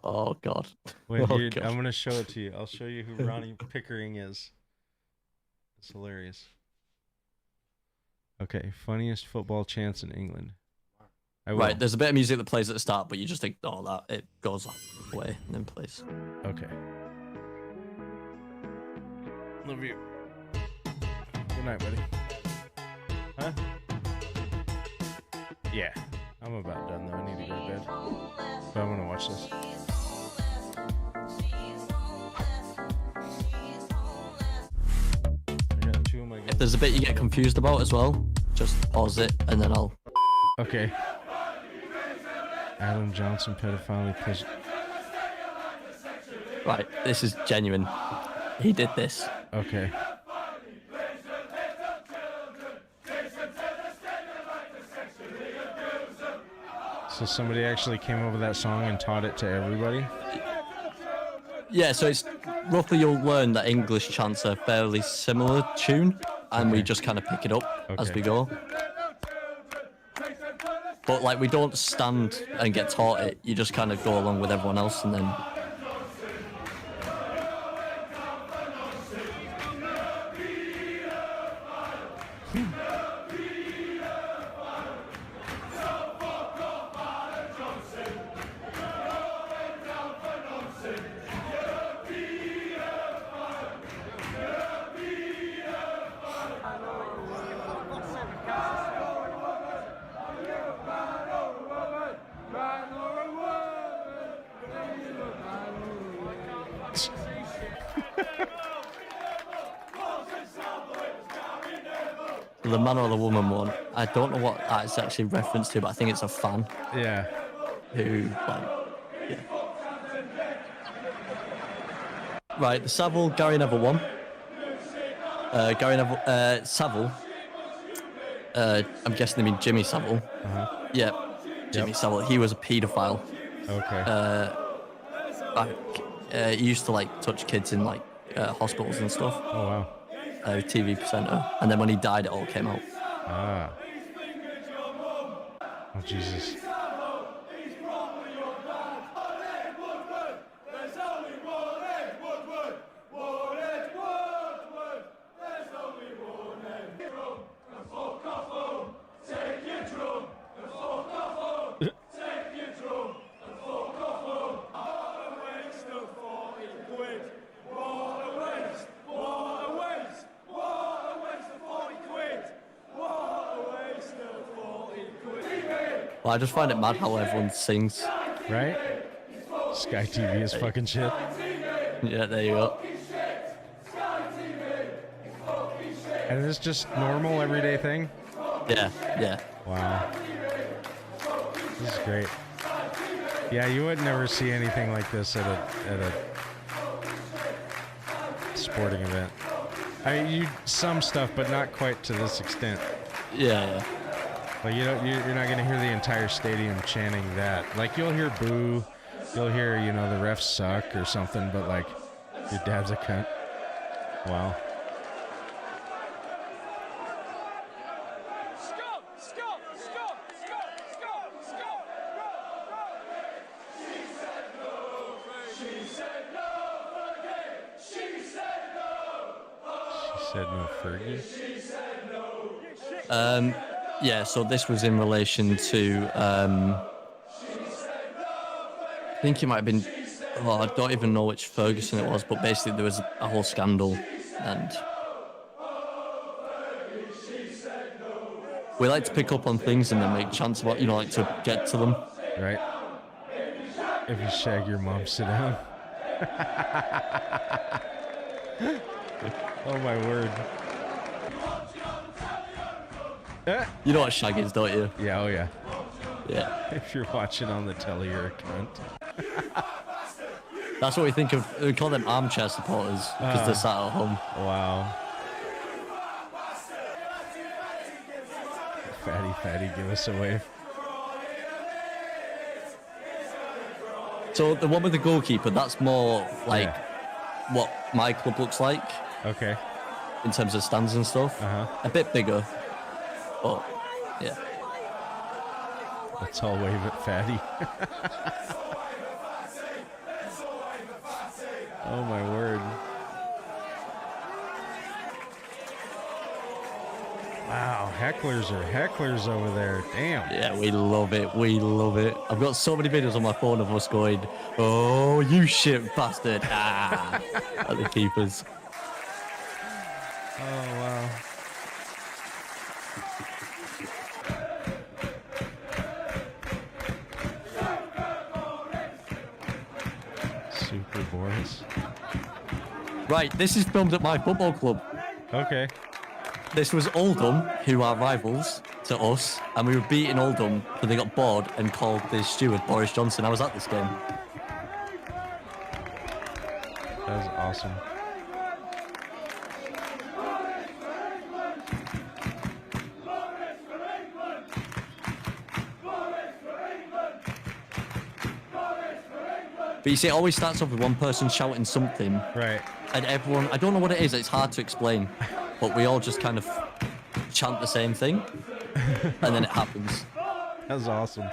I: Oh God.
A: Wait,
I: Oh,
A: dude,
I: God.
A: I'm gonna show it to you. I'll show you who Ronnie Pickering is. It's hilarious. Okay, funniest football chants in England. I will.
I: Right, there's a bit of music that plays at the start, but you just ignore that. It goes away and then plays.
A: Okay. Love you. Good night, buddy. Huh? Yeah. I'm about done though. I need to go to bed. But I'm gonna watch this. I got two of my
I: If there's a bit you get confused about as well, just pause it and then I'll.
A: Okay. Adam Johnson pedophile plays.
I: Right, this is genuine. He did this.
A: Okay. So somebody actually came over that song and taught it to everybody?
I: Yeah, so it's roughly you'll learn that English chants are fairly similar tune, and we just kind of pick it up as we go. But like we don't stand and get taught it. You just kind of go along with everyone else, and then. The man or the woman one, I don't know what that's actually referenced to, but I think it's a fan.
A: Yeah.
I: Who, like, yeah. Right, the Savile, Gary Neville one. Gary Neville, Savile. I'm guessing they mean Jimmy Savile. Yeah, Jimmy Savile. He was a paedophile.
A: Okay.
I: He used to like touch kids in like hospitals and stuff.
A: Oh wow.
I: TV presenter, and then when he died, it all came out.
A: Ah. Oh Jesus.
I: Well, I just find it mad how everyone sings.
A: Right? Sky TV is fucking shit.
I: Yeah, there you go.
A: And it's just normal, everyday thing?
I: Yeah, yeah.
A: Wow. This is great. Yeah, you would never see anything like this at a sporting event. I mean, you some stuff, but not quite to this extent.
I: Yeah.
A: Like you're not gonna hear the entire stadium chanting that. Like you'll hear boo, you'll hear the refs suck or something, but like your dad's a cunt. Wow. Said no Fergie?
I: Yeah, so this was in relation to, I think it might have been, I don't even know which Ferguson it was, but basically there was a whole scandal, and we like to pick up on things and then make chance about, like to get to them.
A: Right. If you shag your mom, sit down. Oh my word.
I: You know what shag is, don't you?
A: Yeah, oh yeah.
I: Yeah.
A: If you're watching on the telly, you're a cunt.
I: That's what we think of. We call them armchair supporters because they're sat at home.
A: Wow. Fatty, give us a wave.
I: So the one with the goalkeeper, that's more like what my club looks like.
A: Okay.
I: In terms of stands and stuff. A bit bigger. But, yeah.
A: Let's all wave at Fatty. Oh my word. Wow, hecklers are hecklers over there. Damn.
I: Yeah, we love it. We love it. I've got so many videos on my phone of us going, "Oh, you shit bastard." Ah, at the keepers.
A: Oh, wow. Super Boris.
I: Right, this is filmed at my football club.
A: Okay.
I: This was Oldham, who are rivals to us, and we were beating Oldham, but they got bored and called the steward Boris Johnson. I was at this game.
A: That was awesome.
I: But you see, it always starts off with one person shouting something.
A: Right.
I: And everyone, I don't know what it is, it's hard to explain. But we all just kind of chant the same thing. And then it happens.
A: That's awesome.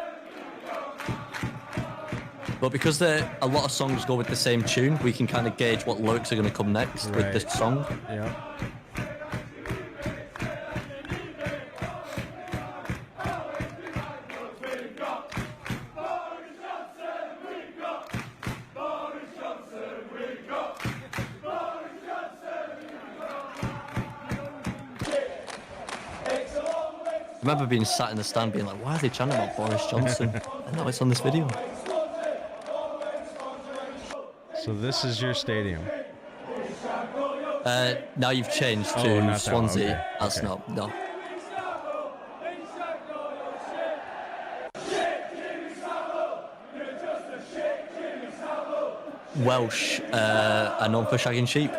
I: But because a lot of songs go with the same tune, we can kind of gauge what lyrics are going to come next with this song.
A: Yeah.
I: I remember being sat in the stand being like, why are they chanting about Boris Johnson? And now it's on this video.
A: So this is your stadium?
I: Now you've changed
A: Oh,
I: to
A: not that one.
I: Swansea.
A: Okay.
I: That's
A: Okay.
I: not, no. Welsh are known for shagging sheep.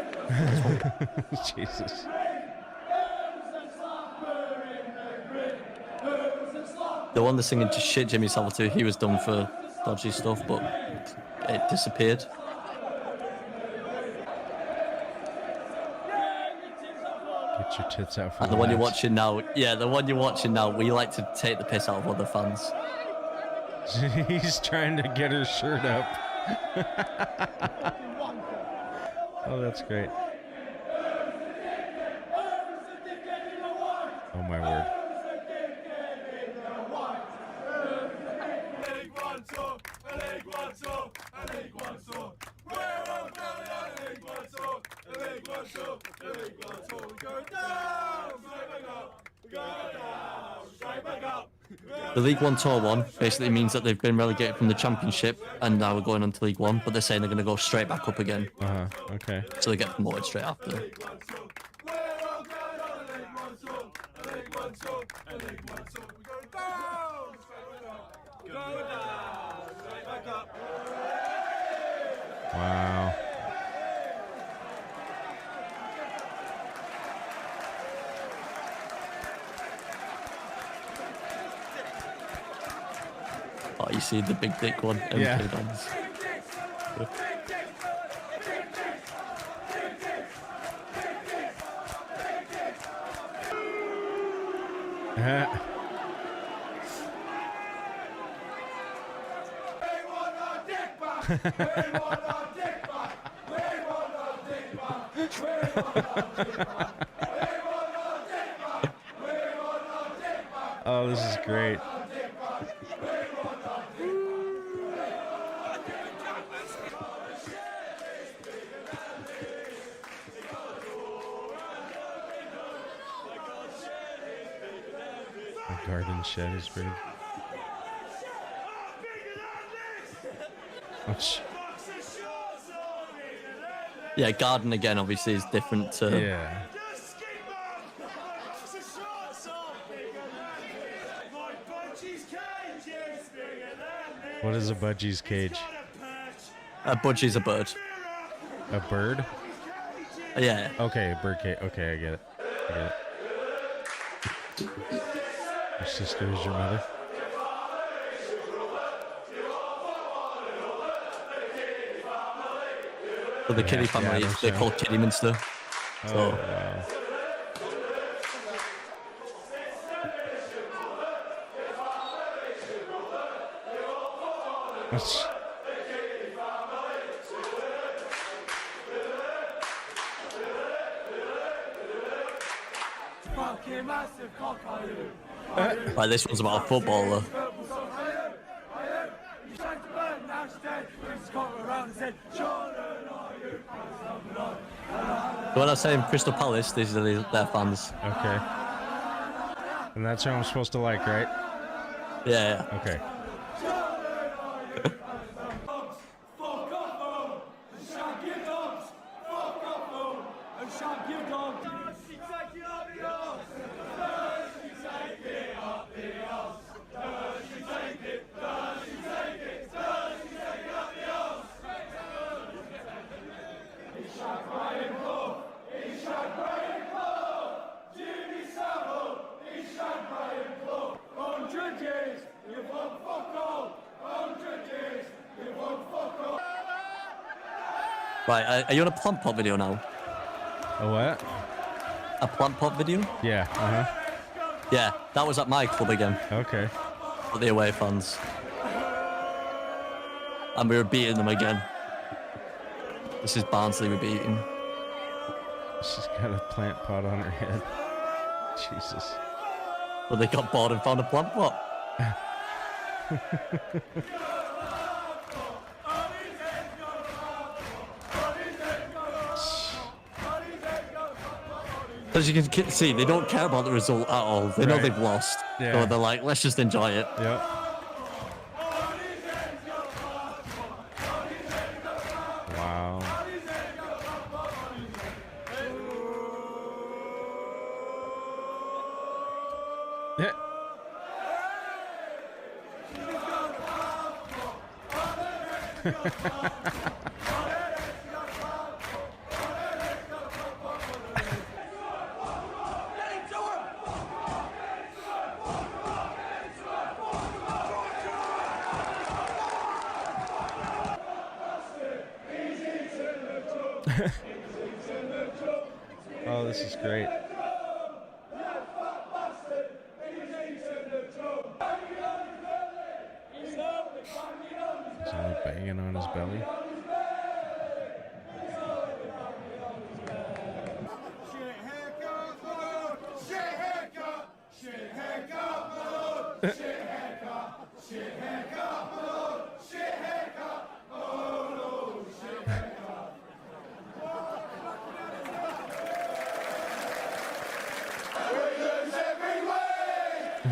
A: Jesus.
I: The one that's singing to shit Jimmy Savile too, he was done for dodgy stuff, but it disappeared.
A: Get your tits out for
I: And the one you're
A: lads.
I: watching now, yeah, the one you're watching now, we like to take the piss out of other fans.
A: He's trying to get her shirt up. Oh, that's great. Oh, my word.
I: The League One Tour one basically means that they've been relegated from the Championship and now we're going on to League One, but they're saying they're going to go straight back up again.
A: Okay.
I: So they get promoted straight after.
A: Wow.
I: Oh, you see the big dick one?
A: Yeah.
I: MK Dons.
A: Oh, this is great. The garden shed is big.
I: Yeah, garden again obviously is different to...
A: Yeah. What is a budgie's cage?
I: A budgie's a bird.
A: A bird?
I: Yeah.
A: Okay, a bird cage. Okay, I get it. I get it. Your sister is your mother?
I: So the Kitty family, they're called Kidderminster.
A: Oh,
I: So,
A: wow.
I: Right, this one's about a footballer. When I say Crystal Palace, these are their fans.
A: Okay. And that's who I'm supposed to like, right?
I: Yeah.
A: Okay.
I: Right, are you on a plant pot video now?
A: A what?
I: A plant pot video?
A: Yeah,
I: Yeah, that was at my club again.
A: Okay.
I: For the away fans. And we were beating them again. This is Barnsley we're beating.
A: She's got a plant pot on her head. Jesus.
I: Well, they got bored and found a plant pot. As you can see, they don't care about the result at all. They know they've lost.
A: Yeah.
I: So they're like, let's just enjoy it.
A: Yep. Wow. Yeah. Oh, this is great. banging on his belly.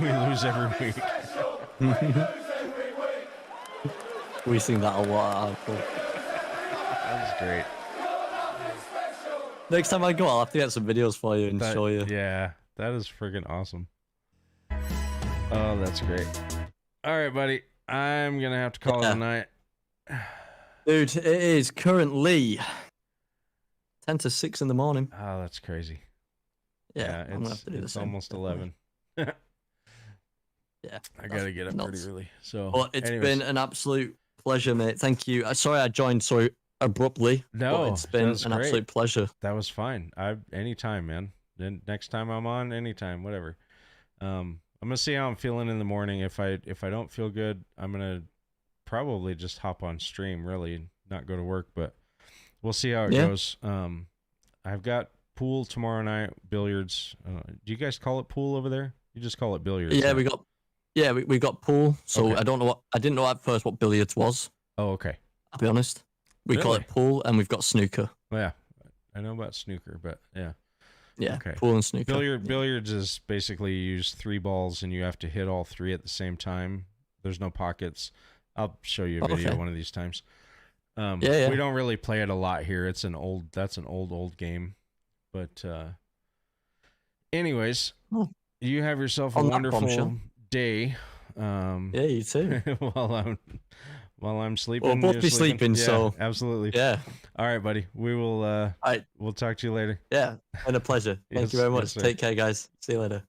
A: We lose every week.
I: We sing that a lot.
A: That was great.
I: Next time I go, I'll have to get some videos for you and show you.
A: Yeah, that is friggin' awesome. Oh, that's great. All right, buddy. I'm gonna have to call it a night.
I: Dude, it is currently 10 to 6 in the morning.
A: Oh, that's crazy.
I: Yeah, I'm gonna have to do the
A: it's
I: same.
A: almost 11.
I: Yeah,
A: I gotta get up pretty early. So,
I: but it's
A: anyways.
I: been an absolute pleasure, mate. Thank you. Sorry I joined so abruptly.
A: No,
I: but it's been
A: that's
I: an
A: great.
I: absolute pleasure.
A: That was fine. Anytime, man. Then next time I'm on, anytime, whatever. I'm gonna see how I'm feeling in the morning. If I don't feel good, I'm gonna probably just hop on stream. Really, not go to work, but we'll see how it goes. I've got pool tomorrow night, billiards. Do you guys call it pool over there? You just call it billiards.
I: Yeah,
A: huh?
I: we got pool. So
A: Okay.
I: I didn't know at first what billiards was.
A: Oh, okay.
I: I'll be honest. We call
A: Really?
I: it pool, and we've got snooker.
A: Well, yeah, I know about snooker, but yeah.
I: Yeah,
A: Okay.
I: pool and snooker.
A: Billiards is basically you use 3 balls and you have to hit all 3 at the same time. There's no pockets. I'll show you a video one of these times.
I: Yeah.
A: We don't really play it a lot here. That's an old game. But anyways, you have yourself a
I: On that
A: wonderful
I: bombshell.
A: day.
I: Yeah, you too.
A: while I'm sleeping.
I: We'll both
A: you're
I: be sleeping,
A: Yeah,
I: so
A: absolutely.
I: yeah.
A: All right, buddy. We will we'll talk to you later.
I: Yeah, been a pleasure. Thank
A: Yes,
I: you very much.
A: yes, sir.
I: Take care, guys. See you later.